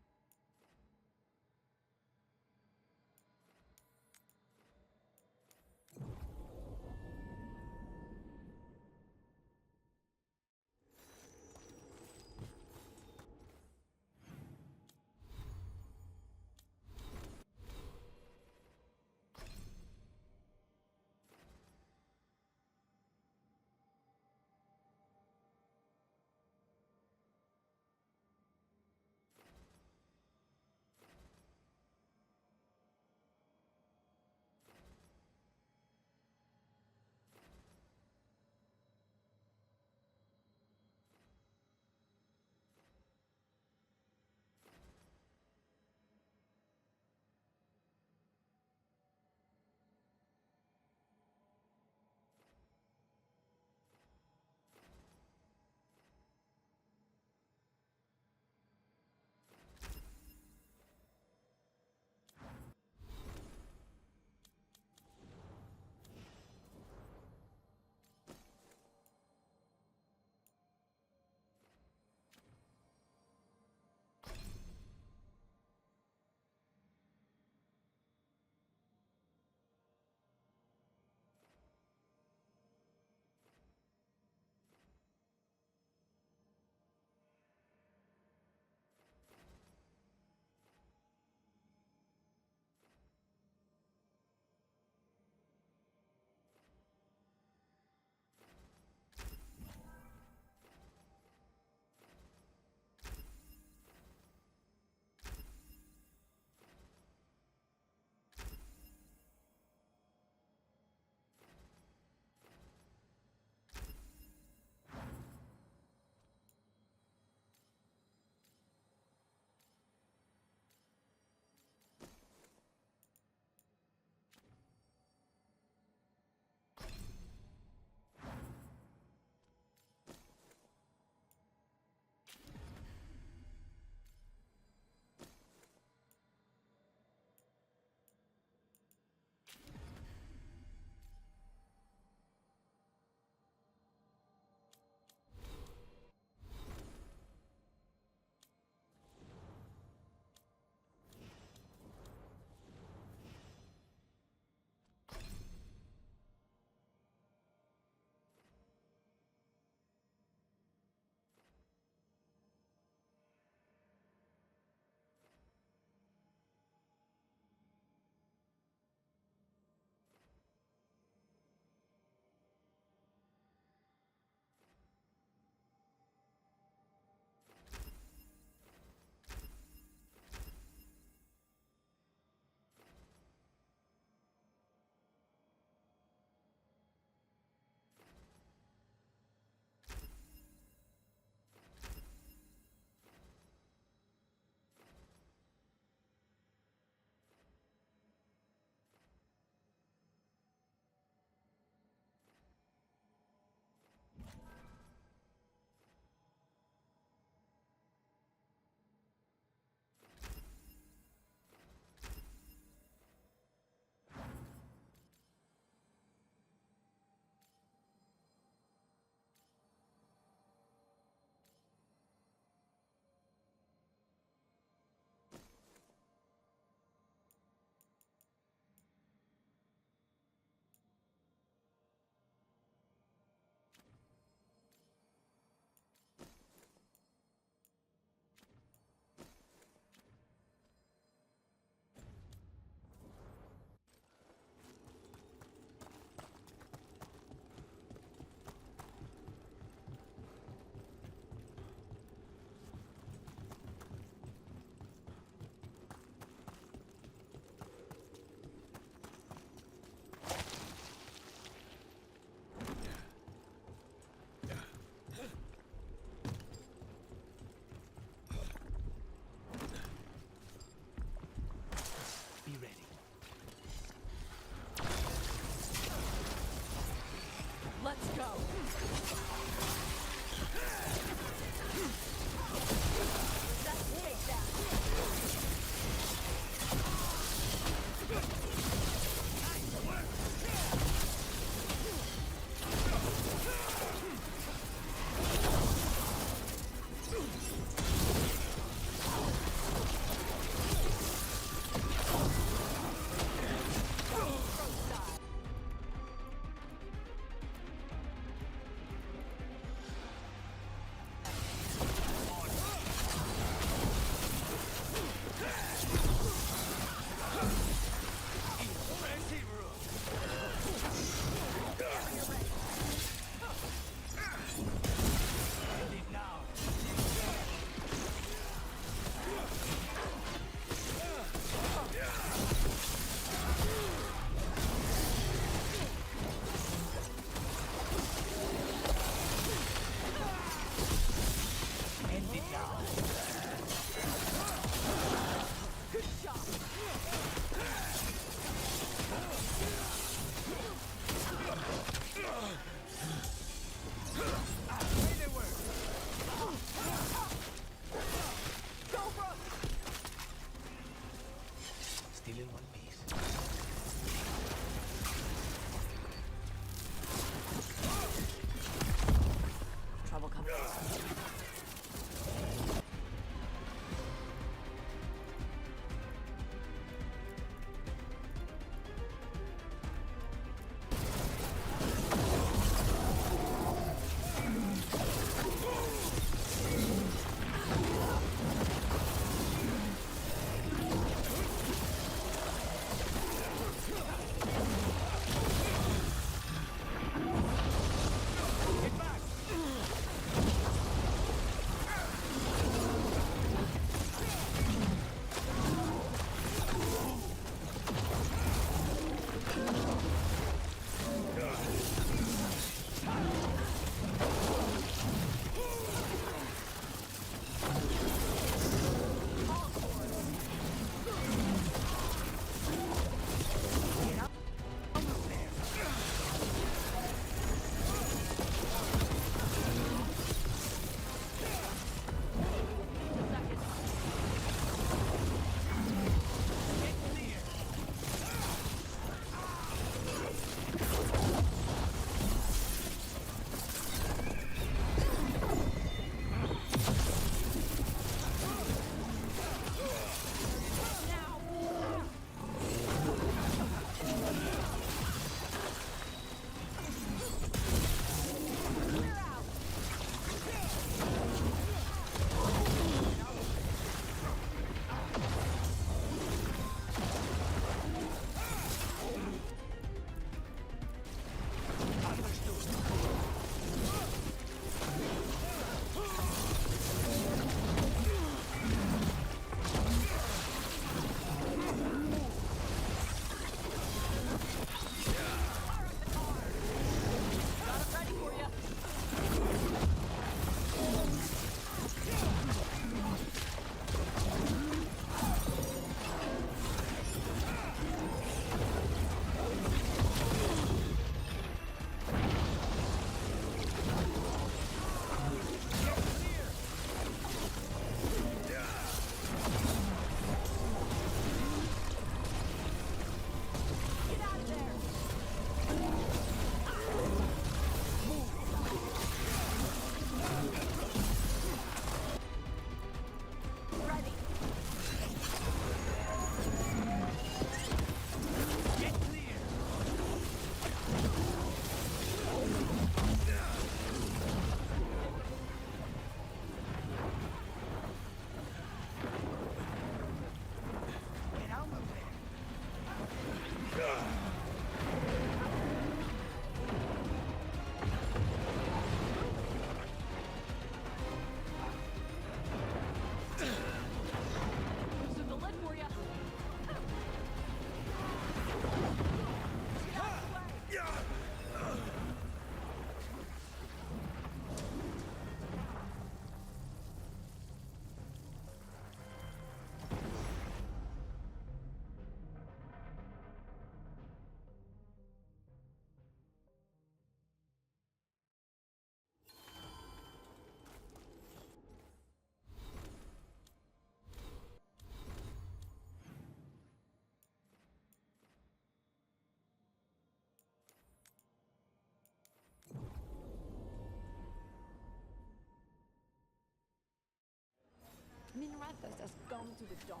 Speaker 11: Let us gone to the dogs.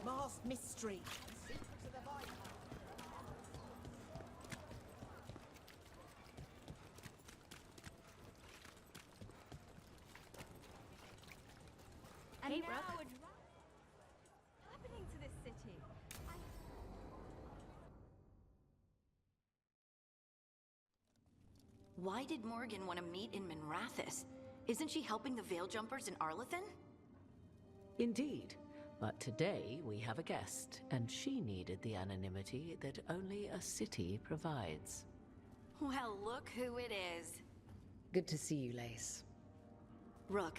Speaker 21: Masked mystery.
Speaker 11: Secrets of the Veilguard.
Speaker 14: And
Speaker 11: Hey,
Speaker 14: now
Speaker 11: Rook.
Speaker 14: what's happening to this city?
Speaker 12: Why did Morgan want to meet in Minrathous? Isn't she helping the Veil Jumpers in Arlathan?
Speaker 17: Indeed. But today we have a guest, and she needed the anonymity that only a city provides.
Speaker 12: Well, look who it is.
Speaker 24: Good to see you, Lace.
Speaker 12: Rook,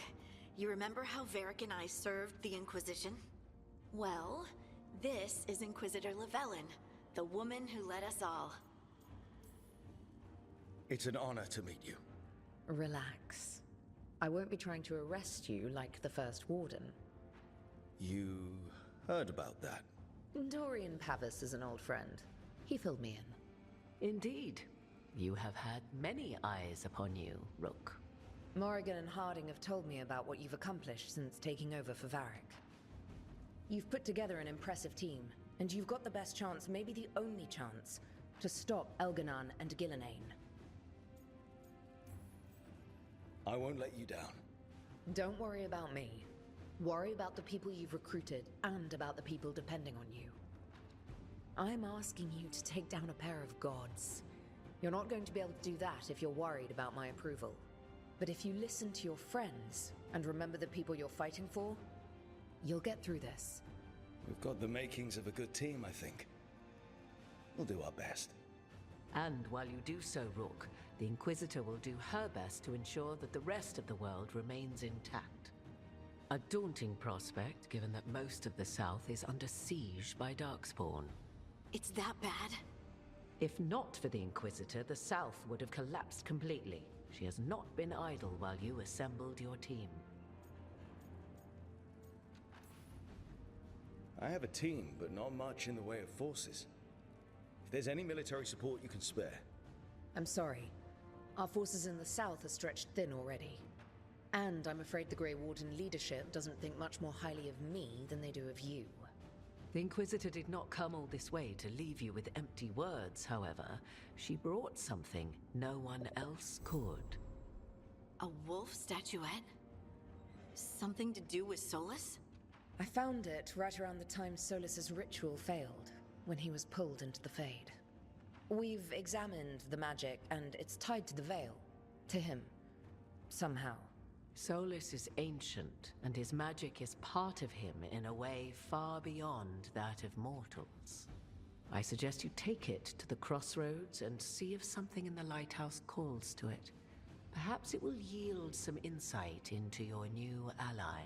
Speaker 12: you remember how Varric and I served the Inquisition? Well, this is Inquisitor Llewellyn, the woman who led us all.
Speaker 2: It's an honor to meet you.
Speaker 24: Relax. I won't be trying to arrest you like the first warden.
Speaker 2: You heard about that?
Speaker 24: Dorian Pavis is an old friend. He filled me in.
Speaker 17: Indeed. You have had many eyes upon you, Rook.
Speaker 24: Morrigan and Harding have told me about what you've accomplished since taking over for Varric. You've put together an impressive team, and you've got the best chance, maybe the only chance, to stop Elganon and Gillenane.
Speaker 2: I won't let you down.
Speaker 24: Don't worry about me. Worry about the people you've recruited, and about the people depending on you. I'm asking you to take down a pair of gods. You're not going to be able to do that if you're worried about my approval. But if you listen to your friends, and remember the people you're fighting for, you'll get through this.
Speaker 2: We've got the makings of a good team, I think. We'll do our best.
Speaker 17: And while you do so, Rook, the Inquisitor will do her best to ensure that the rest of the world remains intact. A daunting prospect, given that most of the South is under siege by Darkspawn.
Speaker 12: It's that bad?
Speaker 17: If not for the Inquisitor, the South would have collapsed completely. She has not been idle while you assembled your team.
Speaker 2: I have a team, but not much in the way of forces. If there's any military support you can spare.
Speaker 24: I'm sorry. Our forces in the south are stretched thin already. And I'm afraid the Grey Warden leadership doesn't think much more highly of me than they do of you.
Speaker 17: The Inquisitor did not come all this way to leave you with empty words, however. She brought something no one else could.
Speaker 12: A wolf statuette? Something to do with Solas?
Speaker 24: I found it right around the time Solas's ritual failed, when he was pulled into the Fade. We've examined the magic, and it's tied to the Veil. To him. Somehow.
Speaker 17: Solas is ancient, and his magic is part of him in a way far beyond that of mortals. I suggest you take it to the crossroads and see if something in the lighthouse calls to it. Perhaps it will yield some insight into your new ally.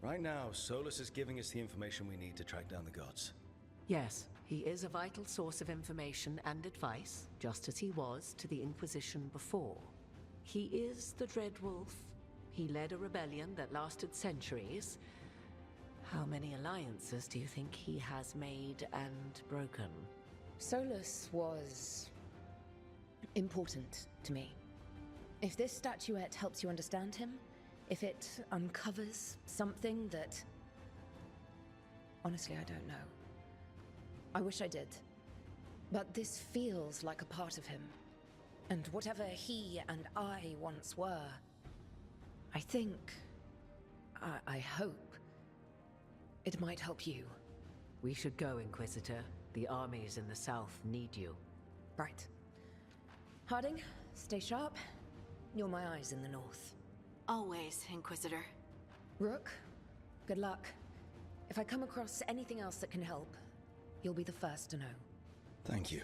Speaker 2: Right now, Solas is giving us the information we need to track down the gods.
Speaker 17: Yes, he is a vital source of information and advice, just as he was to the Inquisition before. He is the Dread Wolf. He led a rebellion that lasted centuries. How many alliances do you think he has made and broken?
Speaker 24: Solas was important to me. If this statuette helps you understand him, if it uncovers something that... Honestly, I don't know. I wish I did. But this feels like a part of him. And whatever he and I once were, I think... I hope... it might help you.
Speaker 17: We should go, Inquisitor. The armies in the south need you.
Speaker 24: Right. Harding, stay sharp. You're my eyes in the north.
Speaker 12: Always, Inquisitor.
Speaker 24: Rook, good luck. If I come across anything else that can help, you'll be the first to know.
Speaker 2: Thank you.